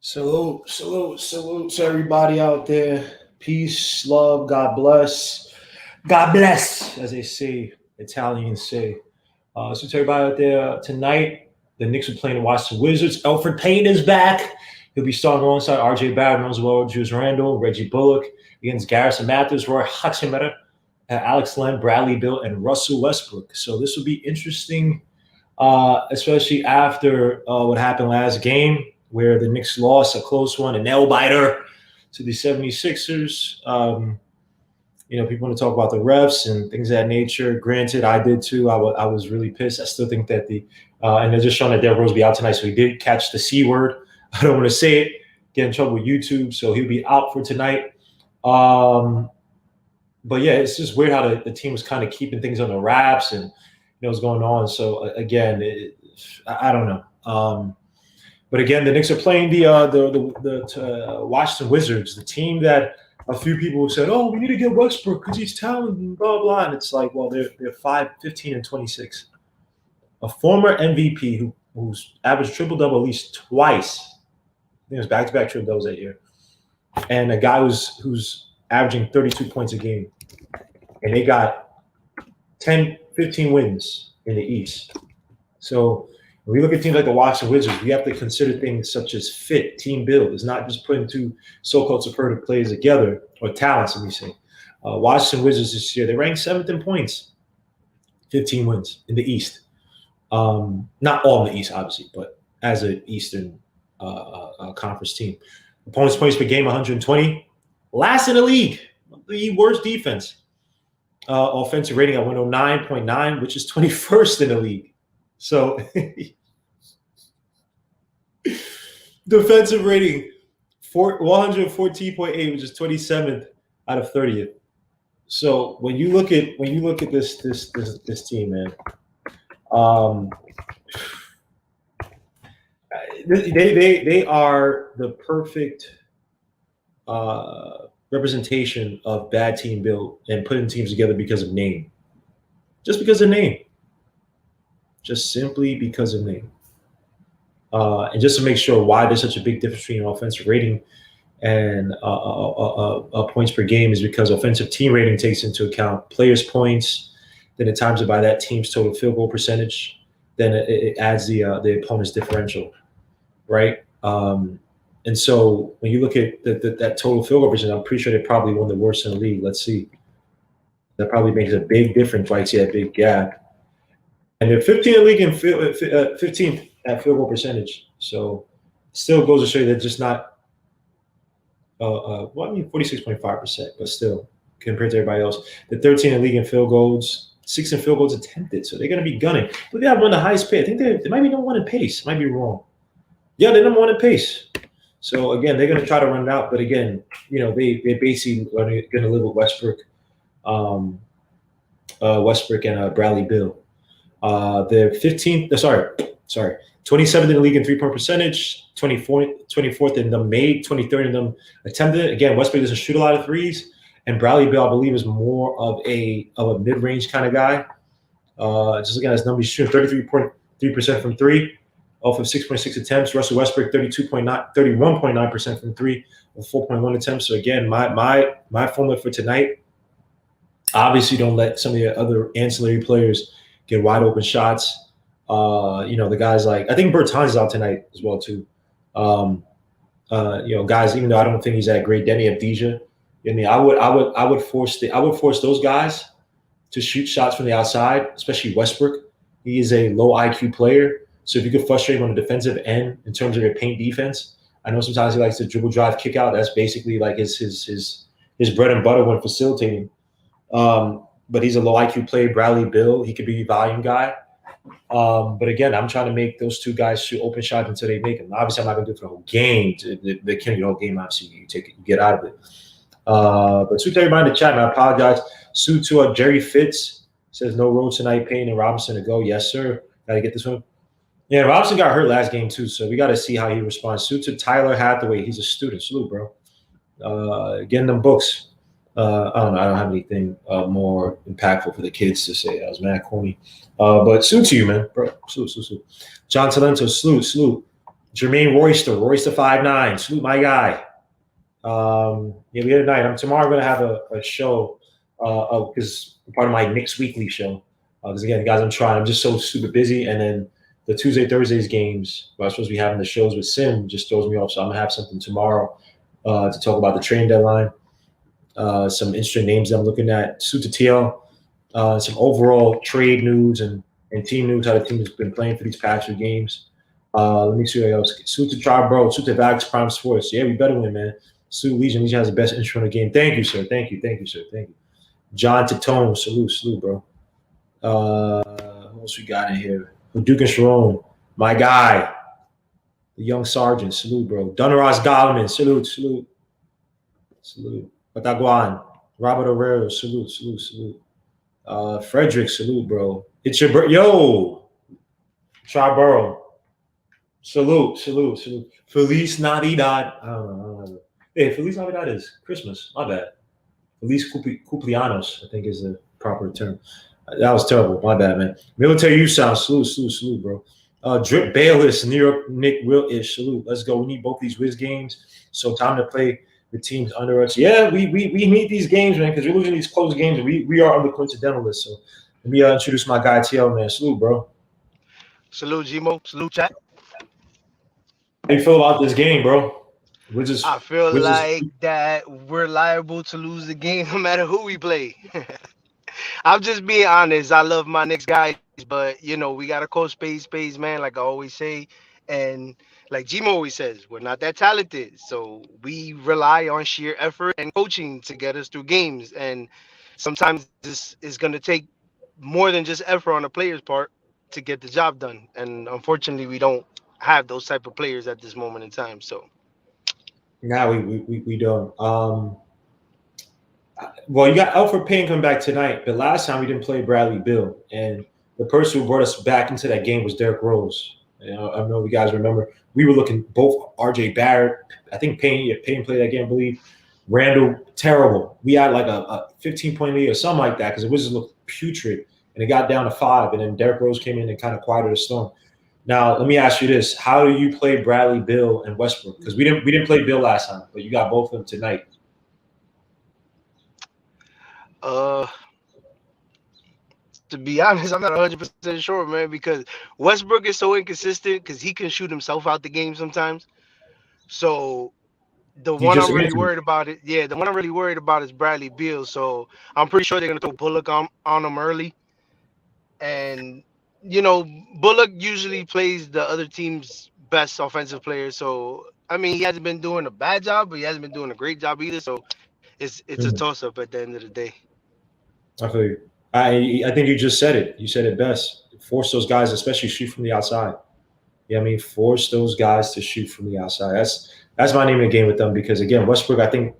Salute to everybody out there. Peace, love, God bless. God bless, as they say, Italians say. So to everybody out there tonight, the Knicks are playing to watch the Wizards. Alfred Payton is back. He'll be starting alongside RJ Barrett, Lonzo Ball, Julius Randle, Reggie Bullock against Garrison Matthews, Roy Hachimura, Alex Len, Bradley Beal, and Russell Westbrook. So this will be interesting, especially after what happened last game, where the Knicks lost a close one, a nail biter to the 76ers. People want to talk about the refs and things of that nature. Granted, I did too. I was really pissed. I still think that and they're just showing that Derrick Rose will be out tonight, so he did catch the C word. I don't want to say it, get in trouble with YouTube, so he'll be out for tonight. But yeah, it's just weird how the team was kind of keeping things on the wraps and what's going on. So again, I don't know. But again, the Knicks are playing the Washington Wizards, the team that a few people have said, "Oh, we need to get Westbrook because he's talented," and blah blah. And it's like, well, they're 15 and 26. A former MVP who's averaged triple double at least twice. I think it was back-to-back triple doubles that year, and a guy who's averaging 32 points a game, and they got 10, 15 wins in the East. So when we look at teams like the Washington Wizards, we have to consider things such as fit, team build. It's not just putting two so-called superlative players together, or talents, let me say. Washington Wizards this year, they ranked 7th in points, 15 wins in the East. Not all in the East, obviously, but as an Eastern Conference team. Opponents' points per game, 120. Last in the league, the worst defense. Offensive rating at 109.9, which is 21st in the league. So defensive rating 114.8, which is 27th out of 30th. So when you look at this team, man, they are the perfect representation of bad team build and putting teams together because of name. Just because of name. Just simply because of name. And just to make sure why there's such a big difference between offensive rating and points per game is because offensive team rating takes into account players' points, then it times it by that team's total field goal percentage, then it adds the opponent's differential, right? And so when you look at that total field goal percentage, I'm pretty sure they're probably one of the worst in the league. Let's see. That probably makes a big difference, right? See that big gap. And they're 15th in the league and 15th at field goal percentage. So still goes to show you they're just not, 46.5%, but still, compared to everybody else. They're 13th in the league in field goals, 6th in field goals attempted. So they're going to be gunning. But they have one of the highest pace. I think they might be number one in pace. Might be wrong. Yeah, they're number one in pace. So, again, they're going to try to run it out. But, again, they basically are going to live with Westbrook and Bradley Beal. They're 27th in the league in three-point percentage, 24th in them made, 23rd in them attempted. Again, Westbrook doesn't shoot a lot of threes, and Bradley Beal, I believe, is more of a mid-range kind of guy. Just looking at his numbers, he's shooting 33.3% from three, off of 6.6 attempts. Russell Westbrook 31.9% from three, with 4.1 attempts. So again, my formula for tonight, obviously don't let some of the other ancillary players get wide open shots. The guys like, I think Bertans is out tonight as well too. Guys, even though I don't think he's that great, Deni Avdija. I would force those guys to shoot shots from the outside, especially Westbrook. He is a low IQ player. So if you could frustrate him on the defensive end in terms of your paint defense, I know sometimes he likes to dribble, drive, kick out. That's basically like his bread and butter when facilitating. But he's a low IQ player. Bradley Beal, he could be a volume guy. But again, I'm trying to make those two guys shoot open shots until they make them. Obviously, I'm not going to do it for the whole game. They can't do the whole game. Obviously, you get out of it. But salute to everybody in the chat, man. I apologize. Salute to Jerry Fitz. Says no road tonight. Payne and Robinson to go. Yes, sir. Got to get this one. Yeah, Robinson got hurt last game too, so we got to see how he responds. Salute to Tyler Hathaway. He's a student. Salute, bro. Getting them books. I don't know. I don't have anything more impactful for the kids to say. I was mad corny. But salute to you, man. Bro, salute. John Talento, salute. Jermaine Royster 5'9". Salute my guy. Yeah, we had a night. Tomorrow. I'm gonna have a show, because part of my Knicks weekly show. Because again, guys, I'm just so super busy, and then the Tuesday Thursdays games, where I'm supposed to be having the shows with Sim, just throws me off. So I'm gonna have something tomorrow to talk about the trade deadline, some interesting names that I'm looking at, Sutatio, some overall trade news and team news, how the team has been playing for these past few games. Let me see what else. Suta Tribe, bro. Suta Vax Prime Sports. Yeah, we better win, man. Sue Legion. Legion has the best intro in the game. Thank you, sir. Thank you, sir. Thank you. John Titone. Salute, bro. What else we got in here? Duke and Sharon. My guy. The young sergeant. Salute, bro. Dunneros Goldman. Salute. Pataguan. Robert Herrera. Salute. Frederick. Salute, bro. It's your yo. Triborough. Salute. Feliz Navidad. I don't know. Hey, Feliz Navidad is Christmas. My bad. Feliz Cumpleaños, I think is the proper term. That was terrible. My bad, man. Military youth sound. Salute, bro. Drip Bayless, New York Nick Will-ish. Salute. Let's go. We need both these Wiz games. So time to play the teams under us. Yeah, we need these games, man, because we're losing these close games. We are on the coincidentalists. So let me introduce my guy, TL, man. Salute, bro. Salute, Gmo. Salute, chat. How you feel about this game, bro? I feel We're just like that we're liable to lose the game no matter who we play. I'm just being honest. I love my Knicks guys, but we gotta call spades, man. Like I always say, and like Gmo always says, we're not that talented, so we rely on sheer effort and coaching to get us through games. And sometimes this is gonna take more than just effort on the player's part to get the job done. And unfortunately, we don't have those type of players at this moment in time. So. now we don't. Well, you got Alfred Payne coming back tonight, but last time we didn't play Bradley Beal, and the person who brought us back into that game was Derrick Rose. I don't know if you guys remember. We were looking both R.J. Barrett. I think Payne played that game, I believe. Randall, terrible. We had like a 15-point lead or something like that because it was just looked putrid, and it got down to 5, and then Derrick Rose came in and kind of quieted the storm. Now, let me ask you this: how do you play Bradley, Beal, and Westbrook? Because we didn't play Beal last time, but you got both of them tonight. Uh, to be honest, I'm not 100% sure, man, because Westbrook is so inconsistent because he can shoot himself out the game sometimes. So the You one just I'm really answered. worried about the one I'm really worried about is Bradley Beal. So I'm pretty sure they're gonna throw Bullock on him early, and Bullock usually plays the other team's best offensive player. So I mean, he hasn't been doing a bad job, but he hasn't been doing a great job either. So it's a Mhm. toss up at the end of the day. I feel you. I think you just said it. You said it best. Force those guys, especially shoot from the outside. Yeah, I mean, force those guys to shoot from the outside. That's my name in the game with them because again, Westbrook. I think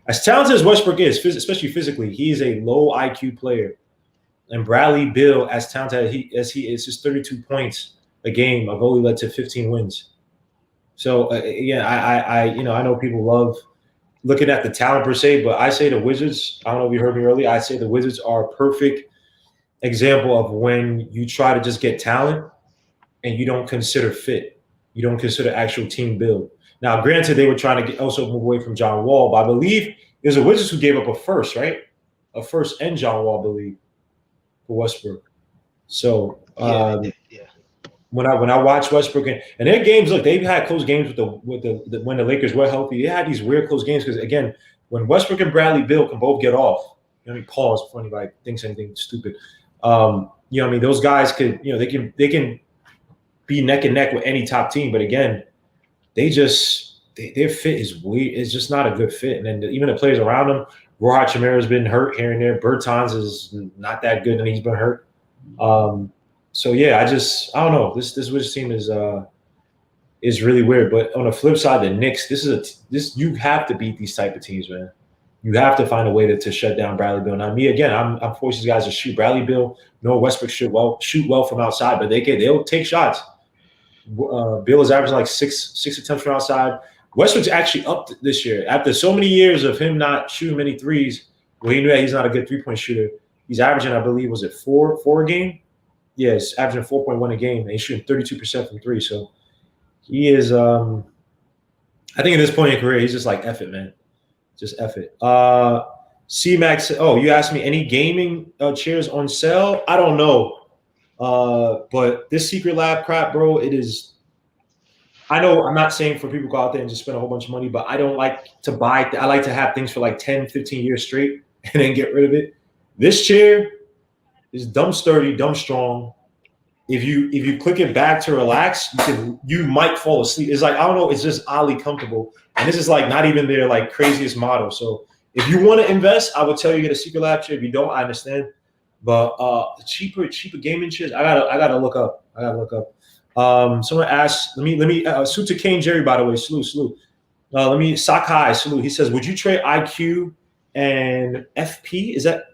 as talented as Westbrook is, especially physically, he is a low IQ player. And Bradley Beal, as talented as he is, his 32 points a game have only led to 15 wins. So again, I know people love looking at the talent per se, but I say the Wizards. I don't know if you heard me earlier. I say the Wizards are a perfect example of when you try to just get talent and you don't consider fit. You don't consider actual team build. Now, granted, they were trying to also move away from John Wall, but I believe there's a Wizards who gave up a first, right? A first and John Wall, I believe, for Westbrook. So Yeah, they did. Yeah. when I watch Westbrook and their games, look, they've had close games with the when the Lakers were healthy. They had these weird close games because again, when Westbrook and Bradley Beal can both get off, let me pause before anybody thinks anything stupid. I mean, those guys could, they can be neck and neck with any top team, but again, their fit is weird. It's just not a good fit. And then even the players around them, Roy Hachimura has been hurt here and there. Bertans is not that good, and he's been hurt. So yeah, I don't know. This Wizards team is really weird. But on the flip side, the Knicks, this you have to beat these type of teams, man. You have to find a way to shut down Bradley Beal. Now, me again, I'm forcing these guys to shoot. Bradley Beal, no Westbrook shoot well from outside, but they'll take shots. Beal is averaging like six attempts from outside. Westbrook's actually up this year after so many years of him not shooting many threes. Well, he knew that he's not a good 3-point shooter. He's averaging, I believe, was it four a game? Yes, averaging 4.1 a game, and he's shooting 32% from three. So He is. I think at this point in your career, he's just like F it, man. Just F it. C-Max. Oh, you asked me any gaming chairs on sale? I don't know. But this Secret Lab crap, bro, it is. I know I'm not saying for people to go out there and just spend a whole bunch of money, but I don't like to buy. I like to have things for like 10, 15 years straight and then get rid of it. This chair is dumb sturdy, dumb strong. If you click it back to relax, you might fall asleep. It's like I don't know, it's just oddly comfortable, and this is like not even their like craziest model. So if you want to invest, I would tell you get a Secret Lab chair. If you don't, I understand. But cheaper gaming chairs, I gotta look up. Someone asked, let me salute to Kane Jerry, by the way, salute. Let me Sakai salute. He says, would you trade IQ and FP? Is that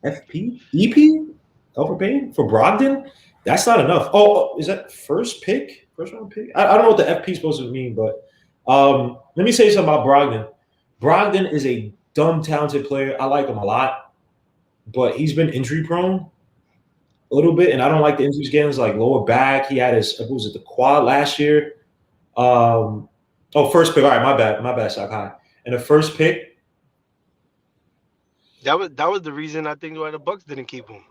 FP? EP? Overpaying for Brogdon? That's not enough. Oh, is that first round pick? I don't know what the FP is supposed to mean, but let me say something about Brogdon. Brogdon is a dumb talented player. I like him a lot, but he's been injury prone a little bit, and I don't like the injuries getting his like lower back. He had his the quad last year. First pick. All right, my bad, Sakai. And the first pick. That was the reason I think why the Bucks didn't keep him.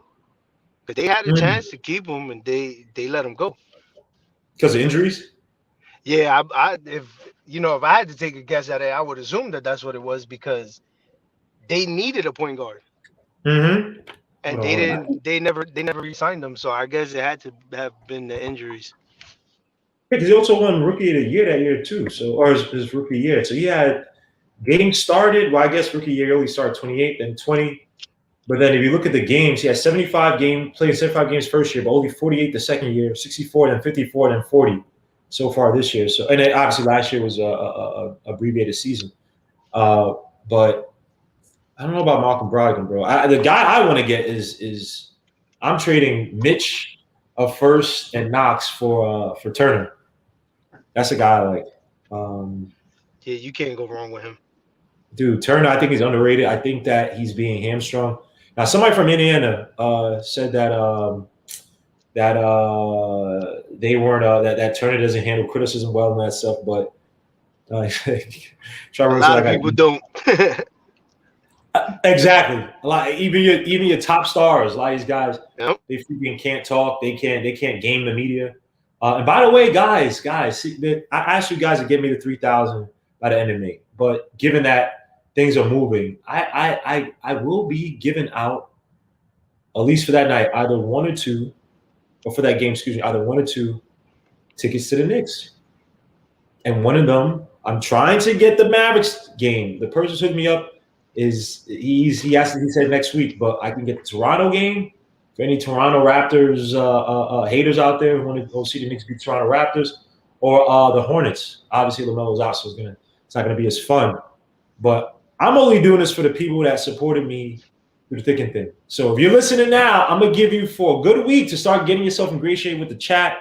Because they had a chance to keep him and they let him go. Because of injuries? Yeah, if I had to take a guess at it, I would assume that that's what it was because they needed a point guard. Mm-hmm. And they didn't. They never re-signed him. So I guess it had to have been the injuries. Yeah, because he also won Rookie of the Year that year too. So, or his rookie year. So he had games started. Well, I guess rookie year only started 28, then 20. But then if you look at the games, he had 75 games first year, but only 48 the second year, 64, then 54, then 40 so far this year. So, and then obviously last year was a abbreviated season. But I don't know about Malcolm Brogdon, bro. The guy I want to get is I'm trading Mitch a first and Knox for Turner. That's a guy I like. Yeah, you can't go wrong with him. Dude, Turner, I think he's underrated. I think that he's being hamstrung. Now, somebody from Indiana said that they weren't that Turner doesn't handle criticism well and that stuff, but a lot of people don't. Exactly. A lot, even your top stars, a lot of these guys, Yep. they freaking can't talk. They can't game the media. And by the way, guys, see, I asked you guys to give me the 3,000 by the end of May, but given that things are moving, I will be giving out, at least for that night, either one or two, or for that game, excuse me, either one or two tickets to the Knicks. And one of them, I'm trying to get the Mavericks game. The person who hooked me up he said next week, but I can get the Toronto game. For any Toronto Raptors haters out there who want to go see the Knicks beat Toronto Raptors, or the Hornets. Obviously, LaMelo's out, so it's not gonna be as fun. But I'm only doing this for the people that supported me through the thick and thin. So if you're listening now, I'm gonna give you for a good week to start getting yourself in great shape with the chat.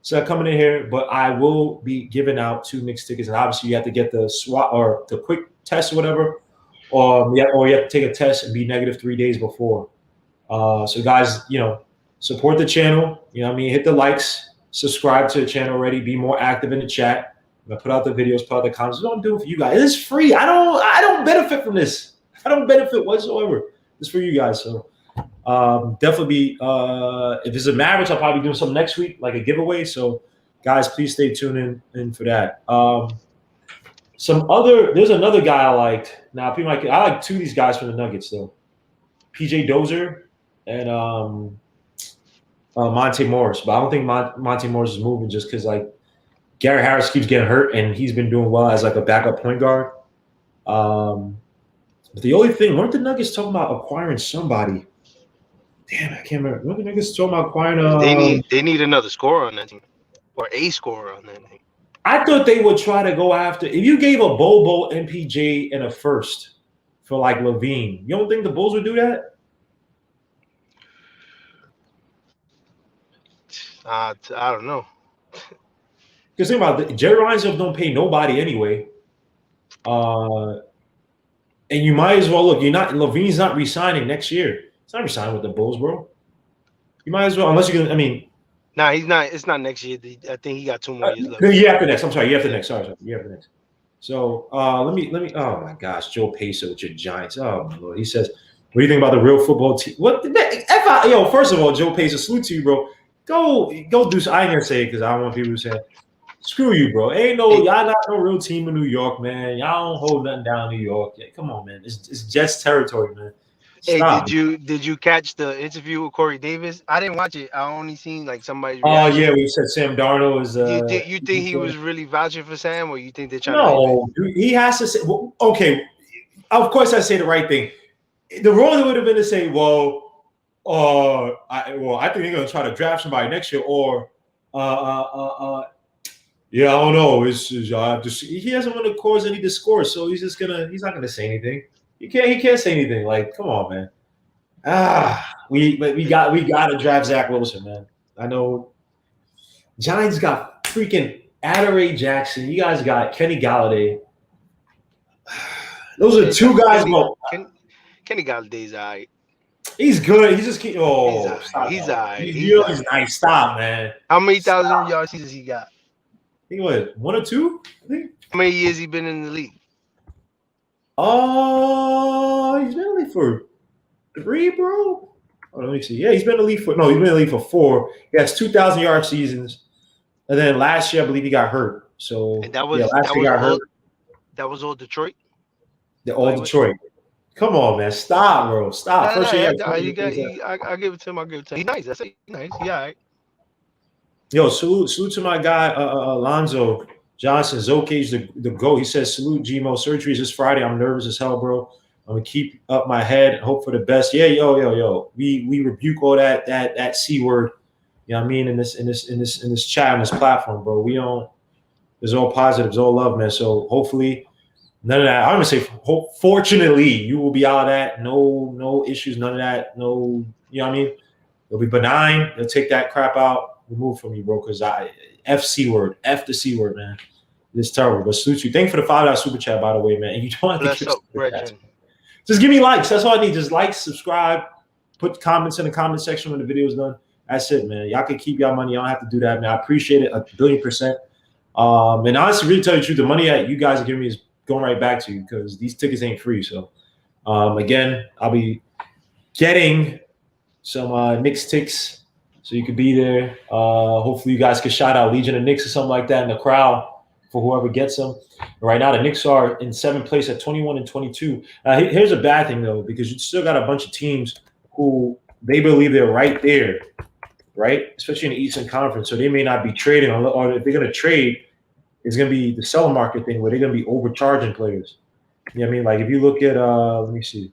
So coming in here, but I will be giving out 2 Knicks tickets, and obviously you have to get the swap or the quick test or whatever, or you have to take a test and be negative 3 days before. So guys, support the channel. You know what I mean? Hit the likes, subscribe to the channel already, be more active in the chat. I'm gonna put out the videos, put out the comments. What I'm doing for you guys. It's free. I don't benefit from this. I don't benefit whatsoever. It's for you guys. So definitely be if it's a Mavericks, I'll probably be doing something next week, like a giveaway. So guys, please stay tuned in for that. There's another guy I liked. Now I like 2 of these guys from the Nuggets though. PJ Dozier and Monte Morris, but I don't think Monte Morris is moving just because like Gary Harris keeps getting hurt and he's been doing well as like a backup point guard. But the only thing, weren't the Nuggets talking about acquiring somebody? Damn, I can't remember. Weren't the Nuggets talking about acquiring? They need another scorer on that team, or a scorer on that team. I thought they would try to go after. If you gave a Bobo, MPJ, and a first for like Levine, you don't think the Bulls would do that? I don't know. Because think about it, Jerry Reinsdorf don't pay nobody anyway. And you might as well look. Levine's not resigning next year. It's not resigning with the Bulls, bro. You might as well, unless you can. I mean, Nah, he's not. It's not next year. I think he got 2 more years left. The year after next. I'm sorry, year after Yeah. next. Sorry, year after next. So let me. Oh my gosh, Joe Pacer with your Giants. Oh my lord. He says, "What do you think about the real football team?" What? Yo, first of all, Joe Pacer, salute to you, bro. Go do. I ain't gonna say it because I don't want people to say, "Screw you, bro." Ain't no Hey, y'all not no real team in New York, man. Y'all don't hold nothing down in New York. Yeah, come on, man. It's Jets territory, man. hey, Stop. did you catch the interview with Corey Davis? I didn't watch it. I only seen like somebody's Oh reaction. yeah, we said Sam Darnold is You think he was really vouching for Sam, or you think they're trying to hype it? no. He has to say. Well, okay, of course I say the right thing. The wrong thing would have been to say, well, I think they're going to try to draft somebody next year, or, yeah, I don't know. He doesn't want to cause any discourse, so he's not gonna say anything. He can't say anything. Like, come on, man. We got to draft Zach Wilson, man. I know Giants got freaking Adoree Jackson. You guys got Kenny Galladay. Those are two guys. Kenny Galladay's alright. He's good. He's just keep. He's Oh, alright. stop He's that. alright. He's He's really alright. nice. Stop, man. How many thousand yard seasons he got? I think what, 1 or 2? I think. How many years he been in the league? He's been in the league for 3, bro. Oh, let me see. Yeah, he's been in the league for 4. He has 2,000-yard seasons, and then last year I believe he got hurt. So And that was last year he got hurt. That was all Detroit. All Detroit. Come on, man. Stop, bro. Stop. First year I give it to him. I give it to him. He's nice. That's it. He's nice. He all right. Yo, salute to my guy, Lonzo Johnson. Zokage the GOAT. He says, salute, Gmo. Surgery is this Friday. I'm nervous as hell, bro. I'm gonna keep up my head and hope for the best. Yeah, yo. We rebuke all that C word. You know what I mean? In this chat, on this platform, bro. We don't. It's all positive. It's all love, man. So hopefully, none of that. I'm gonna say, fortunately, you will be out of that. No issues. None of that. No. You know what I mean? It'll be benign. They'll take that crap out. Remove from you, bro. Because F the C word, man. It's terrible. But salute you. Thank you for the $5 super chat, by the way, man. And you don't have to give super chats. Just give me likes. That's all I need. Just like, subscribe, put comments in the comment section when the video's done. That's it, man. Y'all can keep y'all money. Y'all don't have to do that, man. I appreciate it 1,000,000,000%. And honestly, really tell you the truth, the money that you guys are giving me is going right back to you because these tickets ain't free. So, again, I'll be getting some Knicks ticks so you could be there. Hopefully, you guys can shout out Legion of Knicks or something like that in the crowd for whoever gets them. Right now, the Knicks are in 7th place at 21-22. Here's a bad thing, though, because you still got a bunch of teams who they believe they're right there, right? Especially in the Eastern Conference. So they may not be trading, or if they're going to trade, it's going to be the seller market thing where they're going to be overcharging players. You know what I mean? Like if you look at, let me see.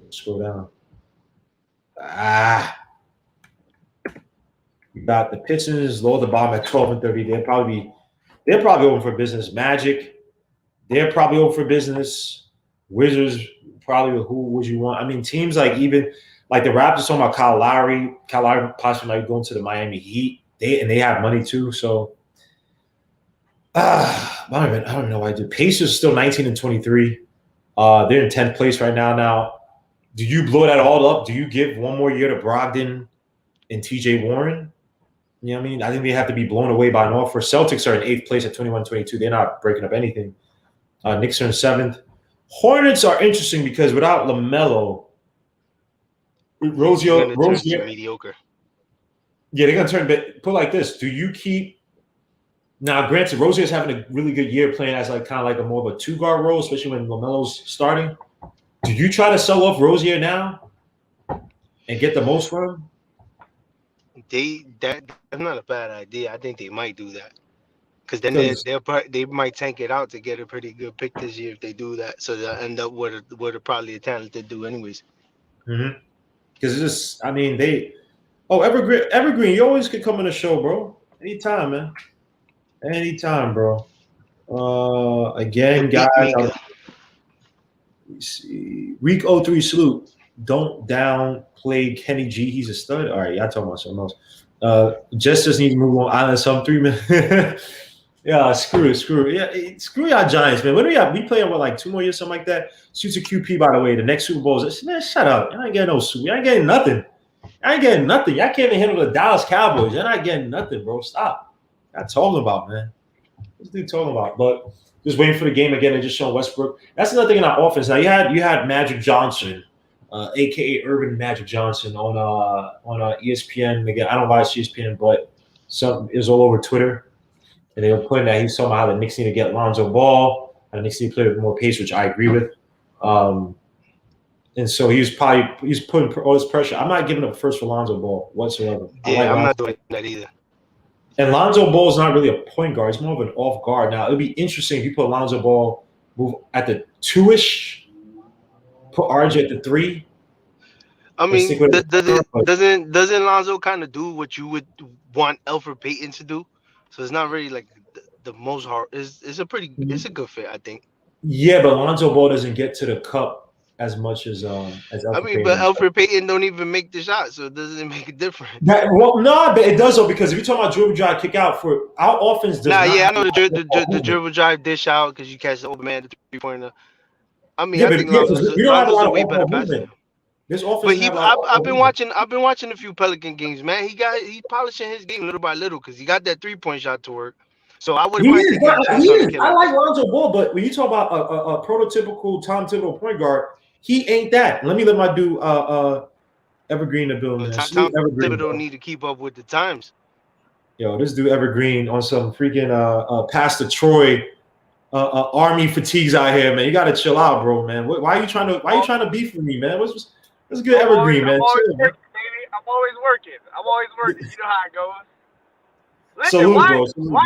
Scroll down. You got the Pistons lower the bottom at 12-30. They're probably open for business. Magic, they're probably open for business. Wizards, probably who would you want? I mean, teams like even like the Raptors talking about Kyle Lowry. Kyle Lowry possibly might going to the Miami Heat. They have money too. So I don't know why I do. Pacers still 19-23. They're in 10th place right now. Now, do you blow that all up? Do you give one more year to Brogdon and TJ Warren? You know what I mean? I think they have to be blown away by an offer. Celtics are in 8th place at 21-22. They're not breaking up anything. Knicks are in 7th. Hornets are interesting because without LaMelo, Rozier mediocre. Yeah, they're gonna turn. But put it like this: do you keep? Now, granted, Rozier's having a really good year playing as like kind of like a more of a 2-guard role, especially when LaMelo's starting. Do you try to sell off Rozier now and get the most from him? That's not a bad idea. I think they might do that because then they might tank it out to get a pretty good pick this year if they do that. So they'll end up with probably a talented do anyways. Because it's just, I mean, Evergreen, you always could come on the show, bro. Anytime, man. Anytime, bro. Again, guys. Let me see. Week 03 salute. Don't downplay Kenny G. He's a stud. All right, y'all talking about something else. Just need to move on. Island some 3 minutes. Yeah, screw it. Yeah, screw y'all Giants, man. When we playing with like 2 more years, something like that. Suits a QP, by the way. The next Super Bowl is, man, shut up. I ain't getting no suit. I ain't getting nothing. I ain't getting nothing. Y'all can't even handle the Dallas Cowboys. You're not getting nothing, bro. Stop. What talking about, man? What's dude talking about? But just waiting for the game again and just showing Westbrook. That's another thing in our offense. Now you had Magic Johnson, aka Urban Magic Johnson, on ESPN. Again, I don't watch ESPN, but some is all over Twitter, and they were putting that he's talking about how the Knicks need to get Lonzo Ball and the Knicks need to play with more pace, which I agree with. And so he's putting all this pressure. I'm not giving up first for Lonzo Ball whatsoever. Yeah, I'm not doing that either. And Lonzo Ball is not really a point guard. He's more of an off guard. Now, it would be interesting if you put Lonzo Ball move at the 2-ish, put RJ at the 3. I mean, doesn't Lonzo kind of do what you would want Elfrid Payton to do? So it's not really like the most hard. It's a good fit, I think. Yeah, but Lonzo Ball doesn't get to the cup as much as Elfrid Payton. But Elfrid Payton don't even make the shot, so it doesn't make a difference. No, but it does though, because if you're talking about dribble drive, kick out for our offense, does not. Yeah, I know the dribble drive dish out because you catch the open man, the 3-pointer. I mean, I think Lonzo's a way better passer. This offense, but I've been watching a few Pelican games, man. He's polishing his game little by little because he got that 3-point shot to work. So I wouldn't mind taking a chance. I like Lonzo Ball, but when you talk about a prototypical Tom Thibodeau point guard, he ain't that. Let my dude Evergreen the building. Tom Thibodeau need to keep up with the times. Yo, this dude Evergreen on some freaking Pastor Troy army fatigues out here, man. You gotta chill out, bro, man. Why are you trying to beef with me, man? What's good, Evergreen, man? Chill, man. I'm always working. You know how it goes. Listen, salute, why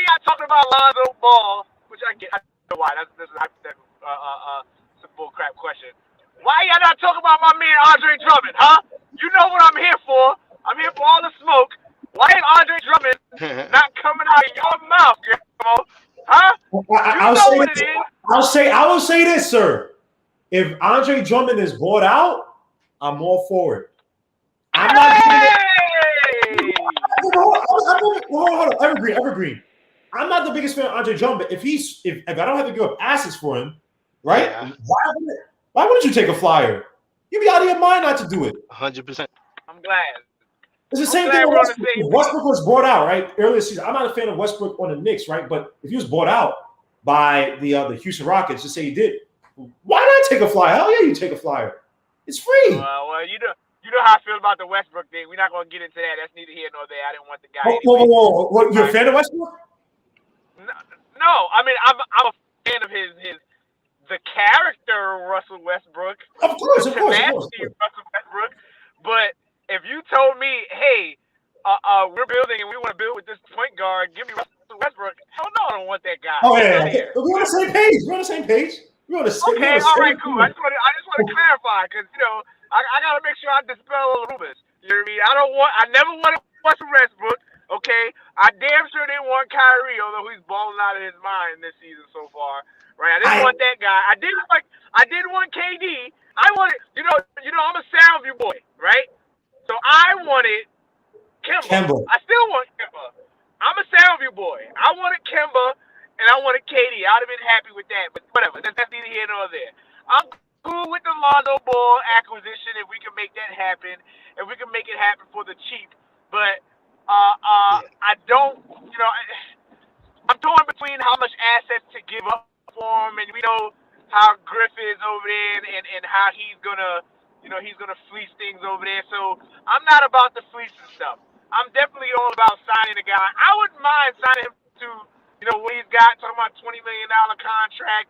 y'all talking about Lonzo Ball? Which I get. I know why. This is some bull crap question. Why y'all not talking about my man Andre Drummond, huh? You know what I'm here for. I'm here for all the smoke. Why is Andre Drummond not coming out of your mouth, girl? Huh? I will say this, sir. If Andre Drummond is bought out, I'm all for it. I'm not. Hold on, Evergreen. I'm not the biggest fan of Andre Drummond, but if I don't have to give up assets for him, right? Yeah. Why wouldn't you take a flyer? You'd be out of your mind not to do it. 100%. I'm glad. It's the same thing. Westbrook was bought out, right? Earlier season. I'm not a fan of Westbrook on the Knicks, right? But if he was bought out by the Houston Rockets, just say he did, why not take a flyer? Hell yeah, you take a flyer. It's free. Well, you know how I feel about the Westbrook thing. We're not going to get into that. That's neither here nor there. I didn't want the guy. Whoa. You're a fan of Westbrook? No. I mean, I'm a fan of the character Russell Westbrook. Of course. Russell Westbrook. But if you told me, hey, we're building and we want to build with this point guard, give me Russell Westbrook. Hell no, I don't want that guy. Oh yeah. We're on the same page. Okay, all right, cool. I just want to clarify because I gotta make sure I dispel all the rumors. You know what I mean? I never wanted Russell Westbrook. Okay, I damn sure didn't want Kyrie, although he's balling out of his mind this season so far. Right? I didn't want that guy. I didn't want KD. I wanted, I'm a Soundview boy, right? So I wanted Kemba. I still want Kemba. I'm a Soundview boy. I wanted Kemba and I wanted KD. I'd have been happy with that, but whatever. That's neither here nor there. I'm cool with the Lonzo Ball acquisition if we can make that happen, if we can make it happen for the cheap. But I don't, I'm torn between how much assets to give up for him, and we know how Griff is over there, and how he's gonna fleece things over there. So I'm not about the fleecing stuff. I'm definitely all about signing a guy. I wouldn't mind signing him to, what he's got, talking about $20 million contract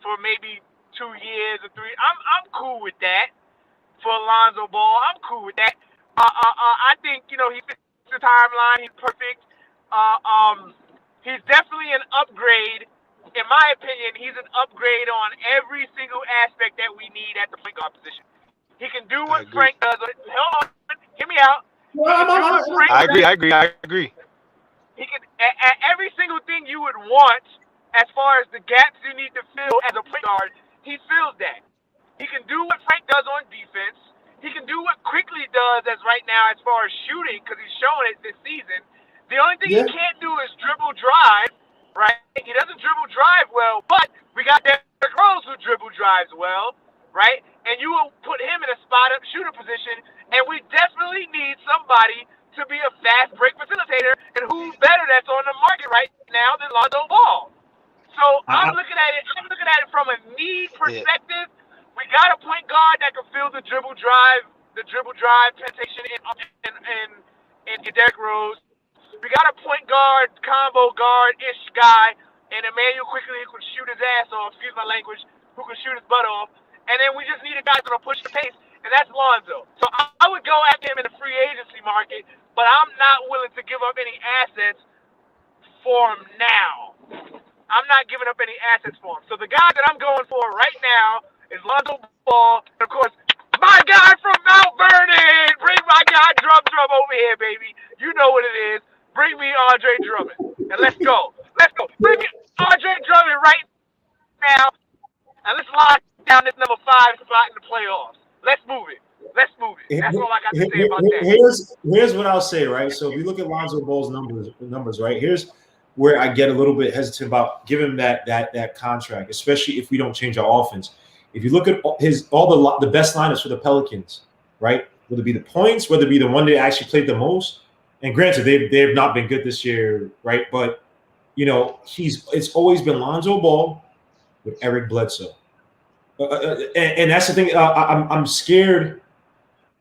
for maybe 2 years or 3. I'm cool with that for Lonzo Ball. I'm cool with that. I think he fits the timeline. He's perfect. He's definitely an upgrade. In my opinion, he's an upgrade on every single aspect that we need at the point guard position. He can do what Frank does. Hold on, hear me out. I agree. He can at every single thing you would want as far as the gaps you need to fill as a point guard. He fills that. He can do what Frank does on defense. He can do what Quickly does as right now as far as shooting because he's showing it this season. The only thing he can't do is dribble drive. Right? He doesn't dribble drive well, but we got Derrick Rose who dribble drives well, right? And you will put him in a spot-up shooter position, And we definitely need somebody to be a fast break facilitator. And who's better that's on the market right now than Lonzo Ball? So I'm I, looking at it. I'm looking at it from a need Yeah. perspective. We got a point guard that can fill the dribble drive temptation in Derrick Rose. We got a point guard, combo guard-ish guy, and Emmanuel quickly who can shoot his ass off. Excuse my language. Who can shoot his butt off. And then we just need a guy who's gonna push the pace, and that's Lonzo. So I would go after him in the free agency market, but I'm not willing to give up any assets for him now. I'm not giving up any assets for him. So the guy that I'm going for right now is Lonzo Ball. And of course, my guy from Mount Vernon. Bring my guy Drum over here, baby. You know what it is. Bring me Andre Drummond. And let's go. Let's go. Bring me Andre Drummond right now. And let's lock down this number 5 spot in the playoffs. Let's move it. Let's move it. That's all I got to say about that. Here's what I'll say, right? So if you look at Lonzo Ball's numbers, right? Here's where I get a little bit hesitant about giving him that contract, especially if we don't change our offense. If you look at all the best lineups for the Pelicans, right? Whether it be the points, whether it be the one that actually played the most, and granted they have not been good this year, right? But you know it's always been Lonzo Ball with Eric Bledsoe, and that's the thing. I'm scared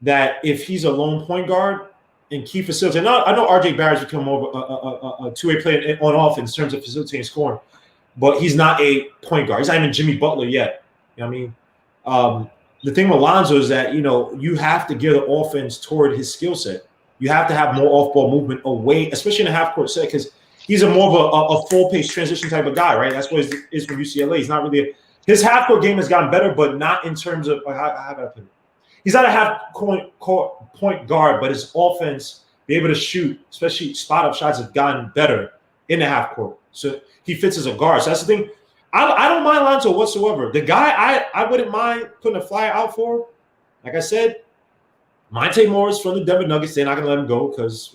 that if he's a lone point guard and key facilitator, I know RJ Barrett's become more of a two-way player on offense in terms of facilitating scoring, but he's not a point guard. He's not even Jimmy Butler yet. You know what I mean? The thing with Lonzo is that, you have to gear the offense toward his skill set. You have to have more off-ball movement away, especially in a half-court set, because he's more of a full-pace transition type of guy, right? That's what he is from UCLA. He's not really his half-court game has gotten better, but not in terms of how do I put it? He's not a half-court point guard, but his offense, be able to shoot, especially spot-up shots, have gotten better in the half-court. So he fits as a guard. So that's the thing. I don't mind Lonzo whatsoever. The guy I wouldn't mind putting a flyer out for, like I said, Monte Morris from the Denver Nuggets. They're not going to let him go because,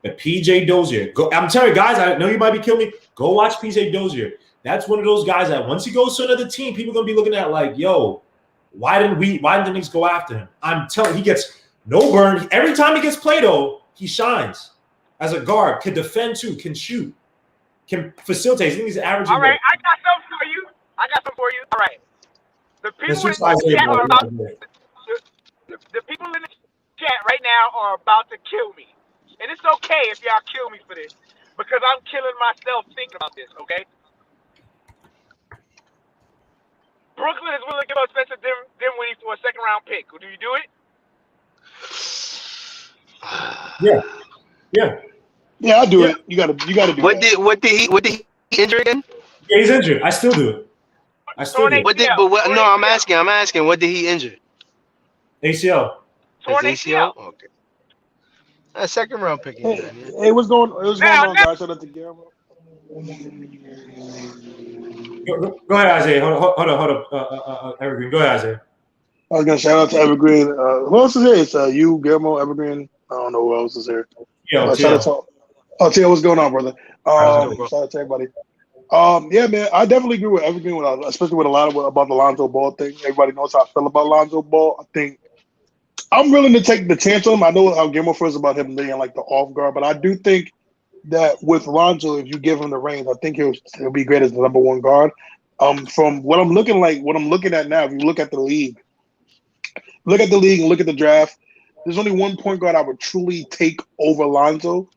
but PJ Dozier. I'm telling you, guys, I know you might be killing me. Go watch PJ Dozier. That's one of those guys that once he goes to another team, people are going to be looking at like, yo, why didn't the Knicks go after him? I'm telling you, he gets no burn. Every time he gets played, though, he shines as a guard, can defend too, can shoot, can facilitate. I think he's averaging. All right, I got something for you. All right. The people in the chat are about the people in the chat right now are about to kill me. And it's okay if y'all kill me for this, because I'm killing myself thinking about this, okay? Brooklyn is willing to give up Spencer Dinwiddie for a second-round pick. Do you do it? Yeah, I do it. You gotta do it. What did he injure again? Yeah, he's injured. I still do it. I'm asking, what did he injure? ACL. Torn ACL. Okay. A second round pick. Hey, what's going on, guys? Shout out to Guillermo. Go ahead, Isaiah. Hold on. Evergreen. Go ahead, Isaiah. I was gonna shout out to Evergreen. Who else is here? It's you, Guillermo, Evergreen. I don't know who else is here. Shout out to Tia, what's going on, brother? Shout out to everybody. Yeah, man, I definitely agree with Evergreen, especially with a lot about the Lonzo Ball thing. Everybody knows how I feel about Lonzo Ball. I think I'm willing to take the chance on him. I know how Guillermo feels about him being like the off guard, but I do think that with Lonzo, if you give him the reins, I think he'll be great as the number one guard. From what I'm looking at now, if you look at the league and look at the draft, there's only one point guard I would truly take over Lonzo,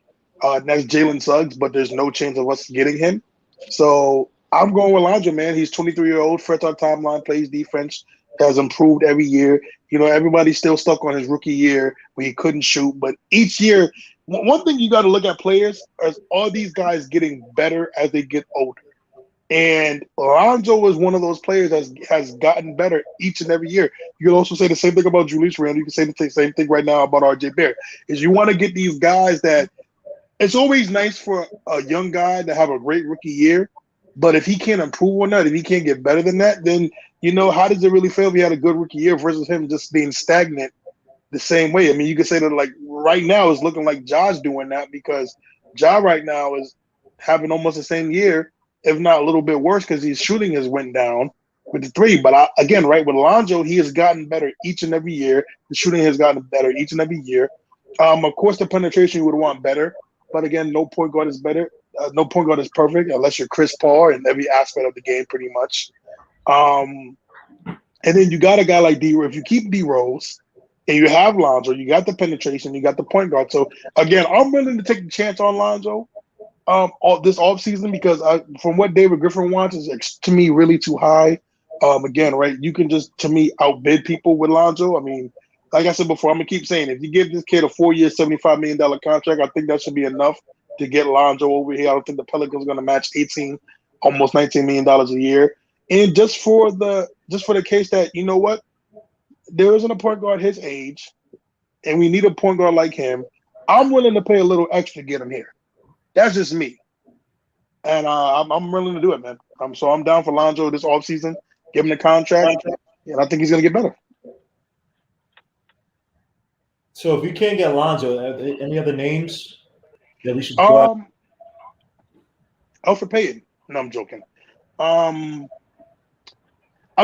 and that's Jalen Suggs, but there's no chance of us getting him. So I'm going with Lonzo, man. He's 23-year-old, fresh on timeline, plays defense, has improved every year. Everybody's still stuck on his rookie year where he couldn't shoot, but each year, one thing you got to look at players is all these guys getting better as they get older. And Lonzo is one of those players that has gotten better each and every year. You can also say the same thing about Julius Randle. You can say the same thing right now about RJ Barrett. Is you want to get these guys that it's always nice for a young guy to have a great rookie year, but if he can't improve on that, if he can't get better than that, then how does it really feel if he had a good rookie year versus him just being stagnant the same way? I mean, you could say that like right now it's looking like Ja's doing that because Ja right now is having almost the same year, if not a little bit worse, because his shooting has went down. with the three. But again, right, with Lonzo, he has gotten better each and every year. The shooting has gotten better each and every year. Of course, the penetration you would want better. But again, no point guard is better. No point guard is perfect unless you're Chris Paul in every aspect of the game, pretty much. And then you got a guy like D. If you keep D Rose and you have Lonzo, you got the penetration, you got the point guard. So again, I'm willing to take the chance on Lonzo this offseason because from what David Griffin wants is to me really too high. Again, right, you can just to me outbid people with Lonzo. I mean, like I said before, I'm gonna keep saying if you give this kid a 4-year, $75 million contract, I think that should be enough to get Lonzo over here. I don't think the Pelicans are gonna match almost $19 million a year. And just for the case that, you know what, there isn't a point guard his age, and we need a point guard like him, I'm willing to pay a little extra to get him here. That's just me. And I'm willing to do it, man. So I'm down for Lonzo this offseason, give him the contract, and I think he's going to get better. So if you can't get Lonzo, any other names that we should go out? Alfred Payton. No, I'm joking. I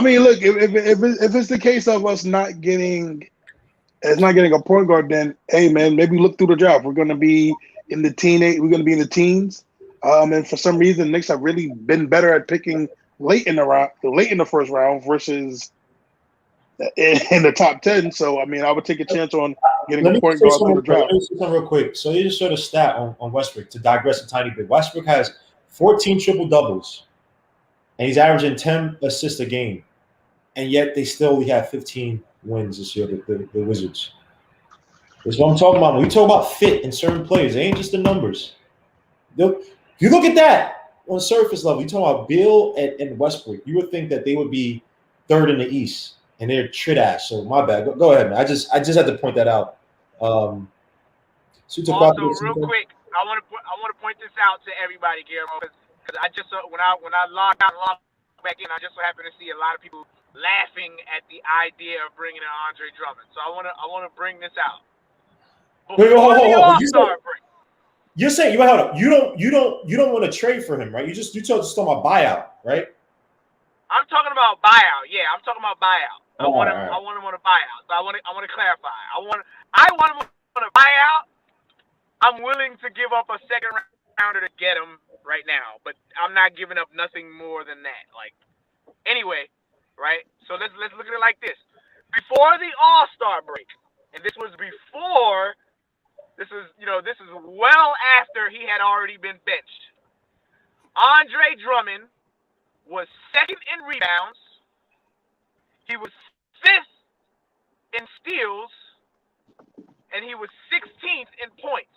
mean, look, if it's the case of us not getting a point guard, then hey, man, maybe look through the draft. We're going to be in the teens. And for some reason, Knicks have really been better at picking late in the first round versus in the top 10. So, I mean, I would take a chance on getting a point guard through the draft. Let me say something real quick. So, you just sort of stat on Westbrook to digress a tiny bit. Westbrook has 14 triple-doubles, and he's averaging 10 assists a game. And yet they still only have 15 wins this year, the Wizards. That's what I'm talking about. When we talk about fit in certain players, it ain't just the numbers. If you look at that on surface level, you talk about Beal and Westbrook, you would think that they would be third in the East, and they're trash. So my bad. Go ahead, man. I just had to point that out. Also, real quick, I want to point this out to everybody, Guillermo, because I just when I logged out and logged back in, I just so happened to see a lot of people laughing at the idea of bringing in Andre Drummond. So I want to bring this out. Hold on. You're saying hold up. You don't want to trade for him, right? You just talking about buyout, right? I'm talking about buyout. Yeah, I'm talking about buyout. I want him on a buyout. So I want to clarify. I want him on a buyout. I'm willing to give up a second rounder to get him right now, but I'm not giving up nothing more than that. Like, anyway, right? So let's look at it like this. Before the All-Star break, and this was well after he had already been benched. Andre Drummond was second in rebounds. He was fifth in steals, and he was 16th in points.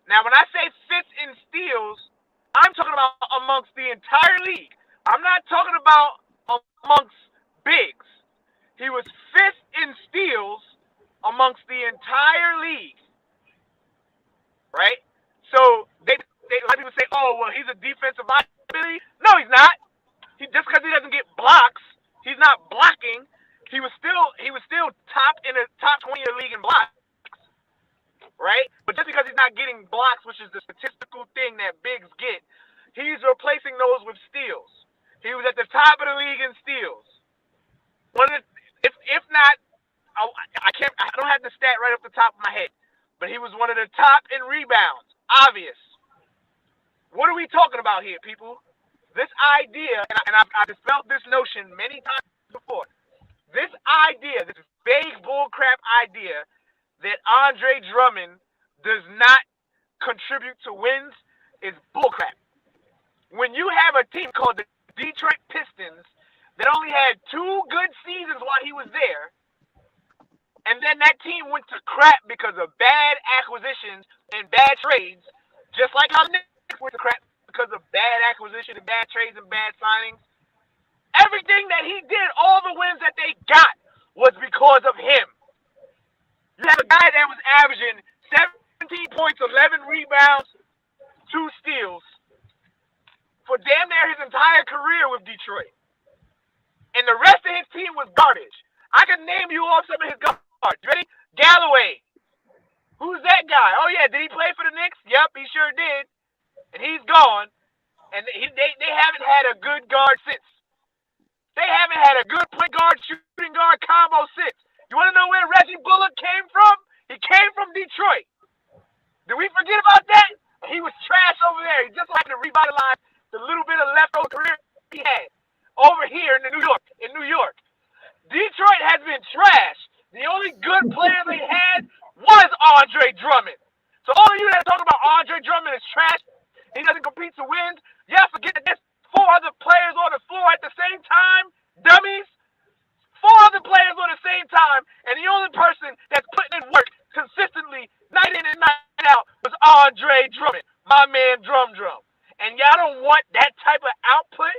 Now, when I say fifth in steals, I'm talking about amongst the entire league. I'm not talking about amongst bigs. He was fifth in steals amongst the entire league. Right? So a lot of people say, "Oh, well, he's a defensive liability." No, he's not. Just because he doesn't get blocks, he's not blocking. He was still top 20 in the league in blocks, right? But just because he's not getting blocks, which is the statistical thing that bigs get, he's replacing those with steals. He was at the top of the league in steals. If not, I don't have the stat right off the top of my head, but he was one of the top in rebounds. Obvious. What are we talking about here, people? This idea, and I've dispelled this notion many times before. This idea, this vague bullcrap idea that Andre Drummond does not contribute to wins is bullcrap. When you have a team called the Detroit Pistons that only had 2 good seasons while he was there, and then that team went to crap because of bad acquisitions and bad trades, just like how Knicks went to crap because of bad acquisition and bad trades and bad signings. Everything that he did, all the wins that they got, was because of him. You have a guy that was averaging 17 points, 11 rebounds, 2 steals for damn near his entire career with Detroit. And the rest of his team was garbage. I can name you off some of his guards. You ready? Galloway. Who's that guy? Oh, yeah. Did he play for the Knicks? Yep, he sure did. And he's gone. And they haven't had a good guard since. had a good point guard, shooting guard combo 6. You want to know where Reggie Bullock came from? He came from Detroit. Did we forget about that? He was trash over there. He just like to revitalize the little bit of leftover career he had over here in New York. Detroit has been trash. The only good player they had was Andre Drummond. So all of you that talk about Andre Drummond is trash, he doesn't compete to wins. Yeah, forget that there's 4 other players on the floor at the same time, dummies. 4 other players on the same time, and the only person that's putting in work consistently, night in and night out, was Andre Drummond, my man Drum. And y'all don't want that type of output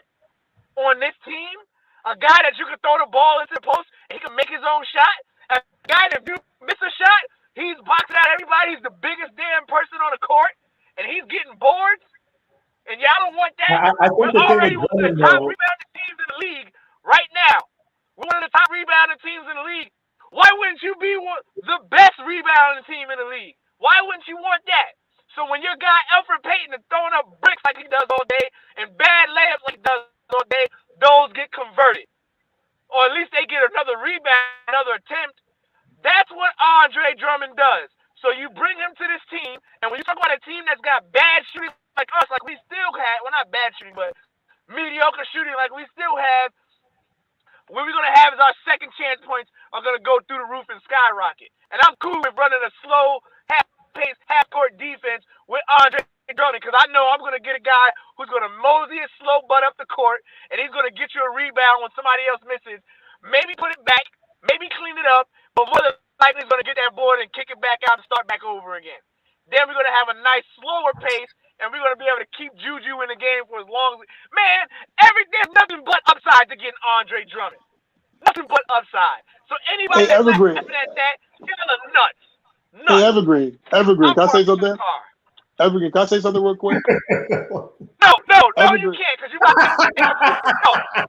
on this team? A guy that you can throw the ball into the post and he can make his own shot? A guy that if you miss a shot, he's boxing out everybody. He's the biggest damn person on the court, and he's getting boards. And y'all don't want that. We're already one of the top rebounding teams in the league right now. We're one of the top rebounding teams in the league. Why wouldn't you be the best rebounding team in the league? Why wouldn't you want that? So when your guy Elfrid Payton is throwing up bricks like he does all day and bad layups like he does all day, those get converted. Or at least they get another rebound, another attempt. That's what Andre Drummond does. So you bring him to this team, and when you talk about a team that's got bad shooting like us, like we still have, well, not bad shooting, but mediocre shooting like we still have, what we're going to have is our second chance points are going to go through the roof and skyrocket. And I'm cool with running a slow, half-paced, half-court defense with Andre Drummond because I know I'm going to get a guy who's going to mosey his slow butt up the court, and he's going to get you a rebound when somebody else misses, maybe put it back, maybe clean it up, but more than likely he's going to get that board and kick it back out and start back over again. Then we're going to have a nice, slower pace, and we're going to be able to keep Juju in the game for as long as man, there's nothing but upside to getting Andre Drummond. Nothing but upside. So anybody that's laughing at that, y'all are nuts. Hey, Evergreen. Can I say something? Evergreen, can I say something real quick? No, you can't, because you got to.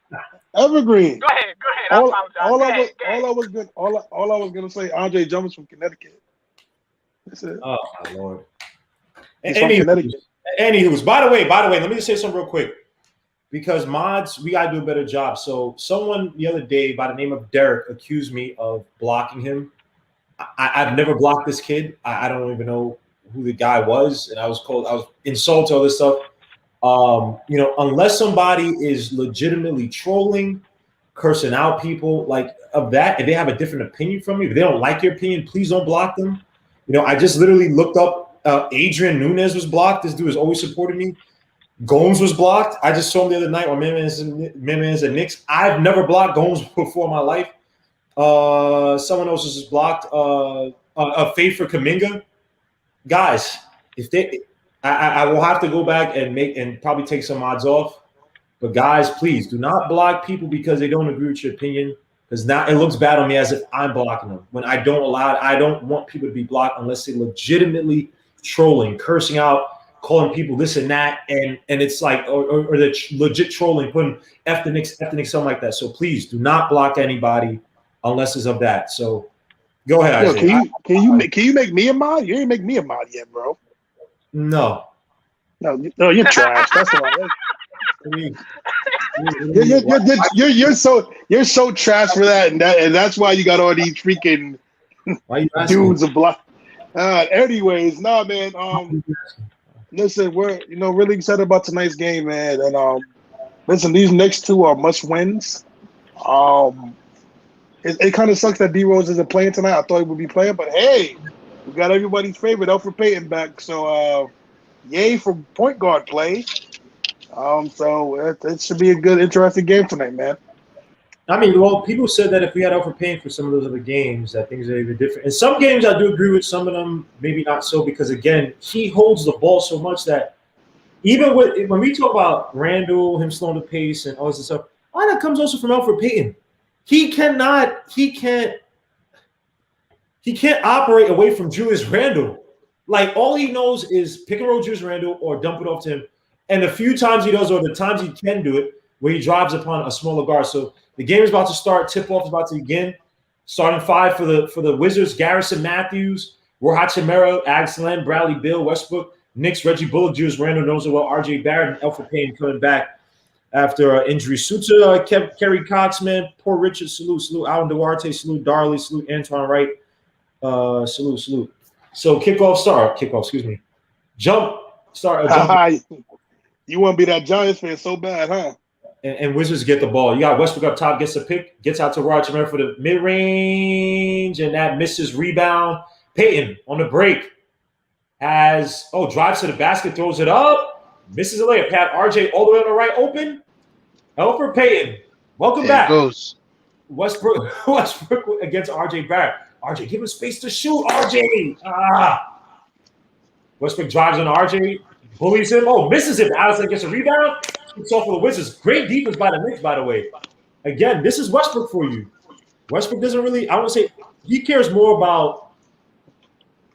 Evergreen. Go ahead. I apologize. All I was gonna say, Andre Drummond's from Connecticut. That's it. Oh my Lord. Anywho, by the way, let me just say something real quick. Because mods, we gotta do a better job. So someone the other day by the name of Derek accused me of blocking him. I've never blocked this kid. I don't even know who the guy was, and I was insulted, all this stuff. Unless somebody is legitimately trolling, cursing out people like of that, if they have a different opinion from you, if they don't like your opinion, please don't block them. I just literally looked up Adrian Nunez was blocked. This dude has always supported me. Gomes was blocked. I just saw him the other night when Man's at Knicks. I've never blocked Gomes before in my life. Someone else was just blocked. A Faith for Kuminga. Guys, I will have to go back and probably take some odds off. But guys, please do not block people because they don't agree with your opinion. Because now it looks bad on me as if I'm blocking them. When I don't allow it, I don't want people to be blocked unless they're legitimately trolling, cursing out, calling people this and that, and it's like, or the legit trolling, putting F the Knicks, something like that. So please do not block anybody unless it's of that. So go ahead. Yo, can you make me a mod? You ain't make me a mod yet, bro. No, you're trash. That's all. You're so trash for that, and that's why you got all these freaking dudes of block. Anyways, man. Listen, we're really excited about tonight's game, man. And listen, these next two are must wins. It kind of sucks that D Rose isn't playing tonight. I thought he would be playing, but hey, we got everybody's favorite Elfrid Payton back. So yay for point guard play. So it should be a good, interesting game tonight, man. I mean, well, people said that if we had Elfrid Payton for some of those other games, that things are even different. In some games, I do agree with some of them, maybe not so, because again, he holds the ball so much that even when we talk about Randall, him slowing the pace and all this stuff, all that comes also from Elfrid Payton. He can't operate away from Julius Randle. Like all he knows is pick and roll Julius Randle or dump it off to him. And the few times he does, or the times he can do it, where he drives upon a smaller guard. So the game is about to start. Tip-off is about to begin. Starting five for the Wizards: Garrison Matthews, Roy Hachimura, Alex Len, Bradley Beal, Westbrook, Knicks, Reggie Bullock, Julius Randle, Lonzo Ball, RJ Barrett, and Elfrid Payton coming back. after injury. Suter, Kerry Cox, man. Poor Richard, salute. Alan Duarte, salute. Darley, salute. Antoine Wright, salute. So kickoff, excuse me. Jump. You want to be that Giants fan so bad, huh? And Wizards get the ball. You got Westbrook up top, gets a pick, gets out to Roger for the mid-range, and that misses rebound. Payton on the break drives to the basket, throws it up, misses a layup. Pat RJ all the way on the right open. Elfrid Payton. Welcome back. Goes. Westbrook against RJ Barrett. RJ, give him space to shoot. RJ. Westbrook drives on RJ, bullies him. Misses him. Allison gets a rebound. It's off for the Wizards. Great defense by the Knicks, by the way. Again, this is Westbrook for you. Westbrook doesn't really, I want to say, he cares more about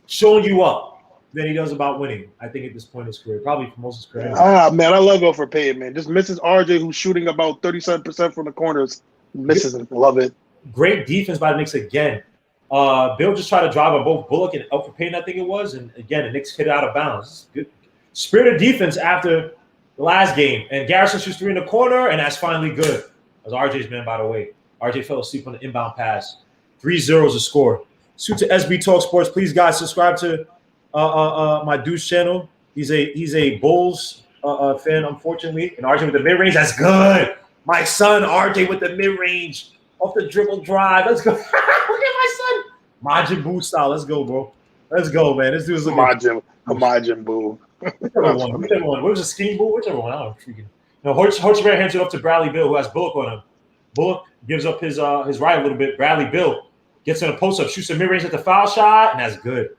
showing you up than he does about winning, I think, at this point in his career. Probably for most of his career. Man, I love Elfrid Payton, man. Just misses RJ, who's shooting about 37% from the corners. Misses him. Love it. Great defense by the Knicks again. Bill just tried to drive on both Bullock and Elfrid Payton, I think it was. And again, the Knicks hit it out of bounds. Good spirit of defense after the last game. And Garrison shoots 3 in the corner, and that's finally good. That was RJ's man, by the way. RJ fell asleep on the inbound pass. 3-0 is a score. Suit to SB Talk Sports. Please, guys, subscribe to my dude's channel. He's a Bulls fan, unfortunately. And RJ with the mid-range, that's good. My son, RJ with the mid-range. Off the dribble drive. Let's go. Look at my son. Majin Buu style. Let's go, bro. Let's go, man. This dude's looking Majin Buu. Whichever one. What was a Skinny Buu? Whichever one. I don't know. Freaking. No, Horchberg hands it up to Bradley Beal, who has Bullock on him. Bullock gives up his right a little bit. Bradley Beal gets in a post-up, shoots a mid-range at the foul shot, and that's good.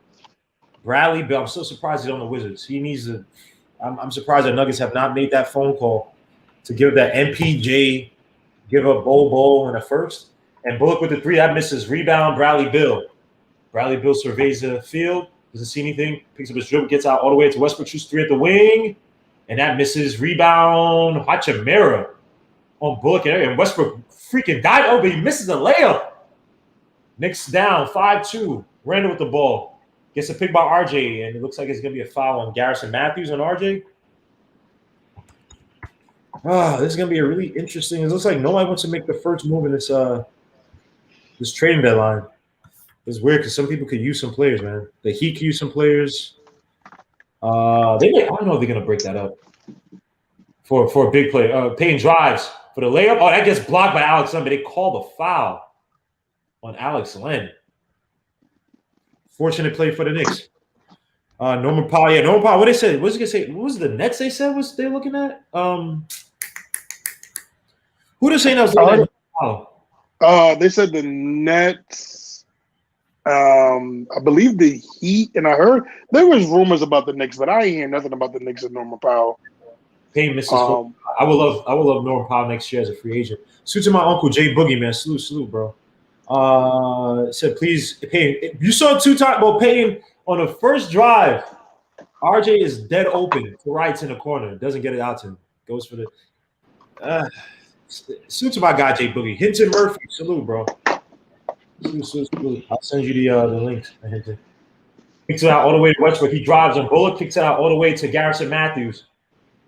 Bradley Beal, I'm so surprised he's on the Wizards. He needs to – I'm surprised the Nuggets have not made that phone call to give that MPJ, give up Bol in the first. And Bullock with the 3, that misses. Rebound, Bradley Beal. Bradley Beal surveys the field. Doesn't see anything. Picks up his dribble, gets out all the way to Westbrook, shoots 3 at the wing, and that misses. Rebound, Hachimura on Bullock. And Westbrook freaking died. But he misses a layup. Knicks down, 5-2. Randall with the ball. Gets a pick by RJ, and it looks like it's going to be a foul on Garrison Matthews on RJ. This is going to be a really interesting. It looks like nobody wants to make the first move in this trading deadline. It's weird because some people could use some players, man. The Heat could use some players. I don't know if they're going to break that up for a big play. Payton drives for the layup. That gets blocked by Alex Len, but they call the foul on Alex Len. Fortunate play for the Knicks. Norman Powell. Yeah, Norman Powell. What they said? What was he going to say? What was the Nets they said was they looking at? Who they saying that was looking at? They said the Nets. I believe the Heat, and I heard there was rumors about the Knicks, but I ain't hear nothing about the Knicks and Norman Powell. Payne misses. I would love Norman Powell next year as a free agent. Suit to my uncle Jay Boogie, man. Salute, bro. Said please, Payne. You saw 2 times. Well, Payne on the first drive, RJ is dead open to rights in the corner. Doesn't get it out to him. Goes for the. Suit to my guy Jay Boogie. Hinton Murphy. Salute, bro. I'll send you the links. Kicks it out all the way to Westbrook. He drives on Bullock, kicks it out all the way to Garrison Matthews,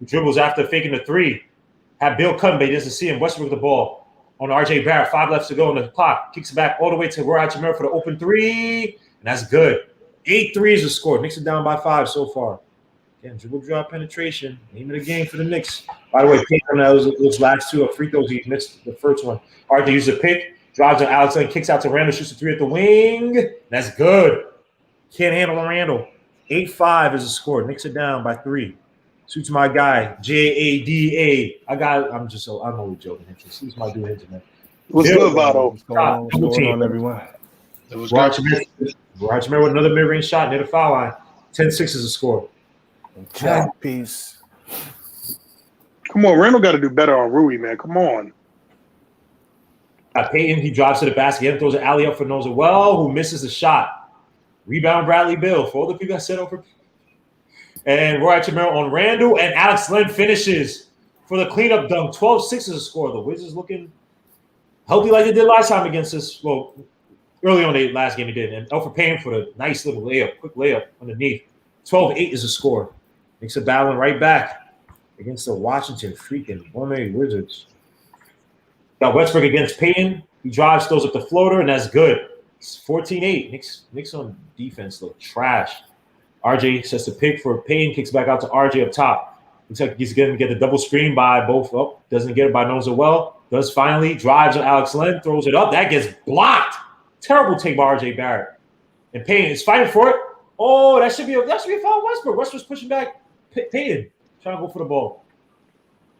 who dribbles after faking the 3. Had Bill cutting, but he doesn't see him. Westbrook with the ball on RJ Barrett. 5 left to go on the clock. Kicks it back all the way to Roy Hachimura for the open 3, and that's good. 8 threes are scored. Knicks are down by 5 so far. Again, dribble drive penetration. Name of the game for the Knicks. By the way, Payton on those last 2 free throws. He missed the first one. RJ used a pick. Drives on Alex Len, kicks out to Randall, shoots a 3 at the wing. That's good. Can't handle Randall. 8-5 is the score. Knicks are down by 3. Suits my guy, Jada. I'm only joking. Suits my dude, Hinton, man. What's good, Votto? What's going on, everyone? Hachimura with another mid-range shot near the foul line. 10-6 is the score. Okay, peace. Come on, Randall got to do better on Rui, man. Come on. Payton, he drives to the basket, and throws an alley up for Noza who misses the shot. Rebound Bradley Beal. For all the people that said over. And Roy Hachimura on Randall, and Alex Len finishes for the cleanup dunk. 12-6 is the score. The Wizards looking healthy like they did last time against us. Well, early on the last game he did. And Elfrid Payton for the nice little layup, quick layup underneath. 12-8 is the score. Makes a battling right back. against the Washington freaking Women Wizards. Got Westbrook against Payton. He drives, throws up the floater, and that's good. It's 14-8. Knicks on defense look trash. RJ sets the pick for Payton, kicks back out to RJ up top. Looks like he's going to get the double screen by both. Oh, doesn't get it by Lonzo Ball. Does finally. Drives on Alex Len, throws it up. That gets blocked. Terrible take by RJ Barrett. And Payton is fighting for it. Oh, that should be a foul. Westbrook. Westbrook's pushing back Payton, trying to go for the ball.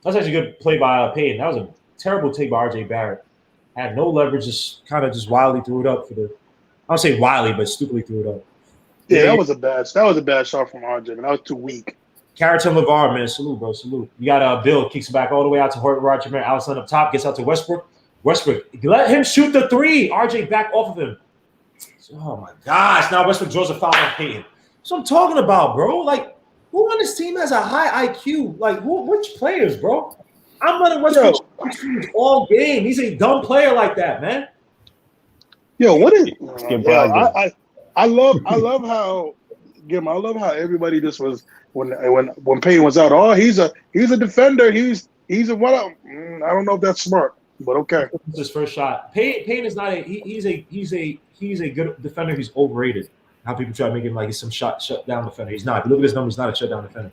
That's actually a good play by Payton. That was a terrible take by RJ Barrett. Had no leverage, just wildly threw it up for the. I don't say wildly, but stupidly threw it up. Yeah, that was a bad shot from RJ, man. That was too weak. Carrington LeVar, man, salute, bro, salute. You got Bill kicks it back all the way out to Roger, man. Alex Len up top, gets out to Westbrook. Westbrook, let him shoot the three. RJ back off of him. Oh my gosh! Now Westbrook draws a foul on Payton. That's what I'm talking about, bro. Like, who on this team has a high IQ? Like, which players, bro? I'm running Westbrook all game. He's a dumb player like that, man. Yo, what is? I love how everybody just was when Payton was out. Oh, he's a defender. He's a what? I don't know if that's smart, but okay. It's his first shot. Payton is not he's a good defender. He's overrated. How people try to make him like he's some shut down defender. He's not. If you look at his numbers, he's not a shutdown defender.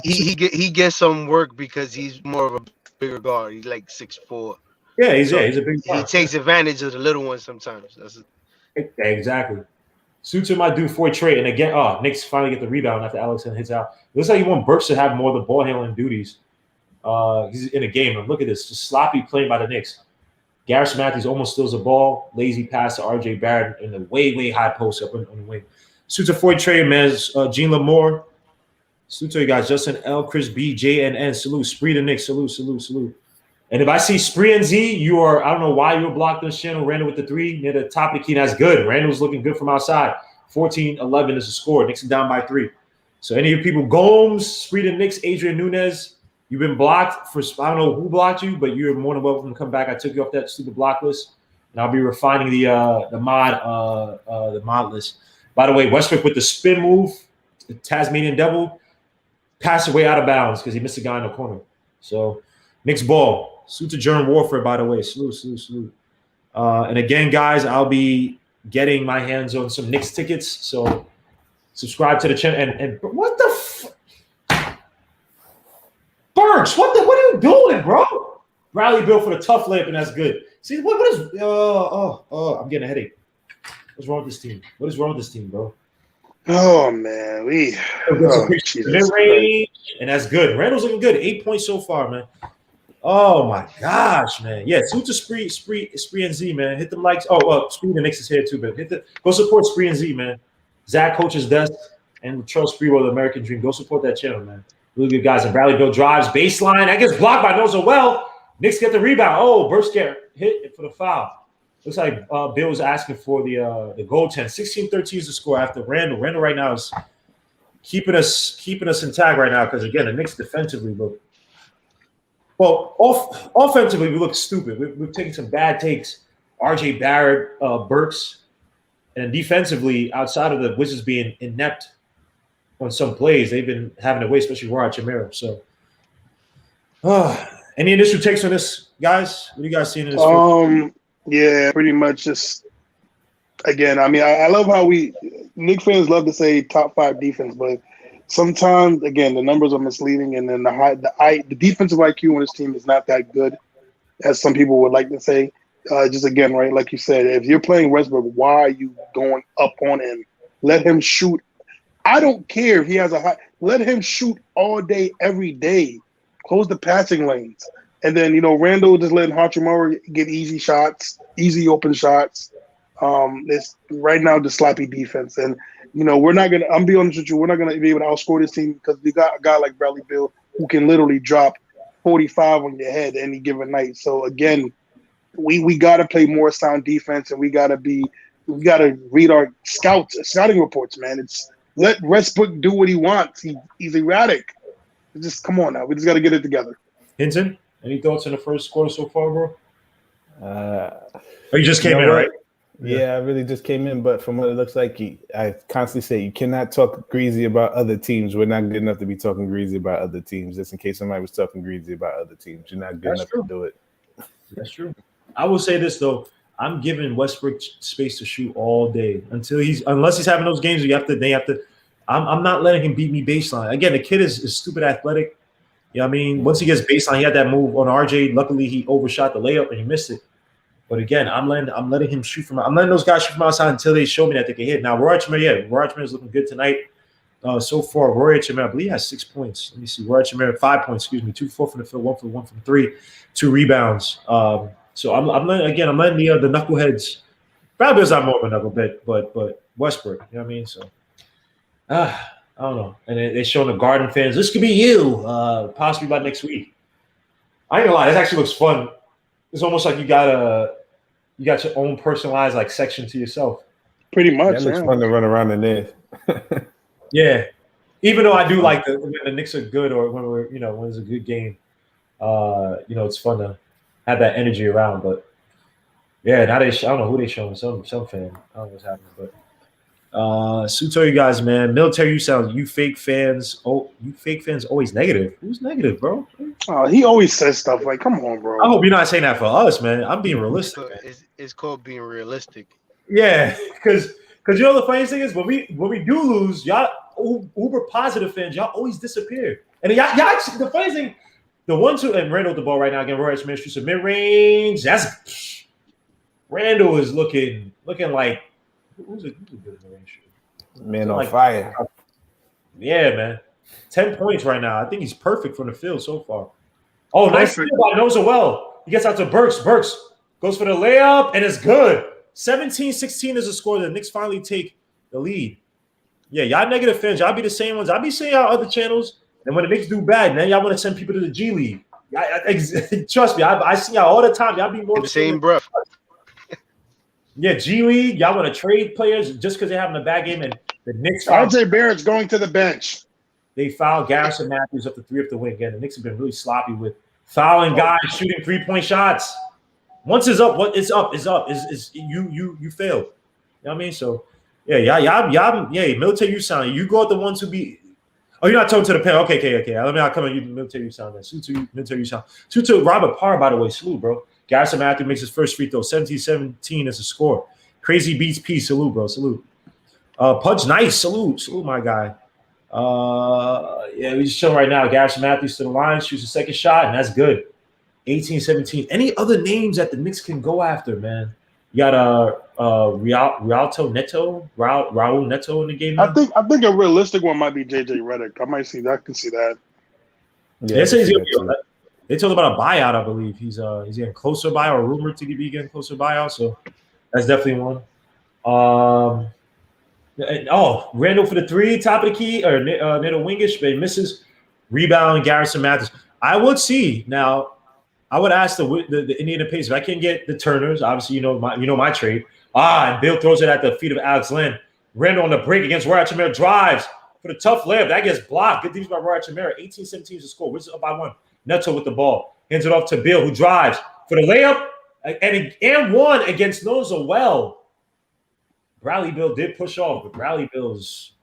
He gets some work because he's more of a bigger guard. He's like 6'4". Yeah, he's a big guard. He takes advantage of the little ones sometimes. Exactly. Suits might do for a trade, and again, Knicks finally get the rebound after Alex hits out. Looks like you want Burks to have more of the ball handling duties. He's in a game. And look at this, just sloppy playing by the Knicks. Garrison Matthews almost steals the ball. Lazy pass to RJ Barrett in the way high post up on the wing. Suits for a trade, man. Gene Lamore. Salute to you guys. Justin L, Chris B, JNN. Salute. Spree the Knicks. Salute. And if I see Spree and Z, I don't know why you were blocked on this channel. Randall with the three near the top of the key. That's good. Randall's looking good from outside. 14-11 is the score. Knicks are down by 3. So any of you people, Gomes, Spree the Knicks, Adrian Nunez, you've been blocked for, I don't know who blocked you, but you're more than welcome to come back. I took you off that stupid block list, and I'll be refining the mod list. By the way, Westbrook with the spin move, the Tasmanian Devil, passed away out of bounds because he missed a guy in the corner. So Knicks ball. Salute to German Warfare, by the way. Salute. And again, guys, I'll be getting my hands on some Knicks tickets. So subscribe to the channel. And what the Burks, what are you doing, bro? Bradley Bill for the tough layup, and that's good. See, what is I'm getting a headache. What's wrong with this team? Bro? Oh man, mid-range, and that's good. Randall's looking good. 8 points so far, man. Oh my gosh, man. Yeah, salute to Spree and Z, man. Hit them likes. Oh, well, Spree the Knicks is here too, but go support Spree and Z, man. Zach Coach's Desk and Charles Sprewell, the American Dream. Go support that channel, man. Really good guys. And Bradley Bill drives baseline. That gets blocked by Lonzo Ball. Knicks get the rebound. Oh, Burks get hit for the foul. Looks like Bill was asking for the goaltend. 16-13 is the score after Randall. Randall right now is keeping us intact right now because again, the Knicks defensively look. Well, offensively, we look stupid. We've taken some bad takes. RJ Barrett, Burks, and defensively, outside of the Wizards being inept on some plays, they've been having to wait, especially Rod Chamero. So, any initial takes on this, guys? What are you guys seeing in this? Yeah, pretty much just again. I mean, I love how Knicks fans love to say top 5 defense, but sometimes, again, the numbers are misleading, and then the defensive IQ on this team is not that good, as some people would like to say. Just again, right, like you said, if you're playing Westbrook, why are you going up on him? Let him shoot. I don't care if he has a high. Let him shoot all day, every day. Close the passing lanes, and then Randall just letting Hachimura get easy shots, easy open shots. It's right now the sloppy defense, and. We're not going to – I'm being honest with you. We're not going to be able to outscore this team because we got a guy like Bradley Bill who can literally drop 45 on your head any given night. So, again, we got to play more sound defense, and we got to read our scouting reports, man. It's let Westbrook do what he wants. He's erratic. Just come on now. We just got to get it together. Hinton, any thoughts on the first quarter so far, bro? You just came in, right? Yeah, I really just came in, but from what it looks like, I constantly say you cannot talk greasy about other teams. We're not good enough to be talking greasy about other teams. Just in case somebody was talking greasy about other teams, you're not good enough to do it. That's true. I will say this though: I'm giving Westbrook space to shoot all day unless he's having those games. They have to. I'm not letting him beat me baseline. Again, the kid is stupid athletic. You know what I mean? Once he gets baseline, he had that move on RJ. Luckily, he overshot the layup and he missed it. But again, I'm letting him shoot I'm letting those guys shoot from outside until they show me that they can hit. Now, Roy Archimere is looking good tonight. So far, Roy Archimere, I believe, has 6 points. Let me see. Roy Archimere, 5 points. 2-4 from the field, 1 from 3, 2 rebounds. So I'm letting the knuckleheads. Bradley's not more of a knucklehead, but Westbrook. You know what I mean? So I don't know. And they're showing the Garden fans. This could be you, possibly by next week. I ain't gonna lie. This actually looks fun. It's almost like you got your own personalized like section to yourself. Pretty much. That looks fun to run around in there. Yeah, even though I do like when the Knicks are good or when it's a good game, it's fun to have that energy around. But yeah, now I don't know who they showing. Some fan. I don't know what's happening, but Suto, you guys, man. Military, you fake fans. Oh, you fake fans always negative. Who's negative, bro? Oh, he always says stuff like, "Come on, bro." I hope you're not saying that for us, man. I'm being realistic. It's called being realistic. Yeah, because you know the funniest thing is when we do lose, y'all uber positive fans, y'all always disappear. And y'all actually, the funniest thing, the ones who and Randall with the ball right now again, Roy Smith shoots a mid range. That's Randall is looking like who's a good mid range shooter? Man on fire. Yeah, man. 10 points right now. I think he's perfect from the field so far. Oh, nice steal by Lonzo Ball. He gets out to Burks. Burks goes for the layup, and it's good. 17-16 is a score. The Knicks finally take the lead. Yeah, y'all negative fans. Y'all be the same ones. I be seeing y'all other channels, and when the Knicks do bad, then y'all want to send people to the G League. Trust me, I see y'all all the time. Y'all be more in the same breath. Yeah, G League. Y'all want to trade players just because they're having a bad game, and the Knicks. RJ Barrett's going to the bench. They fouled Garrison Matthews up to 3 up the win again. The Knicks have been really sloppy with fouling guys shooting 3-point shots. Once it's up, it's up. You failed. You know what I mean? So yeah, y'all, military you sound. You go at the ones who be. Oh, you're not talking to the pen. Okay. Let me not come at you, military you sound. Military you sound. To Robert Parr, by the way, salute, bro. Garrison Matthews makes his first free throw. 17-17 is a score. Crazy beats P. Salute, bro. Salute. Pudge, nice. Salute, my guy. We just chilling right now. Garrison Matthews to the line, shoots a second shot, and that's good. 18-17. Any other names that the Knicks can go after, man? You got Raul Neto in the game now? I think a realistic one might be JJ Redick. I might see that. I can see that. Yeah, they told about a buyout, I believe. He's getting closer buyout, or rumored to be getting closer buyout, so that's definitely one. Randall for the 3, top of the key, or middle wingish, but he misses. Rebound, Garrison Matthews. I would see now. I would ask the Indiana Pacers if I can get the Turners. Obviously, you know my trade. And Beal throws it at the feet of Alex Len. Randall on the break against Roy Archimere, drives for the tough layup. That gets blocked. Good defense by Roy Archimere. 18-17 is the score. Wizards up by 1. Neto with the ball. Hands it off to Beal, who drives for the layup and one against Lonzo Ball. Bradley Beal did push off, but Bradley Beal's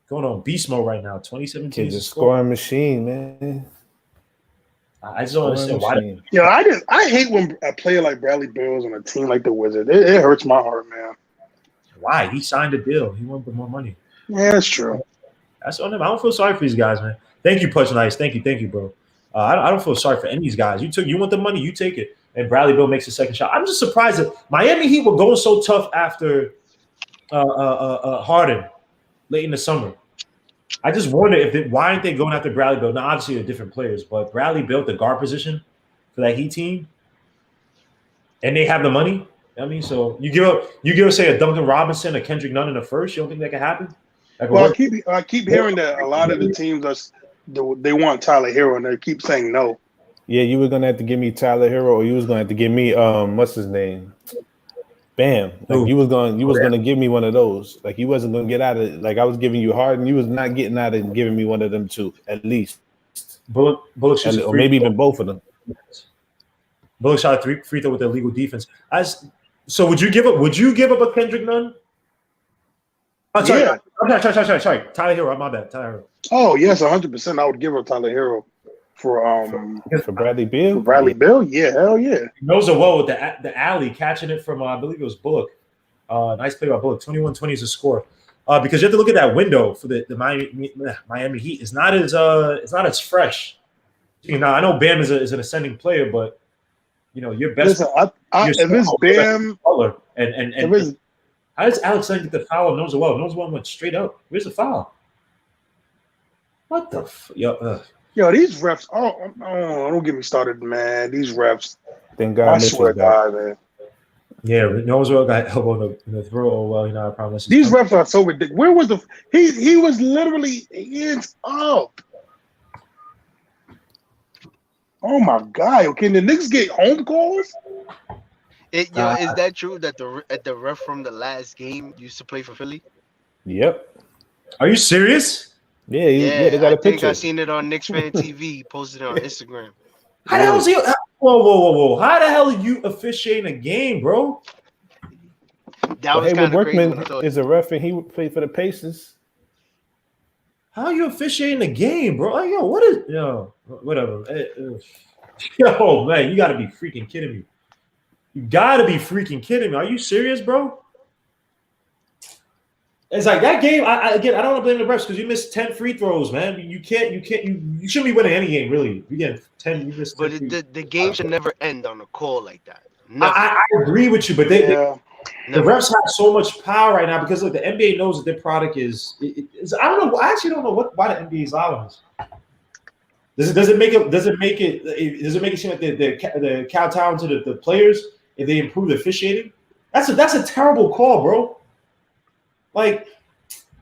going on beast mode right now. 2017 is a scoring machine, man. I just don't understand why. Yeah, I hate when a player like Bradley Beal is on a team like the Wizards. It hurts my heart, man. Why? He signed a deal. He wanted more money. Yeah, that's true. That's on him. I don't feel sorry for these guys, man. Thank you, Push Nice. Thank you, bro. I don't feel sorry for any of these guys. You want the money, you take it. And Bradley Beal makes a second shot. I'm just surprised that Miami Heat were going so tough after Harden late in the summer. I just wonder why aren't they going after Bradley Beal? Now, obviously, they're different players, but Bradley Beal, the guard position for that Heat team, and they have the money. You know what I mean, so you give us, say, a Duncan Robinson, a Kendrick Nunn in the first. You don't think that can happen? Well, I keep hearing that a lot of the teams they want Tyler Hero, and they keep saying no. Yeah, you were gonna have to give me Tyler Hero, or you was gonna have to give me what's his name? Bam. Like you was gonna give me one of those. Like you wasn't gonna get out of it. Like I was giving you Harden, you was not getting out and giving me one of them two, at least. Bullock or maybe even both of them. Bullock shot a free throw with illegal defense. So would you give up a Kendrick Nunn? Oh, sorry. Yeah. Sorry. Tyler Hero. My bad. Tyler Hero. Oh yes, 100%. I would give up Tyler Hero for Bradley Beal. For Bradley Beal, yeah, hell yeah. He knows it well with the alley, catching it from I believe it was Bullock. Nice play by Bullock. 21-20 is a score. Because you have to look at that window for the Miami Heat. It's not as fresh. You know, I know Bam is an ascending player, but you know your best. Listen, if it's Bam, and how does Alex Len get the foul on Knows it well? Knows it well went straight up. Where's the foul? What the Yo, these refs. Oh, don't get me started, man. These refs. Thank God. I swear to God, man. Yeah, Knows well got elbow in the throat. Oh well, you know I promise. These refs are so ridiculous. Where was he was literally hands up. Oh my God! Can the Knicks get home calls? Is that true that the ref from the last game used to play for Philly? Yep. Are you serious? Yeah, they got a picture. I think I seen it on Knicks Fan TV, posted it on Instagram. How the hell is he? Whoa! How the hell are you officiating a game, bro? That was kind of Workman crazy. is a ref and he played for the Pacers. How are you officiating a game, bro? Whatever. Yo, man, you got to be freaking kidding me. You got to be freaking kidding me. Are you serious, bro? It's like that game. I don't want to blame the refs because you missed 10 free throws, man. You shouldn't be winning any game, really. You get 10. You missed 10 but the game should never end on a call like that. I agree with you, but the refs have so much power right now because look, the NBA knows that their product is. I don't know. I actually don't know why the NBA is allowing this. Does it make it seem like the kowtow to the players if they improve the officiating? That's a terrible call, bro. Like,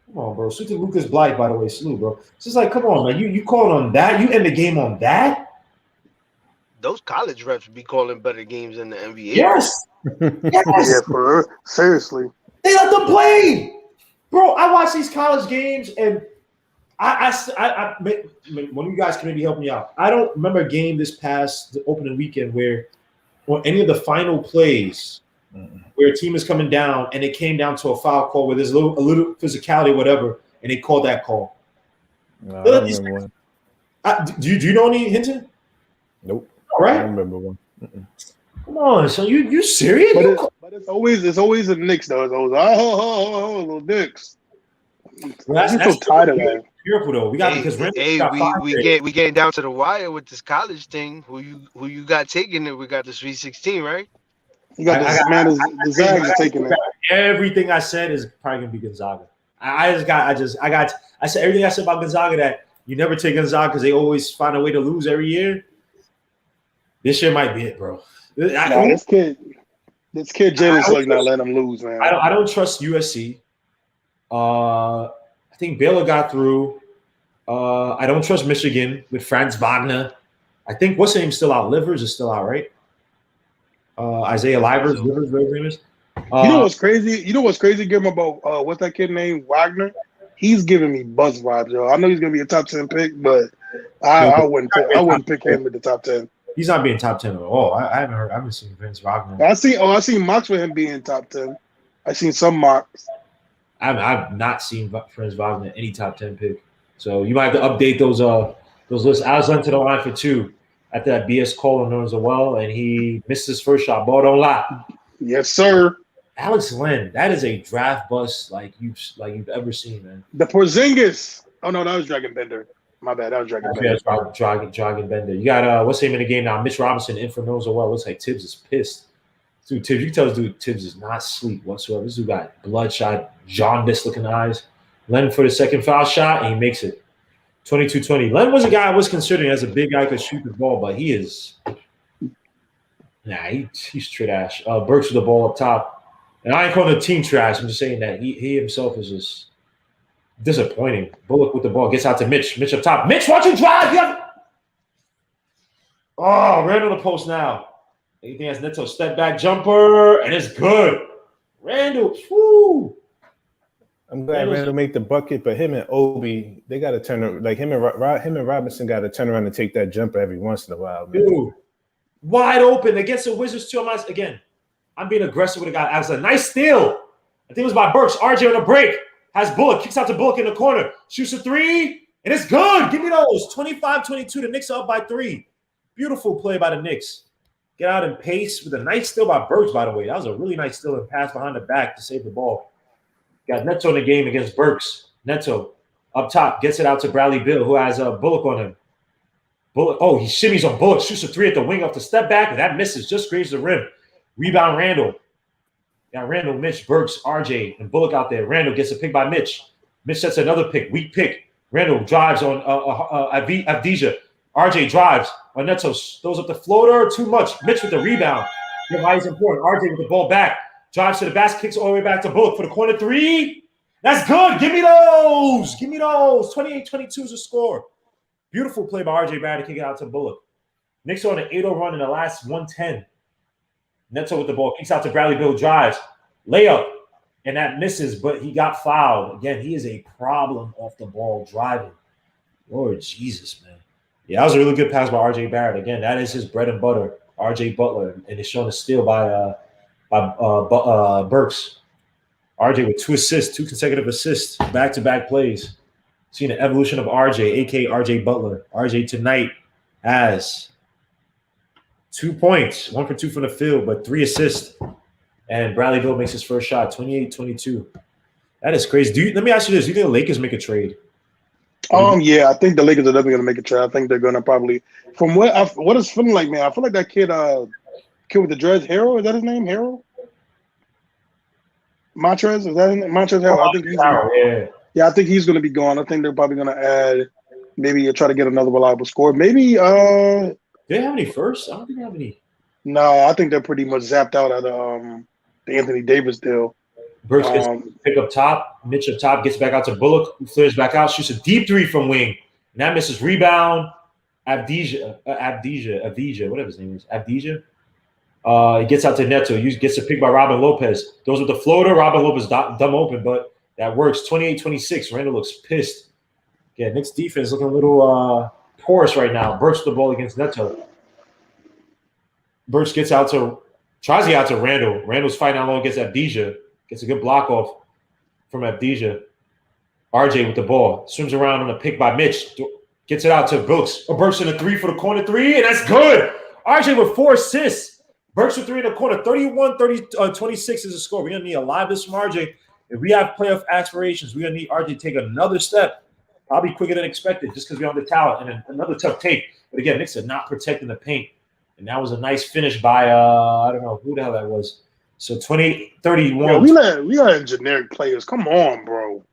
come on, bro. Salute to Lucas Blythe, by the way. Salute, bro. It's just like, come on, man. You called on that. You end the game on that. Those college refs be calling better games than the NBA. Yes. Yeah, for real. Seriously. They let them play, bro. I watch these college games, and I one of you guys can maybe help me out. I don't remember a game this past the opening weekend where any of the final plays where a team is coming down and it came down to a foul call where there's a little physicality or whatever, and they called that call. No, I don't remember one. Do you know any, Hinton? Nope. All right. I don't remember one. Come on, so you serious? But it's always the Knicks though. It's always little Knicks. I'm so tired of that. Careful though. We got we getting down to the wire with this college thing. Who you got taking it? We got the Sweet 16, right? You got the Zags taking it. Everything I said is probably gonna be Gonzaga. I said everything I said about Gonzaga that you never take Gonzaga because they always find a way to lose every year. This year might be it, bro. This kid Jalen Suggs not letting them lose, man. I don't trust USC. I think Baylor got through. I don't trust Michigan with Franz Wagner. I think what's his name still out? Livers is still out, right? Isaiah Livers, Livers, whatever his name is. You know what's crazy? Give him about what's that kid named Wagner? He's giving me buzz vibes, yo. I know he's gonna be a top 10 pick, but I wouldn't pick him at the top 10. He's not being top 10 at all. I haven't seen Vince Wagner. I seen mocks for him being top 10. I seen some mocks. I've not seen Franz Wagner any top 10 pick. So you might have to update those lists. I was lent to the line for 2 after that BS call on Nones well, and he missed his first shot. Ball don't lie. Yes, sir. Alex Len, that is a draft bust like you've ever seen, man. The Porzingis. Oh no, that was Dragon Bender. My bad, that was Dragon Bender. Yeah, Dragon Bender. You got what's the name in the game now? Mitch Robinson in for Nones well. Looks like Tibbs is pissed. Dude, Tibbs, you can tell this dude Tibbs is not asleep whatsoever. This dude got bloodshot, jaundiced looking eyes. Len for the second foul shot, and he makes it. 22-20. Len was a guy I was considering as a big guy could shoot the ball, but he is he's trash. Burks with the ball up top. And I ain't calling the team trash. I'm just saying that he himself is just disappointing. Bullock with the ball gets out to Mitch. Mitch up top. Mitch, watch him drive. Oh, Randall the post now. Anything that's Neto step back jumper, and it's good. Randall, whoo. I'm glad Randall make the bucket, but him and Obi, they got to turn like him and Robinson got to turn around and take that jumper every once in a while. Man. Dude, wide open against the Wizards too. I'm being aggressive with a guy. As a nice steal. I think it was by Burks. RJ on the break. Has Bullock. Kicks out to Bullock in the corner. Shoots a three. And it's good. Give me those. 25-22. The Knicks are up by 3. Beautiful play by the Knicks. Get out and pace with a nice steal by Burks, by the way. That was a really nice steal and pass behind the back to save the ball. Got Neto in the game against Burks. Neto up top. Gets it out to Bradley Beal, who has a Bullock on him. Bullock. Oh, he shimmies on Bullock. Shoots a 3 at the wing off the step back. And that misses. Just grazes the rim. Rebound Randall. Got Randall, Mitch, Burks, RJ, and Bullock out there. Randall gets a pick by Mitch. Mitch sets another pick. Weak pick. Randall drives on Avdija. RJ drives on Neto. Throws up the floater. Too much. Mitch with the rebound. Why is important. RJ with the ball back. Drives to the basket. Kicks all the way back to Bullock for the corner 3. That's good. Give me those. Give me those. 28-22 is the score. Beautiful play by RJ Barrett to kick it out to Bullock. Knicks are on an 8-0 run in the last 110. Neto with the ball. Kicks out to Bradley Beal. Drives. Layup. And that misses, but he got fouled. Again, he is a problem off the ball driving. Lord Jesus, man. Yeah, that was a really good pass by RJ Barrett. Again, that is his bread and butter, RJ Butler. And it's shown a steal by Burks. RJ with 2 assists, 2 consecutive assists, back-to-back plays. Seeing the evolution of RJ, a.k.a. RJ Butler. RJ tonight has 2 points, 1 for 2 from the field, but 3 assists. And Bradley Beal makes his first shot, 28-22. That is crazy. Let me ask you this. Do you think the Lakers make a trade? Yeah, I think the Lakers are definitely going to make a trade. I think they're going to probably – from what it's feeling like, man, I feel like that kid with the dreads, Harrell, is that his name, Harrell? Montrez, is that his name? Montrez Harrell. I think he's yeah, I think he's going to be gone. I think they're probably going to add – maybe try to get another reliable scorer. Maybe do they have any first? I don't think they have any. No, I think they're pretty much zapped out at the Anthony Davis deal. Burks gets pick up top. Mitch up top gets back out to Bullock, who flares back out, shoots a deep 3 from wing. And that misses. Rebound. Abdija, whatever his name is. Abdija. He gets out to Neto. He gets a pick by Robin Lopez. Goes with the floater. Robin Lopez dumb open, but that works. 28-26. Randall looks pissed. Yeah, Knicks defense looking a little porous right now. Burks the ball against Neto. Burks tries to get out to Randall. Randall's fighting out low against Abdija. Gets a good block off from Abdija. RJ with the ball. Swims around on a pick by Mitch. Gets it out to Burks. Burks in a 3 for the corner 3, and that's good. RJ with 4 assists. Burks with 3 in the corner. 31-26 is the score. We're going to need a lot of this from RJ. If we have playoff aspirations, we're going to need RJ to take another step. Probably quicker than expected just because we have the talent. And another tough take. But again, Knicks are not protecting the paint. And that was a nice finish by, I don't know who the hell that was. So 28-31. Yeah, we let generic players. Come on, bro.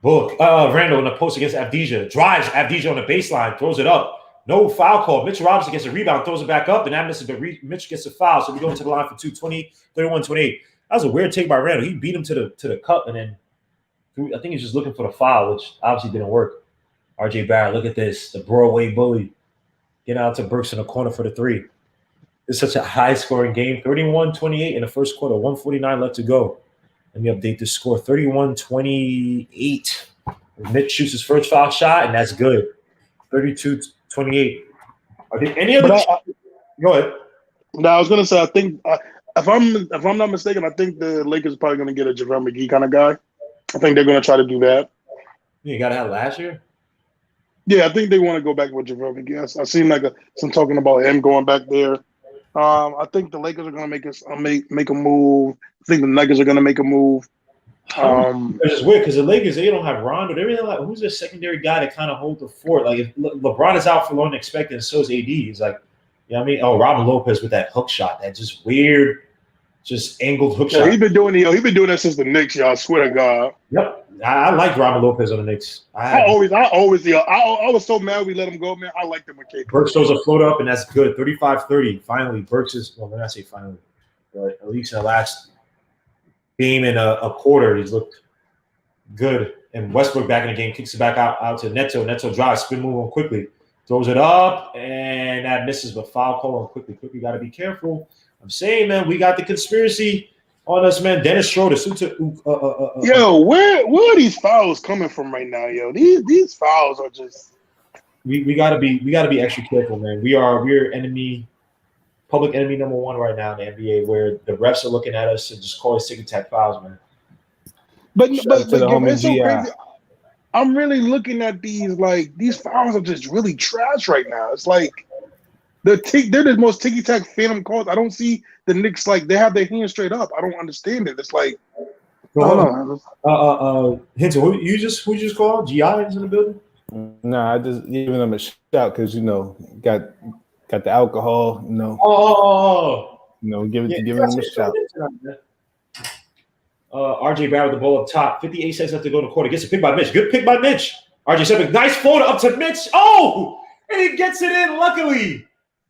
Bullock, Randall in the post against Abdija. Drives Abdija on the baseline, throws it up. No foul call. Mitchell Robinson gets a rebound, throws it back up, and that misses, but Mitch gets a foul. So we go into the line for 2, 31-28. That was a weird take by Randall. He beat him to the cup, and then I think he's just looking for the foul, which obviously didn't work. RJ Barrett, look at this. The Broadway bully. Get out to Burks in the corner for the 3. It's such a high-scoring game. 31-28 in the first quarter. 1:49 left to go. Let me update the score. 31-28. Mitch shoots his first foul shot, and that's good. 32-28. Are there any other? Go ahead. No, I was gonna say. I think if I'm not mistaken, I think the Lakers are probably gonna get a JaVale McGee kind of guy. I think they're gonna try to do that. You got to have last year. Yeah, I think they want to go back with JaVale McGee. I seen some talking about him going back there. I think the Lakers are going to make a move. I think the Nuggets are going to make a move. It's weird because the Lakers, they don't have Rondo. They really like who's their secondary guy to kind of hold the fort. Like if LeBron is out for long expected, and so is AD. He's like, you know what I mean? Oh, Robin Lopez with that hook shot, that just weird, just angled hook shot. He's been doing that since the Knicks, y'all. I swear to God. Yep. I like Robin Lopez on the Knicks. I was so mad we let him go, man. I liked him with KP. Burks throws a float up, and that's good. 35-30. Finally, Burks is, well, when I say finally, but at least in the last game and a quarter, he's looked good. And Westbrook back in the game, kicks it back out to Neto. Neto drives, spin move on quickly. Throws it up, and that misses, but foul call on quickly. Quickly got to be careful. I'm saying, man, we got the conspiracy on us, man. Dennis Schroeder. Yo, where are these fouls coming from right now, yo? These fouls are just. We gotta be extra careful, man. We're enemy public enemy number one right now in the NBA, where the refs are looking at us and just calling tick-tack fouls, man. But it's so crazy. I'm really looking at these fouls are just really trash right now. It's like they're the most ticky-tack phantom calls. I don't see the Knicks they have their hands straight up. I don't understand it. It's like Hinton, who you just called? GI is in the building? Nah, I just giving them a shout because got the alcohol, giving them a shout. RJ Barrett with the ball up top. 58 seconds left to go in the quarter. Gets a pick by Mitch. Good pick by Mitch. RJ Sepic, nice floater up to Mitch. Oh, and he gets it in, luckily.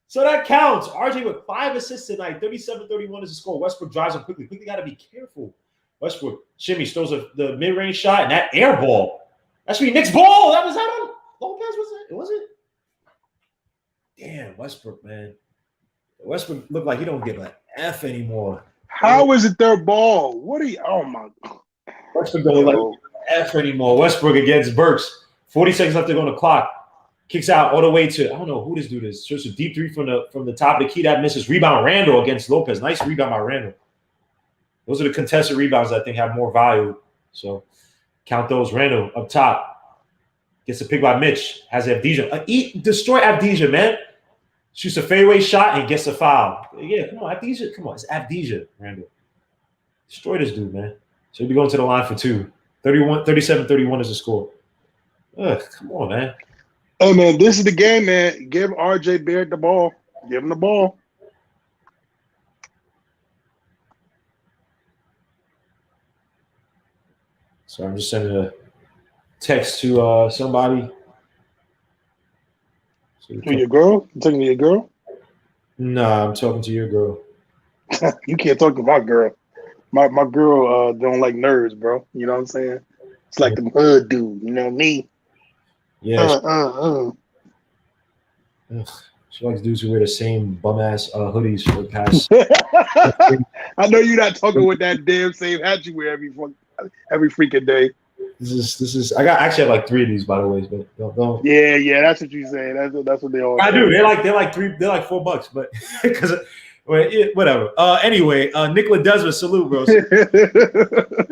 So that counts. RJ with 5 assists tonight. 37-31 is the score. Westbrook drives him quickly. Quickly got to be careful. Westbrook, shimmy, throws the mid-range shot, and that air ball. That should be Nick's ball. That on Lopez, was it? Damn, Westbrook, man. Westbrook looked like he don't give an F anymore. How is it their ball? What are you? Oh my God. Westbrook don't look like F anymore. Westbrook against Burks. 40 seconds left to go on the clock. Kicks out all the way to, I don't know who this dude is. Just a deep three from the top of the key that misses. Rebound Randall against Lopez. Nice rebound by Randall. Those are the contested rebounds that I think have more value. So count those. Randall up top. Gets a pick by Mitch. Has Avdija. Destroy Avdija, man. Shoots a fadeaway shot and gets a foul. Yeah, come on, Avdija. Come on, it's Avdija, Randall. Destroy this dude, man. So he'll be going to the line for 2. 37-31 is the score. Ugh, come on, man. Hey, man, this is the game, man. Give RJ Barrett the ball. Give him the ball. So I'm just sending a text to somebody. To your girl? You talking to your girl? Nah, I'm talking to your girl. You can't talk to my girl. My girl don't like nerds, bro. You know what I'm saying? It's like the hood dude. You know me? Yeah. She likes dudes who wear the same bum-ass hoodies for the past. I know you're not talking with that damn same hat you wear every freaking day. This is. I actually have like 3 of these, by the way, but don't. Yeah, that's what you say. That's what they all. I do. They're like $3. They're like $4, but because whatever. Anyway, Nicola Desmond, salute, bro. This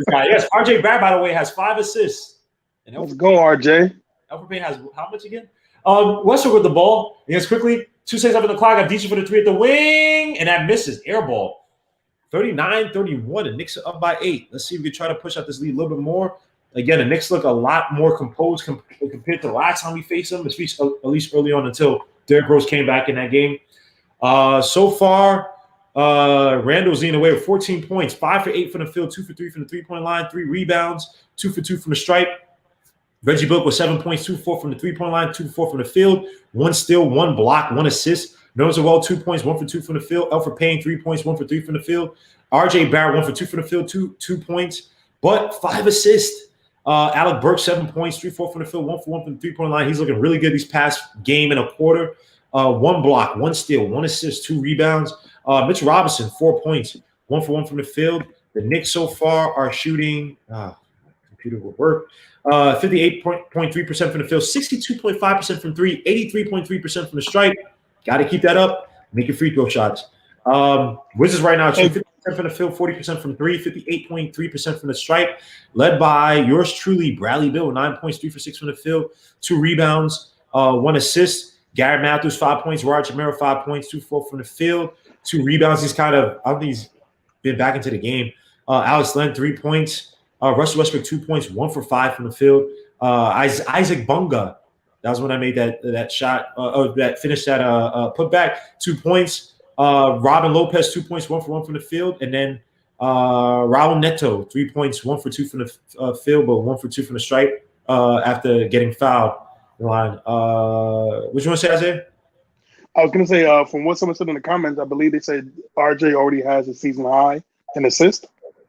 guy, yes. RJ Barrett, by the way, has 5 assists. And let's go, RJ. Elfrid Payne has how much again? Westbrook with the ball. Yes, quickly. 2 seconds up in the clock. Avdija for the 3 at the wing, and that misses. Air ball. 39-31. The Knicks are up by 8. Let's see if we can try to push out this lead a little bit more. Again, the Knicks look a lot more composed compared to the last time we faced them, at least early on until Derrick Rose came back in that game. So far, Randall's leading away with 14 points, 5 for 8 from the field, 2 for 3 from the three-point line, 3 rebounds, 2 for 2 from the stripe. Reggie Bullock with 7 points, 2 for 4 from the three-point line, 2 for 4 from the field, 1 steal, 1 block, 1 assist. Lonzo Ball 2 points, 1 for 2 from the field. Elfrid Payne 3 points, 1 for 3 from the field. RJ Barrett 1 for 2 from the field, 2 points, but 5 assists. Alec Burks 7 points, 3 for 4 from the field, 1 for 1 from the three-point line. He's looking really good these past game and a quarter. 1 block, 1 steal, 1 assist, 2 rebounds. Mitch Robinson 4 points, 1 for 1 from the field. The Knicks so far are shooting. Computer will work. 58.3% from the field, 62.5% from 3, 83.3% from the stripe. Got to keep that up. Make your free throw shots. Wizards right now shooting 50% from the field, 40% from 3, 58.3% from the stripe. Led by yours truly, Bradley Beal, 9 points, 3 for 6 from the field, 2 rebounds, 1 assist. Garrett Matthews 5 points, Rod Chamero 5 points, 2 for 4 from the field, 2 rebounds. I don't think he's been back into the game. Alex Len 3 points. Russell Westbrook 2 points, 1 for 5 from the field. Isaac Bunga, that was when I made that shot, that finished that putback, 2 points. Robin Lopez 2 points, 1 for 1 from the field, and then Raul Neto 3 points, 1 for 2 from the field, but 1 for 2 from the stripe after getting fouled. Line. What you want to say, Isaiah? I was going to say, from what someone said in the comments, I believe they said RJ already has a season high in assist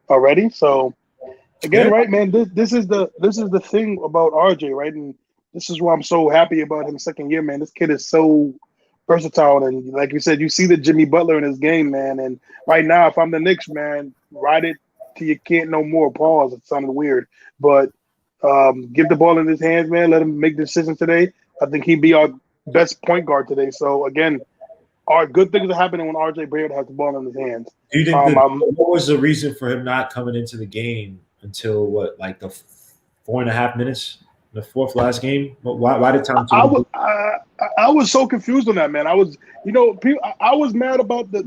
already. So again, right, man, this is the thing about RJ, right? And this is why I'm so happy about him second year, man. This kid is so versatile, and like you said, you see the Jimmy Butler in his game, man. And right now, if I'm the Knicks, man, ride it till you can't no more. Pause. It sounded weird, but give the ball in his hands, man. Let him make decisions today. I think he'd be our best point guard today. So again, good things are happening when RJ Barrett has the ball in his hands. Do you think what was the reason for him not coming into the game until what, like the 4.5 minutes, the fourth last game? Why did Tom? I was so confused on that, man. I was, I was mad about the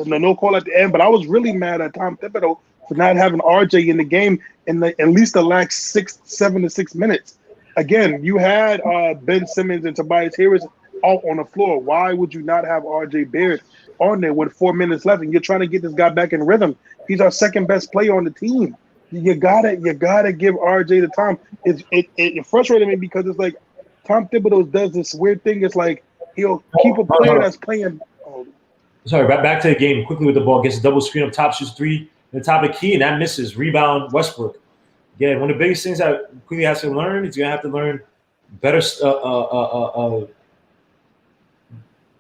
no call at the end, but I was really mad at Tom Thibodeau for not having RJ in the game in at least the last 7 to 6 minutes. Again, you had Ben Simmons and Tobias Harris out on the floor. Why would you not have RJ Barrett on there with 4 minutes left? And you're trying to get this guy back in rhythm. He's our second best player on the team. You gotta give RJ the time. It frustrated me because it's like Tom Thibodeau does this weird thing. It's like he'll keep a player that's playing. Sorry, back to the game quickly with the ball. Gets a double screen up top, shoots three in the top of the key, and that misses. Rebound, Westbrook. Again, one of the biggest things that quickly has to learn is going to have to learn better.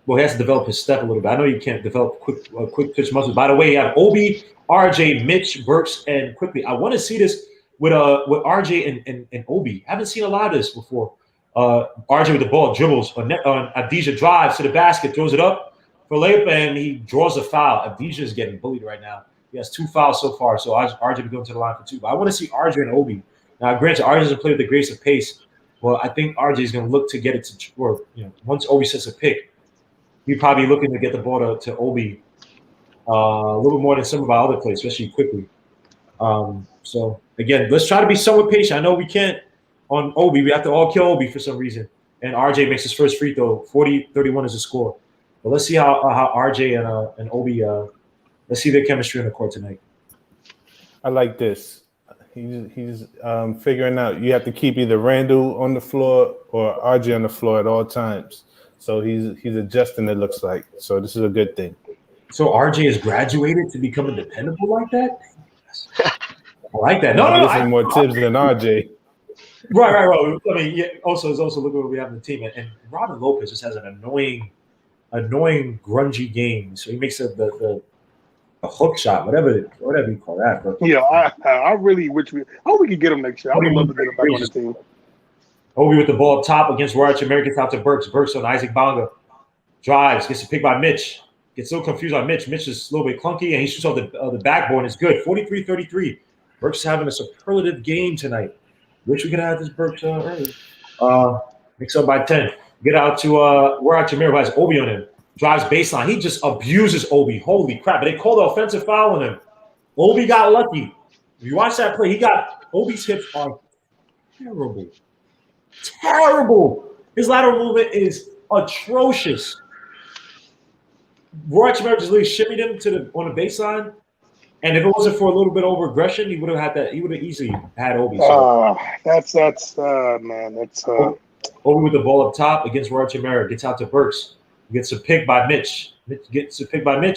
Well, he has to develop his step a little bit. I know you can't develop quick pitch muscles. By the way, you have Obi, RJ, Mitch, Burks, and quickly. I want to see this with RJ and Obi. I haven't seen a lot of this before. RJ with the ball, dribbles on Adija, drives to the basket, throws it up for layup, and he draws a foul. Adija is getting bullied right now. He has 2 fouls so far, so RJ will go to the line for 2. But I want to see RJ and Obi. Now, granted, RJ doesn't play with the greatest of pace. Well, I think RJ is going to look to get it to work. Once Obi sets a pick, he's probably looking to get the ball to Obi a little bit more than some of our other plays, especially quickly. So, again, let's try to be somewhat patient. I know we can't on Obi. We have to all kill Obi for some reason. And RJ makes his first free throw. 40-31 is the score. But let's see how RJ and Obi let's see their chemistry on the court tonight. I like this. He's figuring out you have to keep either Randall on the floor or RJ on the floor at all times. So he's adjusting, it looks like. So this is a good thing. So RJ has graduated to becoming dependable like that? I like that. No, this is more tips than RJ. Right. I mean, also look at what we have in the team. And Robin Lopez just has an annoying, grungy game. So he makes the hook shot, whatever you call that. But I really wish we could get him next year. I would love to get him back on the team. Obi with the ball up top against Roach. American top to Burks. Burks on Isaac Bonga. Drives, gets a pick by Mitch. Gets a little confused on Mitch. Mitch is a little bit clunky, and he shoots off the backboard. It's good. 43-33. Burks is having a superlative game tonight. Wish we could have this Burks early. Mix up by 10. Get out to Roach America, who has Obi on him. Drives baseline. He just abuses Obi. Holy crap. But they called the offensive foul on him. Obi got lucky. If you watch that play, Obi's hips are terrible. Terrible. His lateral movement is atrocious. Roy Chimera just really shimmied him on the baseline. And if it wasn't for a little bit over aggression, he would have had that. He would have easily had Obi. So. That's Obi with the ball up top against Roy Chimera. Gets out to Burks. Gets a pick by Mitch.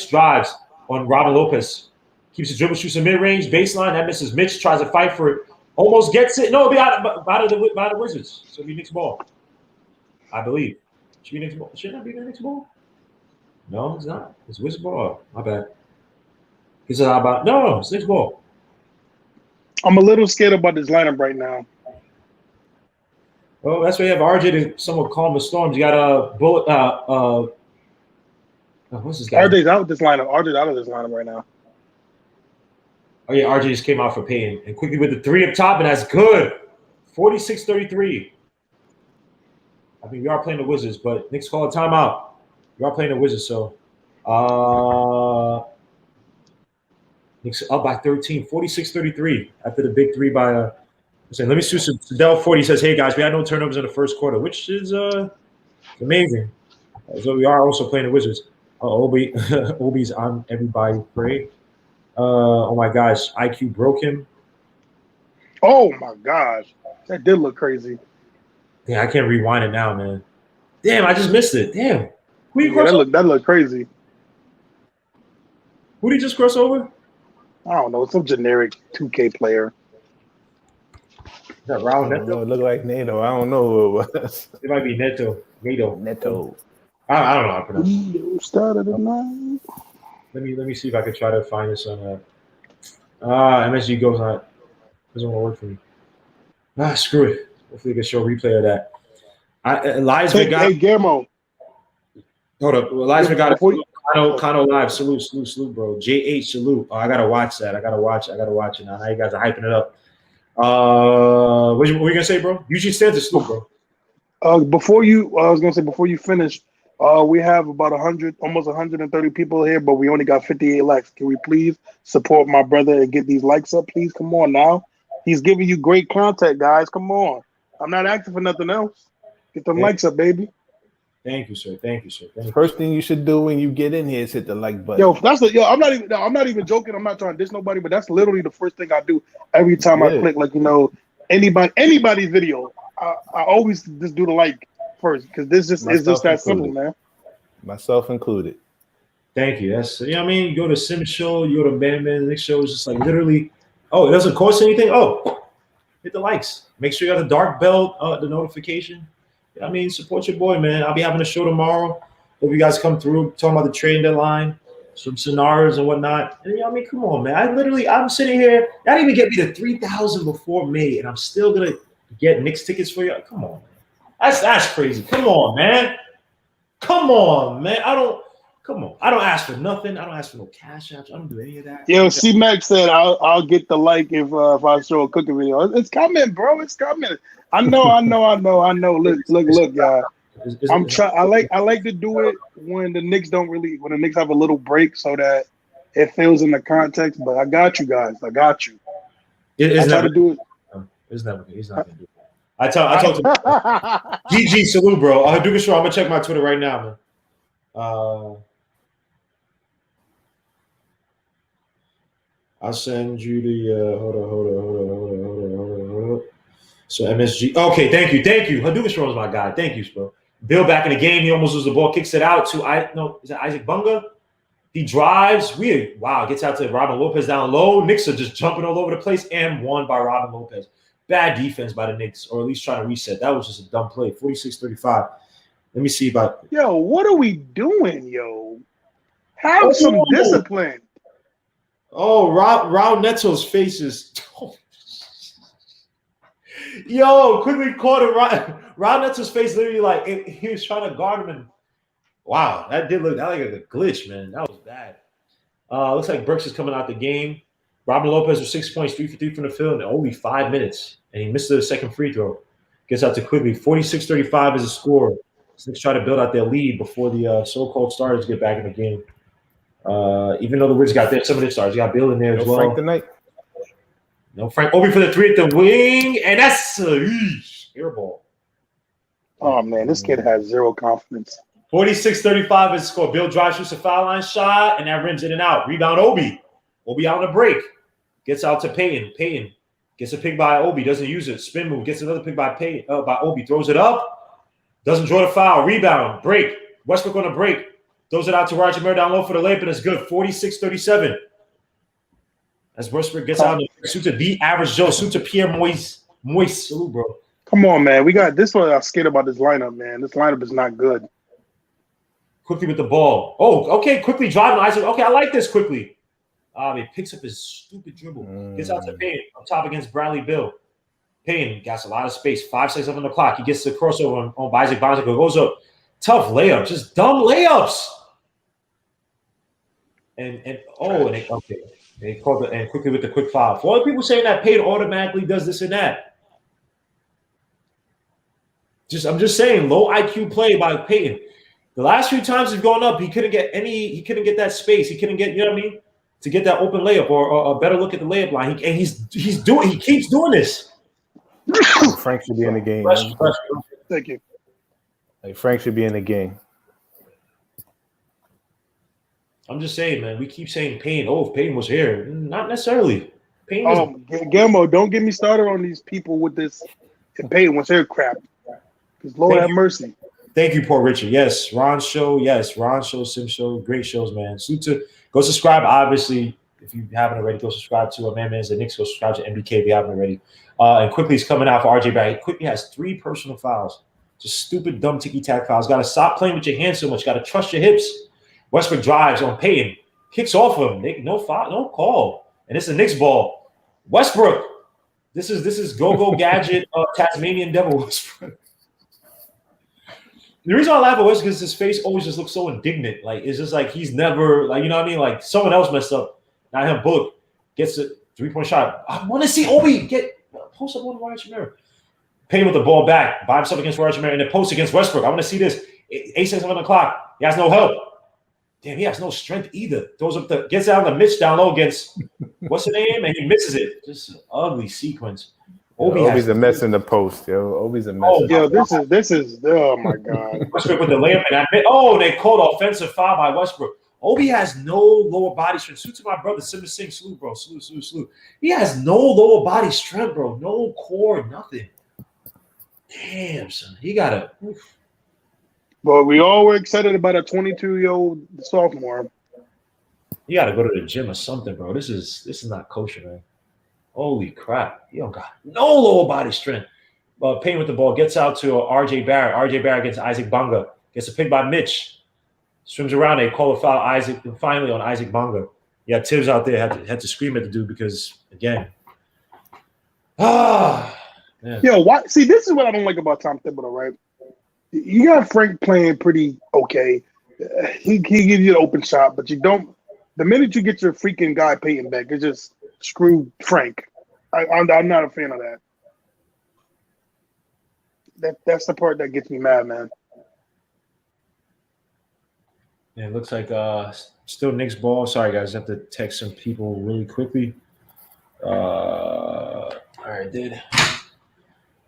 Drives on Robin Lopez. Keeps the dribble, shoots a mid-range baseline. That misses. Mitch tries to fight for it. Almost gets it. No, it'll be out of the Wizards. So it'll be Knicks ball, I believe. Should be Knicks ball. Should that be the Knicks ball? No, it's not. It's Wizards ball. My bad. He said no, it's Knicks ball. I'm a little scared about this lineup right now. Well, that's why you have RJ to somewhat calm the storms. You got a bullet. What's this guy? RJ's out of this lineup right now. Oh, yeah, RJ just came out for Payton. And quickly with the 3 up top, and that's good. 46-33. I mean, we are playing the Wizards, but Knicks call a timeout. We are playing the Wizards, so Knicks up by 13, 46-33 after the big 3 by let me see Sadell 40 says, hey guys, we had no turnovers in the first quarter, which is amazing. So we are also playing the Wizards. Obi's on everybody pray. Oh my gosh, IQ broke him. Oh my gosh, that did look crazy. Yeah, I can't rewind it now, man. Damn, I just missed it. Damn. That looked crazy. Who did he just cross over? I don't know, some generic 2K player. Is that Raul Neto? It looked like Neto. I don't know who it was. It might be Neto. Neto. I don't know how to pronounce it. Started at 9. Let me see if I can try to find this on MSG goes on. Doesn't want to work for me. Screw it. Hopefully we can show a replay of that. Hey, Guillermo. Hold up. Well, last we got Before Kano live. Salute, bro. JH, salute. Oh, I gotta watch that. I gotta watch it now. Now you guys are hyping it up. What you gonna say, bro? Usually stands to salute, bro. I was gonna say before you finish, we have about 100, almost 130 people here, but we only got 58 likes. Can we please support my brother and get these likes up, please? Come on now. He's giving you great content, guys. Come on. I'm not asking for nothing else. Get them likes up, baby. Thank you, sir. First thing you should do when you get in here is hit the like button. I'm not even joking. I'm not trying to diss nobody, but that's literally the first thing I do every time I click, anybody's video. I always just do the like first because it's just that simple, man. Myself included. Thank you. That's what I mean. You go to Sim show, you go to Bam Nick show. It's just like literally. Oh, it doesn't cost anything. Oh, hit the likes. Make sure you got the dark bell, the notification. I mean, support your boy, man. I'll be having a show tomorrow. Hope you guys come through, talking about the trading deadline, some scenarios and whatnot. And I mean, come on, man. I'm sitting here. That didn't even get me to 3,000 before May, and I'm still gonna get Knicks tickets for you. Come on, man. That's crazy. Come on, man. I don't ask for nothing. I don't ask for no cash apps. I don't do any of that. Yo, C-Mac said I'll get the like if I show a cooking video. It's coming, bro. It's coming. I know. Look, y'all. I like to do it when the Knicks have a little break so that it fills in the context. But I got you guys. I got you. I try to do it. He's not gonna do it. I told him. GG, salute, bro. I'm gonna check my Twitter right now, man. I'll send you the hold on. So MSG. Okay, thank you. Hadouken Strong is my guy. Thank you, bro. Bill back in the game. He almost loses the ball, kicks it out to is it Isaac Bunga? He drives. Weird. Wow, gets out to Robin Lopez down low. Knicks are just jumping all over the place and won by Robin Lopez. Bad defense by the Knicks, or at least trying to reset. That was just a dumb play. 46-35. Let me see about. Yo, what are we doing, yo? Have some discipline. Oh, Raul Neto's face is. Yo, quickly caught it. Raul Neto's face literally like he was trying to guard him. And wow, that did look like a glitch, man. That was bad. Looks like Burks is coming out the game. Robin Lopez with 6 points, 3 for 3 from the field in only 5 minutes. And he missed the second free throw. Gets out to Quigley. 46-35 is the score. Knicks try to build out their lead before the so-called starters get back in the game. Even though the Wizards got some of their stars, you got Beal in there as well. Frank tonight. No Frank. Obi for the three at the wing, and that's air ball. Oh man, this kid has zero confidence. 46-35 is the score. Beal drives, shoots a foul line shot, and that rims in and out. Rebound Obi. Obi out on a break. Gets out to Payton. Payton gets a pick by Obi. Doesn't use it. Spin move. Gets another pick by Payton. By Obi. Throws it up. Doesn't draw the foul. Rebound. Break. Westbrook on a break. Throws it out to Roger Murray down low for the layup, and it's good. 46-37. As Westbrook gets out, suits to the average Joe. Suits to Pierre Moise. Salute, bro. Come on, man. We got this one. I'm scared about this lineup, man. This lineup is not good. Quickly with the ball. Oh, okay. Quickly driving. Isaac. Okay, I like this quickly. He picks up his stupid dribble. Gets out to Payne on top against Bradley Beal. Payne gets a lot of space. 5 seconds left on the clock. He gets the crossover on Isaac Bonzico. Goes up. Tough layup. Just dumb layups. They called and quickly with the quick foul. For all the people saying that Payne automatically does this and that. I'm just saying, low IQ play by Payton. The last few times he's gone up, he couldn't get that space. He couldn't get, you know what I mean? To get that open layup or a better look at the layup line. He keeps doing this. Frank should be in the game. Thank you. Like Frank should be in the game. I'm just saying, man. We keep saying Payne. Oh, if Payne was here, not necessarily. Payne. Gammo, don't get me started on these people with this. If Payne was here, crap. Because Lord have mercy. Thank you, poor Richard. Yes, Ron Show. Yes, Ron Show, Sim Show. Great shows, man. Go subscribe. Obviously, if you haven't already, go subscribe to Man Man's the Knicks. Go subscribe to MBK if you haven't already. And quickly, he's coming out for RJ Barrett. Quickly has 3 personal fouls. Just stupid, dumb ticky-tack fouls. Got to stop playing with your hands so much. Got to trust your hips. Westbrook drives on Payton. Kicks off of him. No foul, no call. And it's a Knicks ball. Westbrook. This is go-go gadget Tasmanian Devil Westbrook. The reason I laugh at West because his face always just looks so indignant. Like it's just like he's never like you know what I mean. Like someone else messed up, not him. Bullock gets a 3-point shot. I want to see Obi get post up on Roger Mirror. Payne with the ball back by himself against Roger Mirror and then post against Westbrook. I want to see this. 8 seconds on the clock. He has no help. Damn, he has no strength either. Throws up the gets out of the Mitch down low against what's the name and he misses it. Just an ugly sequence. Obi's a mess in the post, yo. Obi's a mess. This is oh my god. Westbrook with the layup and they called offensive foul by Westbrook. Obi has no lower body strength. Salute to my brother, Simon Singh. Salute, bro. Salute. He has no lower body strength, bro. No core, nothing. Damn, son. He got a. But we all were excited about a 22-year-old sophomore. You got to go to the gym or something, bro. This is not kosher, man. Holy crap. You don't got no lower body strength. Payne with the ball gets out to RJ Barrett. RJ Barrett gets Isaac Bunga. Gets a pick by Mitch. Swims around. They call a foul finally on Isaac Bunga. Yeah, Tibbs out there had to scream at the dude because, again. Man. Yo, why? See, this is what I don't like about Tom Thibodeau, right? You got Frank playing pretty okay. He gives you an open shot, but you don't. The minute you get your freaking guy Payton back, it's just screw Frank. I'm not a fan of that. That's the part that gets me mad, man. Yeah, it looks like still Knicks ball. Sorry, guys. I have to text some people really quickly. All right, dude.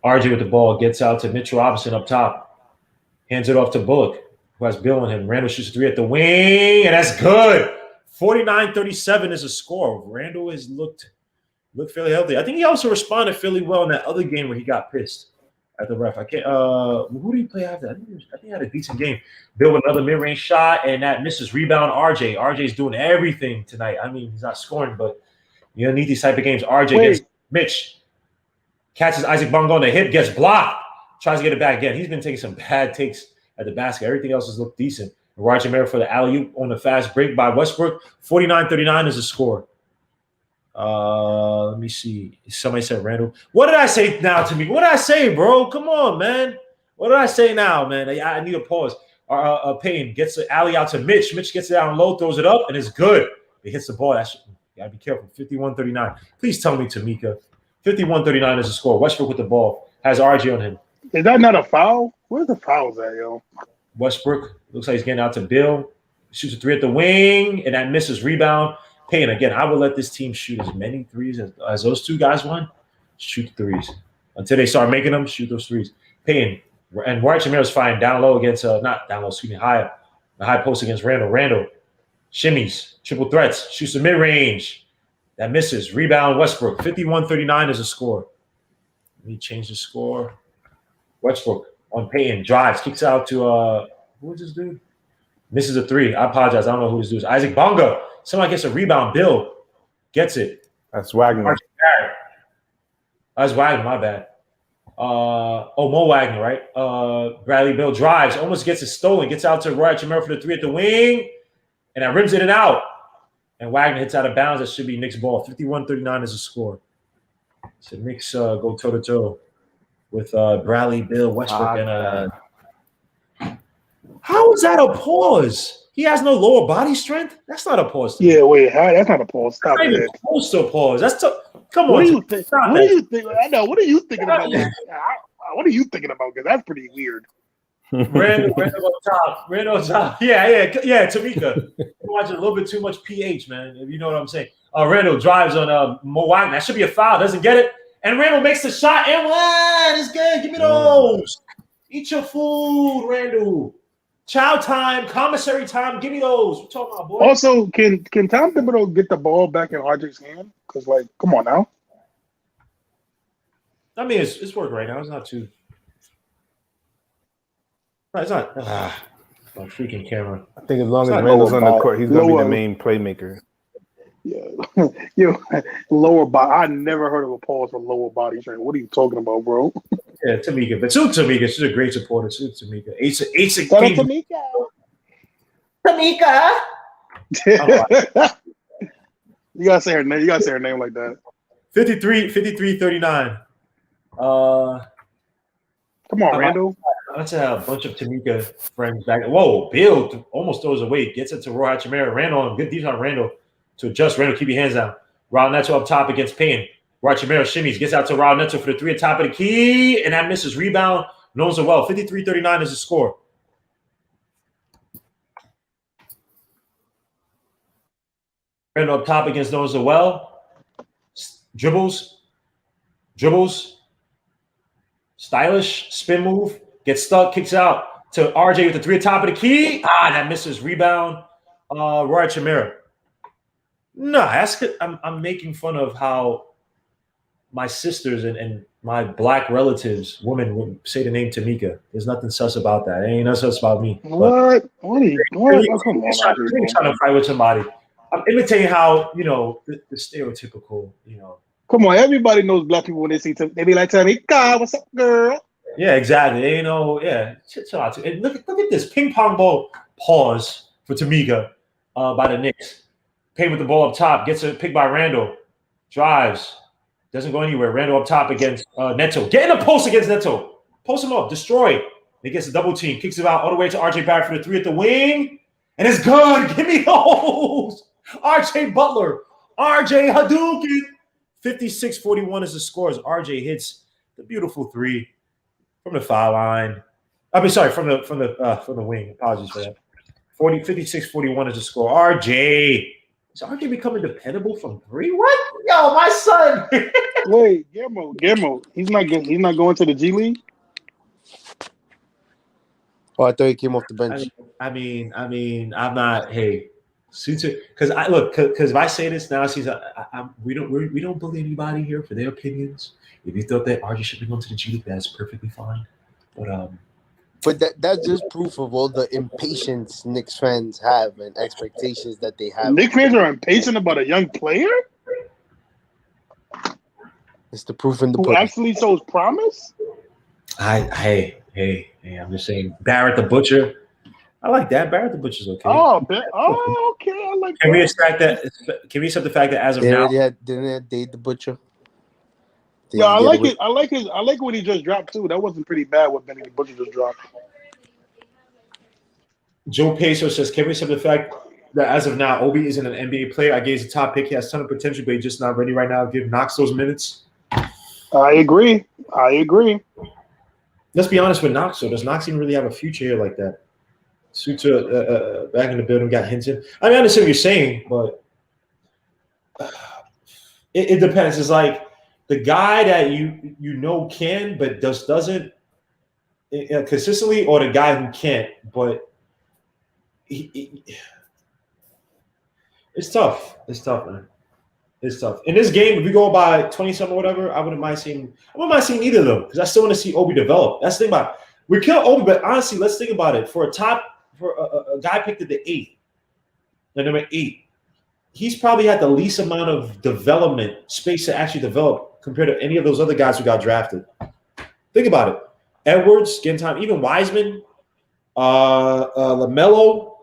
RJ with the ball gets out to Mitchell Robinson up top. Hands it off to Bullock, who has Beal on him. Randall shoots a 3 at the wing, and that's good. 49-37 is a score. Randall has looked fairly healthy. I think he also responded fairly well in that other game where he got pissed at the ref. I can't. Who did he play after? I think he had a decent game. Bill with another mid-range shot, and that misses. Rebound. RJ. RJ's doing everything tonight. I mean, he's not scoring, but you need these type of games. RJ gets Mitch, catches Isaac Bunga on the hip, gets blocked, tries to get it back again. He's been taking some bad takes at the basket. Everything else has looked decent. Roger Mirror for the alley-oop on the fast break by Westbrook. 49-39 is the score. Let me see. Somebody said Randall. What did I say now to me? What did I say, bro? Come on, man. What did I say now, man? I need a pause. Payne gets the alley out to Mitch. Mitch gets it down low, throws it up, and it's good. It hits the ball. You got to be careful. 51-39. Please tell me, Tamika. 51-39 is the score. Westbrook with the ball. Has RJ on him. Is that not a foul? Where's the fouls at, yo? Westbrook looks like he's getting out to Bill. Shoots a 3 at the wing, and that misses. Rebound. Payne, again, I will let this team shoot as many threes as those two guys want. Shoot threes. Until they start making them, shoot those threes. Payne, and Watchalong fine down low against, not down low, high. The high post against Randall. Randall shimmies, triple threats, shoots the mid-range. That misses. Rebound, Westbrook. 51-39 is a score. Let me change the score. Westbrook on Payne, drives, kicks out to, who is this dude? Misses a 3. I apologize. I don't know who this dude is. Isaac Bunga. Somebody gets a rebound. Bill gets it. That's Wagner. That's Wagner, my bad. Mo Wagner, right? Bradley Bill drives, almost gets it stolen, gets out to Roy Chamero for the 3 at the wing, and that rims it and out. And Wagner hits out of bounds. That should be Knicks ball. 51-39 is a score. So Knicks go toe-to-toe with Bradley Bill, Westbrook, and how is that a pause? He has no lower body strength? That's not a pause. Yeah, wait, that's not a pause. Stop it. Close to a pause. That's come on. What do you think? What do you think? I know. What are you thinking about? What are you thinking about? Because that's pretty weird. Randall on top. Yeah. Tamika, you're watching a little bit too much PH, man. If you know what I'm saying. Randall drives on Mo Wagner. That should be a foul. Doesn't get it. And Randall makes the shot. And what? It's good. Give me those. Eat your food, Randall. Chow time, commissary time. Give me those. We're talking about, boy. Also, can Tom Thibodeau get the ball back in RJ's hand? Because, like, come on now. I mean, it's working right now. It's not too. It's not. My freaking camera. I think as long as Randall's on the court, he's going to be the main playmaker. Yeah, lower body. I never heard of a pause for lower body strength. What are you talking about, bro? Yeah, Tamika. But salute Tamika. She's a great supporter. Salute Tamika. Tamika. You gotta say her name. You gotta say her name like that. 53-39. Come on, Randall. let's have a bunch of Tamika friends back. Whoa, Beal almost throws away. Gets it to Roy Hachimura. Randall on good defense on Randall to adjust. Randall, keep your hands down. Raul Neto up top against Payne. Roy Hachimura shimmies. Gets out to Raul Neto for the 3 at top of the key. And that misses. Rebound. Lonzo Ball. 53-39 is the score. Randall up top against Lonzo Ball. Dribbles. Stylish. Spin move. Gets stuck. Kicks out to RJ with the 3 at top of the key. That misses. Rebound. Roy Hachimura. No, that's good. I'm making fun of how my sisters and my black relatives, women, would say the name Tamika. There's nothing sus about that. It ain't nothing sus about me. What? What? Oh, come on, trying to fight with somebody. I'm imitating how, the stereotypical, Come on, everybody knows black people when they see them. They be like, Tamika, what's up, girl? Yeah, exactly. Chill out. And look at this ping pong ball pause for Tamika by the Knicks. Payne with the ball up top, gets a pick by Randall, drives, doesn't go anywhere. Randall up top against Neto. Get in a post against Neto. Post him up, destroy. He gets a double team, kicks it out all the way to RJ Barrett for the 3 at the wing. And it's good. Give me those. RJ Butler. RJ Hadouken. 56-41 is the score as RJ hits the beautiful 3 from the foul line. From the wing. Apologies for that. 56-41 is the score. RJ. Is RJ becoming dependable from 3? What? Yo, my son. Wait, Guillermo. He's not going to the G League. Oh, I thought he came off the bench. I mean, I'm not. Hey, because if I say this now, we don't bully anybody here for their opinions. If you thought that RJ should be going to the G League, that's perfectly fine. But that's just proof of all the impatience Knicks fans have and expectations that they have. Knicks fans are impatient about a young player? It's the proof in the pudding. Who actually shows promise? Hey, I'm just saying. Barrett the Butcher. I like that. Barrett the Butcher's okay. Okay. I like Can we accept that? Can we accept the fact that as of now, didn't they date the Butcher? Yeah, I like it. I like what he just dropped too. That wasn't pretty bad. What Benny the Butcher just dropped. Joe Peso says, "Can we accept the fact that as of now, Obi isn't an NBA player? I gave he's a top pick. He has a ton of potential, but he's just not ready right now. Give Knox those minutes." I agree. Let's be honest with Knox. So does Knox even really have a future here like that? Suter back in the building got hinted. I mean, I understand what you're saying, but it depends. It's like the guy that you can but doesn't consistently, or the guy who can't but it's tough. It's tough, man. It's tough. In this game, if we go by 20-something or whatever, I wouldn't mind seeing either of them because I still want to see Obi develop. That's the thing about it. We kill Obi, but honestly, let's think about it. For a guy picked at the 8th, the number 8, he's probably had the least amount of development space to actually develop compared to any of those other guys who got drafted. Think about it. Edwards, getting time, even Wiseman, LaMelo,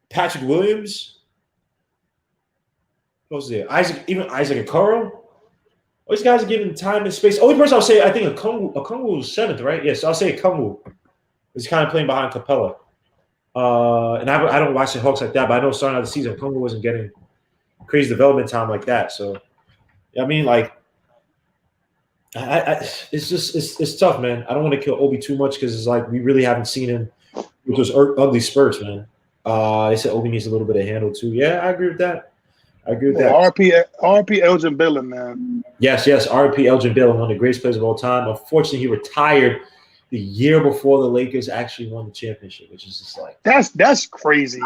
Patrick Williams. What was there? Isaac Okoro. All these guys are given time and space. Only person I'll say, I think Okongwu was 7th, right? Yes, I'll say Okongwu. He's kind of playing behind Capella. And I don't watch the Hawks like that, but I know starting out the season, Okongwu wasn't getting crazy development time like that. So, I mean, like, it's tough, man. I don't want to kill Obi too much because it's like we really haven't seen him with those ugly spurts, man. They said Obi needs a little bit of handle too. Yeah, I agree with that. RP Elgin Baylor, man. Yes. RP Elgin Baylor, one of the greatest players of all time. Unfortunately, he retired the year before the Lakers actually won the championship, which is just like that's crazy.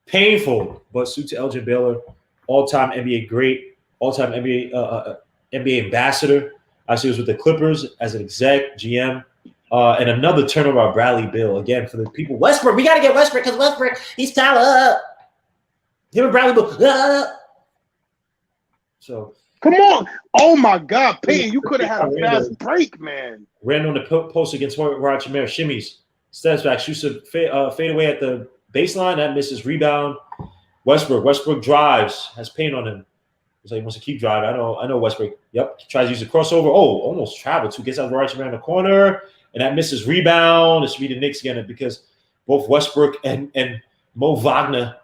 Painful. But suit to Elgin Baylor, all-time NBA great, all-time NBA ambassador. Actually, was with the Clippers as an exec, GM, and another turnover by Bradley Beal. Again, for the people, Westbrook, we got to get Westbrook because Westbrook, he's talent. Him and Bradley Beal. So come on. Oh my God, Payne, you could have had a fast break, man. Ran on the post against Roy Hachimura, shimmies, steps back, shoots a fade away at the baseline, that misses, rebound. Westbrook drives, has Payne on him. Looks like he wants to keep driving. I know Westbrook. Yep, tries to use a crossover. Oh, almost traveled. Gets out of Roy Hachimura in the corner, and that misses rebound. It should be the Knicks again because both Westbrook and Mo Wagner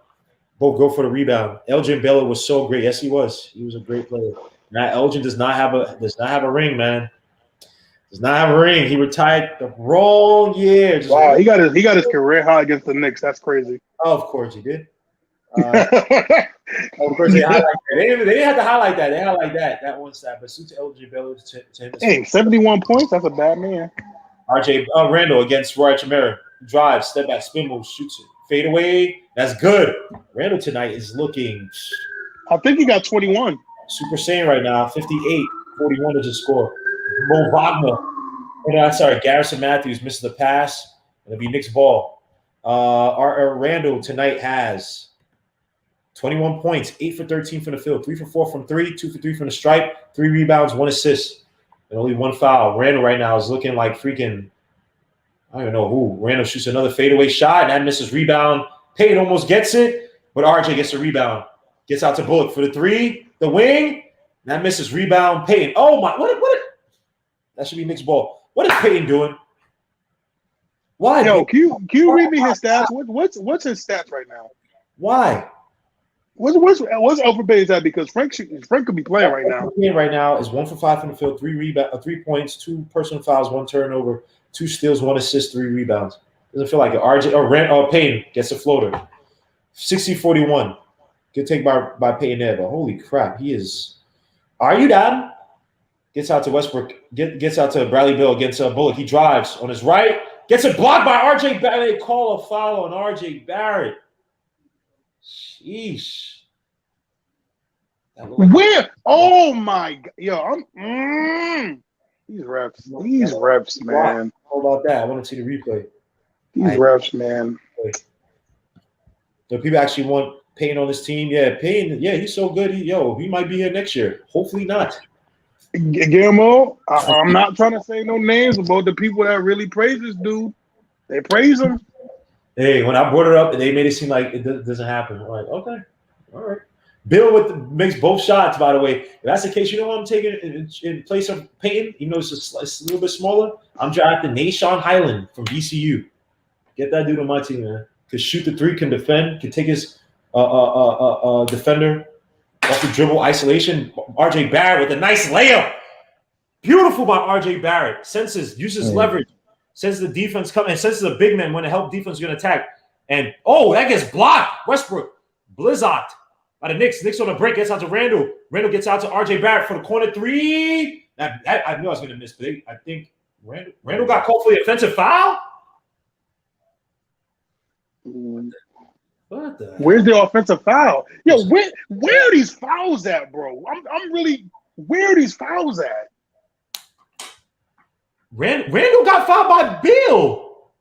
both go for the rebound. Elgin Baylor was so great. Yes, he was. He was a great player. Now Elgin does not have a ring, man. Does not have a ring. He retired the wrong year. Wow, he got his career high against the Knicks. That's crazy. Oh, of course he did. Of course they highlight that. They didn't have to highlight that. They highlight that one stat. But suit to LG Baylor to him. Hey, 71 points. That's a bad man. RJ Randall against Roy Chimera. Drives, step back, spin move, shoots it. Fade away. That's good. Randall tonight is looking. I think he got 21. Super Saiyan right now. 58. 41 is his score. Mo Wagner. Garrison Matthews misses the pass. It'll be Knicks ball. Our Randall tonight has 21 points, 8 for 13 from the field, 3 for 4 from 3, 2 for 3 from the stripe, 3 rebounds, 1 assist, and only 1 foul. Randall right now is looking like freaking, I don't even know who. Randall shoots another fadeaway shot, and that misses rebound. Payton almost gets it, but RJ gets the rebound. Gets out to Bullock for the 3, the wing. That misses rebound. Payton. Oh, my. What? That should be Knicks ball. What is Payton doing? Why? Yo, can you read me his stats? What's his stats right now? Why? What's Alfred Payton's at? Because Frank could be playing right now. Right now is 1 for 5 from the field, 3 points, 2 personal fouls, 1 turnover, 2 steals, 1 assist, 3 rebounds. Doesn't feel like it. RJ or Payton gets a floater. 60-41. Good take by Payton there, but holy crap, he is. Are you down? Gets out to Westbrook. Gets out to Bradley Beal against Bullock. He drives on his right. Gets it blocked by RJ Barrett. They call a foul on RJ Barrett. Sheesh. Where? Oh my God. Yo, these refs, man. How about that? I want to see the replay. These refs, man. So people actually want Payton on this team. Yeah, Payton. Yeah, he's so good. He might be here next year. Hopefully not. Guillermo, I'm not trying to say no names about the people that really praise this dude. They praise him. Hey, when I brought it up, they made it seem like it doesn't happen. I'm like, okay, all right. Bill makes both shots, by the way. If that's the case, you know what I'm taking in place of Payton? Even though it's a little bit smaller, I'm drafting Nashawn Highland from VCU. Get that dude on my team, man. Could shoot the 3, can defend, can take his defender off the dribble isolation. RJ Barrett with a nice layup. Beautiful by RJ Barrett. Uses leverage. Senses the defense coming, and senses a big man when the help defense is going to attack. And, that gets blocked. Westbrook, blizzard by the Knicks. Knicks on the break, gets out to Randall. Randall gets out to RJ Barrett for the corner 3. I knew I was going to miss, but I think Randall got called for the offensive foul? What the Where's the offensive foul? Yo, where are these fouls at, bro? I'm really – where are these fouls at? Randall got fouled by Beal.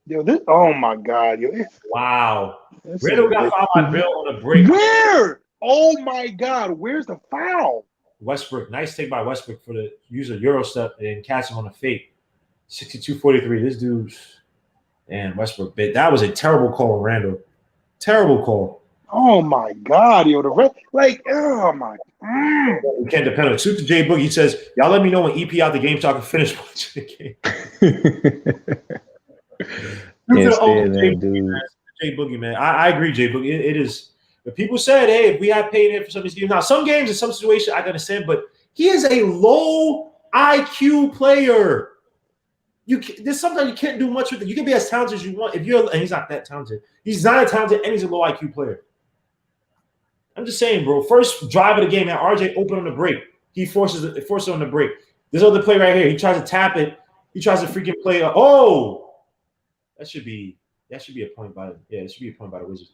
Yo, oh my God, yo! Wow, Randall got fouled by Beal on a break. Where? Oh my God, where's the foul? Westbrook, nice take by Westbrook for the use of Euro step and catch him on a fake. 62-43. This dude's and Westbrook bit. That was a terrible call on Randall. Terrible call. Oh my God, yo, oh my. We can't depend on it. Suit to J Boogie. He says, "Y'all let me know when EP out the game so I can finish watching the game." Can't stand that dude. J Boogie, man. I agree, J Boogie. It is. But people said, "Hey, if we have paid him for some of these games." Now, some games in some situations I can understand, but he is a low IQ player. There's sometimes you can't do much with it. You can be as talented as you want. And he's not that talented. He's not talented, and he's a low IQ player. I'm just saying, bro. First drive of the game, RJ open on the break. He forces on the break. This other play right here. He tries to tap it. He tries to freaking play. That should be a point by it should be a point by the Wizards.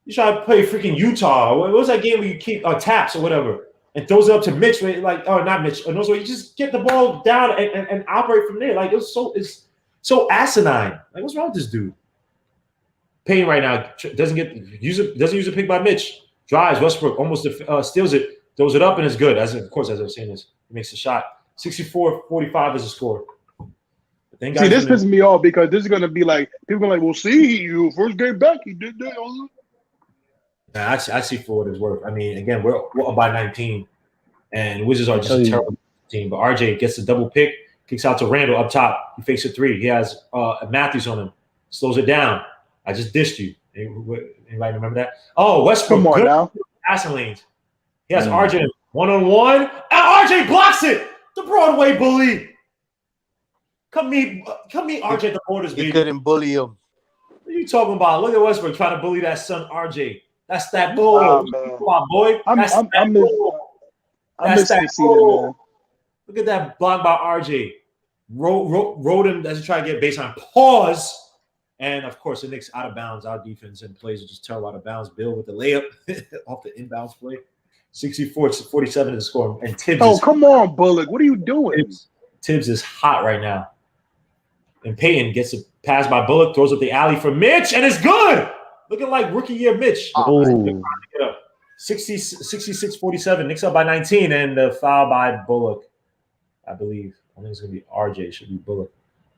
You try to play freaking Utah. What was that game where you keep taps or whatever and throws it up to Mitch? Not Mitch. No, so you just get the ball down and operate from there. Like it's so asinine. Like what's wrong with this dude? Payne right now doesn't use a pick by Mitch. Drives Westbrook almost steals it, throws it up, and it's good. As I was saying this, he makes the shot. 64-45 is the score. See, this pisses me off because this is gonna be like people are like, "Well, see, you first game back, he did that." Nah, I see for what it's worth. I mean, again, we're up by 19, and Wizards are just a terrible team. But RJ gets the double pick, Kicks out to Randall up top. He fakes a three. He has Matthews on him. Slows it down. I just dissed you. Anybody remember that? Oh, Westbrook. Come on now. Passing lanes. He has RJ one-on-one. And RJ blocks it. The Broadway bully. Come meet RJ at the borders, baby. You couldn't bully him. What are you talking about? Look at Westbrook trying to bully that son RJ. That's that bull. Come on, boy. I miss to see that, man. Look at that block by RJ. Rode him as he tried to get baseline. Pause. And, of course, the Knicks out of bounds. Our defense and plays are just terrible out of bounds. Bill with the layup off the inbounds play. 64-47 is the score. And Tibbs come on, Bullock. What are you doing? Tibbs is hot right now. And Payton gets a pass by Bullock, throws up the alley for Mitch, and it's good. Looking like rookie year Mitch. 66-47. Knicks up by 19, and the foul by Bullock, I believe. I think it's going to be RJ. It should be Bullock.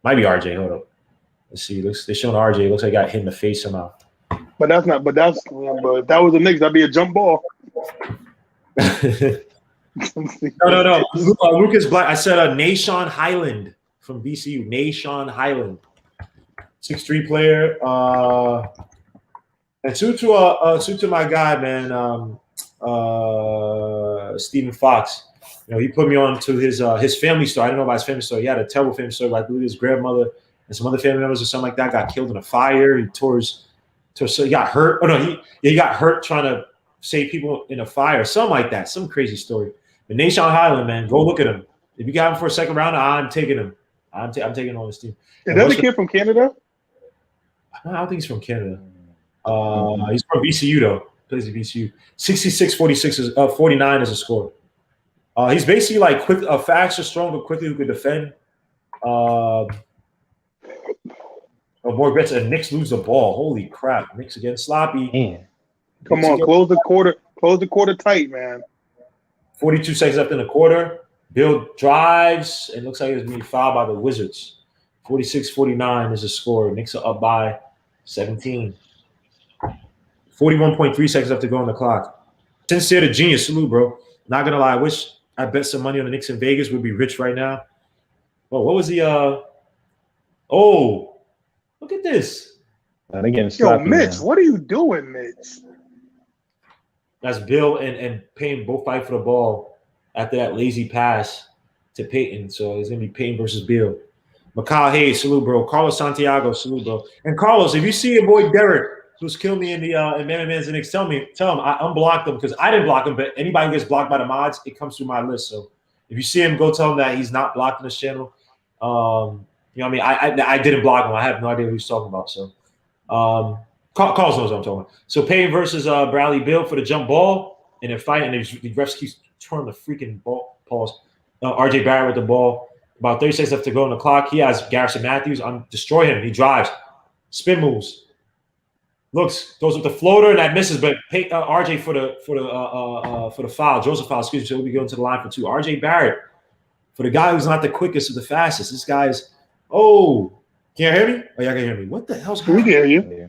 Might be RJ. Hold up. Let's see. They're showing RJ. It looks like he got hit in the face somehow. But if that was the Knicks, that'd be a jump ball. No. Lucas Black. I said Nashawn Highland from VCU. Nashawn Highland. 6'3" player. And salute to my guy, man, Stephen Fox. You know, he put me on to his family story. I didn't know about his family story. He had a terrible family story. I believe his grandmother and some other family members or something like that got killed in a fire. He he got hurt. Oh no, he got hurt trying to save people in a fire, something like that. Some crazy story. But Nashawn Highland, man, go look at him. If you got him for a second round, I'm taking him. I'm taking on this team. Is that the kid from Canada? I don't think he's from Canada. He's from VCU though. Plays at VCU. 49 is a score. He's basically like quick, fast, strong, but quickly who could defend. More Gretz and Knicks lose the ball. Holy crap! Knicks again sloppy. Man. Come on, close the quarter. Close the quarter tight, man. 42 seconds left in the quarter. Bill drives and looks like it's being fouled by the Wizards. 46-49 is the score. Knicks are up by 17. 41.3 seconds left to go on the clock. Sincere to genius. Salute, bro. Not gonna lie. I wish I bet some money on the Knicks in Vegas. We'd be rich right now. Oh, what was the oh, look at this. Yo, Mitch, what are you doing, Mitch? That's Bill and Payton both fight for the ball after that lazy pass to Payton. So it's gonna be Payton versus Bill. Mikal Hayes, salute, bro. Carlos Santiago, salute, bro. And Carlos, if you see your boy Derek, who's killed me in the Man and Knicks, tell him I unblocked him because I didn't block him, but anybody who gets blocked by the mods, it comes through my list. So if you see him, go tell him that he's not blocked in this channel. You know what I mean? I didn't block him. I have no idea what he's talking about. So Carlos knows what I'm talking about. So Payton versus Bradley Beal for the jump ball, and they're fighting. And the refs keeps turning the freaking ball. Pause. RJ Barrett with the ball. About 30 seconds left to go on the clock. He has Garrison Matthews. Destroy him. He drives. Spin moves. Looks, goes with the floater, and that misses. But RJ for the foul. Joseph foul, excuse me. So we'll be going to the line for two. RJ Barrett for the guy who's not the quickest or the fastest. This guy's can you hear me? Oh, y'all can hear me. What the hell's happening? We can hear you. Yeah.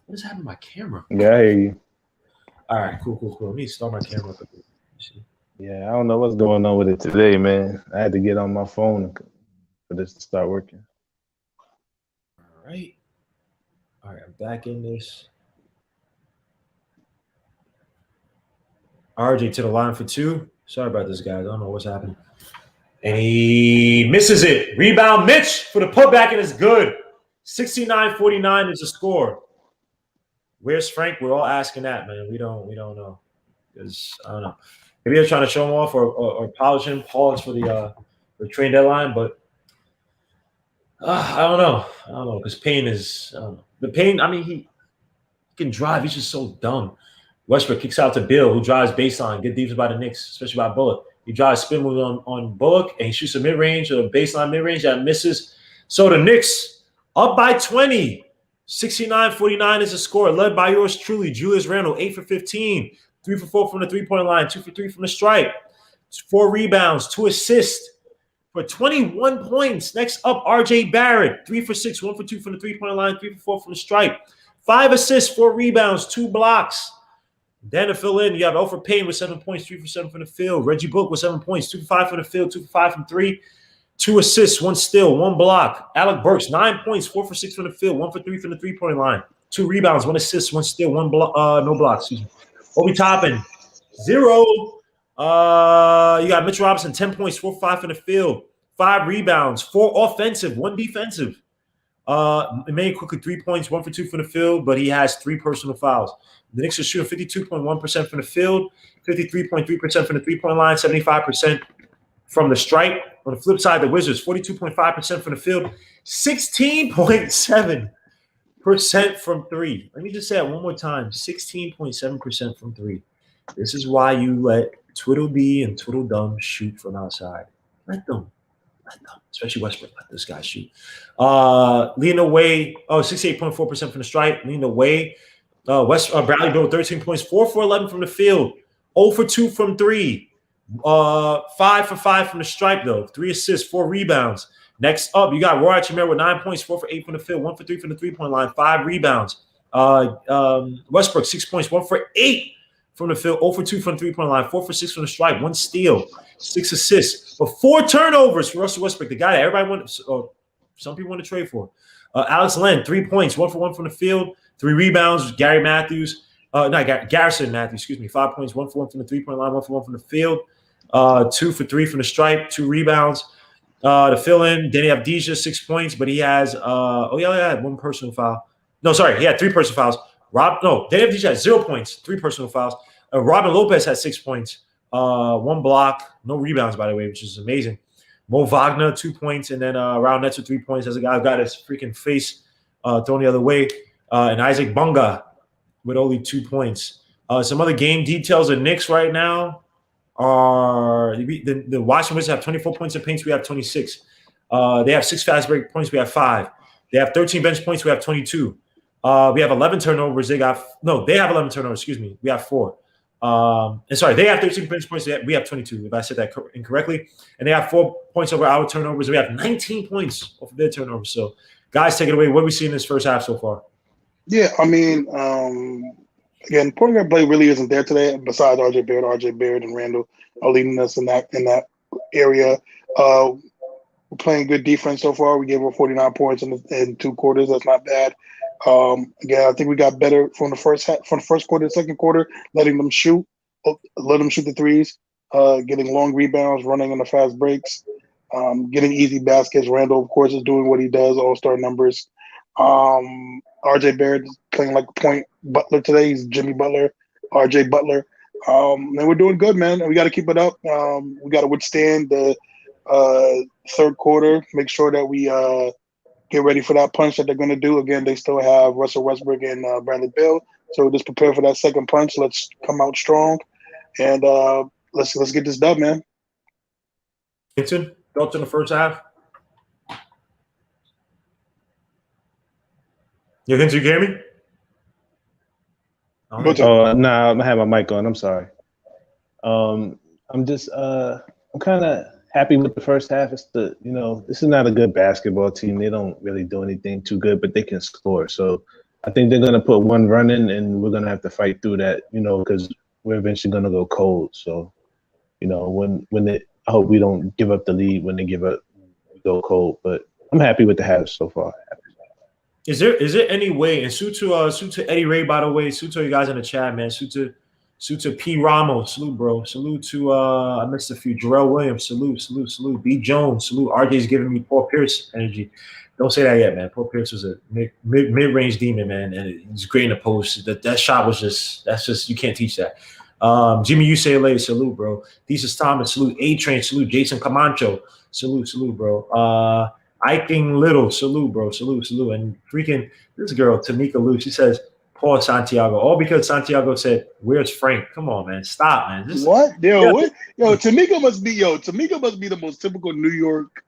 What is happening to my camera? Yeah, I hear you. All right, cool. Let me start my camera. Yeah, I don't know what's going on with it today, man. I had to get on my phone for this to start working. All right, I'm back in this. RJ to the line for two. Sorry about this, guys. I don't know what's happening. And he misses it. Rebound, Mitch for the putback, and it's good. 69-49 is the score. Where's Frank? We're all asking that, man. We don't know. Because I don't know. Maybe they're trying to show him off or polish him, pause for the trade deadline, but I don't know. Because Payne is the Payne. I mean, he can drive. He's just so dumb. Westbrook kicks out to Bill, who drives baseline. Good defense by the Knicks, especially by Bullock. He drives spin move on Bullock, and he shoots a mid-range or a baseline mid-range that misses. So the Knicks up by 20. 69-49 is the score, led by yours truly, Julius Randle, 8 for 15, 3 for 4 from the three-point line, 2 for 3 from the stripe, 4 rebounds, 2 assists for 21 points. Next up, RJ Barrett, 3 for 6, 1 for 2 from the three-point line, 3 for 4 from the stripe, 5 assists, 4 rebounds, 2 blocks. Then to fill in, you have Alfred Payne with 7 points, 3 for 7 from the field. Reggie Bullock with 7 points, 2 for 5 from the field, 2 for 5 from 3. 2 assists, 1 steal, 1 block. Alec Burks, 9 points, 4 for 6 from the field, 1 for 3 from the 3-point line. 2 rebounds, 1 assist, 1 steal, 1 block, no block. Excuse me. Obi Toppin, 0. You got Mitchell Robinson, 10 points, 4 for 5 from the field, 5 rebounds, 4 offensive, 1 defensive. Emmanuel quickly 3 points, 1 for 2 from the field, but he has 3 personal fouls. The Knicks are shooting 52.1% from the field, 53.3% from the 3-point line, 75% from the stripe. On the flip side, the Wizards 42.5% from the field, 16.7% from 3. Let me just say that one more time: 16.7% from 3. This is why you let Twiddledee and Twiddledum shoot from outside. Let them. Especially Westbrook. Let this guy shoot. Leading away, 68.4% from the stripe. Leading away, Bradley Beal 13 points, 4 for 11 from the field, 0 for 2 from 3, 5 for 5 from the stripe, though. 3 assists, 4 rebounds. Next up, you got Roy Chimera with 9 points, 4 for 8 from the field, 1 for 3 from the 3-point line, 5 rebounds. Westbrook, 6 points, 1 for 8 from the field, 0 for 2 from the 3-point line, 4 for 6 from the stripe, 1 steal, 6 assists, but 4 turnovers for Russell Westbrook, the guy that everybody wanted, some people want to trade for. Alex Len, 3 points, 1 for 1 from the field, 3 rebounds. Garrison Matthews, 5 points, 1 for 1 from the 3-point line, 1 for 1 from the field, 2 for 3 from the stripe, 2 rebounds. To fill in, Danny Avdija, 6 points, but he has 1 personal foul. No, sorry, he had 3 personal fouls. Danny Avdija had 0 points, 3 personal fouls. Robin Lopez had 6 points, 1 block, no rebounds, by the way, which is amazing. Mo Wagner, 2 points, and then Raul Netzer, 3 points. As a guy who got his freaking face thrown the other way. And Isaac Bunga with only 2 points. Some other game details of Knicks right now are the Washington Wizards have 24 points of paints. We have 26. They have 6 fast break points. We have 5. They have 13 bench points. We have 22. We have 11 turnovers. They have 11 turnovers. Excuse me. We have 4. They have 13 bench points. We have 22, if I said that incorrectly. And they have 4 points over our turnovers. We have 19 points over their turnovers. So, guys, take it away. What do we see in this first half so far? Yeah, I mean, again, point guard play really isn't there today. Besides RJ Barrett and Randall are leading us in that area. We're playing good defense so far. We gave up 49 points in 2 quarters. That's not bad. Again, I think we got better from the first quarter, second quarter, letting them shoot the threes, getting long rebounds, running in the fast breaks, getting easy baskets. Randall, of course, is doing what he does, all-star numbers. RJ Barrett is playing like a point Butler today. He's Jimmy Butler, RJ Butler. And we're doing good, man. We got to keep it up. We got to withstand the third quarter, make sure that we get ready for that punch that they're going to do. Again, they still have Russell Westbrook and Bradley Beal. So just prepare for that second punch. Let's come out strong. And let's get this done, man. Hinton, thoughts in the first half? You can hear me? No, I have my mic on. I'm sorry. I'm just I'm kind of happy with the first half. It's this is not a good basketball team. They don't really do anything too good, but they can score. So I think they're gonna put one run in, and we're gonna have to fight through that. Because we're eventually gonna go cold. So I hope we don't give up the lead when they we go cold. But I'm happy with the half so far. Is there any way, and salute to Eddie Ray, by the way, salute to you guys in the chat, man. Salute to P. Ramos, salute, bro. Salute to I missed a few. Jarrell Williams, salute. B. Jones, salute. RJ's giving me Paul Pierce energy. Don't say that yet, man. Paul Pierce was a mid-range demon, man, and he's great in the post. That shot was just you can't teach that. Jimmy UCLA, salute, bro. Thesis Thomas, salute. A-Train, salute. Jason Camacho, salute, bro. Iking Little, salute, bro. Salute. And freaking this girl, Tamika Lou, she says, Paul Santiago. All because Santiago said, where's Frank? Come on, man. Stop, man. What? What? Tamika must be the most typical New York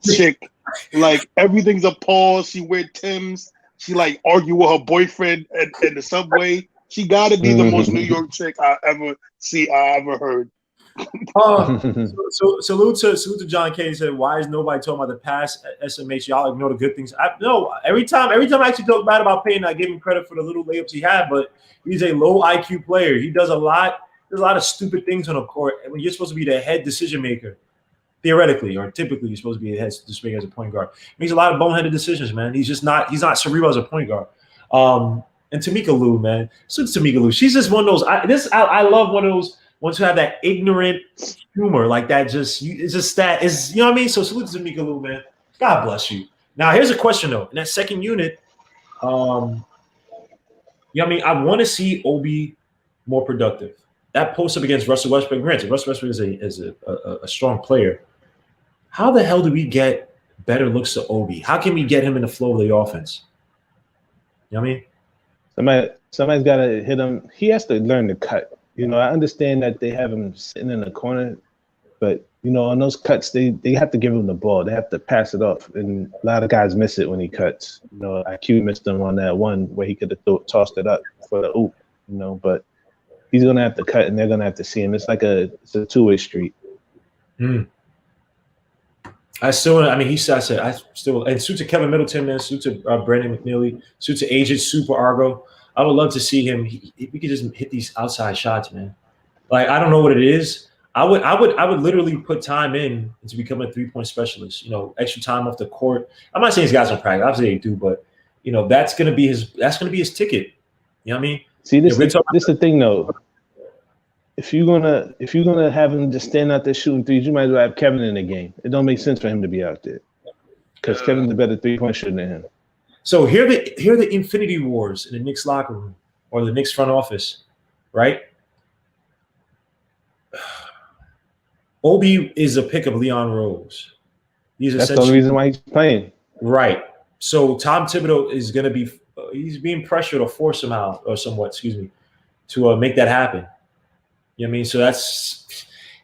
chick. Like everything's a Paul. She wear Timbs. She argue with her boyfriend in the subway. She gotta be the most New York chick I ever heard. Salute to John K. He said, why is nobody talking about the past SMH? Y'all ignore the good things. Every time I actually talk bad about Payne, I give him credit for the little layups he had, but he's a low IQ player. He does a lot. There's a lot of stupid things on the court. And when you're supposed to be the head decision maker, theoretically or typically you're supposed to be this big as a point guard. He makes a lot of boneheaded decisions, man. He's not cerebral as a point guard. And Tamika Lou, man. So Tamika Lou, she's just one of those. I love one of those ones who have that ignorant humor, like that. It's just that is, you know what I mean. So salute to Tamika Lou, man. God bless you. Now here's a question though. In that second unit, you know what I mean. I want to see Obi more productive. That post up against Russell Westbrook. Granted, Russell Westbrook is a strong player. How the hell do we get better looks to Obi? How can we get him in the flow of the offense? You know what I mean? Somebody's got to hit him. He has to learn to cut. You know, I understand that they have him sitting in the corner, but, you know, on those cuts, they have to give him the ball. They have to pass it off, and a lot of guys miss it when he cuts. You know, IQ missed him on that one where he could have tossed it up for the oop, you know, but he's going to have to cut, and they're going to have to see him. It's like it's a two-way street. And suit to Kevin Middleton, man, suit to Brandon McNeely, suit to Agent Super Argo. I would love to see him. We could just hit these outside shots, man. Like, I don't know what it is. I would literally put time in to become a 3-point specialist. You know, extra time off the court. I'm not saying these guys don't practice. Obviously they do, but you know, that's gonna be his ticket. You know what I mean? See, this is the thing though. If you're gonna have him just stand out there shooting threes, you might as well have Kevin in the game. It don't make sense for him to be out there because Kevin's a better 3-point shooter than him. So here are the Infinity Wars in the Knicks locker room or the Knicks front office, right? Obi is a pick of Leon Rose. That's the only reason why he's playing. Right. So Tom Thibodeau is going to be he's being pressured or forced somehow or somewhat, to make that happen. You know what I mean? So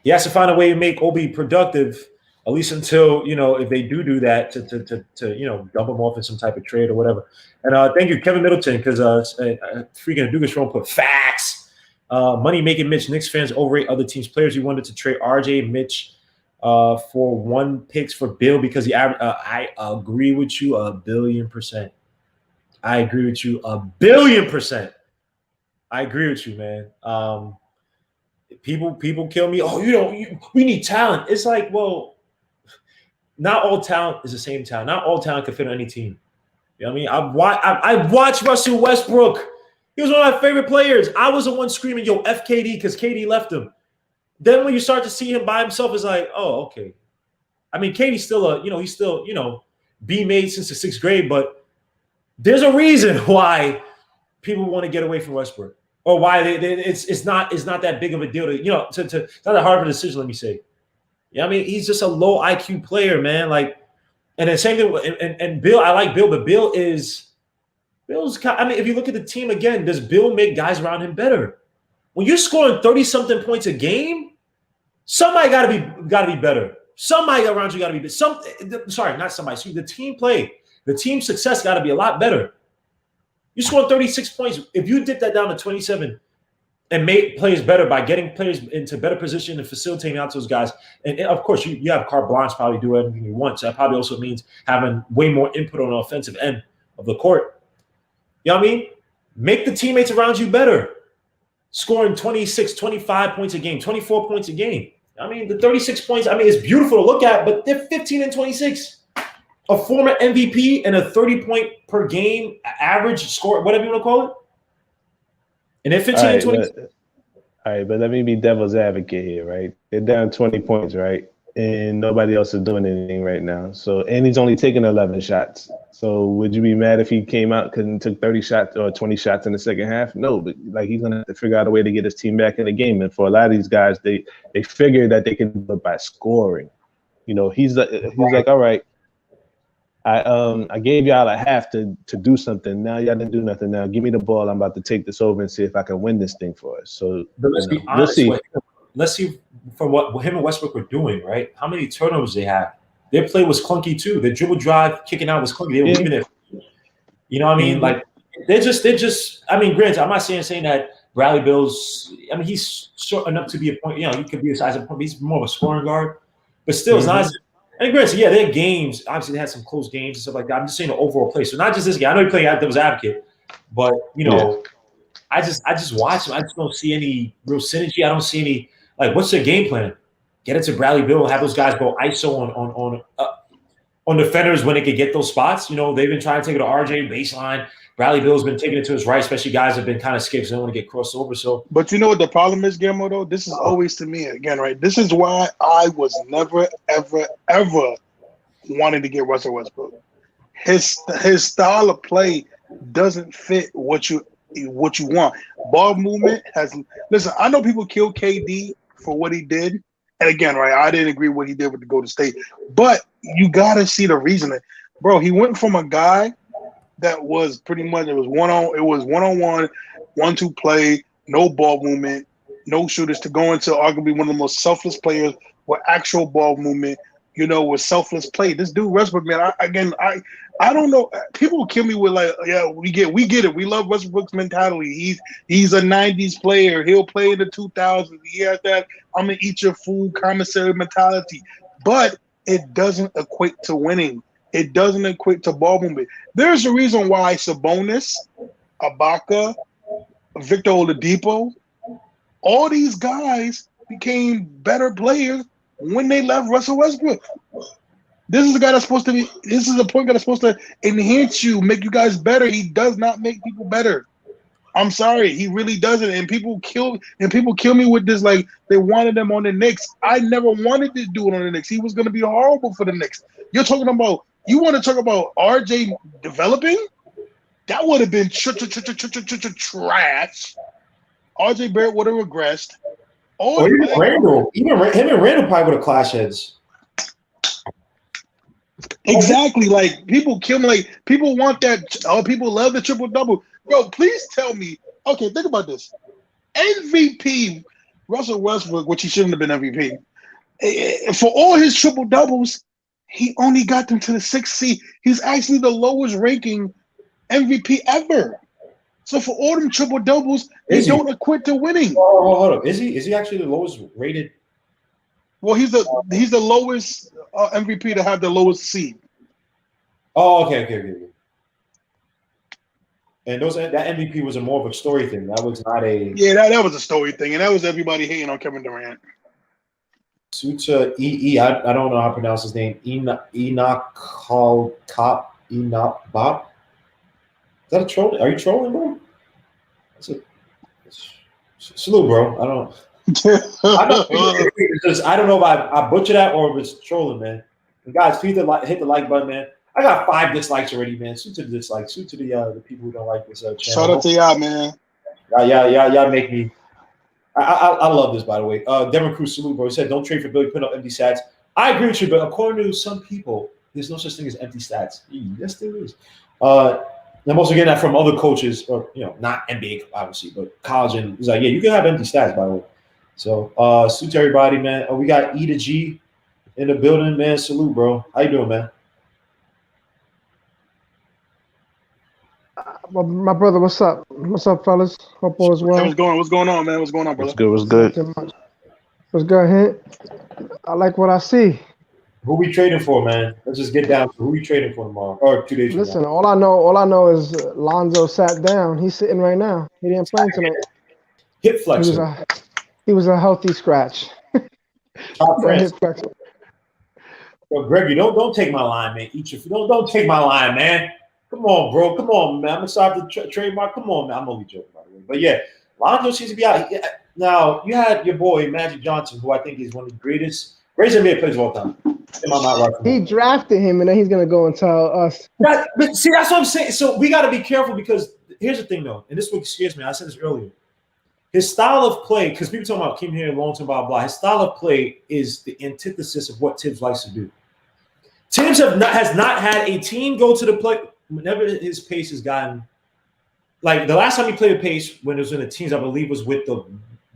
he has to find a way to make Obi productive, at least until, you know, if they do that to you know, dump him off in some type of trade or whatever. And thank you, Kevin Middleton, because freaking Dugas Rome put facts. Money making Mitch. Knicks fans overrate other teams' players. He wanted to trade RJ Mitch for 1 pick for Beal because he averaged. I agree with you 1,000,000,000%. I agree with you 1,000,000,000%. I agree with you, man. People kill me. Oh, we need talent. It's like, well, not all talent is the same talent. Not all talent can fit on any team. You know what I mean? I watched Russell Westbrook. He was one of my favorite players. I was the one screaming, yo, F KD, because KD left him. Then when you start to see him by himself, it's like, oh, okay. I mean, KD's still he's still, you know, B-made since the 6th grade, but there's a reason why people want to get away from Westbrook. Or why it's not that big of a deal to, you know, it's not that hard of a decision, let me say. Yeah, I mean, he's just a low IQ player, man. Like, and the same thing, and Bill, I like Bill, but Bill's, I mean, if you look at the team again, does Bill make guys around him better? When you're scoring 30-something points a game, somebody gotta be better. Somebody around you gotta be the team play, the team success gotta be a lot better. You scored 36 points. If you dip that down to 27 and make players better by getting players into better position and facilitating out those guys, and of course you have carte blanche, probably do everything you want. So that probably also means having way more input on the offensive end of the court. You know what I mean? Make the teammates around you better. Scoring 26, 25 points a game, 24 points a game. I mean, the 36 points, I mean, it's beautiful to look at, but they're 15 and 26. A former MVP and a 30-point per game average score, whatever you want to call it. And they're 15 and 26. All right, but let me be devil's advocate here, right? They're down 20 points, right? And nobody else is doing anything right now. So, and he's only taking 11 shots. So would you be mad if he came out and took 30 shots or 20 shots in the second half? No, but like he's gonna have to figure out a way to get his team back in the game. And for a lot of these guys, they figure that they can do it by scoring. You know, he's like, all right, I gave y'all a half to do something. Now y'all didn't do nothing. Now give me the ball. I'm about to take this over and see if I can win this thing for us. So let's be honest. We'll see. Let's see from what him and Westbrook were doing, right? How many turnovers they have. Their play was clunky too. Their dribble drive, kicking out was clunky. They were leaving it. You know what I mean? Like they're just. I mean, granted, I'm not saying that Bradley Beal's. I mean, he's short enough to be a point. You know, he could be a size of point. He's more of a scoring guard, but still, it's not. And granted, yeah, their games. Obviously, they had some close games and stuff like that. I'm just saying the overall play. So not just this game. I know he played devil's advocate, but you know, I just watch him. I just don't see any real synergy. I don't see any. Like, what's their game plan? get it to Bradley Beal and have those guys go ISO on defenders when they could get those spots. You know, they've been trying to take it to RJ baseline. Bradley Beal's been taking it to his right, especially guys have been kind of skips. They don't want to get crossed over. So, but you know what the problem is, Guillermo, though? This is always to me again, right? This is why I was never, ever, ever wanting to get Russell Westbrook. His style of play doesn't fit what you want. Ball movement has listen, I know people kill KD for what he did. And again, right, I didn't agree with what he did with the Golden State. But you gotta see the reasoning. Bro, he went from a guy that was pretty much it was one-on-one, 1-2 play, no ball movement, no shooters, to go into arguably one of the most selfless players with actual ball movement, you know, with selfless play. This dude Westbrook, man, I don't know. People kill me with like, yeah, we get it. We love Westbrook's mentality. He's a 90s player. He'll play in the 2000s. He has that I'm gonna eat your food commissary mentality. But it doesn't equate to winning. It doesn't equate to ball movement. There's a reason why Sabonis, Ibaka, Victor Oladipo, all these guys became better players when they left Russell Westbrook. This is a guy that's supposed to be. This is a point guy that's supposed to enhance you, make you guys better. He does not make people better. I'm sorry, he really doesn't. And people kill me with this. Like they wanted him on the Knicks. I never wanted this dude on the Knicks. He was going to be horrible for the Knicks. You're talking about. You want to talk about RJ developing? That would have been trash. RJ Barrett would have regressed. Even Randall. Even him and Randall probably would have clash heads. Exactly. Like people kill me. Like people want that. Oh, people love the triple double. Bro, please tell me. Okay, think about this. MVP Russell Westbrook, which he shouldn't have been MVP, for all his triple doubles, he only got them to the 6th seed. He's actually the lowest ranking MVP ever. So for all them triple doubles, they don't equate to winning. Hold up. Is he actually the lowest rated? Well, he's the lowest MVP to have the lowest seed. Oh, okay. And that MVP was a more of a story thing. That was not a that was a story thing, and that was everybody hating on Kevin Durant. Sucha I don't know how to pronounce his name. Enoch Bop. Is that a troll? Are you trolling, bro? Salute, bro. I don't. I don't know if I butchered that or if it's trolling, man. And guys, please hit the like button, man. I got 5 dislikes already, man. Suit to the dislikes. Suit to the people who don't like this channel. Shout out to y'all, man. Y'all make me. I love this, by the way. Devin Cruz, salute, bro. He said, don't trade for Billy, put up empty stats. I agree with you, but according to some people, there's no such thing as empty stats. Yes, there is. I'm also getting that from other coaches, or not NBA, obviously, but college. And he's like, yeah, you can have empty stats, by the way. So, salute to everybody, man. We got E to G in the building, man. Salute, bro. How you doing, man? My brother, what's up? What's up, fellas? Hope all is well. What's going on, man? What's going on, brother? What's good? What's good, Hint? I like what I see. Who we trading for, man? Let's just get down to who we trading for tomorrow or 2 days from now. Listen, all I know is Lonzo sat down. He's sitting right now. He didn't play tonight. Hip flexor. He was a healthy scratch. Top friends. Yo, Gregory, don't take my line, man. Don't take my line, man. Come on, bro. Come on, man. I'm excited to trademark. Come on, man. I'm only joking, by the way. But yeah, Lonzo seems to be out. Now, you had your boy, Magic Johnson, who I think is one of the greatest NBA players of all time. He drafted him, and then he's going to go and tell us. But see, that's what I'm saying. So we got to be careful because here's the thing, though, and this what scares me. I said this earlier. His style of play, because people talking about Kim here, long-term, blah, blah. His style of play is the antithesis of what Tibbs likes to do. Tibbs has not had a team go to the play. Whenever his pace has gotten, like the last time he played a pace when it was in the teams, I believe was with the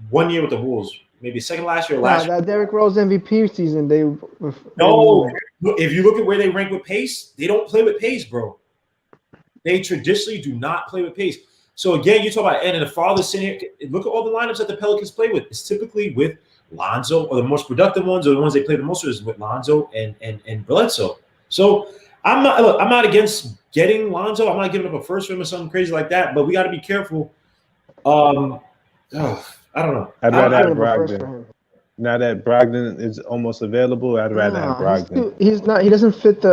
1 year with the Bulls, maybe second last year or last year. That Derrick Rose MVP season, no. If you look at where they rank with pace, they don't play with pace, bro. They traditionally do not play with pace. So again, you talk about and the father sitting here. Look at all the lineups that the Pelicans play with. It's typically with Lonzo, or the most productive ones, or the ones they play the most with Lonzo and Bledsoe. So I'm not against getting Lonzo. I'm not giving up a first for him or something crazy like that. But we got to be careful. I don't know. I'd rather have Brogdon. Now that Brogdon is almost available, I'd rather have Brogdon. He's not. He doesn't fit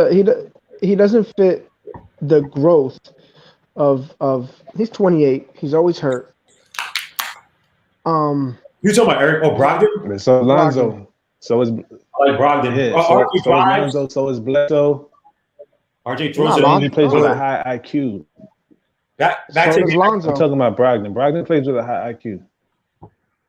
he doesn't fit the growth of. He's 28. He's always hurt. You talking about Eric? Oh, Brogdon. So Lonzo. So is I like Brogdon. Yeah. So is Lonzo. So is Bledsoe. RJ throws it on. He plays with a high IQ. Back so to does Lonzo. I'm talking about Brogdon. Brogdon plays with a high IQ.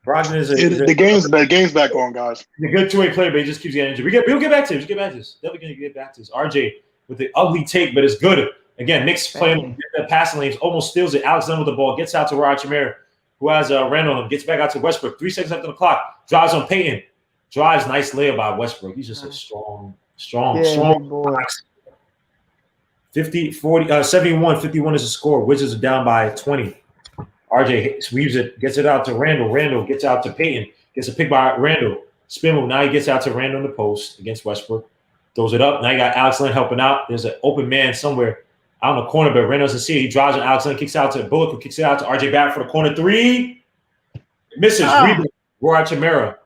Brogdon is the game's back on, guys. He's a good two-way player, but he just keeps getting injured. We'll get back to this. Definitely going to get back to this. RJ with the ugly take, but it's good. Again, Knicks playing the passing lanes, almost steals it. Alex Len with the ball, gets out to Watchalong, who has Randall on him, gets back out to Westbrook. 3 seconds left on the clock. Drives on Payton. Drives, nice layup by Westbrook. He's just a strong box. 71, 51 is the score. Wizards are down by 20. RJ sweeps it, gets it out to Randall. Randall gets out to Payton. Gets a pick by Randall. Spin move. Now he gets out to Randall in the post against Westbrook. Throws it up. Now you got Alex Len helping out. There's an open man somewhere out in the corner, but Randall doesn't see it. He drives on Alex Len, kicks out to Bullock, who kicks it out to RJ Barrett for the corner 3. Misses. Rebound. Watchalong.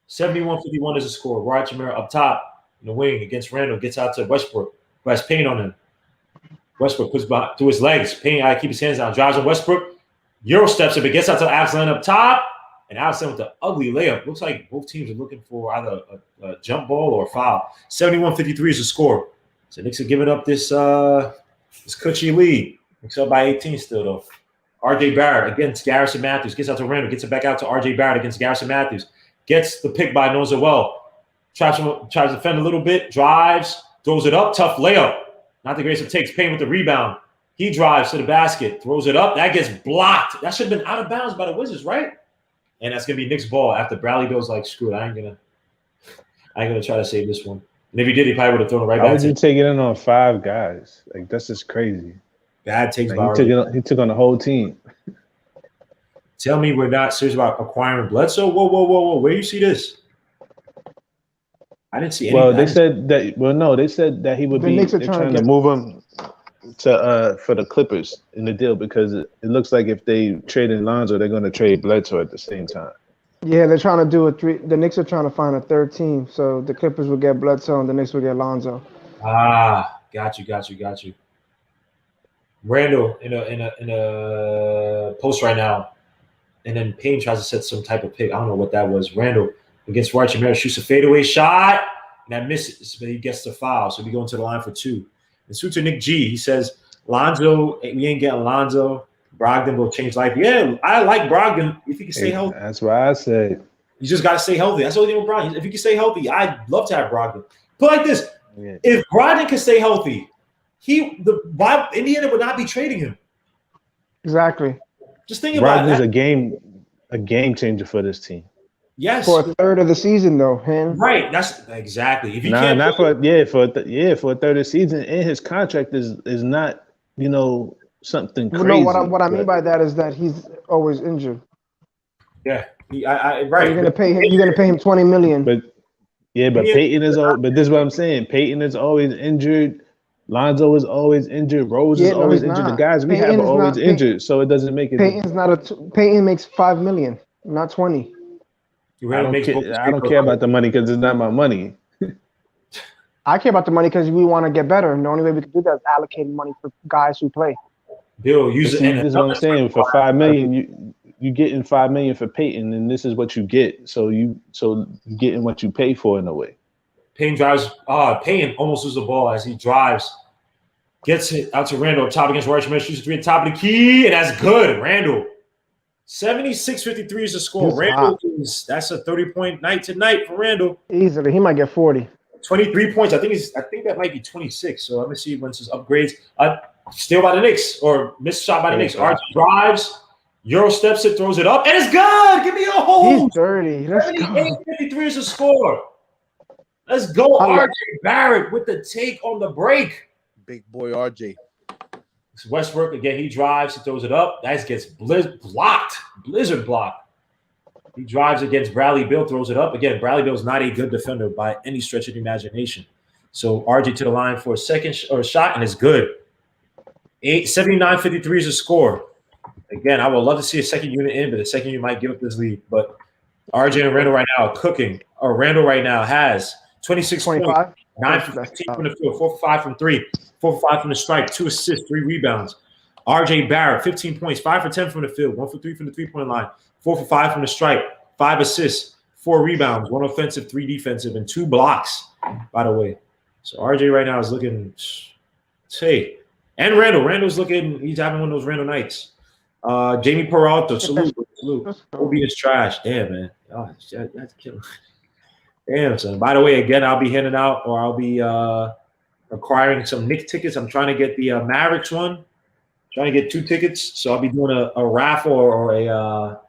71-51 is the score. Watchalong up top in the wing against Randall. Gets out to Westbrook, who has Payne on him. Westbrook puts through his legs. Payne got to keep his hands down. Drives on Westbrook. Euro steps up. It gets out to Alex Len up top. And Alex Len with the ugly layup. Looks like both teams are looking for either a jump ball or a foul. 71-53 is the score. So Knicks are giving up this cushy lead. Knicks up by 18 still, though. RJ Barrett against Garrison Matthews. Gets out to Randall. Gets it back out to RJ Barrett against Garrison Matthews. Gets the pick by Lonzo Ball. Tries to defend a little bit. Drives. Throws it up. Tough layup. Not the greatest of takes. Payne with the rebound. He drives to the basket. Throws it up. That gets blocked. That should have been out of bounds by the Wizards, right? And that's gonna be Knicks ball after Bradley Bill's like, screw it. I ain't gonna try to save this one. And if he did, he probably would have thrown it right back. How would you take it in on 5 guys? Like, that's just crazy. Bad takes by he took on the whole team. Tell me we're not serious about acquiring Bledsoe? Whoa. Where do you see this? I didn't see anything. Well, they said that he would be trying to move him to for the Clippers in the deal because it looks like if they trade in Lonzo, they're going to trade Bledsoe at the same time. Yeah, they're trying to do the Knicks are trying to find a third team, so the Clippers will get Bledsoe and the Knicks will get Lonzo. Got you. Randall in a post right now, and then Payne tries to set some type of pick. I don't know what that was. Randall against Watchalong shoots a fadeaway shot, and that misses, but he gets the foul, so we go into the line for 2. And suits Nick G. He says, Lonzo, we ain't getting Lonzo. Brogdon will change life. Yeah, I like Brogdon if he can stay healthy. That's why I said. You just got to stay healthy. That's the only thing with Brogdon. If he can stay healthy, I'd love to have Brogdon. Put it like this. Yeah. If Brogdon can stay healthy, why Indiana would not be trading him. Exactly. Just think about it. Brogdon's a game changer for this team. Yes. For a third of the season, though, right. That's exactly. If you for a third of the season, and his contract is not, something crazy. No, what I mean by that is that he's always injured. Yeah, right. You're gonna pay him. You're gonna pay him $20 million. But Peyton is. But this is what I'm saying. Peyton is always injured. Lonzo is always injured. Rose is always injured. The guys we have are always injured, so it doesn't make it. Peyton makes $5 million, not 20. I don't care about the money because it's not my money. I care about the money because we want to get better, and the only way we can do that is allocating money for guys who play. Bill, this is what I'm saying. For $5 million, you getting $5 million for Peyton, and this is what you get. So you getting what you pay for in a way. Payne drives. Payne almost loses the ball as he drives, gets it out to Randall, top against Watchalong, shoots a 3 at the top of the key, and that's good. Randall. 76-53 is the score. Randall that's a 30-point night tonight for Randall. Easily, he might get 40. 23 points. I think that might be 26. So let me see once his upgrades. Steal by the Knicks or missed shot by the Knicks. RJ drives, Euro steps it, throws it up, and it's good. Give me a hold. He's dirty. 78-53 is the score. Let's go, RJ Barrett with the take on the break. Big boy RJ. Westbrook again. He drives, he throws it up. That gets blizzard blocked. He drives against Bradley Beal, throws it up. Again, Bradley Beal's not a good defender by any stretch of the imagination. So RJ to the line for a second shot, and it's good. 79-53 is the score. Again, I would love to see a second unit in, but the second unit might give up this lead. But RJ and Randall right now are cooking. Or Randall right now has 26 points, 9 for 15 from the field, 4 for 5 from 3, 4 for 5 from the strike, 2 assists, 3 rebounds. RJ Barrett, 15 points, 5 for 10 from the field, 1 for 3 from the three-point line, 4 for 5 from the strike, 5 assists, 4 rebounds, 1 offensive, 3 defensive, and 2 blocks, by the way. So RJ right now is looking, hey, and Randall's looking, he's having one of those Randall nights. Jamie Peralta, salute. OB is trash. Damn, man. Oh, that's killing. Damn, son. By the way, again, I'll be handing out, or I'll be acquiring some Knicks tickets. I'm trying to get the Mavericks one. Trying to get 2 tickets. So I'll be doing a raffle or a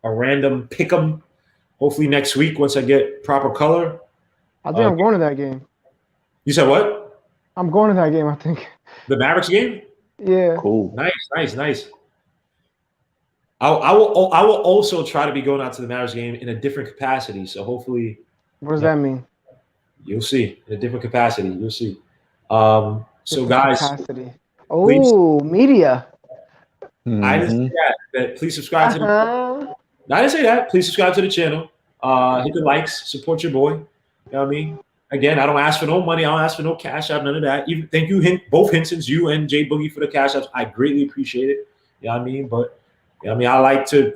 random pick 'em. Hopefully next week once I get proper color. I think I'm going to that game. You said what? I'm going to that game, I think. The Mavericks game? Yeah. Cool. Nice. I will also try to be going out to the Mavericks game in a different capacity. So hopefully. What does that mean? You'll see. In a different capacity. You'll see. So guys. Capacity. Oh, media. Mm-hmm. I didn't say that. Please subscribe to the channel. I didn't say that. Please subscribe to the channel. Hit the likes. Support your boy. You know what I mean? Again, I don't ask for no money. I don't ask for no cash out, none of that. Even thank you, both Hinsons, you and Jay Boogie, for the cash outs. I greatly appreciate it. You know what I mean? But you know what I mean, I like to,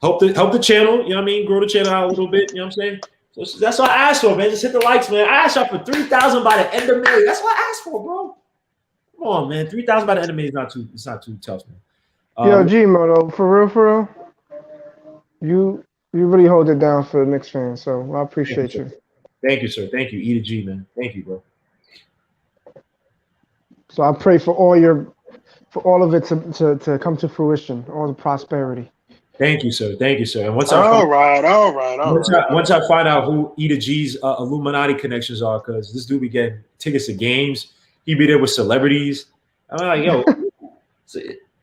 help the channel, you know what I mean, grow the channel out a little bit, you know what I'm saying? So that's what I asked for, man. Just hit the likes, man. I asked y'all for 3,000 by the end of May. That's what I asked for, bro. Come on, man. 3,000 by the end of May is not too tough, man. Yo, G-Moto, for real, you really hold it down for the Knicks fans, so I appreciate you. Thank you, sir. Thank you. E to G, man. Thank you, bro. So I pray for all of it to come to fruition, all the prosperity. Thank you, sir. Thank you, sir. And once all right. Once I find out who E to G's Illuminati connections are, because this dude be getting tickets to games, he be there with celebrities. I'm like, yo.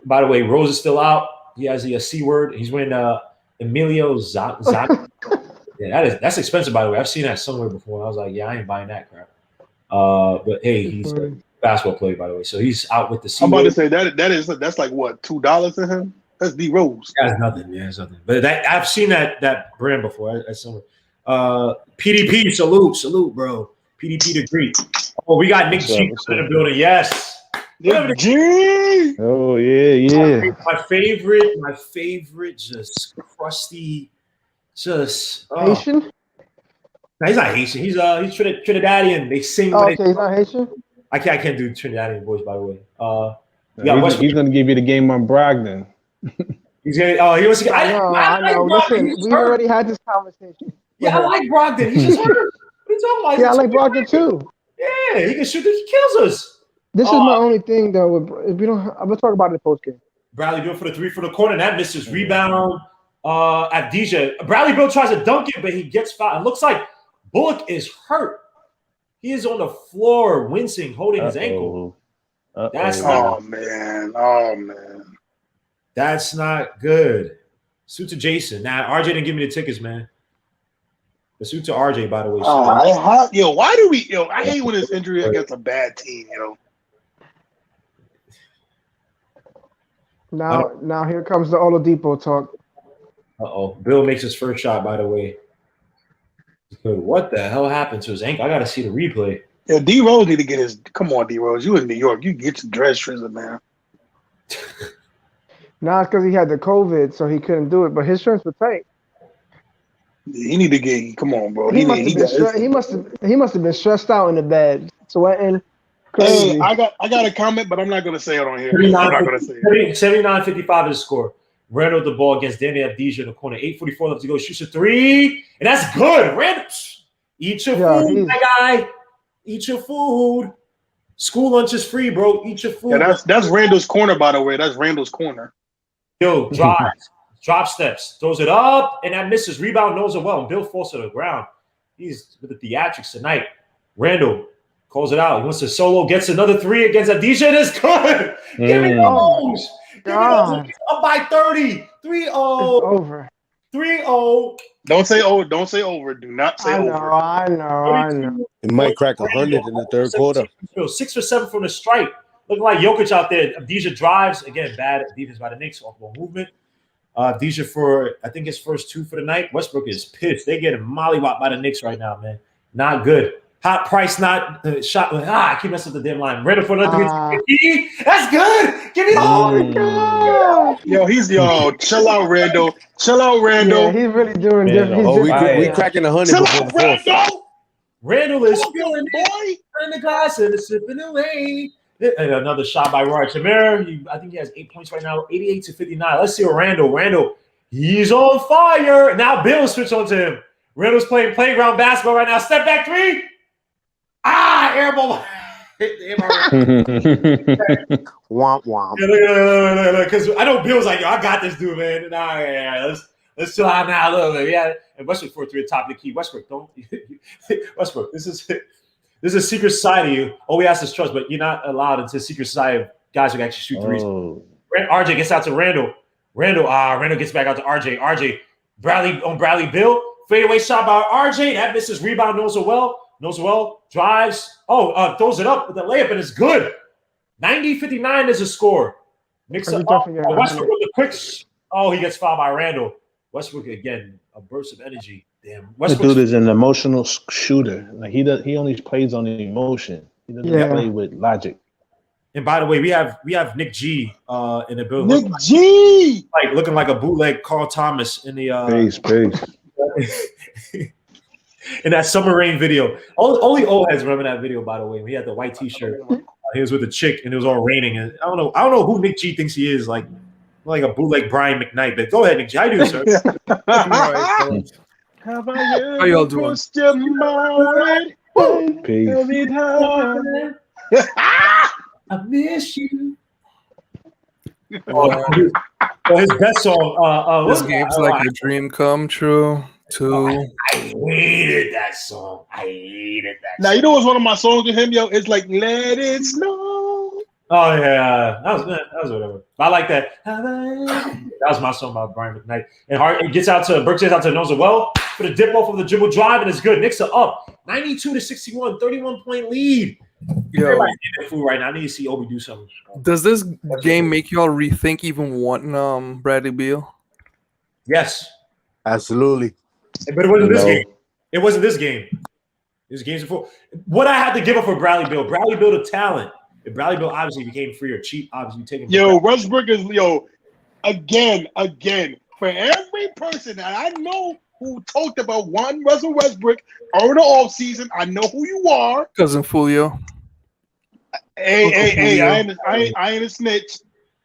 By the way, Rose is still out. He has the C word. He's wearing Emilio Zak. Yeah, that's expensive, by the way. I've seen that somewhere before. I was like, yeah, I ain't buying that crap. But hey, he's a basketball player, by the way. So he's out with the C. I'm about to say that's like what, $2 to him? That's D Rose. That's nothing. Yeah, it's nothing. But I've seen that brand before. That's somewhere. PDP, salute, bro. PDP to greet. Oh, we got Nick G in the building. Yes. Nick G. Oh yeah. My favorite, just crusty. Just Haitian? No, he's not Haitian. He's Trinidadian. They sing. Okay, he's not Haitian. I can't do Trinidadian voice, by the way. He's gonna give you the game on Brogdon. He's gonna. Oh, he wants to get. I know. Listen, we already had this conversation. Yeah, I like Brogdon. He's just hurt. What are you talking about? Yeah, I like Brogdon too. Yeah, he can shoot. He kills us. This is my only thing though. If we don't, I'm gonna talk about it in the post game. Bradley Beal for the 3 for the corner. That misses rebound. At DJ, Bradley Beal tries to dunk it, but he gets fouled. It looks like Bullock is hurt. He is on the floor, wincing, holding his ankle. That's oh man. That's not good. Suit to Jason. Nah, RJ didn't give me the tickets, man. The suit to RJ, by the way. Why do we? I hate when it's injury against a bad team. Now here comes the Oladipo talk. Bill makes his first shot, by the way. What the hell happened to his ankle? I got to see the replay. Yeah, D Rose need to get his. Come on, D Rose. You in New York? You get your dress shrizzle, man. Nah, it's because he had the COVID, so he couldn't do it. But his shirts were tight. He need to get. Come on, bro. He must have been stressed out in the bed, sweating. Crazy. Hey, I got a comment, but I'm not gonna say it on here. I'm not gonna say it. 79-55 is the score. Randall the ball against Danny Avdija in the corner. 8:44 left to go. Shoots a 3, and that's good. Randall, eat your food, my guy. Eat your food. School lunch is free, bro. Eat your food. Yeah, that's Randall's corner, by the way. That's Randall's corner. Yo, drives, drop steps, throws it up, and that misses. Rebound knows it well, and Bill falls to the ground. He's with the theatrics tonight. Randall calls it out. He wants to solo, gets another 3 against Avdija. It is good. Give me those. Up by 30. 3-0. Over. 3-0. Don't say over. Don't say over. Do not say over. I know. It might crack 100 in the third quarter. 6 for 7 from the strike. Looking like Jokic out there. Avdija drives. Again, bad defense by the Knicks. Off ball movement. These are for, I think, his first 2 for the night. Westbrook is pissed. They getting mollywopped by the Knicks right now, man. Not good. Hot price, not shot. I keep messing up the damn line. Ready for another 3. That's good. Give me the God. Yo, chill out, Randall. Chill out, Randall. Yeah, he's really doing Man, different. we cracking 100 Chill before out, the fourth. Randall. Randall is Come on, feeling boy. in the glass and it's slipping away. And another shot by Roy Chamere. I think he has 8 points right now, 88-59. Let's see what Randall, he's on fire. Now Beal switch on to him. Randall's playing playground basketball right now. Step back 3. Air ball. Womp womp. Because I know Bill's like, yo, I got this dude, man. Let's chill out now a little bit. Yeah, and Westbrook 4-3 at top of the key. Westbrook, don't Westbrook. This is a secret society. You all we ask is trust, but you're not allowed into a secret society of guys who can actually shoot threes. RJ gets out to Randall. Randall gets back out to RJ. RJ, Bradley Beal. Fadeaway shot by RJ. That misses. Rebound. Knows well. Drives. Throws it up with the layup, and it's good. 90-59 is a score. Westbrook with the quick. He gets fouled by Randall. Westbrook again, a burst of energy. Damn. This dude is an emotional shooter. Like he only plays on emotion. He doesn't play with logic. And by the way, we have Nick G in the building. Nick G, like looking like a bootleg Carl Thomas in the Peace. in that Summer Rain video. Only old heads remember that video, by the way. He had the white T-shirt. He was with a chick, and it was all raining. And I don't know who Nick G thinks he is. Like a bootleg Brian McKnight. But go ahead, Nick G. How do you, sir? How y'all doing? Peace. I miss you. His best song. This game's like a dream come true. I hated that song. Now you know what's one of my songs with him, yo? It's like Let It Snow. Oh yeah, that was whatever. I like that. That was my song by Brian McKnight. And Burke gets out to Lonzo Ball for the dip off of the dribble drive, and it's good. Knicks are up 92-61, 31-point lead. Yo, everybody's getting food right now. I need to see Obi do something. Does this game make y'all rethink even wanting Bradley Beal? Yes, absolutely. But it wasn't this game. It wasn't this game. It was games before. What I had to give up for Bradley Beal the talent. If Bradley Beal obviously became free or cheap, obviously taking. Yo, Westbrook is again. For every person that I know who talked about one Russell Westbrook over the offseason, I know who you are. Cousin Fulio. Hey, I ain't a snitch.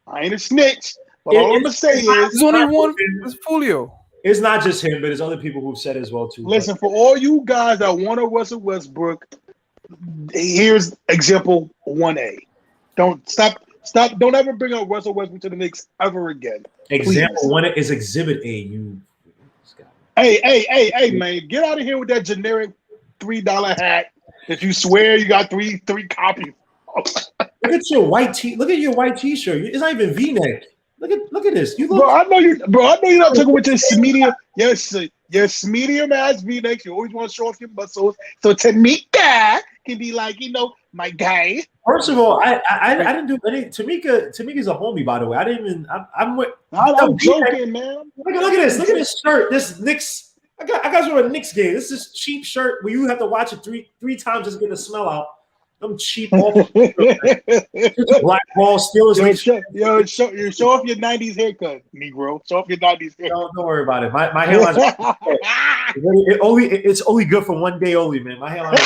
But all I'm gonna say is there's only one. It's Fulio. It's not just him, but there's other people who've said as well too. Listen, for all you guys that want a Russell Westbrook, here's example 1A. Don't ever bring up Russell Westbrook to the Knicks ever again. Example 1 is Exhibit A. Hey, man, get out of here with that generic $3 hat that you swear you got three copies. Look at your white T-shirt. It's not even V-neck. Look at this. Bro, I know you're not talking with your medium. Yes, your medium ass V-necks. You always want to show off your muscles. So Tamika can be like, my guy. First of all, I didn't do any. Tamika's a homie, by the way. I didn't even. I'm joking, man. Look at this. Look at this shirt. This Knicks. I got you a Knicks game. This is cheap shirt where you have to watch it three times just to get the smell out. Them cheap black ball Steelers. Show off your 90s haircut, Negro. Show off your 90s haircut. Don't worry about it. My hairline's it's only good for one day only, man. My hairline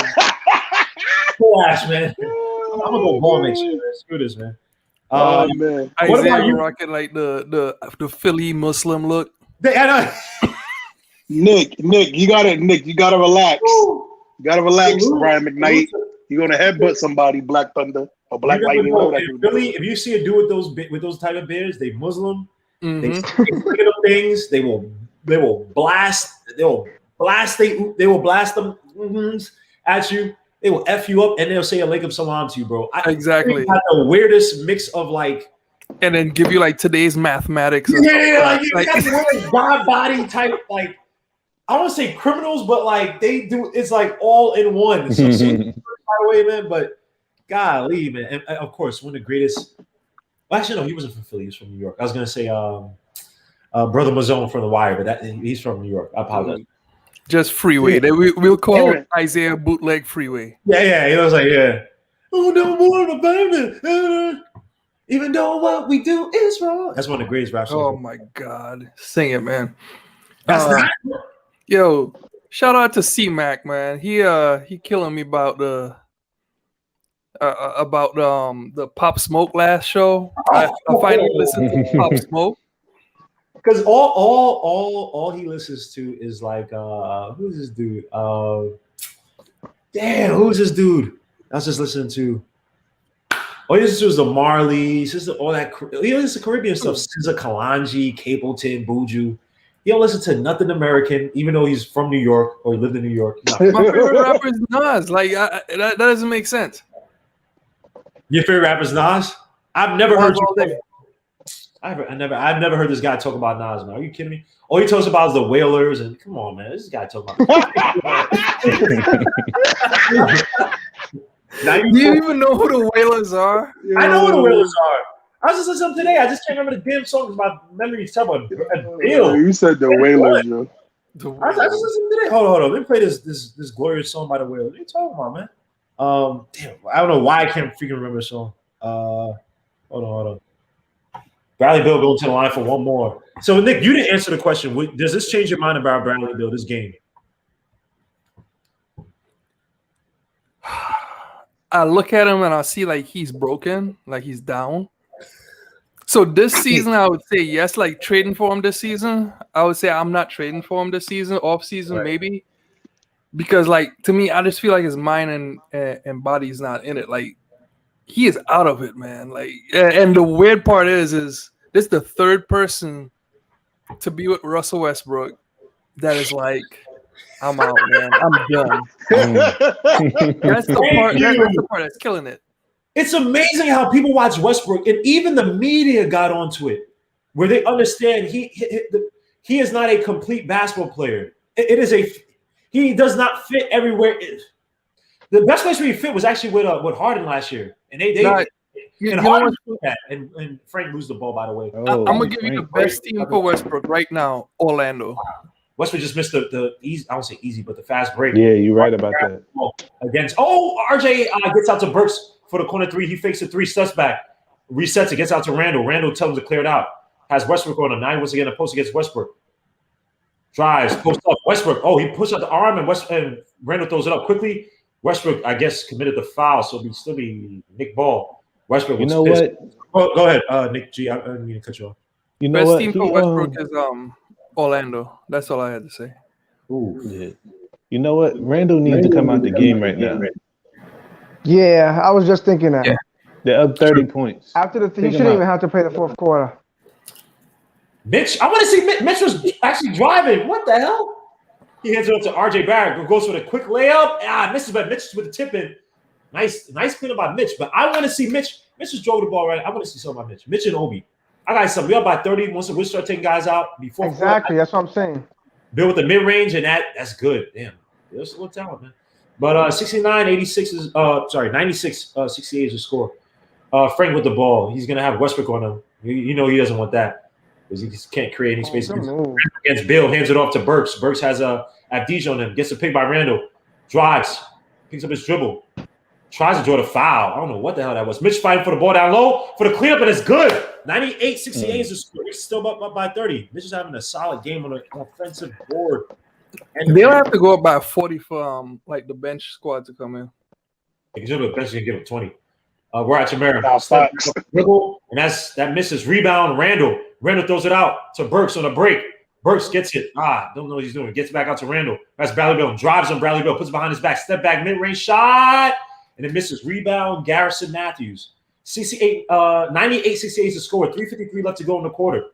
flash, man. I'm gonna go ball next year, man. Screw this, man. Man. What about you rocking like the Philly Muslim look? Nick, you gotta relax. You gotta relax, Brian McKnight. You're gonna headbutt somebody, Black Thunder or Black Lightning. If you see a dude with those type of beards, they Muslim. Mm-hmm. They look at things. They will blast. They will blast them at you. They will F you up and they'll say a Alaikum Salam to you, bro. Exactly. Got the weirdest mix of like, and then give you like today's mathematics. Yeah, like God body type like. I don't say criminals, but like they do. It's like all in one. So by the way, man. But golly, man. And of course, one of the greatest. Well, actually, no, he wasn't from Philly. He was from New York. I was gonna say Brother Mazzone from The Wire, but he's from New York. I apologize. Just Freeway. We'll call Isaiah Bootleg Freeway. Yeah. He was like, oh, no more about even though what we do is wrong. That's one of the greatest rap songs. Oh my God, sing it, man. That's yo, shout out to C-Mac, man. He killing me about the Pop Smoke last show. I finally listened to Pop Smoke. Because all he listens to is like who's this dude? Who's this dude? I was just listening to. All he listens to is the Marleys, all that. He listens to Caribbean stuff. SZA, Kalanji, Capleton, Buju. He don't listen to nothing American, even though he's from New York or he lived in New York. My favorite rapper is Nas. Like that doesn't make sense. Your favorite rapper is Nas? I've never heard you. I've never heard this guy talk about Nas, man. Are you kidding me? All he talks about is the Wailers, and come on, man, this guy talking about. Do you even know who the Wailers are? I know who the Wailers are. I was just listening to them today. I just can't remember the damn song because my memory's terrible. Beal. You said the Wailers, yo. I was just listening today. Hold on. Let me play this glorious song by the Wailers. What are you talking about, man? Damn, I don't know why I can't freaking remember the song. Hold on. Bradley Beal going to the line for one more. So, Nick, you didn't answer the question. Does this change your mind about Bradley Beal, this game? I look at him and I see like he's broken, like he's down. So this season, I would say yes, like trading for him this season. I would say I'm not trading for him this season, off season maybe. Because like to me, I just feel like his mind and body's not in it. Like he is out of it, man. Like, and the weird part is this the third person to be with Russell Westbrook that is like, I'm out, man. I'm done. That's the part that's killing it. It's amazing how people watch Westbrook, and even the media got onto it, where they understand he is not a complete basketball player. He does not fit everywhere. The best place where he fit was actually with Harden last year, and Harden that, and Frank lose the ball, by the way. I'm gonna give you the best team for Westbrook right now, Orlando. Westbrook just missed the easy. I don't say easy, but the fast break. Yeah, you're right about that. Against RJ gets out to Burks for the corner three. He fakes a three, steps back, resets it, gets out to Randall. Randall tells him to clear it out. Has Westbrook on him. Now he wants to get a post against Westbrook. Drives, post up. Westbrook. Oh, he pushed out the arm and Randall throws it up quickly. Westbrook, I guess, committed the foul, so it'll still be Nick Ball. Westbrook. You know what? Oh, go ahead, Nick G. I didn't mean to cut you off. You know best what? team for Westbrook is Orlando. That's all I had to say. Ooh. Yeah. You know what? Randall needs to come out the game right now. Yeah, I was just thinking that. Yeah. They're up 30 points. After he shouldn't even have to play the fourth quarter. Mitch, I want to see Mitch was actually driving. What the hell? He hands it up to RJ Barrett, who goes with a quick layup. Misses, but Mitch with the tip in. Nice cleanup by Mitch. But I want to see Mitch. Mitch just drove the ball right. I want to see something by Mitch. Mitch and Obi. I got something. We up by 30. Once we start taking guys out before. Exactly. That's what I'm saying. Bill with the mid range, and that's good. Damn, there's a little talent, man. But 69, 86 is 96, 68 is the score. Frank with the ball. He's gonna have Westbrook on him. You know he doesn't want that because he just can't create any space against Bill. Hands it off to Burks. Burks has a Abdij on him. Gets a pick by Randall. Drives. Picks up his dribble. Tries to draw the foul. I don't know what the hell that was. Mitch fighting for the ball down low for the cleanup, and it's good. 98-68 is the score. He's still up by 30. Mitch is having a solid game on the offensive board. And they'll have to go up by 40 for like the bench squad to come in. Because the bench is gonna give him 20. We're at Jamera. Dribble, and that misses. Rebound. Randall throws it out to Burks on a break. Burks gets it. Don't know what he's doing. Gets back out to Randall. That's Bradley Beal. Drives on Bradley Beal. Puts it behind his back. Step back. Mid-range shot. And it misses. Rebound. Garrison Matthews. 98-68 is the score. 3:53 left to go in the quarter.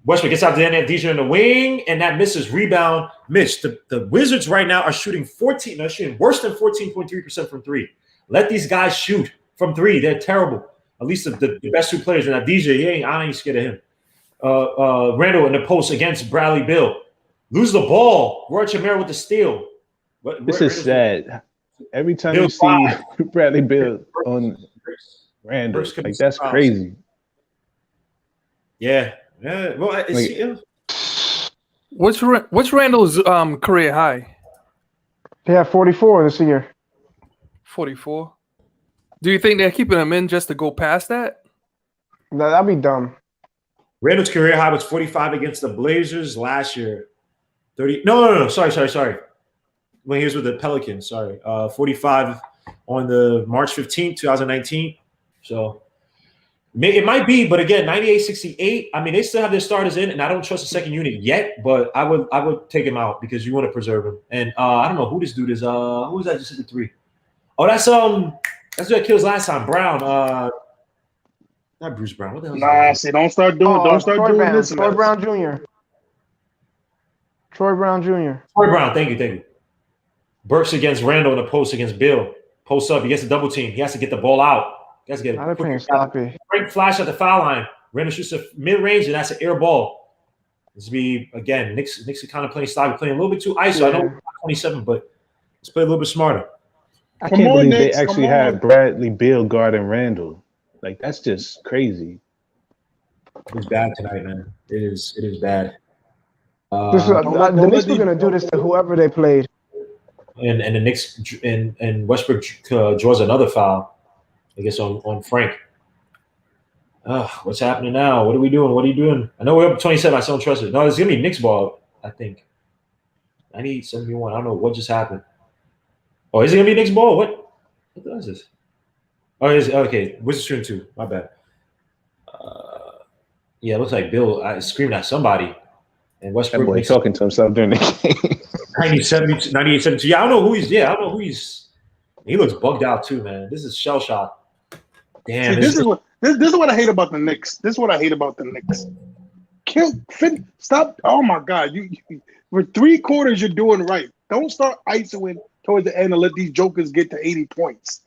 Westbrook gets out to DJ in the wing, and that misses. Rebound. Mitch. The Wizards right now are shooting shooting worse than 14.3% from three. Let these guys shoot from three. They're terrible. At least the best two players. And that DJ, I ain't scared of him. Randall in the post against Bradley Beal. Lose the ball. Roy Chamera with the steal. This is sad. Every time you see Bradley Beal on Randall, like that's crazy. Yeah. Yeah. Well, What's Randall's career high? They have 44 this year. 44. Do you think they're keeping him in just to go past that? No, that'd be dumb. Randall's career high was 45 against the Blazers last year. 30. No. Sorry. When he was with the Pelicans, 45 on the March 15th, 2019. So it might be, but again, 98-68. I mean, they still have their starters in, and I don't trust the second unit yet, but I would take him out because you want to preserve him. And I don't know who this dude is. Who was that just hit the three? Oh, that's what kills last time. Brown. Not Bruce Brown. What the hell? Nah, see, don't start doing this. Troy Brown Jr. Troy Brown, thank you. Burks against Randall in the post against Beal. Post up, he gets a double team. He has to get the ball out. He has to get it. Frank flash at the foul line. Randall shoots a mid-range, and that's an air ball. This will be, again, Knicks are kind of playing style. We're playing a little bit too ISO. I know we're 27, but let's play a little bit smarter. I can't believe they actually had Bradley Beal guarding Randall. Like, that's just crazy. It's bad tonight, man. It is bad. The Knicks were gonna do this to whoever they played. And the Knicks and Westbrook draws another foul, I guess, on Frank. What's happening now? What are we doing? What are you doing? I know we're up 27. I still don't trust it. No, it's gonna be Knicks ball, I think. 98-71. I don't know what just happened. Oh, is it gonna be Knicks ball? What is this? Oh, okay. Wizards shooting two. My bad. Yeah, it looks like Bill screaming at somebody. And Westbrook. That boy talking to himself during the game. 98-72. Yeah, I don't know who he's. He looks bugged out too, man. This is shell shock. Damn. See, this is what I hate about the Knicks. Stop. Oh my God. You for 3 quarters you're doing right. Don't start isoing towards the end and let these jokers get to 80 points.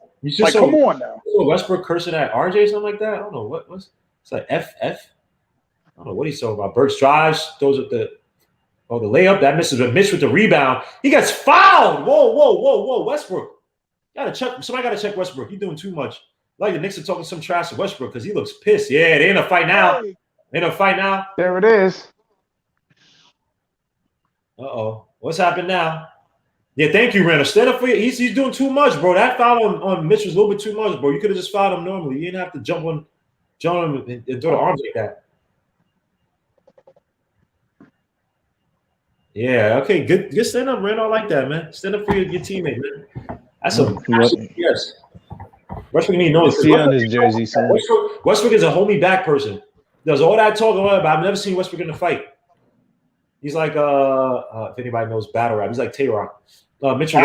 Come on now. Westbrook cursing at RJ or something like that. I don't know what's it's like FF. I don't know what he's talking about. Burks drives, throws at the layup that misses a miss with the rebound. He gets fouled. Whoa, Westbrook. Somebody gotta check Westbrook. He's doing too much. Like the Knicks are talking some trash to Westbrook because he looks pissed. Yeah, they in a fight now. There it is. What's happened now? Yeah, thank you, Randall. Stand up for you. He's doing too much, bro. That foul on Mitch was a little bit too much, bro. You could have just fouled him normally. You didn't have to jump him and throw the arms like that. Yeah, okay, good stand up, Randall. I like that, man. Stand up for your teammate, man. That's a yes. Westbrook need to know. See on his jersey, Westbrook is a hold me back person. Does all that talk about, but I've never seen Westbrook in a fight. He's like if anybody knows battle rap, he's like Tay-Rock. Mitchell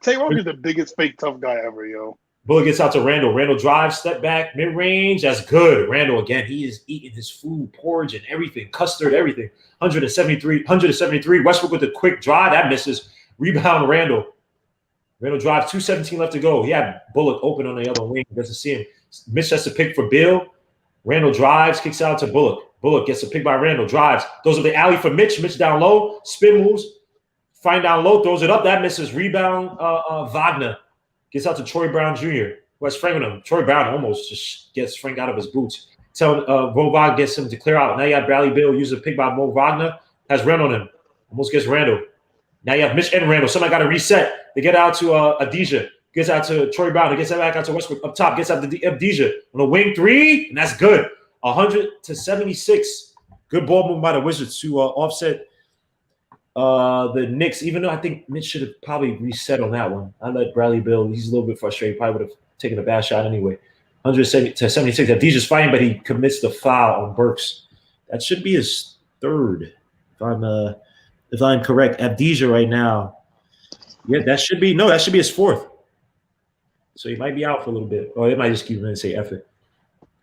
Tay-Rock is the biggest fake tough guy ever, yo. Bullock gets out to Randall. Randall drives, step back, mid-range. That's good. Randall, again, he is eating his food, porridge and everything, custard, everything. 173. Westbrook with a quick drive. That misses. Rebound, Randall. Randall drives, 2:17 left to go. He had Bullock open on the other wing. Doesn't see him. Mitch has to pick for Beal. Randall drives, kicks out to Bullock. Bullock gets a pick by Randall, drives. Those are the alley for Mitch. Mitch down low, spin moves. Find down low, throws it up. That misses. Rebound, Wagner. Gets out to Troy Brown Jr. Who has Frank on him. Troy Brown almost just gets Frank out of his boots. Mo Wagner gets him to clear out. Now you have Bradley Beal. Uses a pick by Mo Wagner. Has Randall on him. Almost gets Randall. Now you have Mitch and Randall. Somebody got to reset. They get out to Adija. Gets out to Troy Brown. He gets that back out to Westbrook up top. Gets out to Adija on a wing 3, and that's good. 100-76. Good ball movement by the Wizards to offset the Knicks, even though I think Mitch should have probably reset on that one. I let Bradley Beal. He's a little bit frustrated. Probably would have taken a bad shot anyway. 170-76. Adija's fighting, but he commits the foul on Burks. That should be his third, if I'm correct. Adija right now. Yeah, that should be his fourth. So he might be out for a little bit. Or they might just keep him and say F it.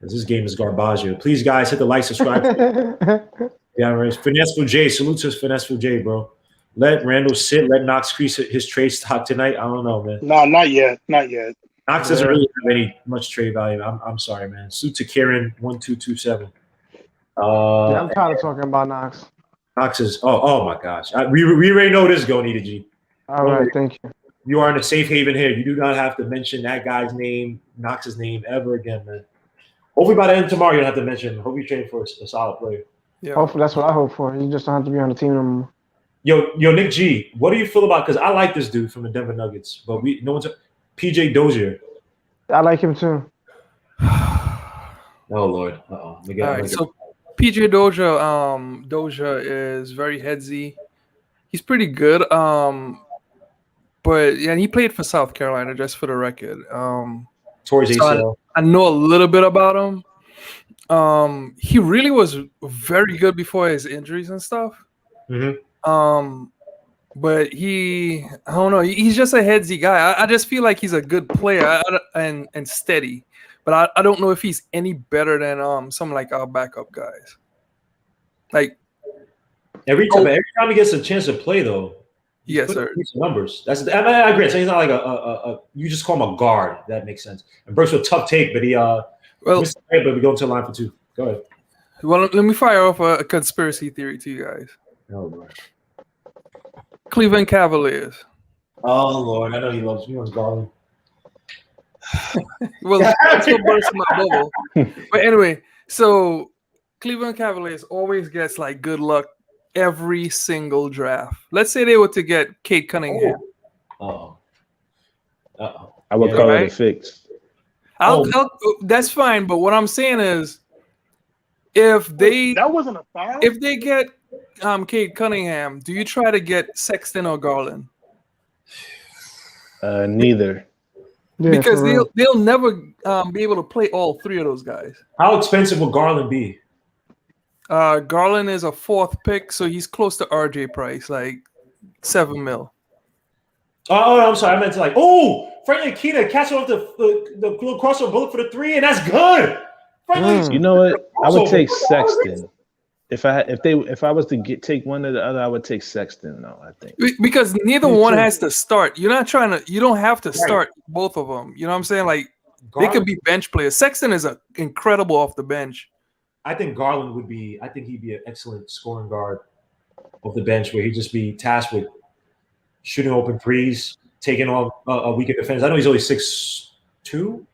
Because this game is garbage. Please, guys, hit the like, subscribe. Yeah, right. Finesseful J. Salute to Finesseful J, bro. Let Randall sit. Let Knox increase his trade stock tonight. I don't know, man. No, not yet. Knox doesn't really have much trade value. I'm sorry, man. Suit to Karen 1227. I'm tired of talking about Knox. Knox is oh my gosh. We already know this is going to G. All right, thank you. You are in a safe haven here. You do not have to mention that guy's name, Knox's name, ever again, man. Hopefully by the end of tomorrow, you don't have to mention. Hope you trade for a solid player. Yeah. Hopefully, that's what I hope for. You just don't have to be on the team no more. Yo, Nick G, what do you feel about? Because I like this dude from the Denver Nuggets, but no one's PJ Dozier. I like him too. Oh Lord. All right, so PJ Dozier is very headsy. He's pretty good. But yeah, he played for South Carolina, just for the record. Towards ACL. I know a little bit about him. He really was very good before his injuries and stuff. Mm-hmm. But I don't know. He's just a headsy guy. I just feel like he's a good player and steady. But I don't know if he's any better than some like our backup guys. Like every time he gets a chance to play, though. Yes, sir. Numbers. I agree. So he's not like a you just call him a guard. That makes sense. And Brooks with a tough take, but he missed the play, but we go to the line for 2. Go ahead. Well, let me fire off a conspiracy theory to you guys. Oh Lord. Cleveland Cavaliers. Oh Lord, I know he loves me. He wants Garland. Well, that's what bursts my bubble. But anyway, so Cleveland Cavaliers always gets like good luck every single draft. Let's say they were to get Cade Cunningham. I would call it a fix. That's fine, but what I'm saying is, if they that wasn't a foul. If they get Cade Cunningham, do you try to get Sexton or Garland? Neither. Yeah, because they'll never be able to play all 3 of those guys. How expensive will Garland be? Garland is a 4th pick, so he's close to RJ price, like $7 million. Oh, I'm sorry. I meant to Frank Ntilikina catching off the little crossover bullet for the 3, and that's good. You know what? I would take Sexton. If I was to take one or the other, I would take Sexton. No, I think because neither one has to start. You don't have to start both of them. You know what I'm saying? Like Garland, they could be bench players. Sexton is incredible off the bench. I think Garland would be. I think he'd be an excellent scoring guard off the bench, where he'd just be tasked with shooting open threes, taking on a weaker defense. I know he's only 6'2".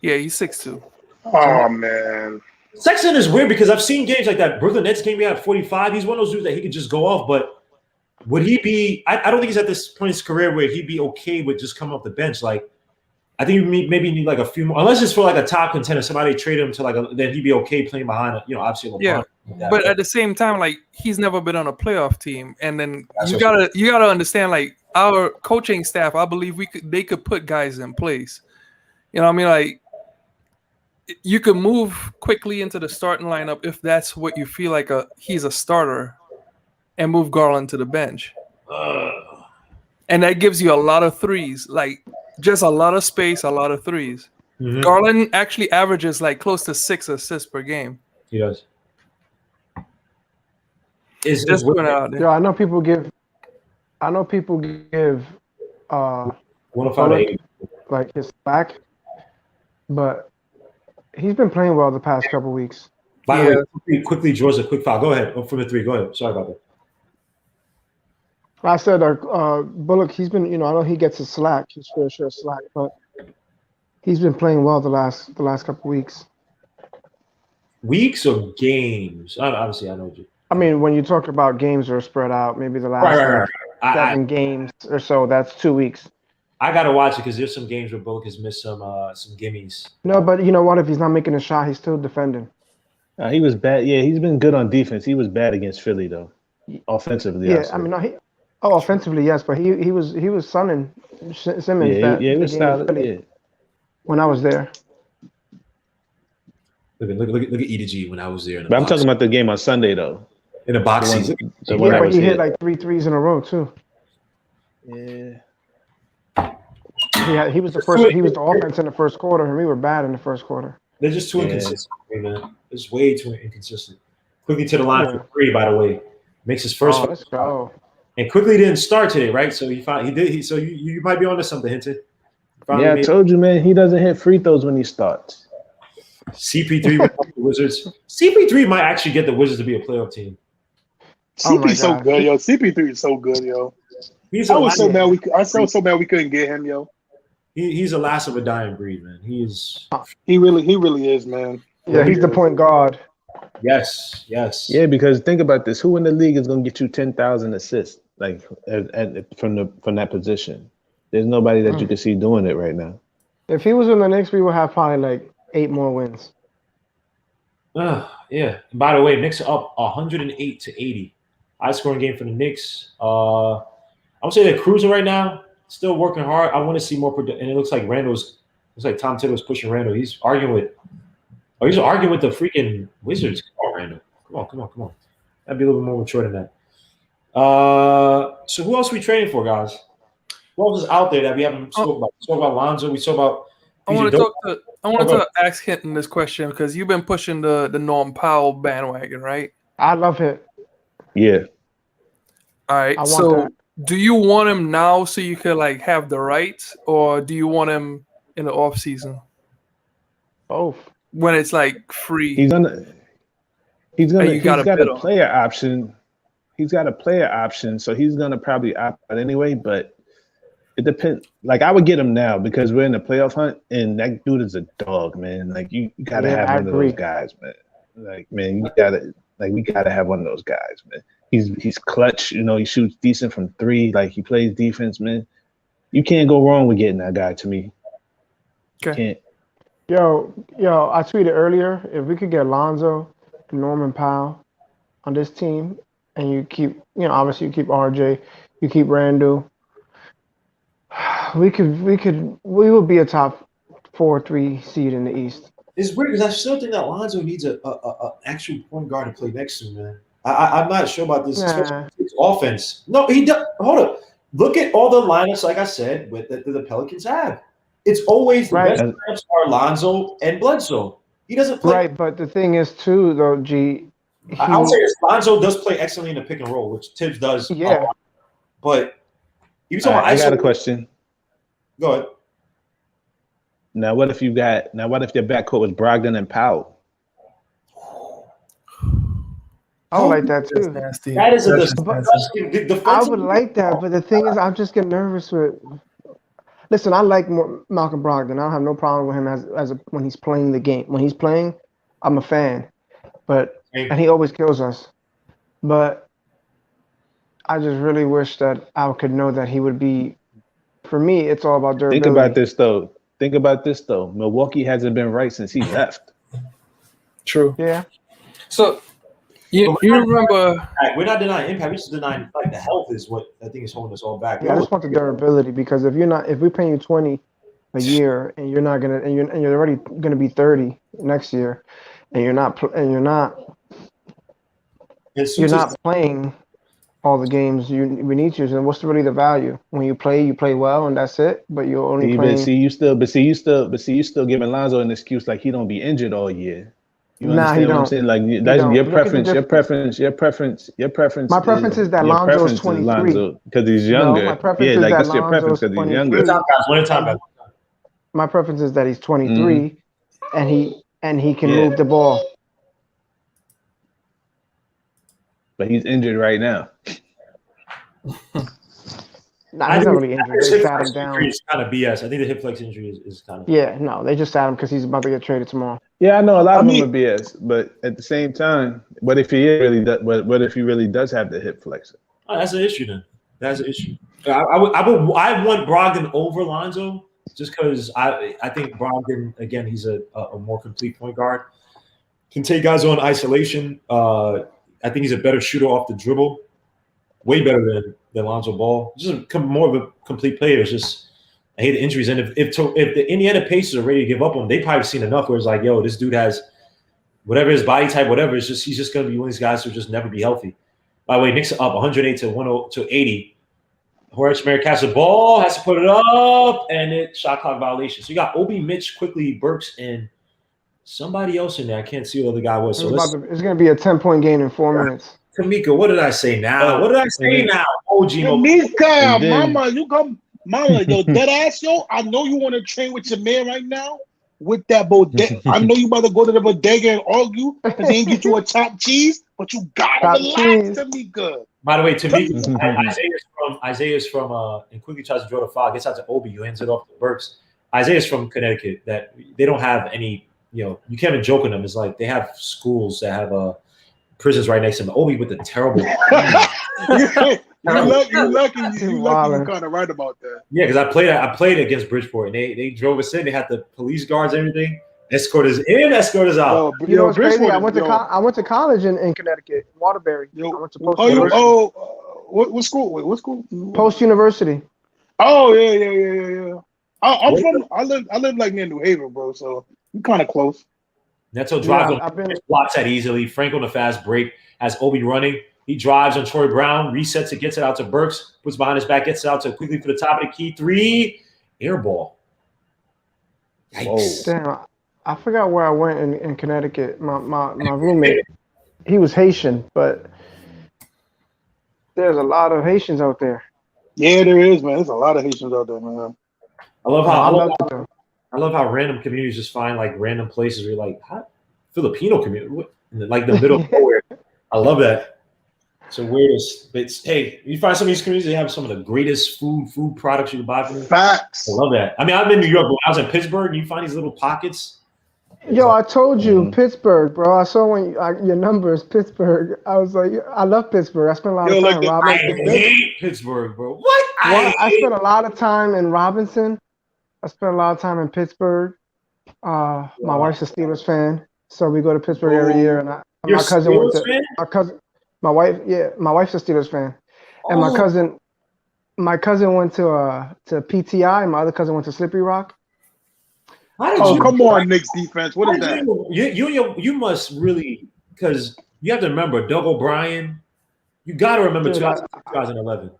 Yeah, he's 6'2". Oh man. Sexton is weird because I've seen games like that. Brooklyn Nets game, we had 45. He's one of those dudes that he could just go off. But would he be? I don't think he's at this point in his career where he'd be okay with just coming off the bench. Like, I think maybe need like a few more, unless it's for like a top contender. Somebody trade him to then he'd be okay playing behind. Obviously LeBron. Yeah, but at the same time, like he's never been on a playoff team, and then you gotta understand, like our coaching staff. I believe they could put guys in place. You know what I mean? Like, you could move quickly into the starting lineup if that's what you feel like he's a starter, and move Garland to the bench. And that gives you a lot of threes, like just a lot of space, a lot of threes. Mm-hmm. Garland actually averages like close to 6 assists per game. He does. I know people give 105 like his back, but he's been playing well the past couple weeks. By the way, quickly draws a quick foul. Go ahead. From the 3. Go ahead. Sorry about that. I said Bullock, he's been, I know he gets his slack, his fair share of slack, but he's been playing well the last couple weeks. Weeks or games? Obviously, I know you. I mean, when you talk about games that are spread out, maybe the last 7 games or so, that's 2 weeks. I gotta watch it because there's some games where Bullock has missed some gimmies. No, but you know what? If he's not making a shot, he's still defending. He was bad. Yeah, he's been good on defense. He was bad against Philly though, offensively. Yeah, I mean, offensively, yes, but he was sunning Simmons. Yeah, he was solid. Yeah. When I was there. Look at E to G when I was there. But I'm talking about the game on Sunday though. In the box season. But he hit like 3 threes in a row too. Yeah. He was the first. He was the offense in the first quarter, and we were bad in the first quarter. They're just too inconsistent, man. It's way too inconsistent. Quickly to the line for 3, by the way. Makes his first. Let's go. And Quickly didn't start today, right? So he did. So you might be onto something, Hinton. Yeah, I told you, man. He doesn't hit free throws when he starts. CP3 with the Wizards. CP3 might actually get the Wizards to be a playoff team. CP's so good, yo. CP3 is so good, yo. I was so mad we couldn't get him, yo. He's the last of a dying breed, man. He really is, man. Yeah, he's the point guard. Yes. Yeah, because think about this: who in the league is going to get you 10,000 assists, like from that position? There's nobody that you can see doing it right now. If he was in the Knicks, we would have probably like 8 more wins. Yeah. By the way, Knicks are up 108-80. High scoring game for the Knicks. I would say they're cruising right now. Still working hard. I want to see more. And it looks like Tom Thibodeau's pushing Randall. He's arguing with the freaking Wizards. Come on, Randall. Come on. That'd be a little bit more mature than that. So who else are we trading for, guys? Who else is out there that we haven't spoke about? We spoke about Lonzo. We spoke about. I want to ask Hinton this question because you've been pushing the Norm Powell bandwagon, right? I love it. Yeah. All right. So do you want him now so you could like have the rights, or do you want him in the off season? Both. When it's like free. He's got a player option. He's got a player option, so he's gonna probably opt out anyway, but it depends. Like I would get him now because we're in the playoff hunt, and that dude is a dog, man. Like you gotta have one of those guys, man. Like man, we gotta have one of those guys, man. He's clutch, you know. He shoots decent from 3. Like he plays defense, man. You can't go wrong with getting that guy. To me, okay. Yo, I tweeted earlier if we could get Lonzo and Norman Powell on this team, and you keep, obviously you keep RJ, you keep Randall. We would be a top 4-3 seed in the East. It's weird because I still think that Lonzo needs a actual point guard to play next to him, man. I'm not sure about this offense. No, he does. Hold up. Look at all the lineups, like I said, that the Pelicans have. It's always the best lineups are Lonzo and Bledsoe. He doesn't play. Right, but the thing is, too, though, G. I'll say this. Lonzo does play excellently in the pick and roll, which Tibbs does. Yeah. But you talking about I got a question. Go ahead. Now, what if your backcourt was Brogdon and Powell? I would like that too. That is I would like that, but the thing is, I'm just getting nervous with. Listen, I like Malcolm Brogdon. I don't have no problem with him when he's playing the game. When he's playing, I'm a fan. And he always kills us. But I just really wish that I could know that he would be. For me, it's all about durability. Think about this though. Milwaukee hasn't been right since he left. True. Yeah. So you remember? We're not denying impact. We're just denying like the health is what I think is holding us all back. Yeah, I just want the durability because if we're paying you $20 a year and you're already gonna be 30 next year, and you're not playing all the games we need you. And what's really the value? When you play well, and that's it. But you're only playing. You still giving Lonzo an excuse like he don't be injured all year. You understand what I'm saying? Like that's your preference. My preference is that Lonzo's 23 because he's younger. No, my preference is that's that your preference because he's younger. My preference is that he's 23 and he can move the ball. But he's injured right now. Nah, he's not really injured. They sat him down. It's kind of BS. I think the hip flex injury is kind of. Yeah, no, they just sat him because he's about to get traded tomorrow. Yeah, I know a lot of them are BS, but at the same time, what if he really does have the hip flexor? Oh, that's an issue then. That's an issue. I want Brogdon over Lonzo just because I think Brogdon, again, he's a more complete point guard. Can take guys on isolation. I think he's a better shooter off the dribble. Way better than Lonzo Ball. Just more of a complete player. It's just I hate the injuries. And if the Indiana Pacers are ready to give up on him, they probably seen enough where it's like, yo, this dude has whatever his body type, whatever. It's just he's just gonna be one of these guys who just never be healthy. By the way, Knicks are up 108-80. Horace Merrick has the ball, has to put it up, and it shot clock violation. So you got Obi, Mitch, Quickly, Burks, and somebody else in there. I can't see who the other guy was. So it's gonna be a 10-point game in 4 minutes. Tamika, what did I say now? What did I say now? OG Tamika, mama, yo, dead ass, yo. I know you want to train with your man right now with that bodega. I know you about to go to the bodega and argue because they ain't get you a top cheese, but you gotta relax, Tamika. By the way, Tamika, Isaiah's from and quickly tries to draw the foul, gets out to Obi, who hands it off to Burks. Isaiah's from Connecticut. That they don't have any. You can't even joke on them. It's like they have schools that have prisons right next to them. Obi with the terrible. You're lucky. You kind of right about that. Yeah, because I played against Bridgeport, and they drove us in. They had the police guards, and everything. Escort us in, escort us out. You know what's crazy? I went to college in Connecticut, Waterbury. I went to Post University. What school? Wait, what school? Post University. Oh yeah. I live like near New Haven, bro. So I'm kind of close. Neto drives blocks that easily. Frank on the fast break has Obi running. He drives on Troy Brown, resets it, gets it out to Burks, puts behind his back, gets it out to quickly for the top of the key. 3, air ball. Yikes. Damn, I forgot where I went in Connecticut. My roommate, he was Haitian, but there's a lot of Haitians out there. Yeah, there is, man. There's a lot of Haitians out there, man. I love how random communities just find like random places where you're like, how? Filipino community, like the middle of nowhere. I love that. It's the weirdest. Hey, you find some of these communities, they have some of the greatest food products you can buy from them. Facts. I love that. I mean, I've been in New York, but when I was in Pittsburgh, and you find these little pockets. Yo, I told you Pittsburgh, bro. I saw when your number is Pittsburgh. I was like, I love Pittsburgh. I spent a lot of time in Robinson. I hate Pittsburgh, bro. What? I spent a lot of time in Robinson. I spent a lot of time in Pittsburgh. My wife's a Steelers fan, so we go to Pittsburgh every year. And my cousin went to my wife's a Steelers fan, and my cousin went to PTI. My other cousin went to Slippery Rock. Come on, Knicks defense. What is that? You must really, because you have to remember Doug O'Brien. You got to remember 2011.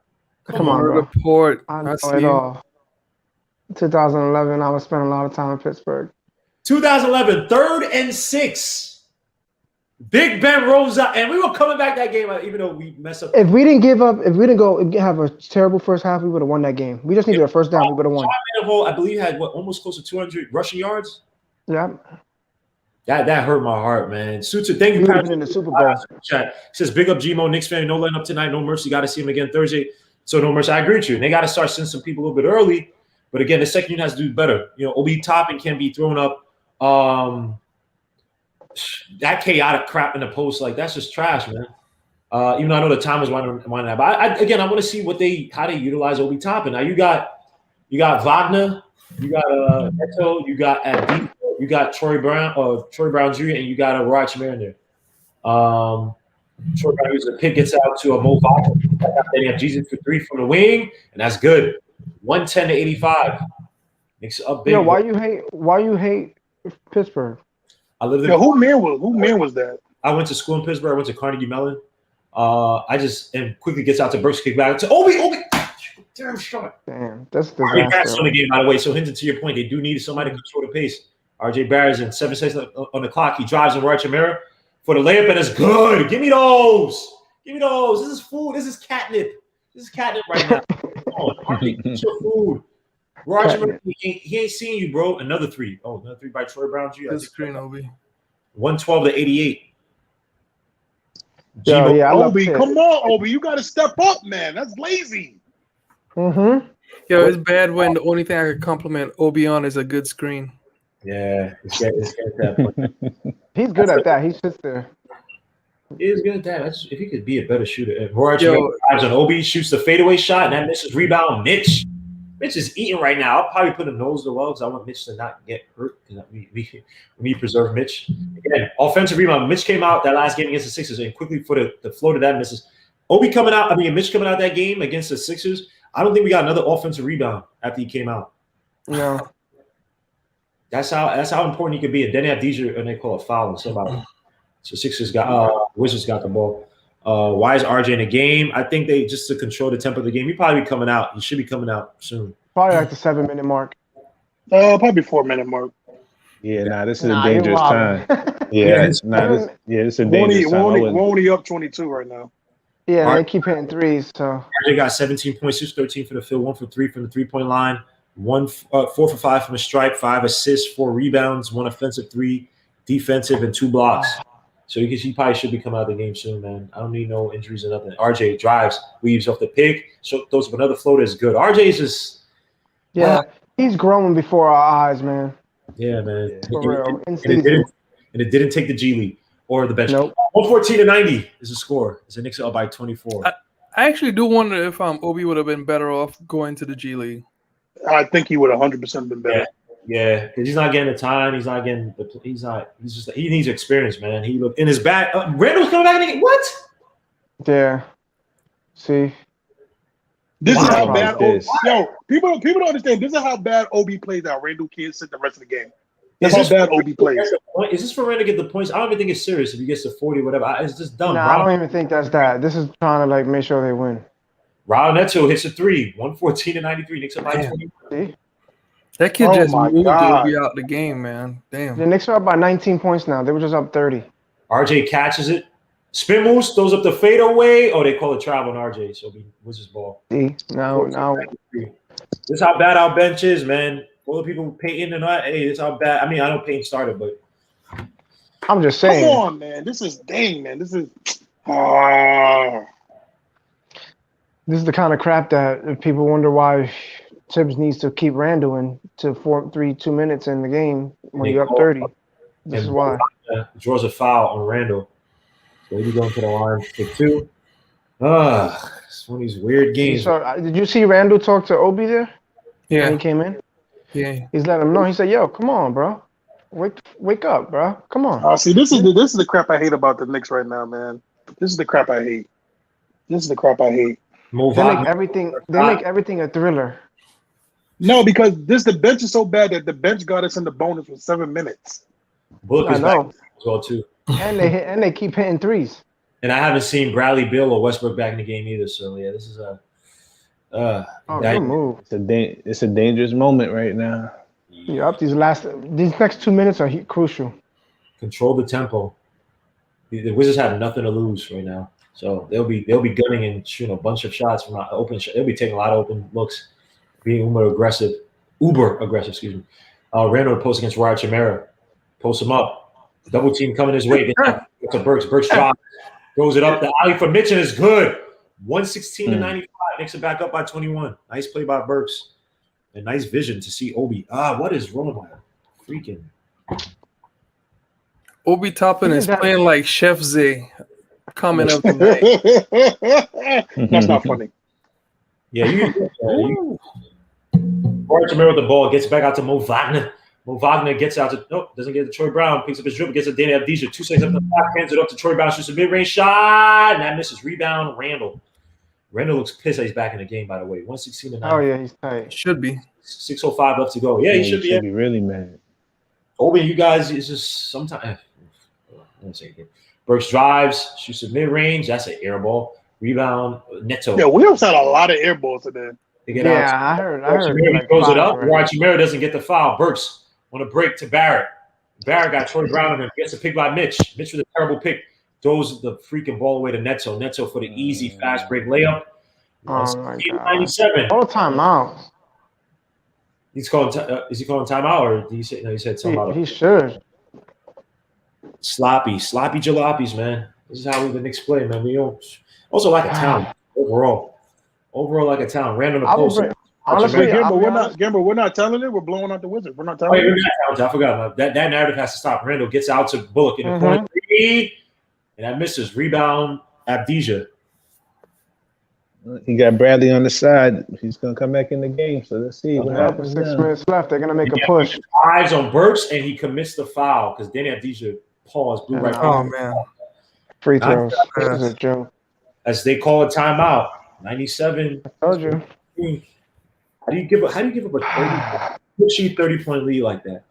Come on, bro. Report. I know it all. 2011, I was spending a lot of time in Pittsburgh. 2011, 3rd and 6. Big Ben rolls out, and we were coming back that game, even though we messed up. If we didn't give up, if we didn't go have a terrible first half, we would have won that game. We just needed a first down. We would have won. I believe had almost close to 200 rushing yards. Yeah. That hurt my heart, man. Suits it. Thank you, Patrick. In the Super Bowl. Chat says big up Gmo, Knicks fan. No letting up tonight. No mercy. Got to see him again Thursday. So no mercy. I agree with you. And they got to start sending some people a little bit early. But again, the second unit has to do better. Obi Toppin can be thrown up. That chaotic crap in the post, like that's just trash, man. Even though I know the time is winding out, but I want to see how they utilize Obi Toppin. Now you got Wagner, you got Neto, you got Abdi, you got Troy Brown Jr., and you got Rod Chimera. Troy Brown uses a pick, gets out to a Mo Wagner. Then you have Jesus for 3 from the wing, and that's good. 110 to 85. Makes up big. Yeah, why you hate Pittsburgh? I lived in who man was that? I went to school in Pittsburgh. I went to Carnegie Mellon. And quickly gets out to Burks, kick back to Obi. Damn shot. Damn, that's the RJ Barrett's on the game, by the way. So Hinton, to your point, they do need somebody to control the pace. RJ Barrett's in 7 seconds on the clock. He drives in Rod Chimera for the layup, and it's good. Give me those. This is food. This is catnip. Right now. Come on, RJ, get your food. Rod Chimera, he ain't seeing you, bro. Another 3. Oh, another 3 by Troy Brown Jr. Good screen, Obi. 112 to 88. Obi, come on, Obi. You got to step up, man. That's lazy. Mm-hmm. Yo, it's bad when the only thing I could compliment Obi on is a good screen. Yeah, it's that point. He's good at that. He sits there. He is good at that. If he could be a better shooter. If Roy drives on Obi, shoots the fadeaway shot, and that misses rebound, Mitch is eating right now. I'll probably put him nose to the well because I want Mitch to not get hurt. We need to preserve Mitch. Again, offensive rebound. Mitch came out that last game against the Sixers and quickly for the flow to that misses. Mitch coming out that game against the Sixers. I don't think we got another offensive rebound after he came out. No. That's how important he could be. And then they have DJ, and they call it foul and somebody. So Sixers Wizards got the ball. Why is RJ in the game? I think they just to control the tempo of the game. He'll probably be coming out. He should be coming out soon. Probably like the 7-minute mark. Probably 4-minute mark. Yeah, this is a dangerous time. This is a dangerous time. We're only up 22 right now. Yeah, they keep hitting threes. So RJ got 17 points, 13 for the field, 1 for 3 from the 3-point line, 4 for 5 from the stripe, 5 assists, 4 rebounds, 1 offensive 3, defensive, and 2 blocks. So he probably should be coming out of the game soon, man. I don't need no injuries or nothing. RJ drives, weaves off the pick, so throws up another floater is good. RJ is just He's growing before our eyes, man. Yeah, man. For real. In And season. it didn't take the G League or the bench. Nope. 114-90 is the score. It's the Knicks up by 24. I actually do wonder if Obi would have been better off going to the G League. I think he would have 100% been better. Yeah, because he's not getting the time. He's not getting the. He needs experience, man. He looked in his back. Randall's coming back in. What? Yeah. See. This is how bad. Yo, people don't understand. This is how bad Obi plays now. Randall can't sit the rest of the game. That's how bad Obi plays. Is this for Randall to get the points? I don't even think it's serious if he gets to 40 or whatever. It's just dumb. I don't even think that's that. This is trying to like make sure they win. Raul Neto hits a 3. 114-93. Knicks up by 20. See? That kid just moved Obi out the game, man. Damn. The Knicks are up by 19 points now. They were just up 30. RJ catches it. Spin moves, throws up the fadeaway. Oh, they call it travel on RJ, so he wins his ball. See? Now. This is how bad our bench is, man. All the people Peyton and I, hey, this is how bad. I mean, I know Peyton started, but I'm just saying. Come on, man. This is man. This is This is the kind of crap that people wonder why Tibbs needs to keep Randall in to 2 minutes in the game when you're up 30. This is why. Draws a foul on Randall. So he's going to the line for 2. It's one of these weird games. Did you see Randall talk to Obi there? Yeah. When he came in? Yeah. He's letting him know. He said, yo, come on, bro. Wake up, bro. Come on. See, this is the crap I hate about the Knicks right now, man. This is the crap I hate. They make everything a thriller. No, because the bench is so bad that the bench got us in the bonus for 7 minutes. Book is back as well too. And they keep hitting threes. And I haven't seen Bradley, Beal, or Westbrook back in the game either. So yeah, this is good move. It's a dangerous moment right now. Yep, these next 2 minutes are crucial. Control the tempo. The Wizards have nothing to lose right now, so they'll be gunning and shooting a bunch of shots from open. They'll be taking a lot of open looks, being uber aggressive. Excuse me. Randall post against Watchalong. Post him up. Double team coming his way. It's a Burks. Burks drops. Throws it up. The alley for Mitchell is good. 116-95. Knicks are back up by 21. Nice play by Burks. And nice vision to see Obi. What is wrong with my freaking? Obi Toppin is playing like Chef Zay coming up tonight. That's not funny. Yeah, Watchalong with the ball, gets back out to Mo Wagner. Mo Wagner gets out to doesn't get to Troy Brown, picks up his dribble, gets to Danny Avdija. 2 seconds up the clock, hands it up to Troy Brown, shoots a mid-range shot, and that misses. Rebound, Randall. Randall looks pissed that he's back in the game, by the way. 116-9. Oh yeah, he's tight. Should be. 6:05 left to go. Yeah, he should be. Be really mad. Obi, you guys, it's just sometimes. Burks drives, shoots a mid-range. That's an air ball. Rebound, Neto. Yeah, we also had a lot of air balls today. I heard. He throws it up. Watchalong doesn't get the foul. Burks on a break to Barrett. Barrett got Troy Brown on him. Gets a pick by Mitch. Mitch with a terrible pick. Throws the freaking ball away to Neto. Neto for the easy fast break layup. Oh my God. 97. All timeout. He's calling. Is he calling timeout or did he say? No, he said timeout. He should. Sloppy jalopies, man. This is how the Knicks play, man. We don't. Also, like a talent overall. Like a talent. Ran on the post. Honestly, we're not telling it. We're blowing out the Wizards. We're not telling it. I forgot that narrative has to stop. Randall gets out to Bullock in the corner, and that misses. Rebound, Avdija. He got Bradley on the side. He's gonna come back in the game. So let's see what happens. 6 minutes left. They're gonna make a push. Eyes on Burks, and he commits the foul because Danny Avdija blew right. Oh man, free throws. This is a joke. As they call a timeout. 97. I told you. How do you give up a 30-point lead like that?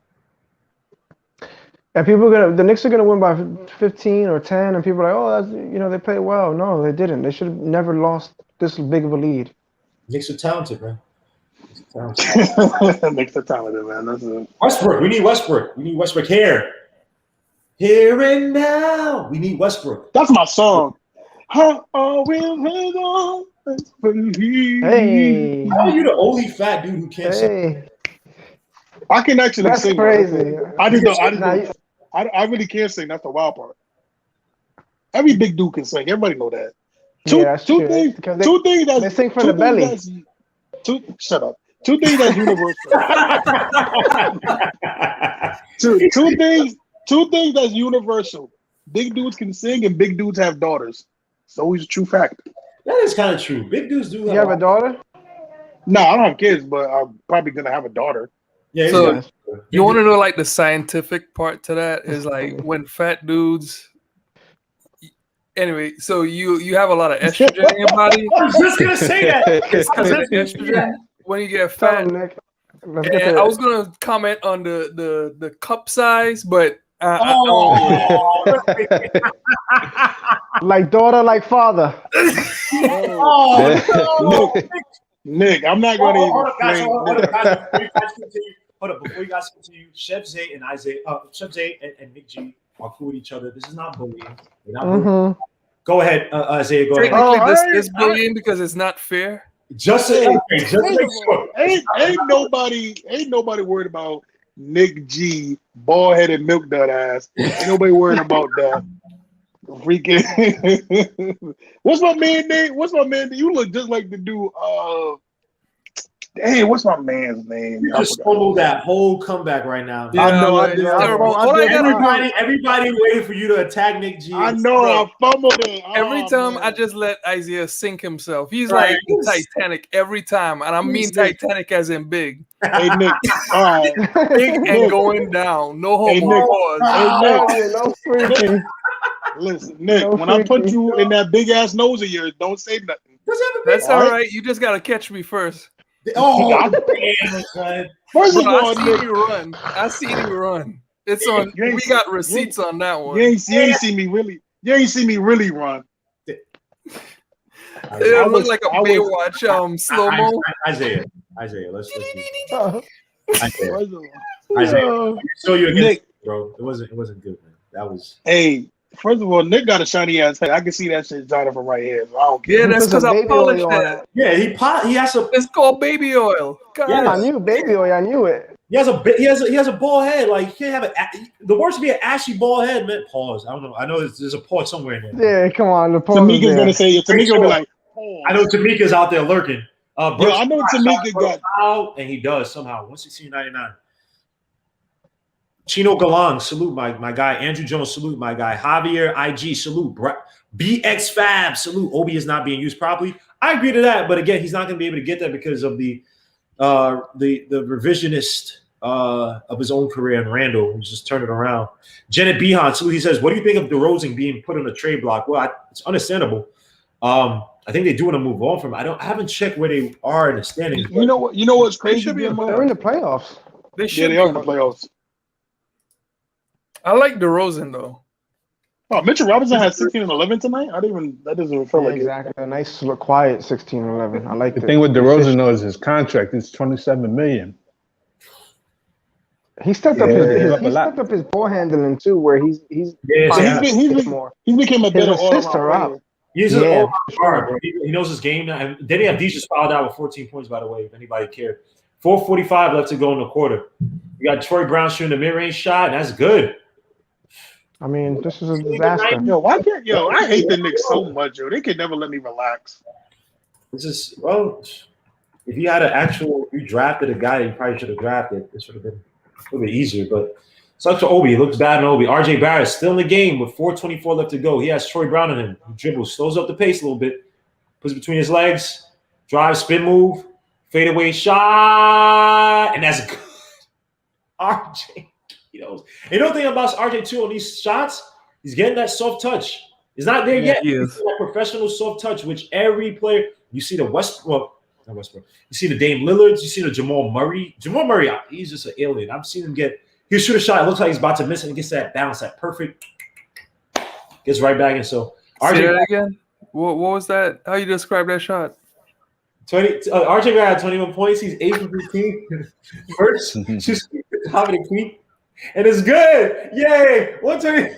And the Knicks are gonna win by 15 or 10, and people are like, oh, that's, they played well. No, they didn't. They should have never lost this big of a lead. Knicks are talented, man. Knicks are talented, man. Westbrook. We need Westbrook. We need Westbrook here. Here and now. We need Westbrook. That's my song. How are we on? Hey. How are you the only fat dude who can't sing? I can actually That's sing. Crazy. I really can't sing. That's the wild part. Every big dude can sing. Everybody know that. Two things. They sing from the belly. Shut up. Two things that's universal. Two things that's universal. Big dudes can sing and big dudes have daughters. It's always a true fact. That is kind of true. Big dudes do. You have a daughter? No, I don't have kids, but I'm probably gonna have a daughter. Yeah. So you want to know like the scientific part to that is like when fat dudes. Anyway, so you have a lot of estrogen in your body. I was just gonna say that. It's because of estrogen when you get fat. And I was gonna comment on the cup size, but like daughter, like father. Nick, I'm not going to even explain. Hold up, before you guys continue, Chef Zay and Isaiah, Chef Zay and Nick G are cool with each other. This is not bullying. We're not bullying. Go ahead, Isaiah. Go ahead. Technically, this is bullying because it's not fair. Just make sure. Ain't nobody worried about Nick G, bald-headed milk dud ass. Ain't nobody worried about that. Freaking. What's my man name? You look just like the dude. Dang, what's my man's name? You just fumbled that whole comeback right now. Yeah, I know. Everybody waiting for you to attack Nick G. I know. I fumbled it. Every time I just let Isaiah sink himself. He's like the Titanic every time, and I mean Titanic as in big. Hey Nick, all right. Big and going down. No homo. Listen, Nick, when I put you in that big ass nose of yours, don't say nothing. That's all right. You just gotta catch me first. Oh, First of all, I seen you run. I seen you run. It's on. We got receipts on that one. You ain't see me really. You ain't see me really run. It looked like a Baywatch slow mo. Isaiah, let's Isaiah, show you again, Nick, bro. It wasn't good, man. That was. Hey, first of all, Nick got a shiny ass head. I can see that shit Jonathan from right here. So I don't care. Yeah, that's because I polished that. Yeah, he has a. It's called baby oil. God. Yeah, I knew baby oil. I knew it. He has a bald head. Like he can't have the worst would be an ashy bald head, man. Pause. I don't know. I know there's a pause somewhere in there. Yeah, come on. The pause. Tamika's gonna say it. Tamika will be like, pause. I know Tamika's out there lurking. I know Tamika got out, and he does somehow. 116.99. Chino Galang, salute my guy. Andrew Jones, salute my guy. Javier IG, salute. BX Fab, salute. Obi is not being used properly. I agree to that, but again, he's not going to be able to get that because of the revisionist of his own career in Randall, who's just turned it around. Janet Behan, salute. He says, "What do you think of DeRozan being put on a trade block?" Well, it's understandable. I think they do want to move on from. I haven't checked where they are in the standings. You know what's crazy? They're in the playoffs. They should. They are in the playoffs. I like DeRozan though. Oh, Mitchell Robinson had 16 and 11 tonight. That doesn't even feel like exactly. A nice, quiet 16 and 11. I like the thing with DeRozan though is his contract. It's $27 million. He stepped up his ball handling too, where he's more. He became a better all-around player. He's an all-around guard, bro. He knows his game now. And they didn't have Dejas fouled out with 14 points, by the way, if anybody cared. 4:45 left to go in the quarter. You got Troy Brown shooting the mid-range shot, and that's good. I mean, this is a disaster. I hate the Knicks so much, yo. They can never let me relax. This is if you drafted a guy that you probably should have drafted, this would have been a little bit easier. But sucks for Obi. It looks bad on Obi. RJ Barrett still in the game with 4:24 left to go. He has Troy Brown in him. He dribbles, slows up the pace a little bit, puts it between his legs, drive, spin move, fadeaway shot, and that's good. RJ. You know the thing about RJ too on these shots, he's getting that soft touch. He's not there yet. He's that professional soft touch, which every player you see not Westbrook. You see the Dame Lillards. You see the Jamal Murray. Jamal Murray, he's just an alien. I've seen him he'll shoot a shot. It looks like he's about to miss it. And he gets that bounce, that perfect. Gets right back in. So RJ, say that again. What was that? How you describe that shot? RJ had 21 points. He's 8 for 15. First, just having a queen. And it's good. Yay. 120.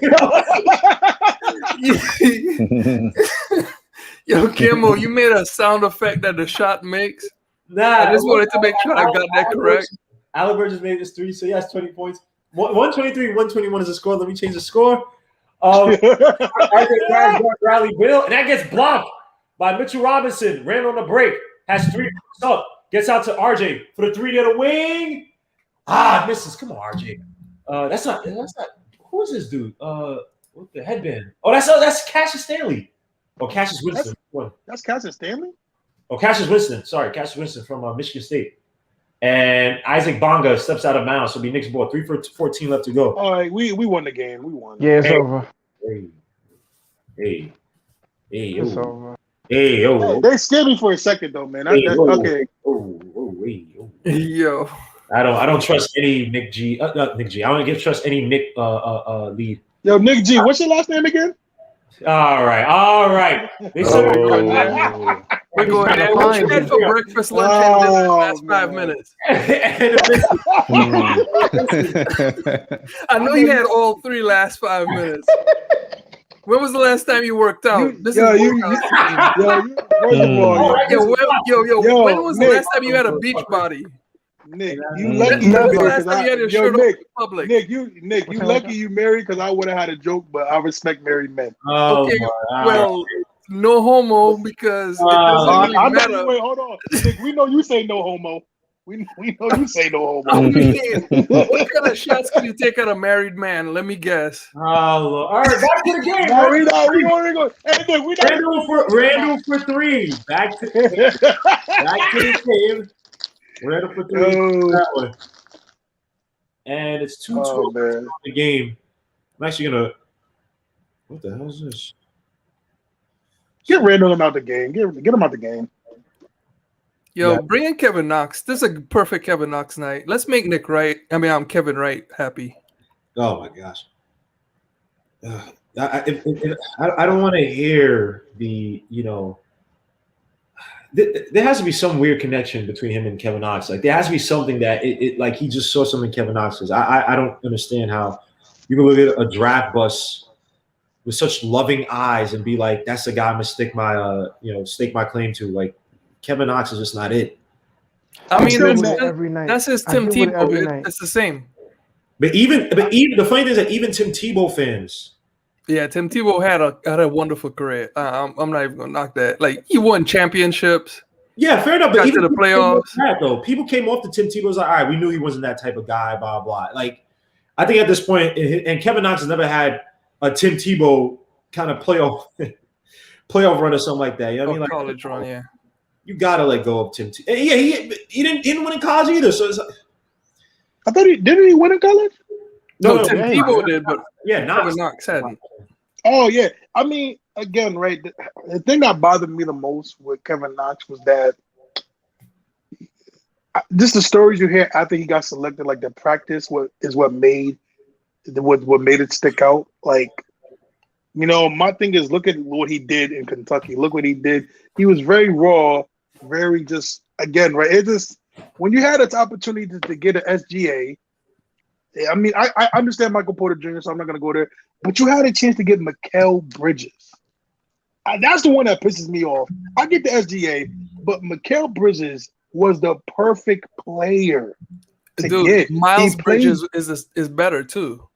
Yo, Kimmel, you made a sound effect that the shot makes. Nah. I just wanted to make sure I got that correct. Alibert just made this 3, so he has 20 points. 123, 121 is the score. Let me change the score. Riley Beal, and that gets blocked by Mitchell Robinson. Ran on the break. Has 3 points up. Gets out to RJ for the 3 to the wing. Misses. Come on, RJ. That's not. Who is this dude? With the headband. Oh, that's Cassius Stanley. Oh, Cassius Winston. That's Cassius Stanley? Oh, Cassius Winston. Sorry, Cassius Winston from Michigan State. And Isaac Bonga steps out of bounds. So it'll be Knicks ball. 3 for 14 left to go. All right, we won the game. We won. Yeah, it's over. Hey, it's over. Hey, yo. They scared me for a second though, man. Okay. Yo. I don't trust any Nick G. Nick G. I don't trust any Nick lead. Yo, Nick G. What's your last name again? All right. They said we're going to what you had for breakfast, lunch, and dinner in the last 5 minutes. I know you had all 3 last 5 minutes. When was the last time you worked out? When was the last time you had a beach body? Nick, you lucky. Nick, you lucky you married because I would have had a joke, but I respect married men. Okay, well, no homo because it doesn't really matter. Wait, hold on, Nick. We know you say no homo. We know you say no homo. What kind of shots can you take at a married man? Let me guess. Oh, all right, back to the game. No, hey, Nick, Randall for 3. Back to the game. Randall for 3. That one. And it's 2-12 in the game. I'm actually gonna. What the hell is this? Get Randall out the game. Get him out the game. Yo, bring in Kevin Knox. This is a perfect Kevin Knox night. Let's make Nick Wright. I'm Kevin Wright happy. Oh my gosh. I don't want to hear the, there has to be some weird connection between him and Kevin Knox. Like there has to be something that like he just saw something Kevin Knox says. I don't understand how you can look at a draft bus with such loving eyes and be like, that's the guy I'm gonna stake my claim to. Like Kevin Knox is just not it. I mean, that's his Tim Tebow. It's the same. But even the funny thing is that even Tim Tebow fans. Yeah, Tim Tebow had a wonderful career. I'm not even gonna knock that. Like he won championships. Yeah, fair enough. But even to the playoffs, people came off the Tim Tebow. Was like, all right, we knew he wasn't that type of guy. Blah blah. Like I think at this point, and Kevin Knox has never had a Tim Tebow kind of playoff run or something like that. You know what I mean? Like college run, yeah. You gotta let go of Tim Tebow. Yeah, he didn't win in college either. So it's like, I thought didn't he win in college? No, Tim Tebow did, but Knox hadn't. Oh yeah, I mean, again, right? The thing that bothered me the most with Kevin Knox was that just the stories you hear after he got selected, like the practice, what made it stick out. Like, my thing is, look at what he did in Kentucky. Look what he did. He was very raw, very just again, right? It just when you had an opportunity to get an SGA. I mean, I understand Michael Porter Jr., so I'm not going to go there. But you had a chance to get Mikal Bridges. That's the one that pisses me off. I get the SGA, but Mikal Bridges was the perfect player to get. Miles Bridges is better, too.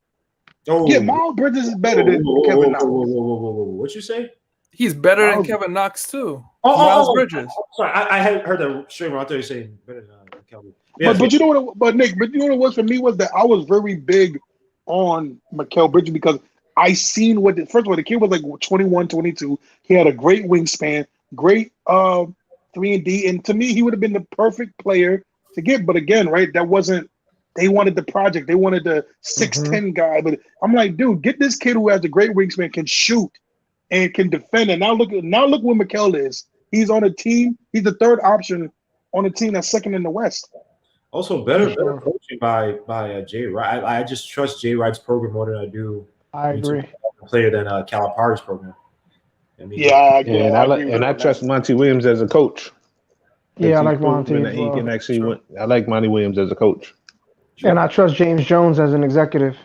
Oh. Yeah, Miles Bridges is better than Kevin Knox. What you say? He's better than Kevin Knox, too. Miles Bridges. Sorry, I had heard that straight wrong. I thought you were saying better than Kelvin. Yeah, but you know what? But Nick, you know what it was for me was that I was very big on Mikal Bridges because I seen first of all, the kid was like 21, 22. He had a great wingspan, great 3-and-D, and to me, he would have been the perfect player to get. But again, right, that wasn't. They wanted the project. They wanted the 6'10" guy. But I'm like, dude, get this kid who has a great wingspan, can shoot, and can defend. And now look where Mikal is. He's on a team. He's the third option on a team that's second in the West. Also, better coaching by Jay Wright. I just trust Jay Wright's program more than I do. I agree. Player than Calipari's program. I mean, I trust Monty Williams as a coach. Yeah, I like Monty. He can actually. I like Monty Williams as a coach. And I trust James Jones as an executive.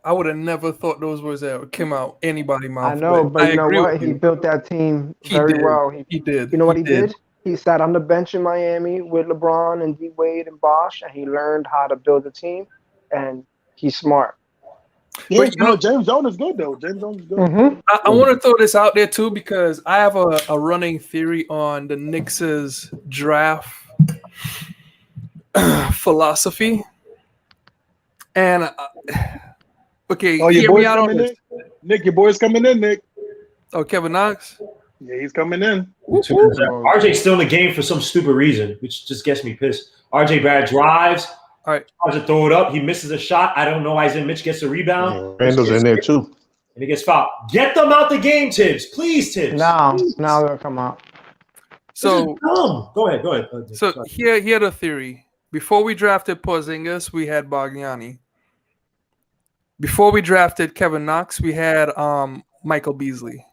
I would have never thought those words ever came out anybody's mouth. I know, but you know what? He built that team very well. He did. You know what he did? He sat on the bench in Miami with LeBron and D Wade and Bosh, and he learned how to build a team. And he's smart. Yeah, James Jones is good though. James Jones is good. Mm-hmm. I want to throw this out there too because I have a running theory on the Knicks' draft philosophy. And okay, your hear me boy's out on coming this. in. Nick, your boy's coming in, Nick. Oh, Kevin Knox? Yeah, he's coming in. RJ's still in the game for some stupid reason, which just gets me pissed. RJ Barrett drives. All right. Tries to throw it up. He misses a shot. I don't know why he's in. Mitch gets the rebound. Yeah, Randall's in there too. And he gets fouled. Get them out the game, Tibbs. Please, Tibbs. Now Please. they'll come out. So Go ahead. So here the theory. Before we drafted Porzingis, we had Bogdanovic. Before we drafted Kevin Knox, we had Michael Beasley.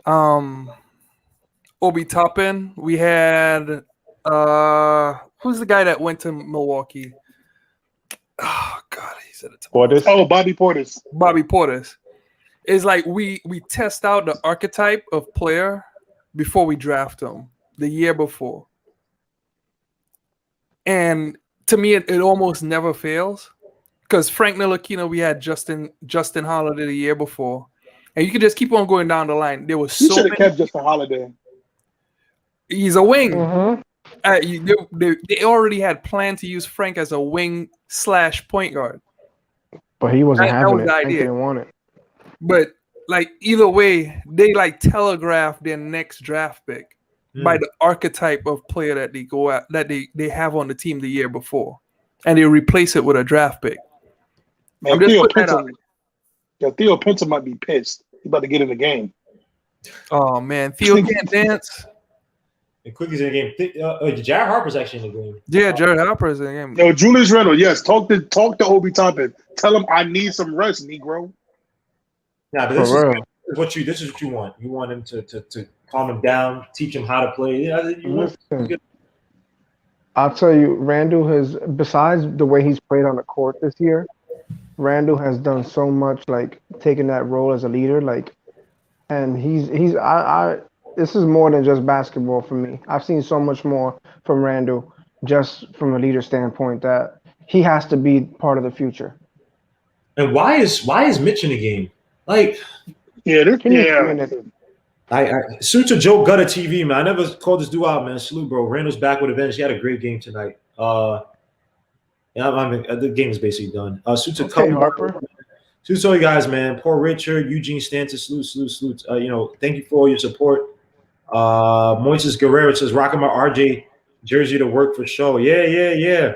Obi Toppin, we had who's the guy that went to Milwaukee? Oh God, he said it. Portis. Oh, Bobby Portis. Bobby Portis. It's like we test out the archetype of player before we draft them the year before. And to me, it almost never fails. Because Frank Ntilikina, we had Justin Holiday the year before. And you can just keep on going down the line. There was so should have many. kept Justin Holiday. He's a wing. Mm-hmm. They already had planned to use Frank as a wing / point guard. But he wasn't That having was it. the Frank idea. didn't want it. But like either way, they like telegraph their next draft pick by the archetype of player that they go at that they have on the team the year before. And they replace it with a draft pick. Man, I'm just Theo putting that out. Theo Pinson might be pissed. He's about to get in the game. Oh man, Theo can't dance. And Quickly's in the game. Jared Harper's actually in the game. Yeah, Jared Harper is in the game. Yo, Julius Randle, yes. Talk to Obi Toppin. Tell him I need some rest, Negro. Nah, but this is what you want. You want him to calm him down, teach him how to play. I'll tell you, Randall has, besides the way he's played on the court this year, Randall has done so much, like taking that role as a leader, and this is more than just basketball for me. I've seen so much more from Randall, just from a leader standpoint, that he has to be part of the future. And why is Mitch in the game? Like, I suits a Joe Gutter TV, man. I never called this dude out, man. Salute, bro. Randall's back with advantage. He had a great game tonight. The game is basically done. Suits a couple. Harper. Salute to all you guys, man. Poor Richard, Eugene Stanton, salute. Thank you for all your support. Moises Guerrero says, rocking my RJ jersey to work for show. Yeah.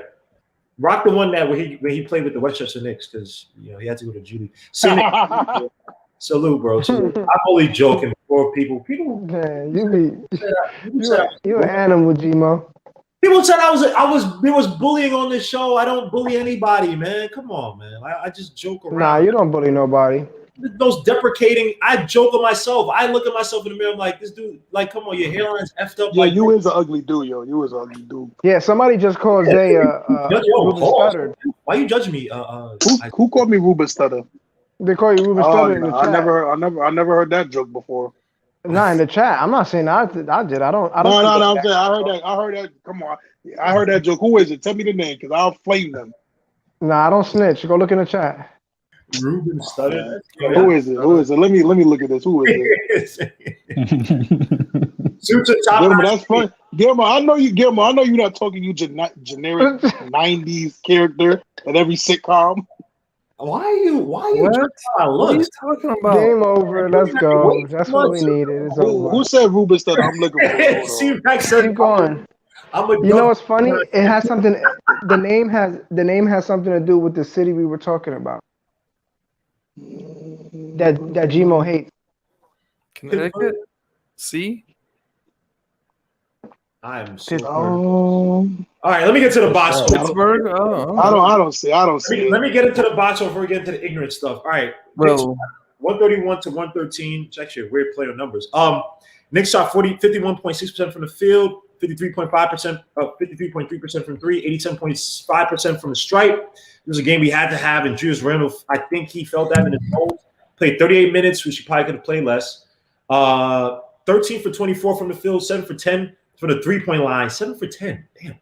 Rock the one that when he played with the Westchester Knicks because he had to go to Judy. Salute, bro. Salute. I'm only joking. For people, man, you an animal, Gmo. People said there was bullying on this show. I don't bully anybody, man. Come on, man. I just joke around. Nah, you don't bully nobody. Those deprecating. I joke on myself. I look at myself in the mirror. I'm like, this dude. Like, come on, your hairline's effed up. Yeah, like, you is an ugly dude, yo. You is an ugly dude. Yeah, somebody just called Zay Ruben Studdard. Why you judging me? Who called me Ruben Studdard? They call you Ruben Studdard in the chat. I never heard that joke before. Nah, in the chat. I'm not saying I did. I don't. No. I'm saying I heard that. Come on, I heard that joke. Who is it? Tell me the name, because I'll flame them. Nah, I don't snitch. Go look in the chat. Ruben Studdard. Who is it? Let me look at this. Who is it? That's funny. Guillermo, I know you not talking you generic 90s character at every sitcom. Why are you what are you talking about? Game over. Let's go. That's what we needed. It's over. Who said Ruben Studdard? I'm looking for. Keep going. You know what's funny? It has something. The name has something to do with the city we were talking about. That Gmo hates. Connecticut. See. I'm so. Oh. All right, let me get to the box. Pittsburgh. Oh. I don't see. Let me get into the box before we get into the ignorant stuff. All right, Bro. 131 to 113. It's actually a weird play on numbers. Knicks shot 51.6% from the field, 53.5%, 53.3% from three, 87.5% from the stripe. It was a game we had to have, and Julius Randle, I think he felt that in his bones. Played 38 minutes, which he probably could have played less. 13 for 24 from the field, 7 for 10 from the 3-point line, 7 for 10. Damn.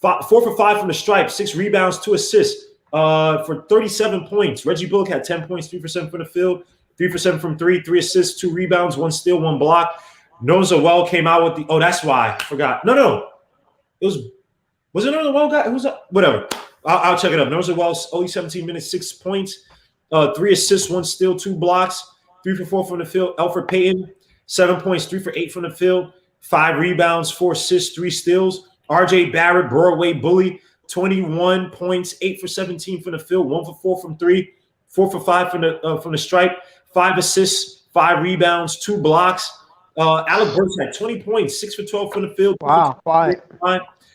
4 for 5 from the stripe, 6 rebounds, 2 assists. for 37 points. Reggie Bullock had 10 points, 3 for 7 from the field, 3 for 7 from 3, 3 assists, 2 rebounds, 1 steal, 1 block. Lonzo Ball came out with the – oh, that's why. I forgot. No. It was it Lonzo Ball guy? Who's that? Whatever. I'll check it up. Lonzo Ball, only 17 minutes, 6 points, 3 assists, 1 steal, 2 blocks, 3 for 4 from the field. Elfrid Payton, 7 points, 3 for 8 from the field, 5 rebounds, 4 assists, 3 steals. RJ Barrett, Broadway bully, 21 points, 8 for 17 from the field, 1 for 4 from 3, 4 for 5 from the stripe, 5 assists, 5 rebounds, 2 blocks. Alec Burks had 20 points, 6 for 12 from the field. Wow,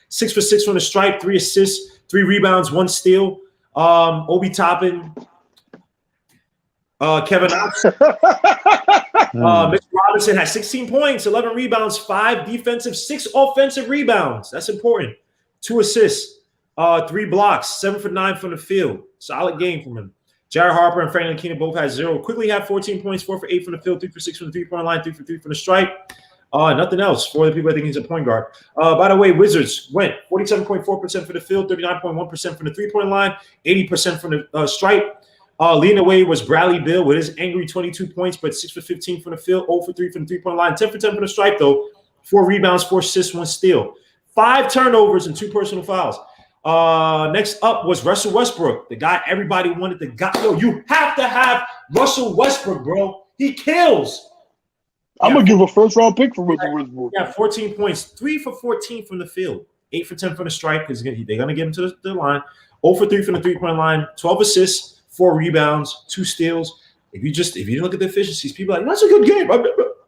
6 for 6 from the stripe, 3 assists, 3 rebounds, 1 steal. Obi Toppin, Kevin Knox. Mr. Robinson had 16 points, 11 rebounds, 5 defensive, 6 offensive rebounds. That's important. 2 assists, 3 blocks, 7 for 9 from the field. Solid game from him. Jared Harper and Franklin Keenan both had 0. Quickly had 14 points, 4 for 8 from the field, 3 for 6 from the three-point line, 3 for 3 from the stripe. Nothing else for the people that think he's a point guard. By the way, Wizards went 47.4% for the field, 39.1% from the three-point line, 80% from the stripe. Leading the way was Bradley Beal with his angry 22 points, but 6 for 15 from the field, 0 for 3 from the three-point line, 10 for 10 from the stripe, though. 4 rebounds, 4 assists, 1 steal. 5 turnovers and 2 personal fouls. Next up was Russell Westbrook, the guy everybody wanted to go. Yo, you have to have Russell Westbrook, bro. He kills. I'm going to give a first-round pick for Russell Westbrook. Yeah, 14 points, 3 for 14 from the field, 8 for 10 from the stripe because they're going to get him to the line, 0 for 3 from the three-point line, 12 assists, 4 rebounds, 2 steals. If you didn't look at the efficiencies, people are like, that's a good game.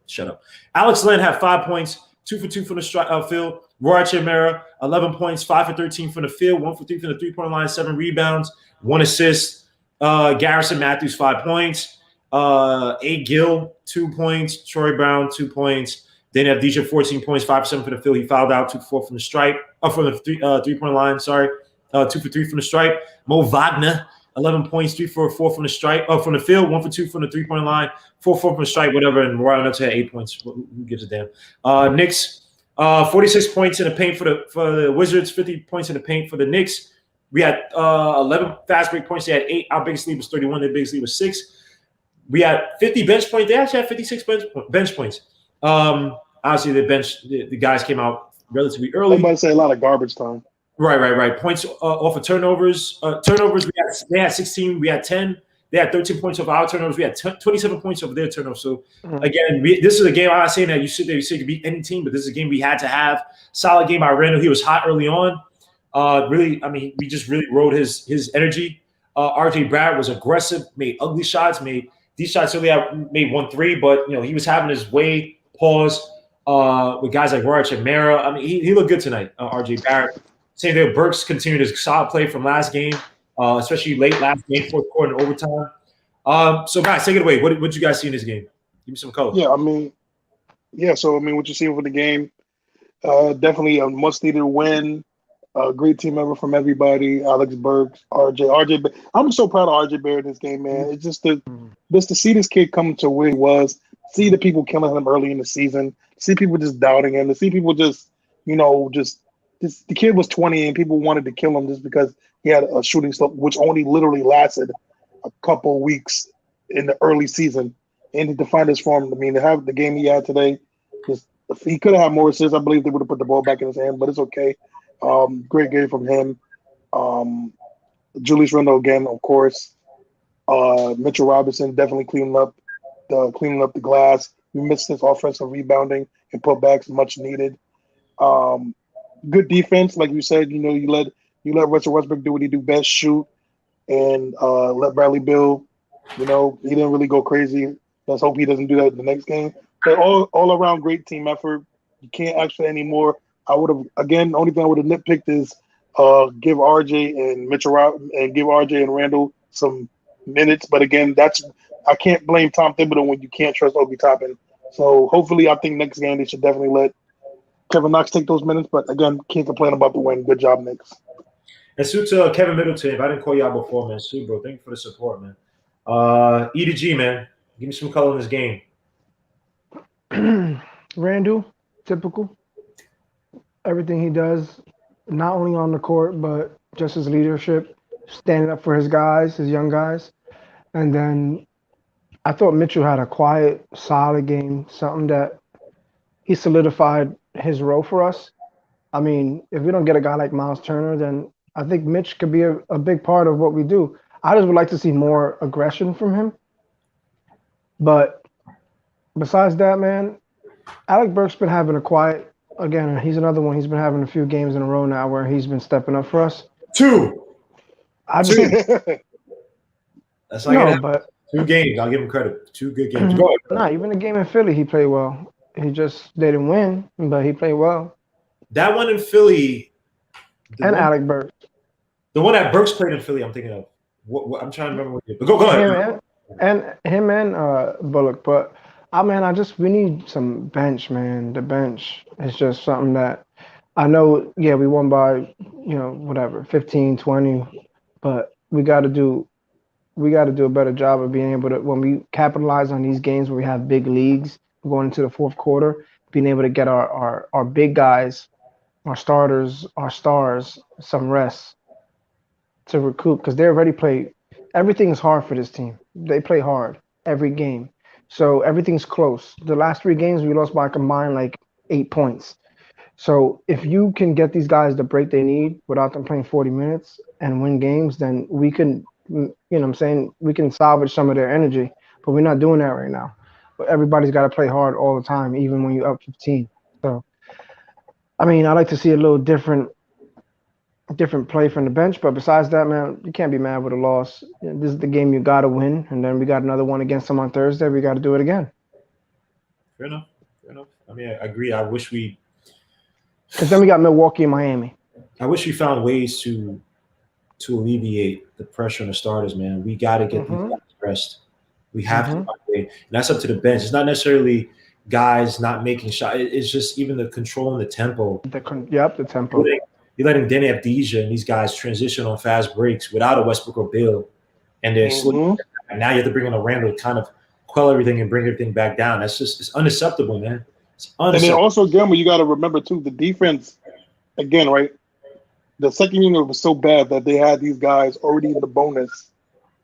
Shut up. Alex Len had 5 points, 2 for 2 from the field. Roy Chimera, 11 points, 5 for 13 from the field, 1 for 3 from the three-point line, 7 rebounds, 1 assist. Garrison Matthews, 5 points. A. Gill, 2 points. Troy Brown, 2 points. Then have DJ 14 points, 5 for 7 from the field. He fouled out, 2 for 4 from the stripe. From the three-point line, sorry. 2 for 3 from the stripe. Mo Wagner, 11 points, 3 for 4 from the stripe. From the field, 1 for 2 from the three-point line, 4 for 4 from the stripe, whatever. And Royal Knicks had 8 points. Who gives a damn? Knicks, 46 points in the paint for the Wizards, 50 points in the paint for the Knicks. We had 11 fast break points. They had 8. Our biggest lead was 31. Their biggest lead was 6. We had 50 bench points. They actually had 56 bench points. Obviously, the guys came out relatively early. I'm about to say a lot of garbage time. Right. Points off of turnovers. They had 16. We had 10. They had 13 points off our turnovers. We had 27 points off their turnovers. So, again, this is a game. I'm not saying that you sit there, you say you can beat any team, but this is a game we had to have. Solid game by Randall. He was hot early on. We just really rode his energy. RJ Barrett was aggressive, made ugly shots, made these shots. Only made 1 3, but he was having his way. Pause with guys like Roy Chimera. I mean, he looked good tonight. RJ Barrett. Same thing. Burks continued his solid play from last game, especially late last game, fourth quarter and overtime. So guys, take it away. What did you guys see in this game? Give me some color. So what you see for the game, definitely a much-needed win. Great team effort from everybody. Alex Burks, RJ. I'm so proud of RJ Barrett in this game, man. It's just to see this kid come to where he was, see the people killing him early in the season, see people just doubting him, to see people the kid was 20 and people wanted to kill him just because he had a shooting slump, which only literally lasted a couple weeks in the early season. And to find his form, to have the game he had today, if he could have had more assists, I believe they would have put the ball back in his hand, but it's okay. Great game from him. Julius Randle again, of course. Mitchell Robinson definitely cleaning up the glass. We missed his offensive rebounding and putbacks, much needed. Good defense, like you said. You let Russell Westbrook do what he do best, shoot, and let Bradley Beal. He didn't really go crazy. Let's hope he doesn't do that the next game. But all around great team effort. You can't ask for any more. I would have the only thing I would have nitpicked is give RJ and Mitchell and give RJ and Randall some minutes. But again, I can't blame Tom Thibodeau when you can't trust Obi Toppin. So hopefully, I think next game they should definitely let Kevin Knox take those minutes. But again, can't complain about the win. Good job, Knicks. And salute to Kevin Middleton. If I didn't call you out before, man, salute, bro. Thank you for the support, man. E to G, man. Give me some color in this game. Randall, typical. Everything he does, not only on the court, but just his leadership, standing up for his guys, his young guys. And then I thought Mitchell had a quiet, solid game, something that he solidified his role for us. I mean, if we don't get a guy like Miles Turner, then I think Mitch could be a big part of what we do. I just would like to see more aggression from him. But besides that, man, Alec Burks been having a quiet. Again, he's another one. He's been having a few games in a row now where he's been stepping up for us. Two. That's like no, but 2 games. I'll give him credit. 2 good games. Go ahead. Nah, even the game in Philly, he played well. He just didn't win, but he played well. That one in Philly. Alec Burks. The one that Burks played in Philly, I'm thinking of. I'm trying to remember what he did. But go ahead. Him and Bullock. But we need some bench, man. The bench is just something that I know, yeah, we won by, 15, 20, but we got to do a better job of being able to, when we capitalize on these games where we have big leagues going into the fourth quarter, being able to get our big guys, our starters, our stars, some rest to recoup, because they already play. Everything's hard for this team. They play hard every game. So everything's close. The last 3 games, we lost by a combined 8 points. So if you can get these guys the break they need without them playing 40 minutes and win games, then we can, we can salvage some of their energy. But we're not doing that right now. But everybody's got to play hard all the time, even when you're up 15. So, I like to see a little different play from the bench. But besides that, man, you can't be mad with a loss. This is the game you got to win. And then we got another one against them on Thursday. We got to do it again. Fair enough. I agree. I wish we – because then we got Milwaukee and Miami. I wish we found ways to alleviate the pressure on the starters, man. We got to get these guys rest. We have to find a way. And that's up to the bench. It's not necessarily guys not making shots. It's just even the control and the tempo. The tempo. You're letting Danny Avdija and these guys transition on fast breaks without a Westbrook or Beal. And they're and now you have to bring in a Randall to kind of quell everything and bring everything back down. It's unacceptable, man. And then also, again, you got to remember, too, the defense, again, right? The second unit was so bad that they had these guys already in the bonus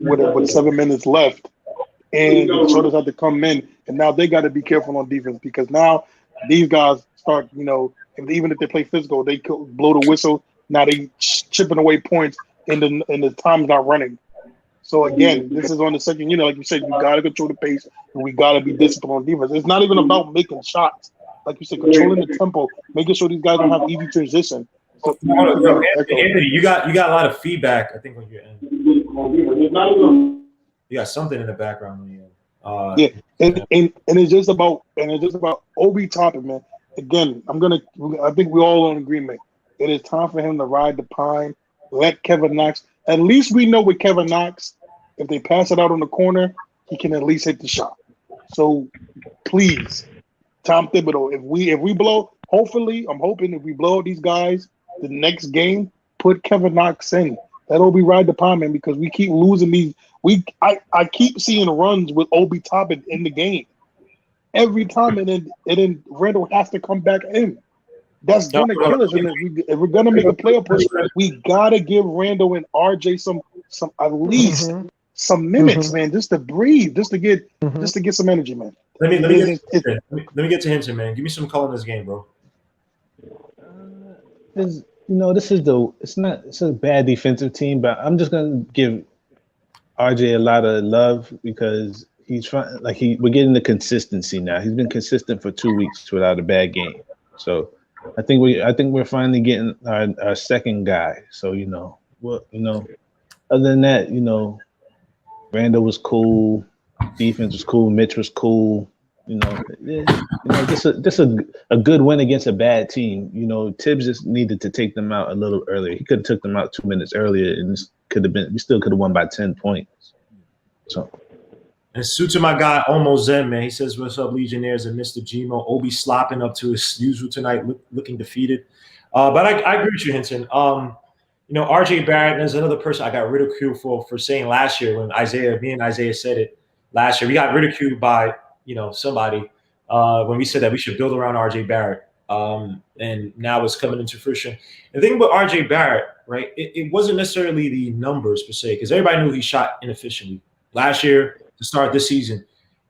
with 7 minutes left. And the starters had to come in. And now they got to be careful on defense, because now these guys start, even if they play physical, they blow the whistle. Now they chipping away points and the time's not running. So, again, this is on the second unit. Like you said, you got to control the pace, and we got to be disciplined on defense. It's not even about making shots. Like you said, controlling the tempo, making sure these guys don't have easy transition. So, Anthony, you got a lot of feedback, I think, on your end. You got something in the background on your end. And it's just about Obi Toppin, man. Again, I think we're all in agreement. It is time for him to ride the pine. Let Kevin Knox. At least we know with Kevin Knox, if they pass it out on the corner, he can at least hit the shot. So please, Tom Thibodeau, if we blow, hopefully, I'm hoping if we blow these guys the next game, put Kevin Knox in. That'll be ride the pine, man, because we keep losing these. I keep seeing runs with Obi Toppin in the game every time, and then Randall has to come back in. That's gonna kill us. And if we're gonna make a playoff push, we gotta give Randall and RJ some at least some minutes, man, just to breathe, just to get some energy, man. Let me get to Hinton, man. Give me some color in this game, bro. It's a bad defensive team, but I'm just gonna give RJ a lot of love because he's trying. We're getting the consistency now. He's been consistent for 2 weeks without a bad game. So I think we're finally getting our second guy. So other than that, Randall was cool, defense was cool, Mitch was cool. Just a good win against a bad team. Tibbs just needed to take them out a little earlier. He could have took them out 2 minutes earlier, and we still could have won by 10 points. So. And suit to my guy, Almost Zen, man. He says, "What's up, Legionnaires?" And Mr. Gmo. Obi slopping up to his usual tonight, looking defeated. But I agree with you, Hinton. RJ Barrett is another person I got ridiculed for saying last year when me and Isaiah said it last year. We got ridiculed by somebody when we said that we should build around RJ Barrett. and now it's coming into fruition. The thing about RJ Barrett, right? It wasn't necessarily the numbers per se, because everybody knew he shot inefficiently last year to start this season.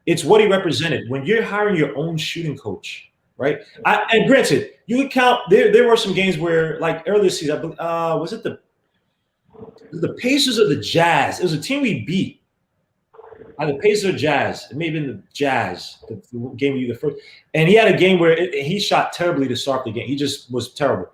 It's what he represented. When you're hiring your own shooting coach, right? And granted, you could count. There were some games where, like earlier this season, was it the Pacers or the Jazz? It was a team we beat. Either Pacers or Jazz. It may have been the Jazz, the game you the first. And he had a game where he shot terribly to start the game. He just was terrible.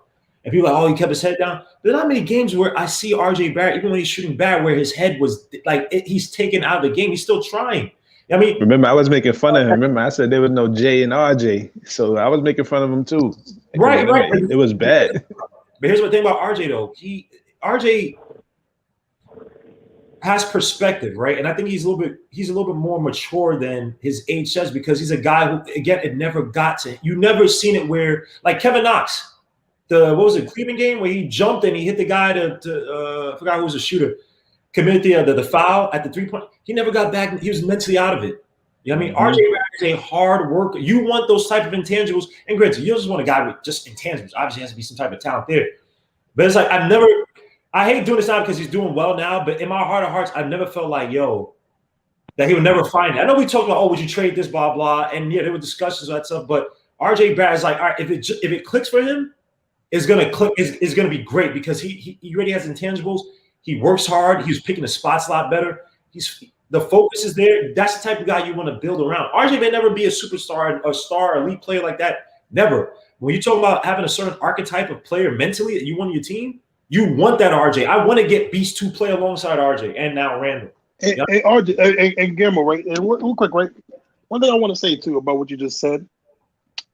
And people are like, oh, he kept his head down. There's not many games where I see RJ Barrett, even when he's shooting bad, where his head was like he's taken out of the game. He's still trying. I mean, remember, I was making fun of him. Remember, I said there was no J and RJ, so I was making fun of him too. Right. It was bad. But here's the thing about RJ though. RJ has perspective, right? And I think he's a little bit more mature than his age says, because he's a guy who, again, it never got to. You never seen it where, like Kevin Knox, what was it, Cleveland game where he jumped and he hit the guy I forgot who was a shooter, committed the foul at the 3-point. He never got back. He was mentally out of it. You know what I mean? RJ is a hard worker. You want those type of intangibles. And granted, you just want a guy with just intangibles. Obviously, has to be some type of talent there. But it's like I hate doing this now because he's doing well now, but in my heart of hearts, I've never felt like, that he would never find it. I know we talked about, would you trade this, blah, blah. And yeah, there were discussions of that stuff, but RJ Barrett is like, all right, if it clicks for him, it's going to click. It's going to be great because he already has intangibles. He works hard. He's picking the spots a lot better. The focus is there. That's the type of guy you want to build around. RJ may never be a superstar, a star, elite player like that. Never. When you talk about having a certain archetype of player mentally that you want on your team, you want that RJ. I want to get Beast to play alongside RJ and now Randall. And RJ and Guillermo, right? And real quick, right? One thing I want to say too about what you just said.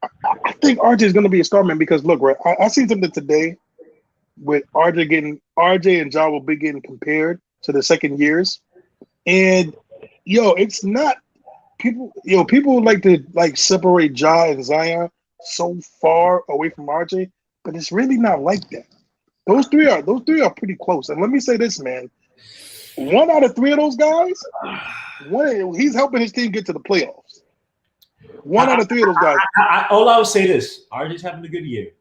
I think RJ is going to be a star, man, because look, right? I seen something today with RJ and Ja will be getting compared to the second years, and it's not people. People like to separate Ja and Zion so far away from RJ, but it's really not like that. Those three are pretty close. And let me say this, man. 1 out of 3 of those guys, he's helping his team get to the playoffs. 1 out of 3 of those guys. All I would say this: RJ's having a good year.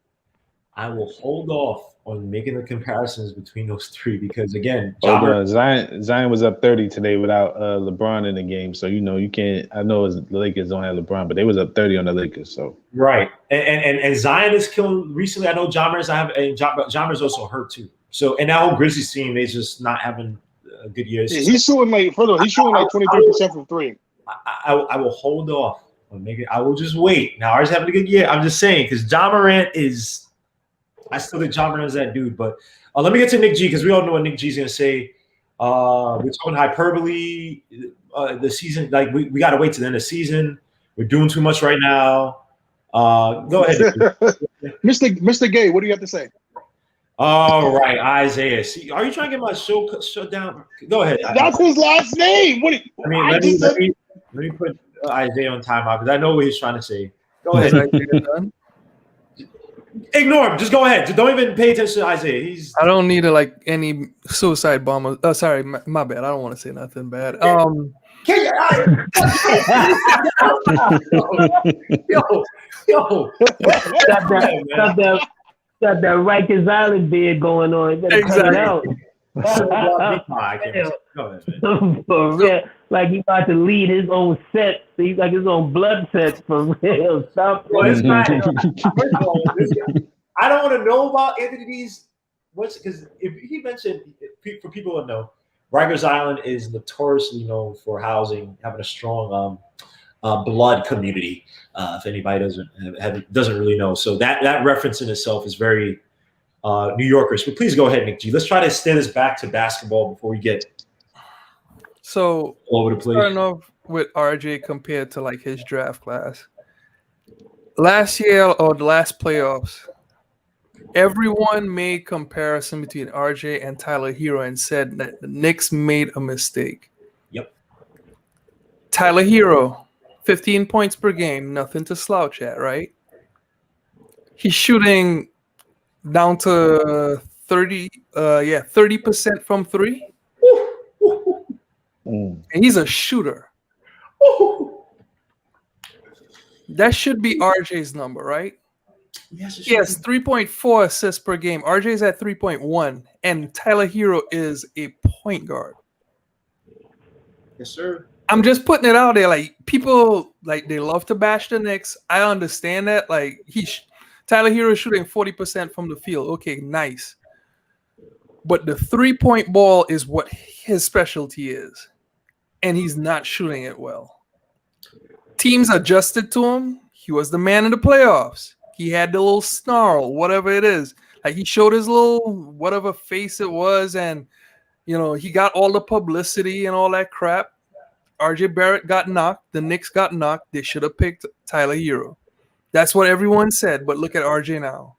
I will hold off on making the comparisons between those 3 because, again, Zion was up 30 today without LeBron in the game, so you can't. I know the Lakers don't have LeBron, but they was up 30 on the Lakers. So right, and Zion is killing recently. I know Ja Morant's also hurt too. So and that whole Grizzlies team is just not having a good year. Yeah, he's shooting like 23% from 3. I will hold off on making. I will just wait. Now RJ's having a good year. I'm just saying because Ja Morant is. I still think Ja Morant is that dude, but let me get to Nick G because we all know what Nick G's gonna say. We're talking hyperbole. The season, like we got to wait to the end of the season. We're doing too much right now. Go ahead, Mr. Gay. What do you have to say? All right, Isaiah. See, are you trying to get my show shut down? Go ahead. That's his last name. Let me put Isaiah on timeout because I know what he's trying to say. Go ahead. Ignore him. Just go ahead. Don't even pay attention to Isaiah. I don't need any suicide bomber. Oh, sorry, my bad. I don't want to say nothing bad. Yo. Got that Rikers Island beard going on. You cut it out. For real. Like he about to lead his own set. So he's like his own blood set for real. Stop. Well, it's not. I don't want to know about Anthony's. Because if he mentioned, for people to know, Rikers Island is notoriously known for having a strong blood community. If anybody doesn't really know, so that reference in itself is very New Yorkers. But please go ahead, Nick G. Let's try to steer this back to basketball before we get all over the place. Starting off with RJ compared to his draft class. Last year or the last playoffs, everyone made comparison between RJ and Tyler Hero and said that the Knicks made a mistake. Yep. Tyler Hero, 15 points per game, nothing to slouch at, right? He's shooting down to 30% from 3. And he's a shooter. That should be RJ's number, right? Yes, He has 3.4 assists per game. RJ's at 3.1, and Tyler Hero is a point guard. Yes, sir. I'm just putting it out there. Like, people, like, they love to bash the Knicks. I understand that. Like, Tyler Hero is shooting 40% from the field. Okay, nice. But the 3-point ball is what his specialty is, and he's not shooting it well. Teams adjusted to him. He was the man in the playoffs. He had the little snarl, whatever it is. Like, he showed his little whatever face it was, and he got all the publicity and all that crap. RJ Barrett got knocked. The Knicks got knocked. They should have picked Tyler Hero. That's what everyone said. But look at RJ now.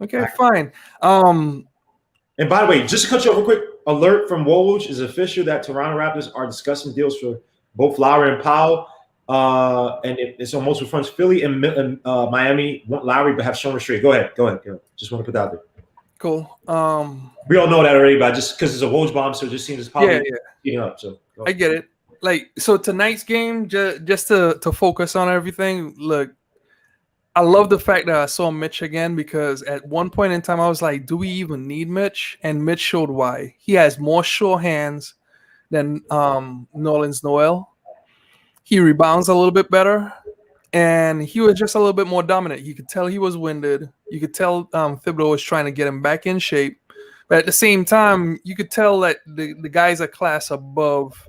Okay, fine. And by the way, just to cut you off real quick, alert from Woj is official that Toronto Raptors are discussing deals for both Lowry and Powell. And it's on multiple fronts. Philly and Miami want Lowry but have shown restraint. Go ahead. Just want to put that out there. Cool. We all know that already, but just because it's a Woj bomb, so it just seems it's probably heating up. So I get it. Like, so tonight's game, just to focus on everything. Look, I love the fact that I saw Mitch again, because at one point in time I was like, do we even need Mitch? And Mitch showed why. He has more sure hands than Nerlens Noel. He rebounds a little bit better, and he was just a little bit more dominant. You could tell he was winded. You could tell Thibodeau was trying to get him back in shape. But at the same time, you could tell that the guy's a class above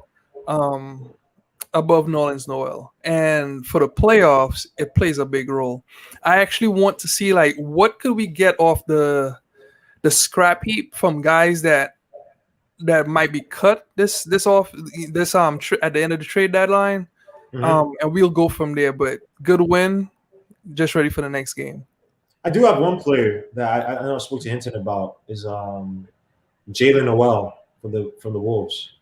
Nerlens Noel. And for the playoffs, it plays a big role. I actually want to see, like, what could we get off the scrap heap from guys that might be cut at the end of the trade deadline. And we'll go from there. But good win. Just ready for the next game. I do have one player that I know I spoke to Hinton about is Jalen Noel from the Wolves.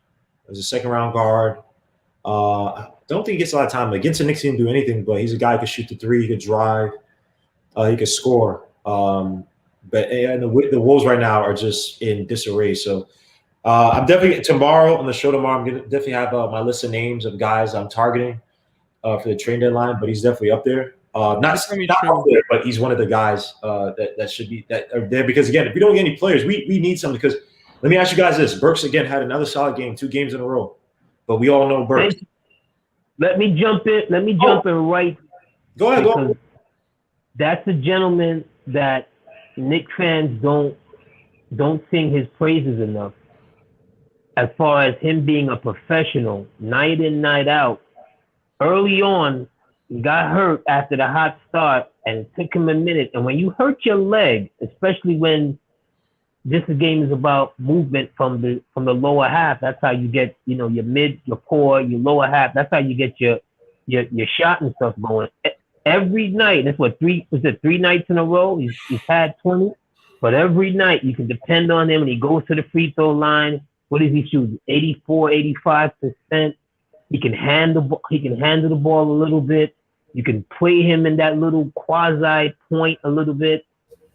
As a second round guard. I don't think he gets a lot of time. Against the Knicks, he didn't do anything, but he's a guy who could shoot the three, he could drive, he could score. But the Wolves right now are just in disarray. So I'm definitely tomorrow on the show tomorrow. I'm gonna definitely have my list of names of guys I'm targeting for the trade deadline. But he's definitely up there. Not up there, but he's one of the guys that should be that are there. Because again, if we don't get any players, we need something. Because let me ask you guys this: Burks again had another solid game, 2 games in a row. But we all know Burks. Let me jump in. Let me jump in right. Go ahead. That's a gentleman that Knicks fans don't sing his praises enough. As far as him being a professional, night in, night out. Early on, he got hurt after the hot start, and it took him a minute. And when you hurt your leg, especially when this game is about movement from the lower half, that's how you get, your mid, your core, your lower half. That's how you get your shot and stuff going. Every night, that's what, 3 nights in a row? He's had 20. But every night you can depend on him, and he goes to the free throw line. What does he shoot? 84, 85%. He can handle the ball a little bit. You can play him in that little quasi point a little bit.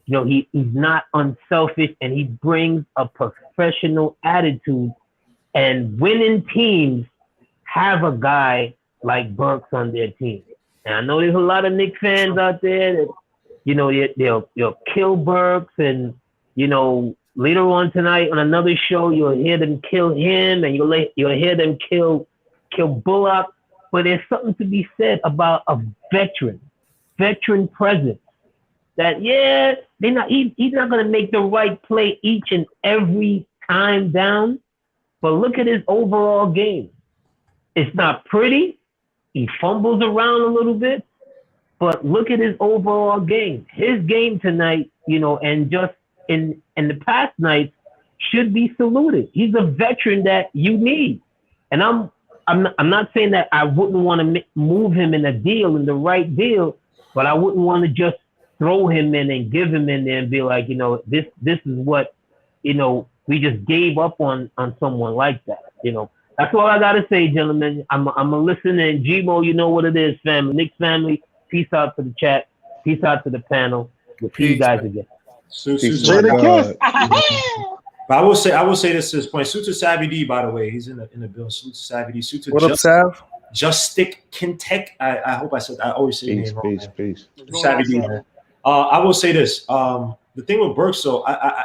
He's not unselfish, and he brings a professional attitude. And winning teams have a guy like Burks on their team. And I know there's a lot of Knicks fans out there that, they'll kill Burks, and, later on tonight on another show, you'll hear them kill him, and you'll hear them kill Bullock. But there's something to be said about a veteran presence. That he's not gonna make the right play each and every time down. But look at his overall game. It's not pretty. He fumbles around a little bit, but look at his overall game. His game tonight, and just in the past nights, should be saluted. He's a veteran that you need. And I'm not saying that I wouldn't want to move him in the right deal, but I wouldn't want to just throw him in and give him in there and be like, this is what, we just gave up on someone like that. That's all I gotta say, gentlemen. I'm a listener, and Gmo, you know what it is, family. Knicks family, peace out to the chat, peace out to the panel. We'll see you guys again. But I will say this to this point. Suta Savvy D, by the way, he's in the bill. Suta Savvy D. Suta. What up, Sav? Justic Kintek. I hope I said. I always say his name wrong. Peace. Savvy D, man. I will say this. The thing with Burks, though, I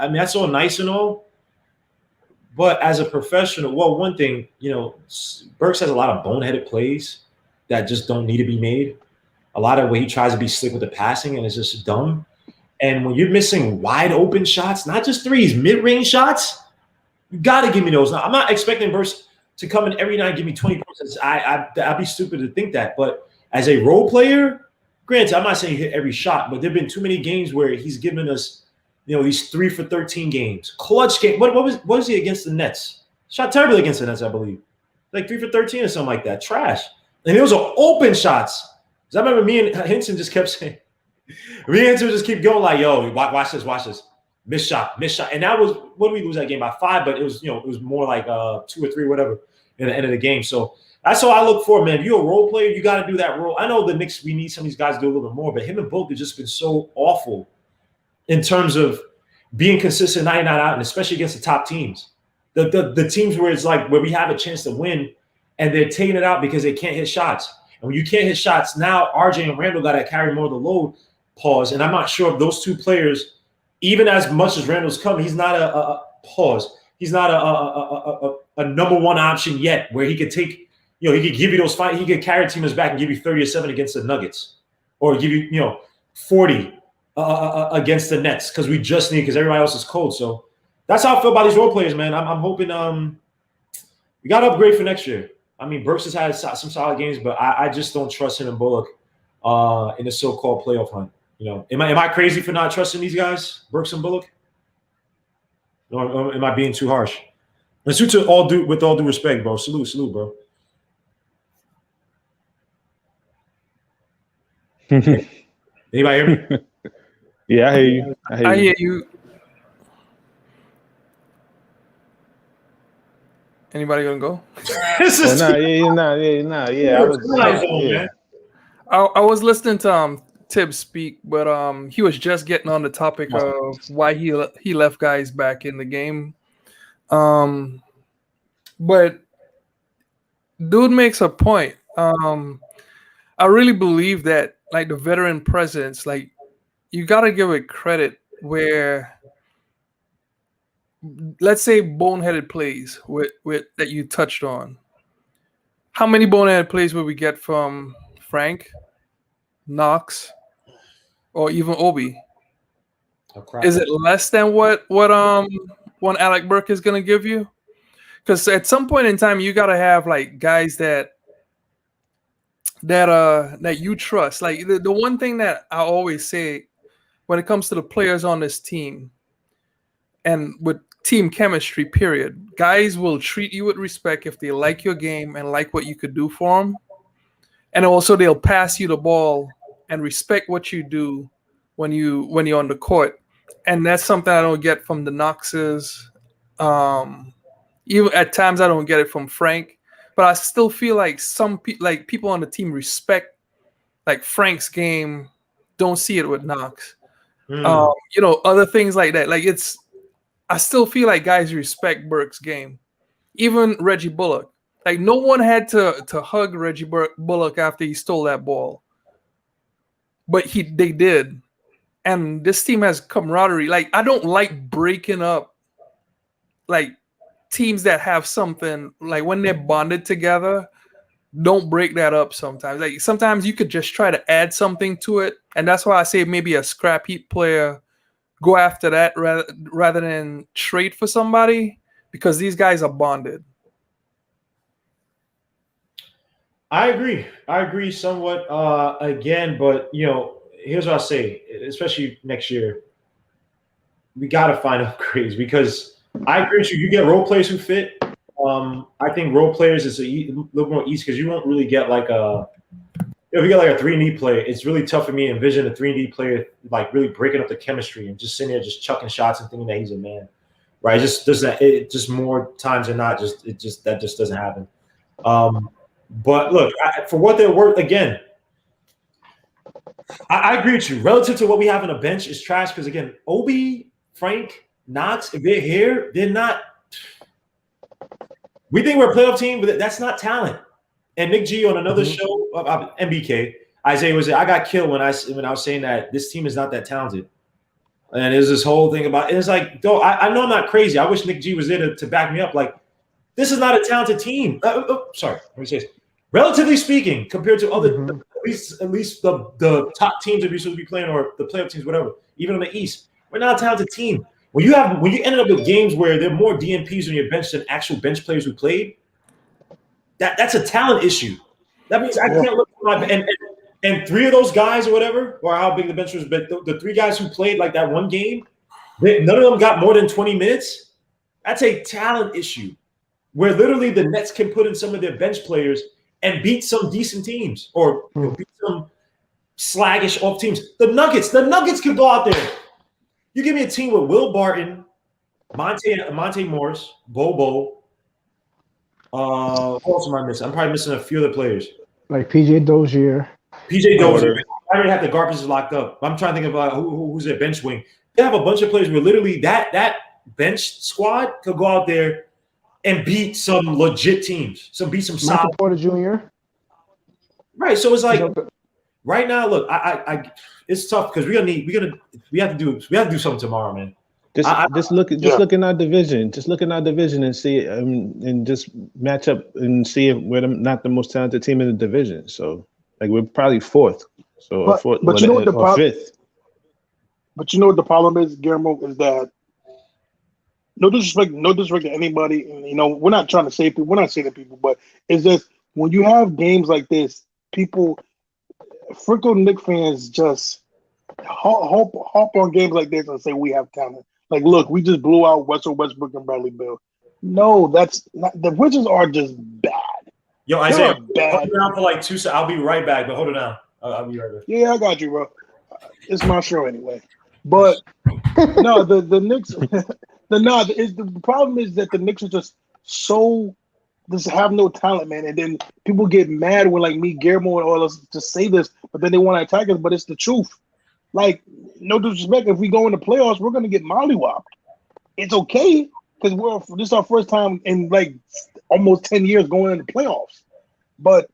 mean, that's all nice and all. But as a professional, well, one thing, Burks has a lot of boneheaded plays that just don't need to be made. A lot of where he tries to be slick with the passing and it's just dumb. And when you're missing wide open shots, not just threes, mid-range shots, you got to give me those. Now, I'm not expecting Burks to come in every night and give me 20 points. I'd be stupid to think that. But as a role player, granted, I'm not saying he hit every shot, but there have been too many games where he's given us, these 3 for 13 games. Clutch game. What was he against the Nets? Shot terribly against the Nets, I believe. Like 3 for 13 or something like that. Trash. And those are open shots. Because I remember me and Henson just kept saying, me and Henson just keep going like, yo, watch this. Missed shot. And that was, what did we lose that game by 5? But it was, it was more like 2 or 3, whatever, in the end of the game. So that's all I look for, man. If you're a role player, you got to do that role. I know the Knicks, we need some of these guys to do a little bit more, but him and Book have just been so awful in terms of being consistent 99 out, and especially against the top teams. The teams where it's like where we have a chance to win, and they're taking it out because they can't hit shots. And when you can't hit shots, now RJ and Randall got to carry more of the load. Pause. And I'm not sure if those two players, even as much as Randall's come, he's not a pause. He's not a number one option yet, where he could take, he could give you those fight. He could carry teamers back and give you 30 or 7 against the Nuggets, or give you, 40 against the Nets, because we just need, because everybody else is cold. So that's how I feel about these role players, man. I'm hoping we got to upgrade for next year. I mean, Burks has had some solid games, but I just don't trust him and Bullock in the so-called playoff hunt. Am I crazy for not trusting these guys, Burks and Bullock? Or am I being too harsh? With all due respect, bro. Salute, bro. Anybody hear me? Yeah, I hear you. I hear you. Anybody gonna go? I was listening to Tibbs speak, but he was just getting on the topic of why he left guys back in the game. But dude makes a point. I really believe that, like, the veteran presence, like, you gotta give it credit where, let's say, boneheaded plays with that you touched on. How many boneheaded plays will we get from Frank, Knox, or even Obi? Is it less than what one Alec Burke is gonna give you? Because at some point in time, you gotta have like guys that you trust. Like the one thing that I always say when it comes to the players on this team and with team chemistry, period, guys will treat you with respect if they like your game and like what you could do for them. And also they'll pass you the ball and respect what you do when you're on the court. And that's something I don't get from the Knoxes. Even at times I don't get it from Frank, but I still feel like people on the team respect like Frank's game, don't see it with Knox. Other things like that. Like I still feel like guys respect Burke's game. Even Reggie Bullock. Like no one had to hug Reggie Bullock after he stole that ball. But they did. And this team has camaraderie. Like I don't like breaking up like teams that have something, like when they're bonded together, don't break that up sometimes. Like sometimes you could just try to add something to it. And that's why I say maybe a scrap heap player, go after that rather than trade for somebody, because these guys are bonded. I agree somewhat again, but here's what I'll say, especially next year, we got to find upgrades, because I agree with you. You get role players who fit. I think role players is a little more easy, because you won't really get like if you get like a 3-and-D player, it's really tough for me to envision a 3-and-D player like really breaking up the chemistry and just sitting there just chucking shots and thinking that he's a man, right? It just more times than not, that just doesn't happen. But look, for what they're worth, again, I agree with you. Relative to what we have on the bench is trash, because again, Obi, Frank, Knox, if they're here, they're not. We think we're a playoff team, but that's not talent. And Nick G on another show, MBK, Isaiah was. I got killed when I was saying that this team is not that talented. And there's this whole thing about it's like, though I know I'm not crazy. I wish Nick G was there to back me up. Like, this is not a talented team. Sorry, let me say this. Relatively speaking, compared to other, at least the top teams that we should be playing or the playoff teams, whatever, even on the East, we're not a talented team. When you ended up with games where there are more DNPs on your bench than actual bench players who played, that's a talent issue. That means I can't look at my and three of those guys or whatever, or how big the bench was, but the three guys who played like that one game, none of them got more than 20 minutes. That's a talent issue where literally the Nets can put in some of their bench players and beat some decent teams or beat some slaggish off teams. The Nuggets could go out there. You give me a team with Will Barton, Monte Morris, Bobo. Who else am I missing? I'm probably missing a few other players. Like PJ Dozier. PJ Dozier. I already have the garbage locked up. I'm trying to think about who's their bench wing. They have a bunch of players where literally that bench squad could go out there and beat some legit teams. Beat some Michael solid. Porter Jr. Right. So it's like right now, look, I it's tough because we have to do something tomorrow, man. Just look in our division. Just look in our division and see and just match up and see if we're not the most talented team in the division. So like we're probably fourth. So but you know what the problem? Fifth. But you know what the problem is, Guillermo, is that no disrespect to anybody. You know, we're not trying to say people. We're not saying people, but it's just when you have games like this, people, Frickle Knicks fans just hop on games like this and say we have talent. Like, look, we just blew out Westbrook and Bradley Beal. No, that's not. The Wizards are just bad. Yo, Isaiah, hold it down for like 2 seconds. I'll be right back, but hold it down. I'll be right back. Yeah, I got you, bro. It's my show anyway. But no, the Knicks. The problem is that the Knicks are just have no talent, man. And then people get mad when like me, Guillermo, and all us just say this, but then they want to attack us. But it's the truth. Like, no disrespect, if we go in the playoffs, we're gonna get mollywopped. It's okay because this is our first time in like almost 10 years going in the playoffs. But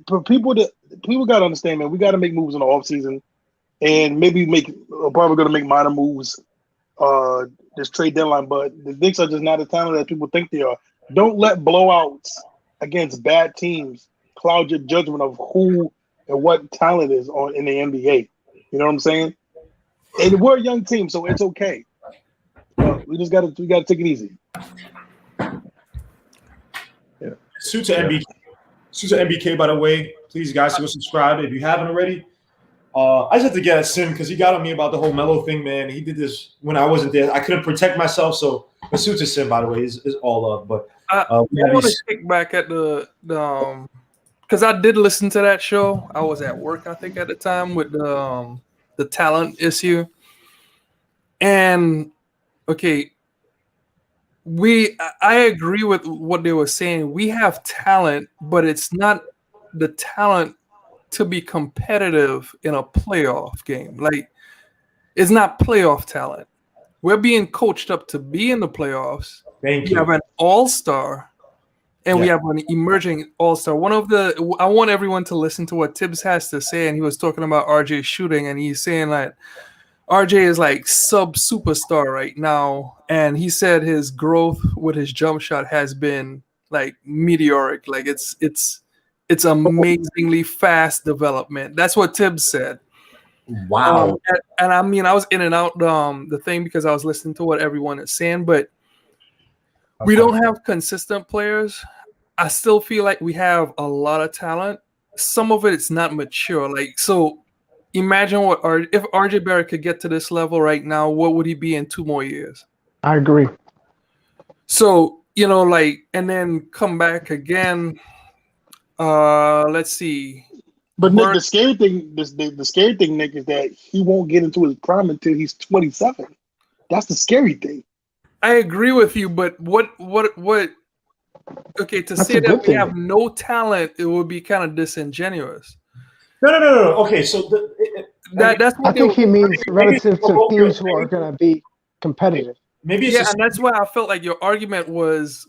for people gotta understand, man, we gotta make moves in the offseason and maybe probably gonna make minor moves this trade deadline. But the Knicks are just not as talented as people think they are. Don't let blowouts against bad teams cloud your judgment of who and what talent is in the NBA. You know what I'm saying? And we're a young team, so it's okay. We just gotta take it easy. Yeah. Suits to MBK, by the way. Please, guys, go subscribe if you haven't already. I just have to get at Sim because he got on me about the whole Melo thing, man. He did this when I wasn't there. I couldn't protect myself, so the Suits to Sim, by the way, is all up. But I want to kick back at the because I did listen to that show. I was at work, I think, at the time with the talent issue. And okay, I agree with what they were saying. We have talent, but it's not the talent to be competitive in a playoff game. Like, it's not playoff talent. We're being coached up to be in the playoffs. Thank you. We have an all-star. And we have an emerging all-star. I want everyone to listen to what Tibbs has to say. And he was talking about RJ shooting. And he's saying that RJ is like sub-superstar right now. And he said his growth with his jump shot has been like meteoric. Like it's amazingly fast development. That's what Tibbs said. Wow. And I mean, I was in and out the thing because I was listening to what everyone is saying. But we don't have consistent players. I still feel like we have a lot of talent. Some of it's not mature. Like, so imagine if RJ Barrett could get to this level right now, what would he be in 2 more years? I agree. So, and then come back again. Let's see. But Nick, the scary thing, Nick, is that he won't get into his prime until he's 27. That's the scary thing. I agree with you, but what? Okay, to say that we have no talent, it would be kind of disingenuous. No. Okay, so that's what I think he means relative to teams who are going to be competitive. Maybe and that's why I felt like your argument was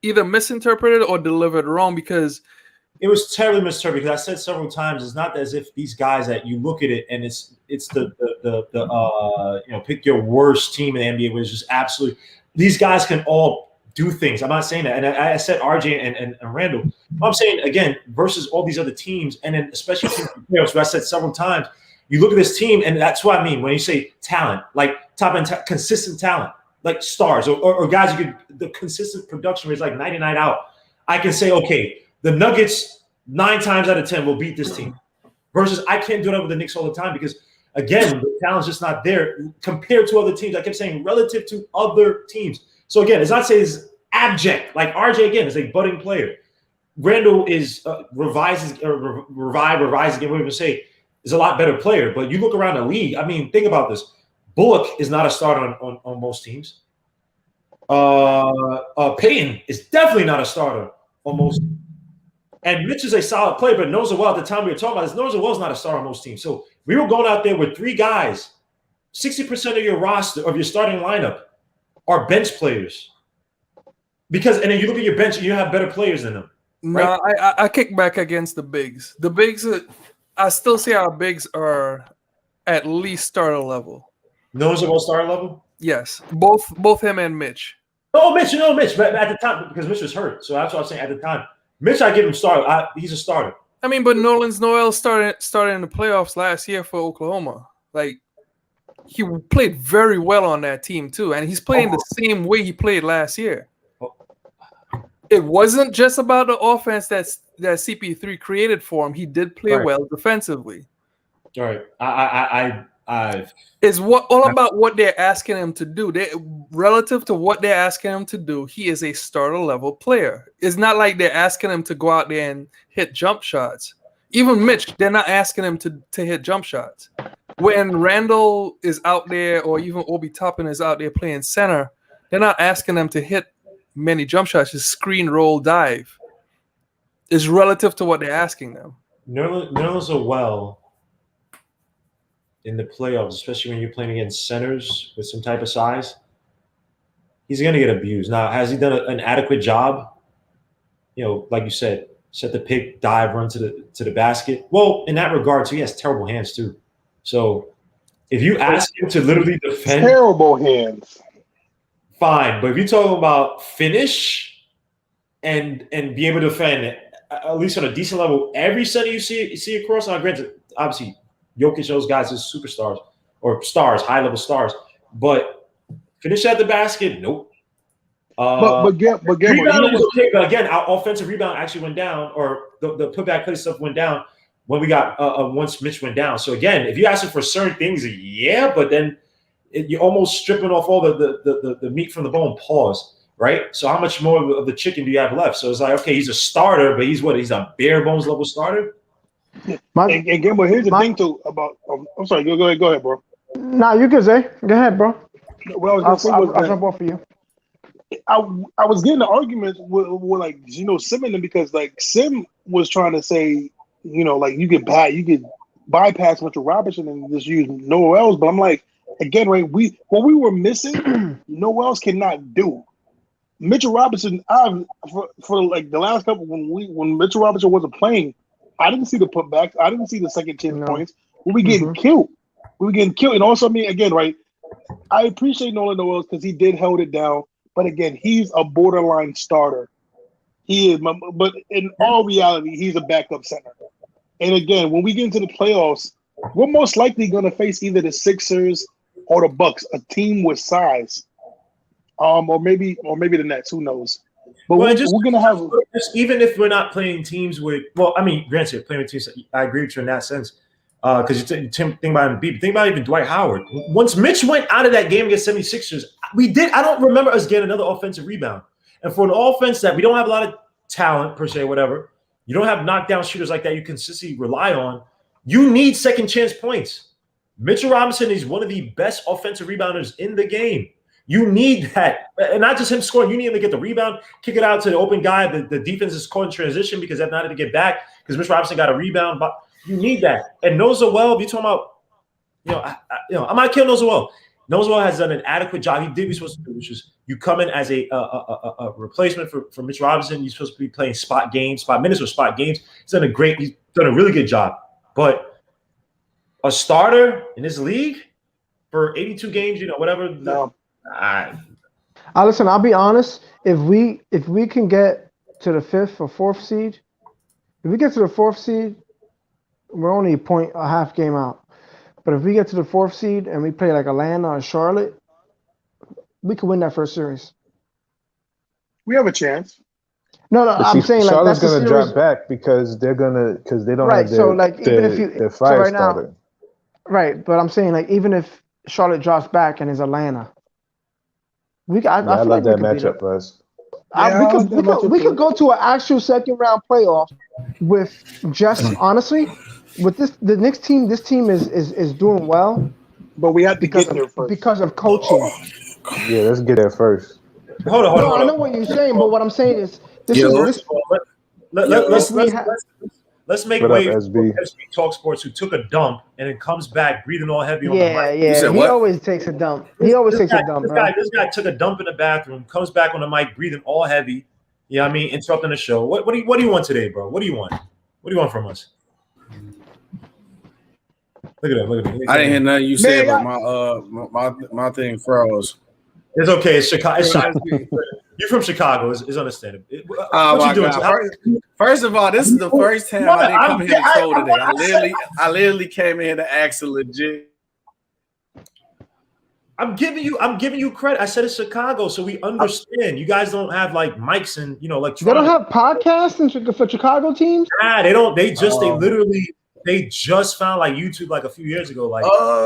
either misinterpreted or delivered wrong, because It was terribly misinterpreted because I said several times it's not as if these guys that you look at it and it's the pick your worst team in the NBA, which is absolutely these guys can all do things. I'm not saying that, and I said RJ and Randall. I'm saying again versus all these other teams, and then especially teams in the playoffs, where I said several times, you look at this team, and that's what I mean when you say talent, like top end, consistent talent, like stars or guys you could the consistent production rate is like 99 out. I can say okay. The Nuggets 9 times out of 10 will beat this team. Versus I can't do that with the Knicks all the time because, again, the talent's just not there compared to other teams. I kept saying relative to other teams. So, again, it's not saying it's abject. Like RJ, again, is a budding player. Randall is revises again, whatever you say, is a lot better player. But you look around the league, I mean, think about this. Bullock is not a starter on most teams. Payton is definitely not a starter on most teams. And Mitch is a solid player, but Lonzo Ball at the time we were talking about this, Lonzo Ball's not a star on most teams. So we were going out there with 3 guys. 60% of your roster, of your starting lineup, are bench players. And then you look at your bench and you have better players than them. Right? No, I kick back against the bigs. The bigs, I still say our bigs are at least starter level. Lonzo Ball starter level? Yes, both him and Mitch. Oh, Mitch, but at the time, because Mitch was hurt. So that's what I was saying at the time. Mitch, I give him starter. He's a starter. I mean, but Noel started in the playoffs last year for Oklahoma. Like, he played very well on that team too, and he's playing the same way he played last year. It wasn't just about the offense that CP3 created for him. He did play well defensively. All right, It's all about what they're asking him to do. Relative to what they're asking him to do, he is a starter level player. It's not like they're asking him to go out there and hit jump shots. Even Mitch, they're not asking him to hit jump shots. When Randall is out there, or even Obi Toppin is out there playing center, they're not asking them to hit many jump shots. Just screen, roll, dive. It's relative to what they're asking them. Nerlens are well in the playoffs, especially when you're playing against centers with some type of size, he's going to get abused. Now, has he done an adequate job? Like you said, set the pick, dive, run to the basket. Well, in that regard, too, he has terrible hands too. So if you ask him to literally defend, terrible hands, fine. But if you're talking about finish and be able to defend at least on a decent level, every center you see across. Now, granted, obviously, Jokic, those guys are superstars or stars, high-level stars. But finish at the basket, nope. But rebound is okay. But again, our offensive rebound actually went down, or the putback play stuff went down when we got once Mitch went down. So again, if you ask him for certain things, yeah, but then you're almost stripping off all the meat from the bone. Pause. Right. So how much more of the chicken do you have left? So it's like, okay, he's a starter, but he's a bare bones level starter. And Gamble, here's the thing too about. I'm sorry. Go ahead, bro. Nah, you good, Zay. Go ahead, bro. What I was gonna say was I'll jump off for you. I was getting the arguments with like Sim and them, because like Sim was trying to say like you could bypass Mitchell Robinson and just use Noel's, but I'm like, again, right? What we were missing, Noel's cannot do. Mitchell Robinson, for like the last couple when Mitchell Robinson wasn't playing, I didn't see the putbacks. I didn't see the second chance points. We were getting killed. And also, I mean, again, right? I appreciate Nolan Noel because he did hold it down. But again, he's a borderline starter. He is, but in all reality, he's a backup center. And again, when we get into the playoffs, we're most likely going to face either the Sixers or the Bucks, a team with size, or maybe the Nets. Who knows? But we're going to have, even if we're not playing teams with. Well, I mean, granted, playing with teams, I agree with you in that sense. Because you think about Embiid, think about even Dwight Howard. Once Mitch went out of that game against 76ers, I don't remember us getting another offensive rebound. And for an offense that we don't have a lot of talent per se, whatever, you don't have knockdown shooters like that you consistently rely on, you need second chance points. Mitchell Robinson is one of the best offensive rebounders in the game. You need that. And not just him scoring. You need him to get the rebound, kick it out to the open guy. The defense is caught in transition because they're not able to get back because Mitchell Robinson got a rebound. But you need that. And Noel, if you're talking about, I'm not killing Noel. Lonzo Ball has done an adequate job. He did what he's supposed to do, which is you come in as a replacement for Mitch Robinson. You're supposed to be playing spot minutes or spot games. He's done a really good job. But a starter in this league for 82 games, whatever. No. Listen, I'll be honest. If we can get to the 5th or 4th seed, if we get to the 4th seed, we're only a half game out. But if we get to the 4th seed and we play like Atlanta or Charlotte, we could win that first series. We have a chance. No, I'm saying like Charlotte's that's gonna drop back because they don't have their fire starter. Right, but I'm saying like even if Charlotte drops back and is Atlanta, I love that matchup for us. We could go to an actual second round playoff with just honestly with the Knicks team. This team is doing well, but we have to get there first because of coaching. Yeah, let's get there first. Hold on. I know what you're saying, but what I'm saying is let's make way for SB Talk Sports, who took a dump and then comes back breathing all heavy on the mic. Yeah, he always takes a dump. This guy took a dump in the bathroom, comes back on the mic breathing all heavy. Yeah, I mean, interrupting the show. What do you want today, bro? What do you want? What do you want from us? Look at him. I didn't hear nothing you said, but my thing froze. It's okay. It's Chicago. You're from Chicago. It's understandable. Oh my God! First of all, this is the first time I didn't come here to troll today. I literally came in here to ask a legit. I'm giving you credit. I said it's Chicago, so we understand. You guys don't have like mics and like they don't have podcasts for Chicago teams. Nah, they don't. They just found like YouTube like a few years ago. Like,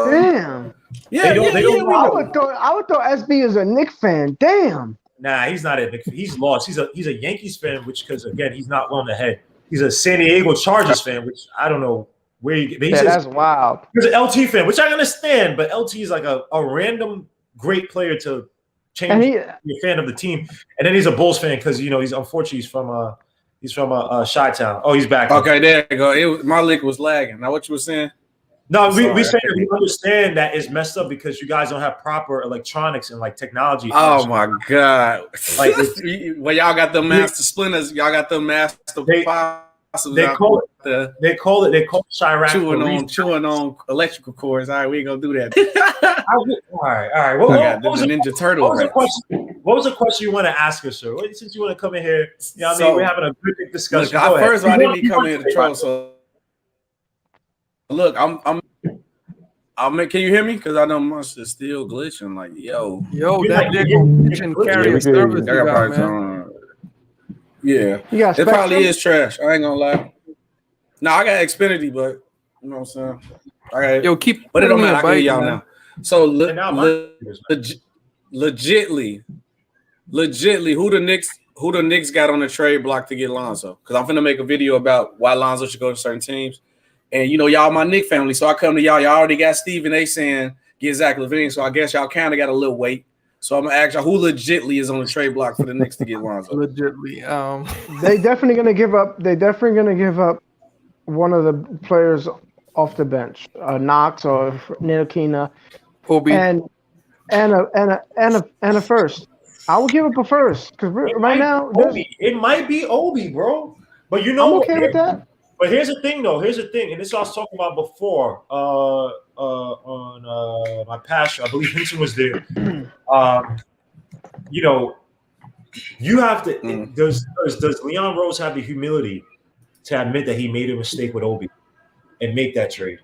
damn. Yeah. I would throw SB as a Knicks fan. Damn. Nah, he's not a big. He's lost. He's a Yankees fan, because again, he's not well in the head. He's a San Diego Chargers fan, which I don't know where you get. That's wild. He's an LT fan, which I understand, but LT is like a random great player to change. You're a fan of the team, and then he's a Bulls fan because he's unfortunately he's from Chi-Town. Oh, he's back. Okay, there you go. My link was lagging. Now what you were saying? No, we say we understand that it's messed up because you guys don't have proper electronics and like technology. Oh my God! Like, well, y'all got the master splinters. Y'all got the master. They call it Chirac. Chewing on electrical cords. All right, we ain't gonna do that. All right. What was the Ninja Turtle? What was the question you want to ask us, sir? Since you want to come in here, we're having a good discussion. Look, first of all, I didn't even come in to troll. So look, I'm. Can you hear me? Because I know my shit's still glitching. Like, yo, that glitching carrier service. Yeah, it probably is trash. I ain't gonna lie. No, I got Xfinity, but you know what I'm saying. But it don't matter. I can hear y'all now. So legitly, who the Knicks got on the trade block to get Lonzo? Because I'm finna make a video about why Lonzo should go to certain teams. And y'all my Knick family, so I come to y'all. Y'all already got Stephen A saying get Zach LaVine, so I guess y'all kind of got a little weight. So I'm gonna ask y'all who legitly is on the trade block for the Knicks to get Lonzo. They definitely gonna give up. They definitely gonna give up one of the players off the bench, Knox or Ntilikina, Obi, and a first. I will give up a first because right now it might be Obi, bro. But I'm okay with that. But here's the thing, and this is what I was talking about before on my past show. I believe Hinton was there. You have to. Does Leon Rose have the humility to admit that he made a mistake with Obi and make that trade?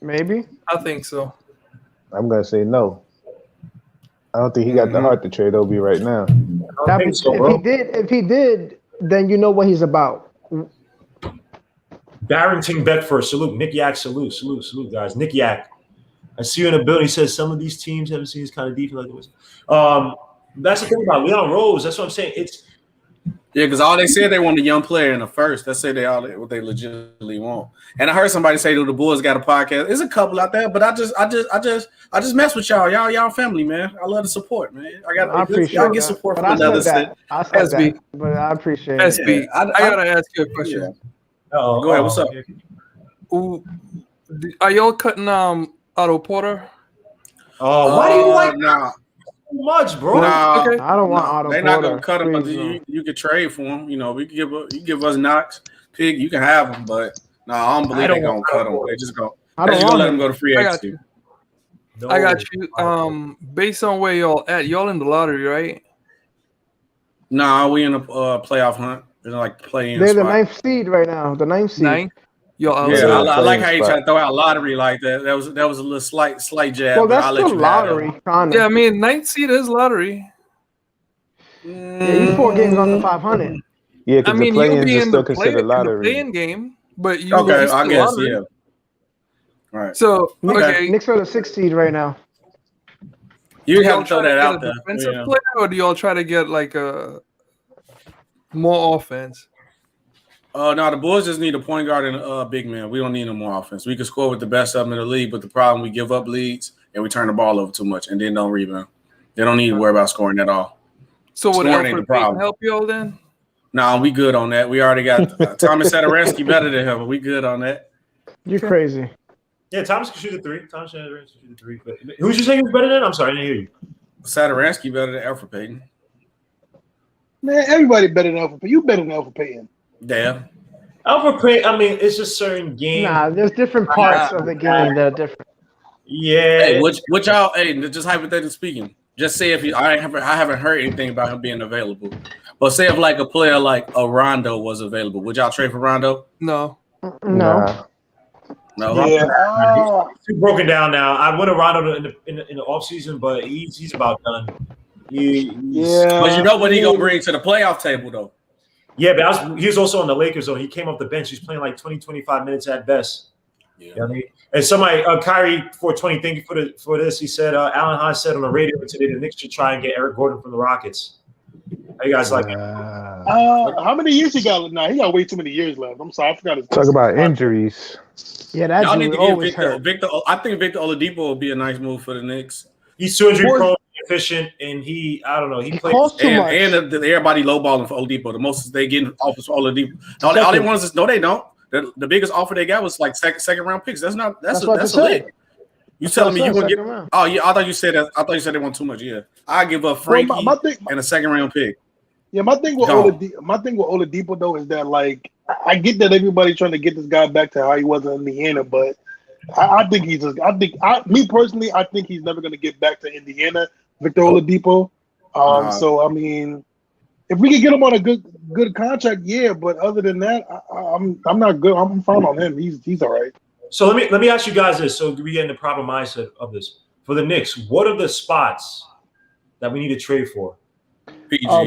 Maybe. I think so. I'm gonna say no. I don't think he got the heart to trade Obi right now. If he did, then you know what he's about. Barrington Bedford, salute. Nick Yak, salute, guys. Nick Yak. I see you in the building. He says some of these teams haven't seen this kind of defense like this. That's the thing about Leon Rose. That's what I'm saying. Because all they said they want a young player in the first. That's what they legitimately want. And I heard somebody say that the Bulls got a podcast. There's a couple out there, but I just mess with y'all. Y'all family, man. I love the support, man. I appreciate y'all get support from another set. SB, but I appreciate SB. I gotta ask you a question. Yeah. Go ahead. What's up? Are y'all cutting Otto Porter? Oh, why do you like nah. too much, bro? Nah, Okay. I don't want Otto they're not Porter. gonna cut him. But Please, you can trade for him. You know, we can give us Knox, Pig. You can have him, but I don't believe they're gonna cut him. They just gonna let him go to free agency. I got you. Based on where y'all at, y'all in the lottery, right? Nah, we in a playoff hunt. They're like playing. they're the 9th seed right now. The 9th seed. 9. Y'all Yeah, outside. I like how you try to throw out lottery like that. That was a little slight jab. Well, but that's I'll let still you lottery, kind of. Yeah, I mean, 9th seed is lottery. Yeah, you 4 games off the 500. Yeah, I because mean, the you'll play-ins be is in still the considered lottery. playing game, but you okay, lose I the guess lottery. yeah. Right. So Knicks are the 6th seed right now. You have y'all to throw try that to out get there. a defensive player, or do y'all try to get like a more offense? No, the Bulls just need a point guard and a big man. We don't need no more offense. We can score with the best of them in the league, but the problem, we give up leads and we turn the ball over too much and then don't rebound. They don't need to worry about scoring at all. So would Scoring ain't the Alfred Payton problem. help y'all then? No, we good on that. We already got Thomas Satoransky better than him. We good on that. You're crazy. Yeah, Thomas can shoot a 3. Thomas can shoot a 3. But who's you saying was better than? I'm sorry, I didn't hear you. Satoransky better than Alfred Payton. Man, everybody better than Alfred Payton. You better than Alfred Payton. Damn. Alfred Payton, I mean, it's just certain games. Nah, there's different parts of the game that are different. Yeah. Hey, what y'all? Hey, just hypothetically speaking, just say if I haven't heard anything about him being available, but say if like a player like a Rondo was available, would y'all trade for Rondo? No. No. No. Yeah. He's broken down now. I would have Rondo in the offseason, but he's about done. But you know what he gonna bring to the playoff table though. Yeah, but he was also on the Lakers though. He came off the bench. He's playing like 20, 25 minutes at best. Yeah. You know what I mean? And somebody, Kyrie 420, thank you for this. He said, Alan Hahn said on the radio today the Knicks should try and get Eric Gordon from the Rockets. How you guys like it? How many years he got? Nah, he got way too many years left. I'm sorry, I forgot his Talk about injuries. Yeah, that y'all dude need to always get hurt. Victor. I think Victor Oladipo would be a nice move for the Knicks. He's too injury prone, efficient, and I don't know. He plays costs too much. And everybody lowballing for Oladipo. The most they getting offers for Oladipo. All they want is no, they don't. The biggest offer they got was like second round picks. That's a lick. You telling me you gonna get? Round. Oh yeah, I thought you said that. I thought you said they want too much. Yeah, I give up Frankie and a second round pick. Yeah, my thing with Oladipo though is that like I get that everybody's trying to get this guy back to how he was in Indiana, but I think he's just me personally, I think he's never gonna get back to Indiana, Victor Oladipo. So I mean, if we could get him on a good contract, yeah. But other than that, I'm not good. I'm fine on him. He's all right. So let me ask you guys this. So we get in the proper mindset of this for the Knicks. What are the spots that we need to trade for?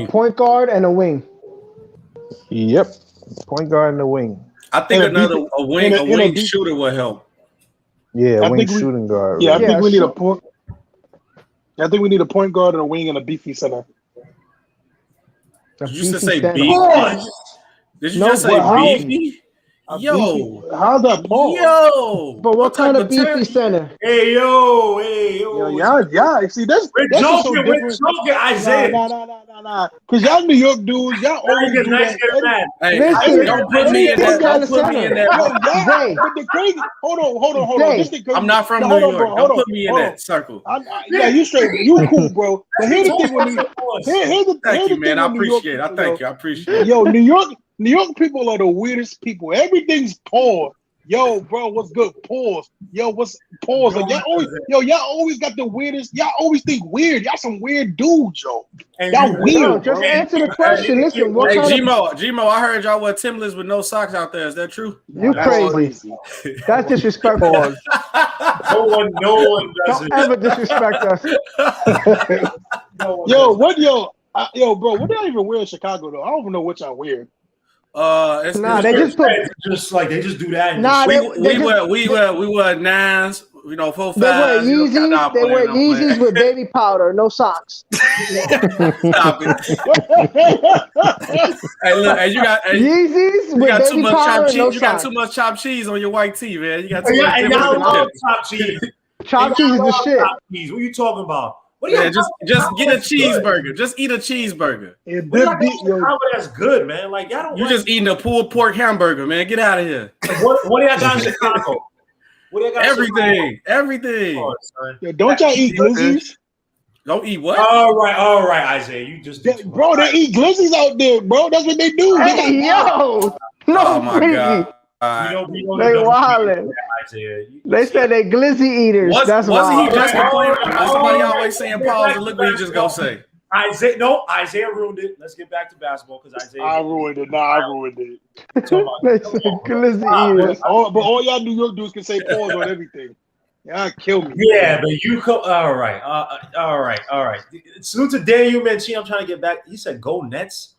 Point guard and a wing. Yep, point guard and a wing. I think a wing shooter will help. Yeah, a wing shooting guard. Yeah, right? I think we need a point. I think we need a point guard and a wing and a beefy center. Did you just say beefy? Did you just say beefy? Yo, how's that ball? Yo, but what kind of beefy center? Hey yo. Yeah. See, that's joking. We're joking, Isaiah. Nah. Because y'all New York dudes, y'all always do that. Hey, don't put me in that. Don't put me in that. But the crazy. Hold on. I'm not from New York. Don't put me in that circle. Yeah, you straight. You cool, bro. But here's the thing with me. Thank you, man. I appreciate it. I thank you. I appreciate it. Yo, New York people are the weirdest people. Everything's pause. Yo, bro, what's good? Pause. Yo, what's pause? Like, y'all always got the weirdest. Y'all always think weird. Y'all some weird dudes, yo. Y'all weird. Just answer the question. Listen, hey, Gmo, I heard y'all wear Timberlands with no socks out there. Is that true? You crazy? That's disrespectful. No one does it. Don't ever disrespect us. Yo, bro, what did I even wear in Chicago though? I don't even know what y'all wear. They just do that. Nah, we wear nines, 4 5. They wear Yeezys. They wear Yeezys with baby powder, no socks. Stop it. Hey, look, you got Yeezys with baby powder, no socks. You got too much chopped cheese on your white tee, man. You got too much. And love chopped cheese. Chopped cheese is the shit. What are you talking about? Just get a cheeseburger. Just eat a cheeseburger. That's good, man. Like y'all don't. You just eating a pulled pork hamburger, man. Get out of here. What do y'all got in Chicago? What do you got? Everything. Oh, Yo, don't y'all eat glizzies? Don't eat what? All right, Isaiah. You just bro. They eat glizzies out there, bro. That's what they do. Hey, yo, no, my God. We know they wildin'. Isaiah. They said they glizzy eaters. That's wasn't wild. he just complaining? Somebody always saying pause and look what he just gonna say. Isaiah ruined it. Let's get back to basketball because Isaiah. I ruined it. I ruined it. They said glizzy eaters. But all y'all New York dudes can say pause on everything. Y'all kill me. Yeah, but you all right. Salute to Daniel Mancini. I'm trying to get back. He said go Nets.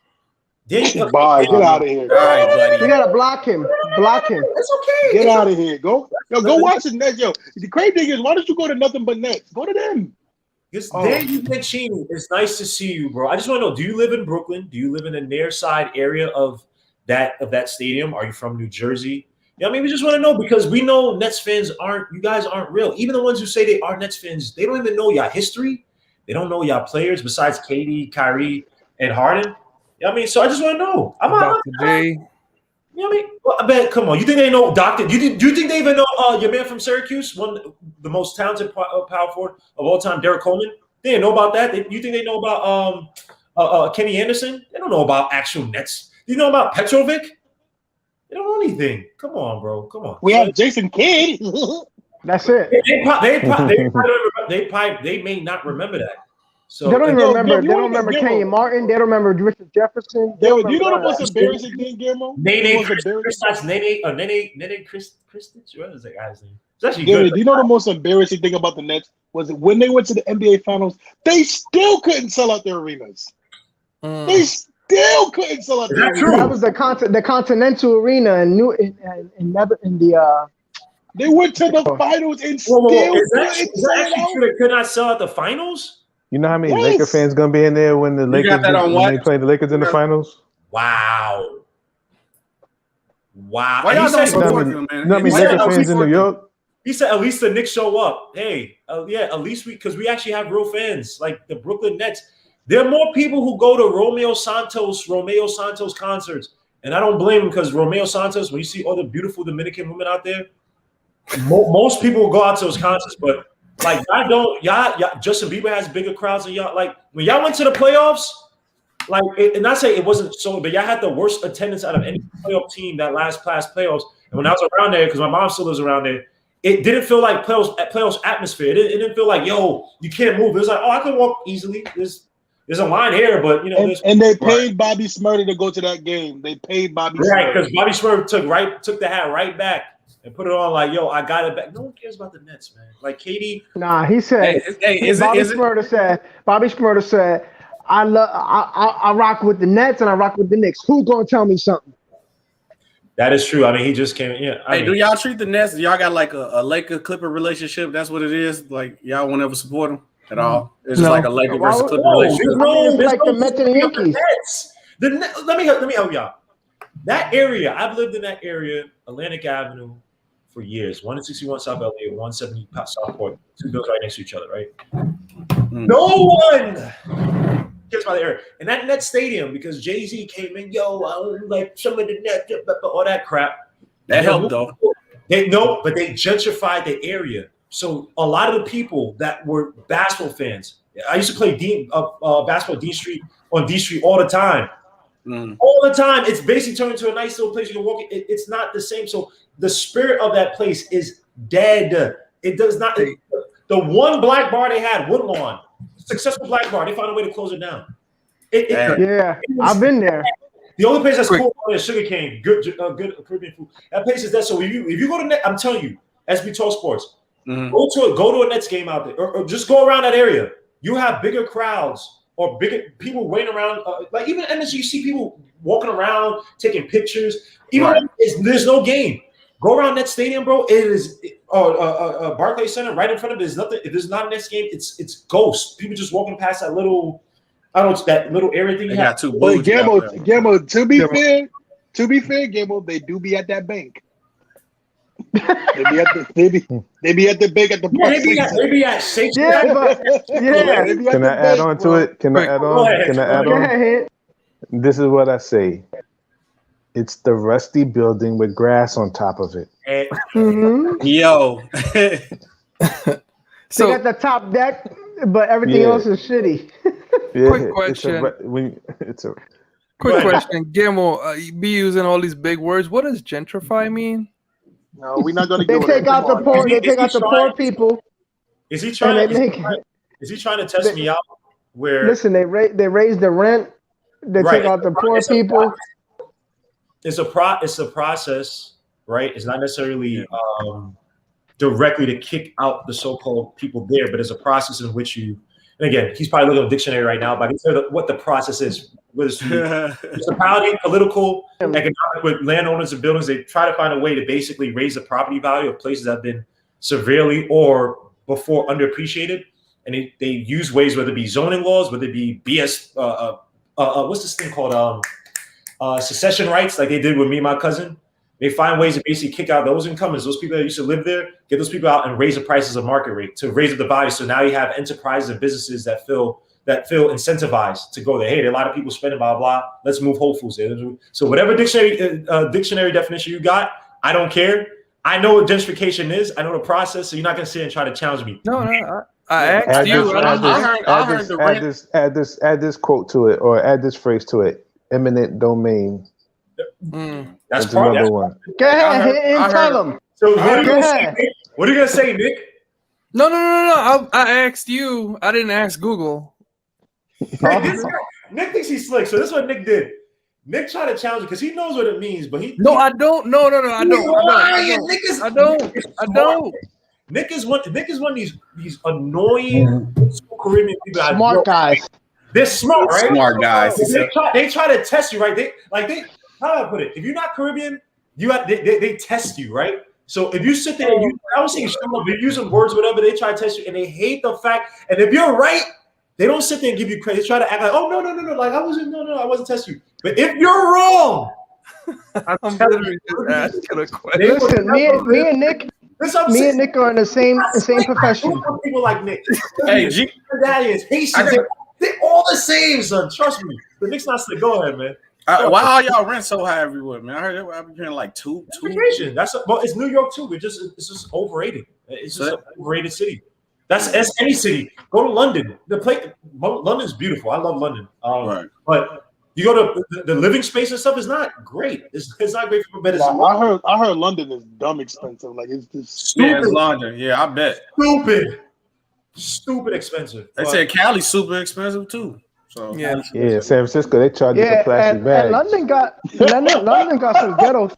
Bye. Get out of here. All right, buddy. You gotta block him. It's okay. Get out of here. Go watch the Nets. Yo, the crazy thing is, why don't you go to nothing but Nets? Go to them. Daniel Mancini, it's nice to see you, bro. I just want to know: do you live in Brooklyn? Do you live in the near side area of that stadium? Are you from New Jersey? Yeah, I mean, we just want to know because we know Nets fans you guys aren't real. Even the ones who say they are Nets fans, they don't even know y'all history. They don't know y'all players besides KD, Kyrie, and Harden. You know what I mean? So I just want to know. Dr. J. You know what I mean? Well, I bet, come on. You think they know Doctor? Do you think they even know your man from Syracuse, the most talented power forward of all time, Derek Coleman? They didn't know about that. You think they know about Kenny Anderson? They don't know about actual Nets. Do you know about Petrovic? They don't know anything. Come on, bro. Come on. We have Jason Kidd. That's it. They may not remember that. So they don't even remember. They don't remember Kenyon Martin. They don't remember Richard Jefferson. You know the most embarrassing thing, Guillermo? Nene Kristich. What is that guy's name? It's actually good. good. Do you know the most embarrassing thing about the Nets was when they went to the NBA Finals, they still couldn't sell out their arenas. They still couldn't sell out their arenas. That was the Continental Arena in the. They went to the finals and still couldn't sell it out. They could not sell out the finals. You know how many Laker fans gonna be in there when the Lakers when they play the Lakers in the finals? Wow. Why y'all don't support them, man? You know how many Laker fans in New York? He said at least the Knicks show up. Hey, at least because we actually have real fans like the Brooklyn Nets. There are more people who go to Romeo Santos concerts, and I don't blame him because Romeo Santos. When you see all the beautiful Dominican women out there, most people will go out to those concerts, but. Like y'all Justin Bieber has bigger crowds than y'all. Like when y'all went to the playoffs, and I say it wasn't so, but y'all had the worst attendance out of any playoff team that last playoffs. And when I was around there, because my mom still lives around there, it didn't feel like playoffs atmosphere. It didn't feel like you can't move. It was like I can walk easily. There's a line here, but and they paid Bobby Smurda to go to that game. They paid Bobby Smurda because Bobby Smurda took the hat right back. And put it on like, I got it back. No one cares about the Nets, man. Like KD. Nah, he said. Bobby Smurda said, I rock with the Nets and I rock with the Knicks. Who's gonna tell me something? That is true. I mean, he just came. Yeah. Do y'all treat the Nets? Y'all got like a Laker Clipper relationship? That's what it is. Like y'all won't ever support them at all. It's just like a Laker versus Clipper relationship. It's like the Mets and the Yankees. Let me help y'all. That area, I've lived in that area, Atlantic Avenue. For years, 161 South LA, 170 Southport, two buildings right next to each other, right? No one cares about the area. And that Nets stadium, because Jay-Z came in, like some of the Nets, all that crap. That helped though. But they gentrified the area. So a lot of the people that were basketball fans, I used to play basketball on D Street all the time. All the time. It's basically turned into a nice little place you can walk in. It's not the same. So the spirit of that place is dead. It does not. The one black bar they had, Woodlawn, successful black bar, they found a way to close it down. I've been there. The only place that's cool is Sugarcane. Good Caribbean food. That place is dead. So if you go to Net, I'm telling you, SB Talk Sports, go to a Nets game out there, or just go around that area. You have bigger crowds or bigger people waiting around. Like even MSG, you see people walking around taking pictures. Even there's no game. Go around that stadium, bro. It is Barclays Center right in front of it. There's nothing. If there's not a Nets game, it's ghosts. People just walking past that little, that little area thing. But Gambo, to be fair, Gambo, they do be at that bank. They be at the bank at the park. They be at Shakes. Can I add on to it? Can I add on? This is what I say. It's the rusty building with grass on top of it. Yo. So they got the top deck, but everything else is shitty. Quick question. Quick question. Guillermo, you be using all these big words. What does gentrify mean? No, we're not gonna They do take out the poor. They take out the poor people. Is he trying to test me out? Where listen, they raise the rent. They take out the poor people. It's a process, right? It's not necessarily directly to kick out the so-called people there, but it's a process in which you. And again, he's probably looking at a dictionary right now, but I can tell you what the process is. Whether it's municipality, political, economic, with landowners and buildings, they try to find a way to basically raise the property value of places that have been severely or before underappreciated. And they use ways, whether it be zoning laws, whether it be BS, what's this thing called? Secession rights, like they did with me and my cousin. They find ways to basically kick out those incumbents, those people that used to live there, get those people out and raise the prices of market rate to raise up the value. So now you have enterprises and businesses that feel incentivized to go there. Hey, there are a lot of people spending blah blah. Let's move Whole Foods there. So whatever dictionary definition you got, I don't care. I know what gentrification is. I know the process. So you're not gonna sit and try to challenge me. No. I asked you. Add this quote to it, or add this phrase to it. Eminent domain. That's another one. Go ahead and tell them. So what are you gonna say, Nick? No. I asked you. I didn't ask Google. Nick thinks he's slick. So this is what Nick did. Nick tried to challenge it because he knows what it means, but he. No, I don't. No, I don't. Nick is one of these annoying Caribbean people. Smart guys. They're smart, right? Smart guys. They try to test you, right? How do I put it? If you're not Caribbean, they test you, right? So if you sit there and I was saying you're using words, whatever, they try to test you, and they hate the fact. And if you're right, they don't sit there and give you credit. They try to act like, oh no, like I wasn't testing you. But if you're wrong, I'm literally just asking a question. Listen, me and Nick. Me and Nick are in the same profession. People like Nick. Hey, Daddy is Haitian. They're all the same, son. Trust me. The Nick's not slick. Go ahead, man. Why are y'all rent so high everywhere, man? I heard I've been hearing like two. It's New York too. It's just overrated. It's just an overrated city. That's any city. Go to London. London's beautiful. I love London. Right. But you go to the living space and stuff is not great. It's not great for better. I heard London is dumb expensive. Like it's just stupid. Yeah, it's London. Yeah, I bet. Stupid expensive. They said Cali's super expensive too. So yeah, San Francisco they charge you for plastic bags. And London got some ghetto.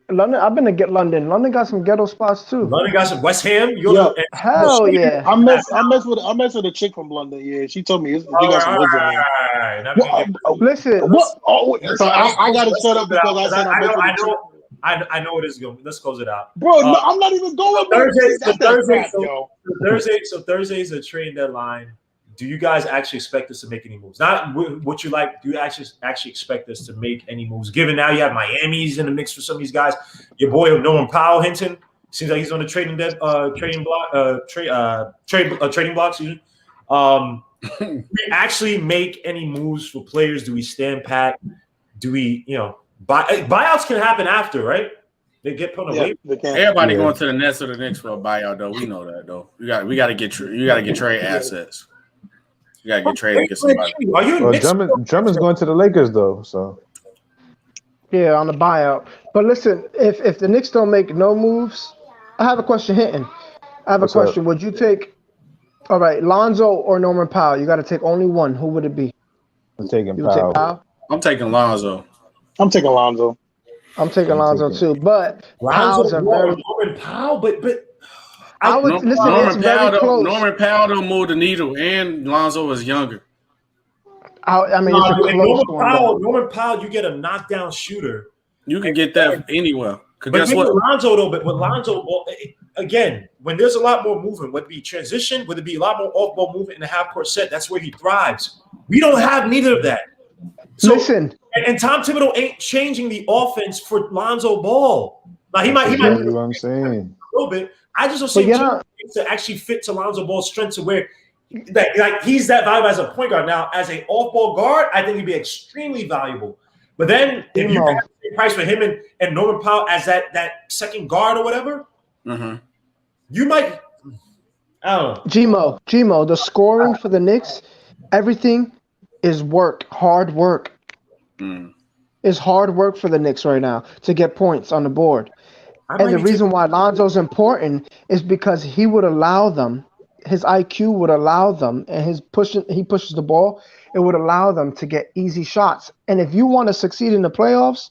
I've been to get London. London got some ghetto spots too. London got some West Ham. Hell yeah. I mess with a chick from London. Yeah, she told me they got some goods in there. Listen. What? Oh, so I got to shut up because I said I know what it is going. Let's close it out, bro. No, I'm not even going. Thursday is a trade deadline. Do you guys actually expect us to make any moves? Not what you like. Do you actually expect us to make any moves? Given now you have Miami's in the mix for some of these guys. Your boy Norman Powell hinting seems like he's on the trading block. Excuse me. Do we actually make any moves for players? Do we stand pat? Do we, buyouts can happen after, right? They get put away. Everybody going to the Nets or the Knicks for a buyout, though. We know that, though. We got to get trade assets. You got to get traded. Get somebody. Drummond's going to the Lakers, though. So yeah, on the buyout. But listen, if the Knicks don't make no moves, I have a question, Hinton. I have a question. Would you take? All right, Lonzo or Norman Powell? You got to take only one. Who would it be? I'm taking Powell. I'm taking Lonzo. I'm taking Lonzo. I'm taking Lonzo too, but Norman Powell, but I would listen. It's very close. Norman Powell don't move the needle, and Lonzo is younger. I mean, it's a close one. Norman Powell, you get a knockdown shooter. You can get that anywhere. But guess what? With Lonzo, again, when there's a lot more movement, whether it be transition, whether it be a lot more off-ball movement in the half-court set, that's where he thrives. We don't have neither of that. So, listen. And Tom Thibodeau ain't changing the offense for Lonzo Ball. Now he might. What I'm saying. A little bit. I just don't see to actually fit to Lonzo Ball's strength to where like he's that valuable as a point guard. Now, as an off-ball guard, I think he'd be extremely valuable. But then if you have the same price for him and Norman Powell as that second guard or whatever, you might. I don't know. Gmo, the scoring for the Knicks, everything is work, hard work. It's hard work for the Knicks right now to get points on the board. And the reason why Lonzo's important is because he would allow them, his IQ would allow them, and he pushes the ball, it would allow them to get easy shots. And if you want to succeed in the playoffs,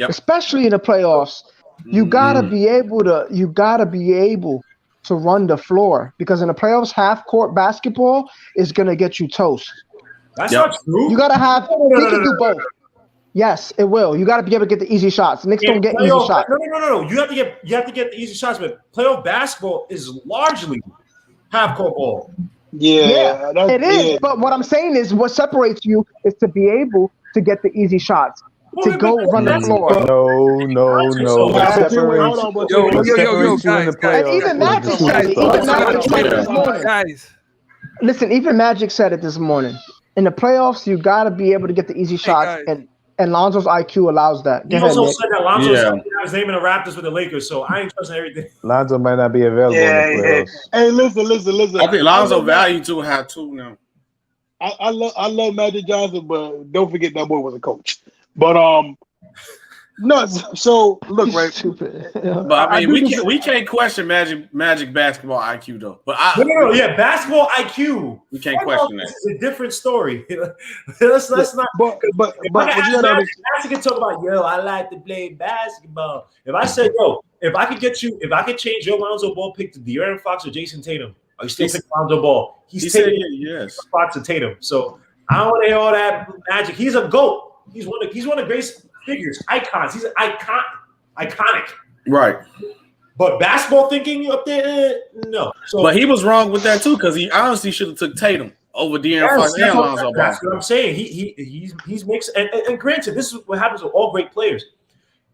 especially in the playoffs, you gotta be able to run the floor, because in the playoffs, half court basketball is gonna get you toast. That's not true. You gotta have he can do both. Yes, it will. You got to be able to get the easy shots. Knicks don't get easy shots. No. You have to get the easy shots, but playoff basketball is largely half court ball. Yeah, it is. But what I'm saying is, what separates you is to be able to get the easy shots, to go run the floor. No. And even Magic said it this morning. Guys, listen. Even Magic said it this morning. In the playoffs, you got to be able to get the easy shots, and Lonzo's IQ allows that. He also said that Lonzo said his name in the Raptors with the Lakers, so I ain't trusting everything. Lonzo might not be available in the playoffs. Hey, listen. I think Lonzo value too high too now. I love Magic Johnson, but don't forget that boy was a coach. But no. So look, right. But I mean, we can't question Magic basketball IQ though. But basketball IQ. We can't question that. It's a different story. let's not. But Magic can talk about I like to play basketball. If I said if I could change your Lonzo Ball pick to De'Aaron Fox or Jason Tatum, are you still picking Lonzo Ball? He's taking Fox or Tatum. So I don't want to hear all that Magic. He's a GOAT. He's one of the greatest figures, icons. He's an iconic. Right. But basketball thinking up there, no. So, but he was wrong with that too, because he honestly should have took Tatum over De'Aaron Fox and Lonzo Ball. That's what I'm saying. He's mixed. And granted, this is what happens with all great players.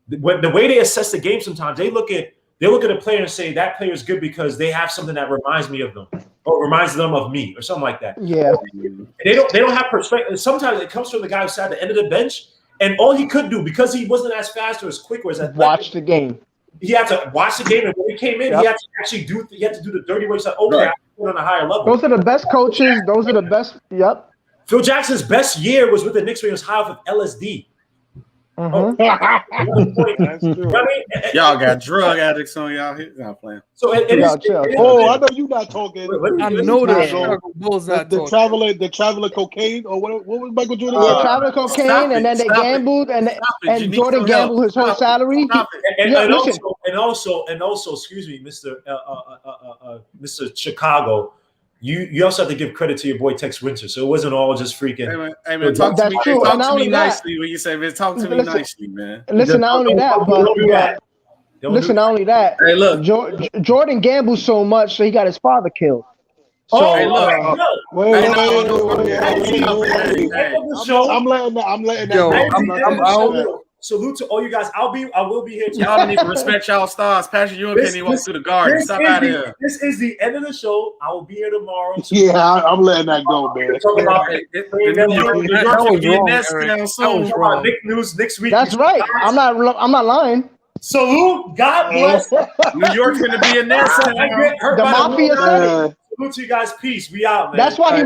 The way they assess the game, sometimes they look at a player and say that player is good because they have something that reminds me of them, or reminds them of me, or something like that. Yeah. They don't have perspective. Sometimes it comes from the guy who sat at the end of the bench, and all he could do, because he wasn't as fast or as quick or as athletic, watch the game. He had to watch the game, and when he came in, he had to actually do the dirty work. So I have to put on a higher level. Those are the best coaches. Those are the best. Yep. Phil Jackson's best year was with the Knicks when he was high off of LSD. That's true. Y'all got drug addicts on y'all. He's not playing. So I know you not talking. I know that Chicago Bulls not talking. The traveler cocaine, or what was Michael Jordan? Traveler cocaine, and then they gambled, and Jordan gambled his whole salary. And also, excuse me, Mr. Chicago. You also have to give credit to your boy Tex Winter. So it wasn't all just freaking. Hey man, talk to me nicely when you say, man. Talk to me nicely, man. Listen, not only that. Hey, look, Jordan gambled so much, so he got his father killed. So, hey, look. I'm letting that. Salute to all you guys. I will be here. Y'all don't even respect y'all stars. Patrick Ewing can't even walk through the garden. Stop out of here. This is the end of the show. I will be here tomorrow. I'm letting that go, man. Nick news next week. That's right. I'm not lying. Salute. God bless. New York's gonna be a Nets. The Mafia said it. Salute to you guys. Peace. We out, man. That's why he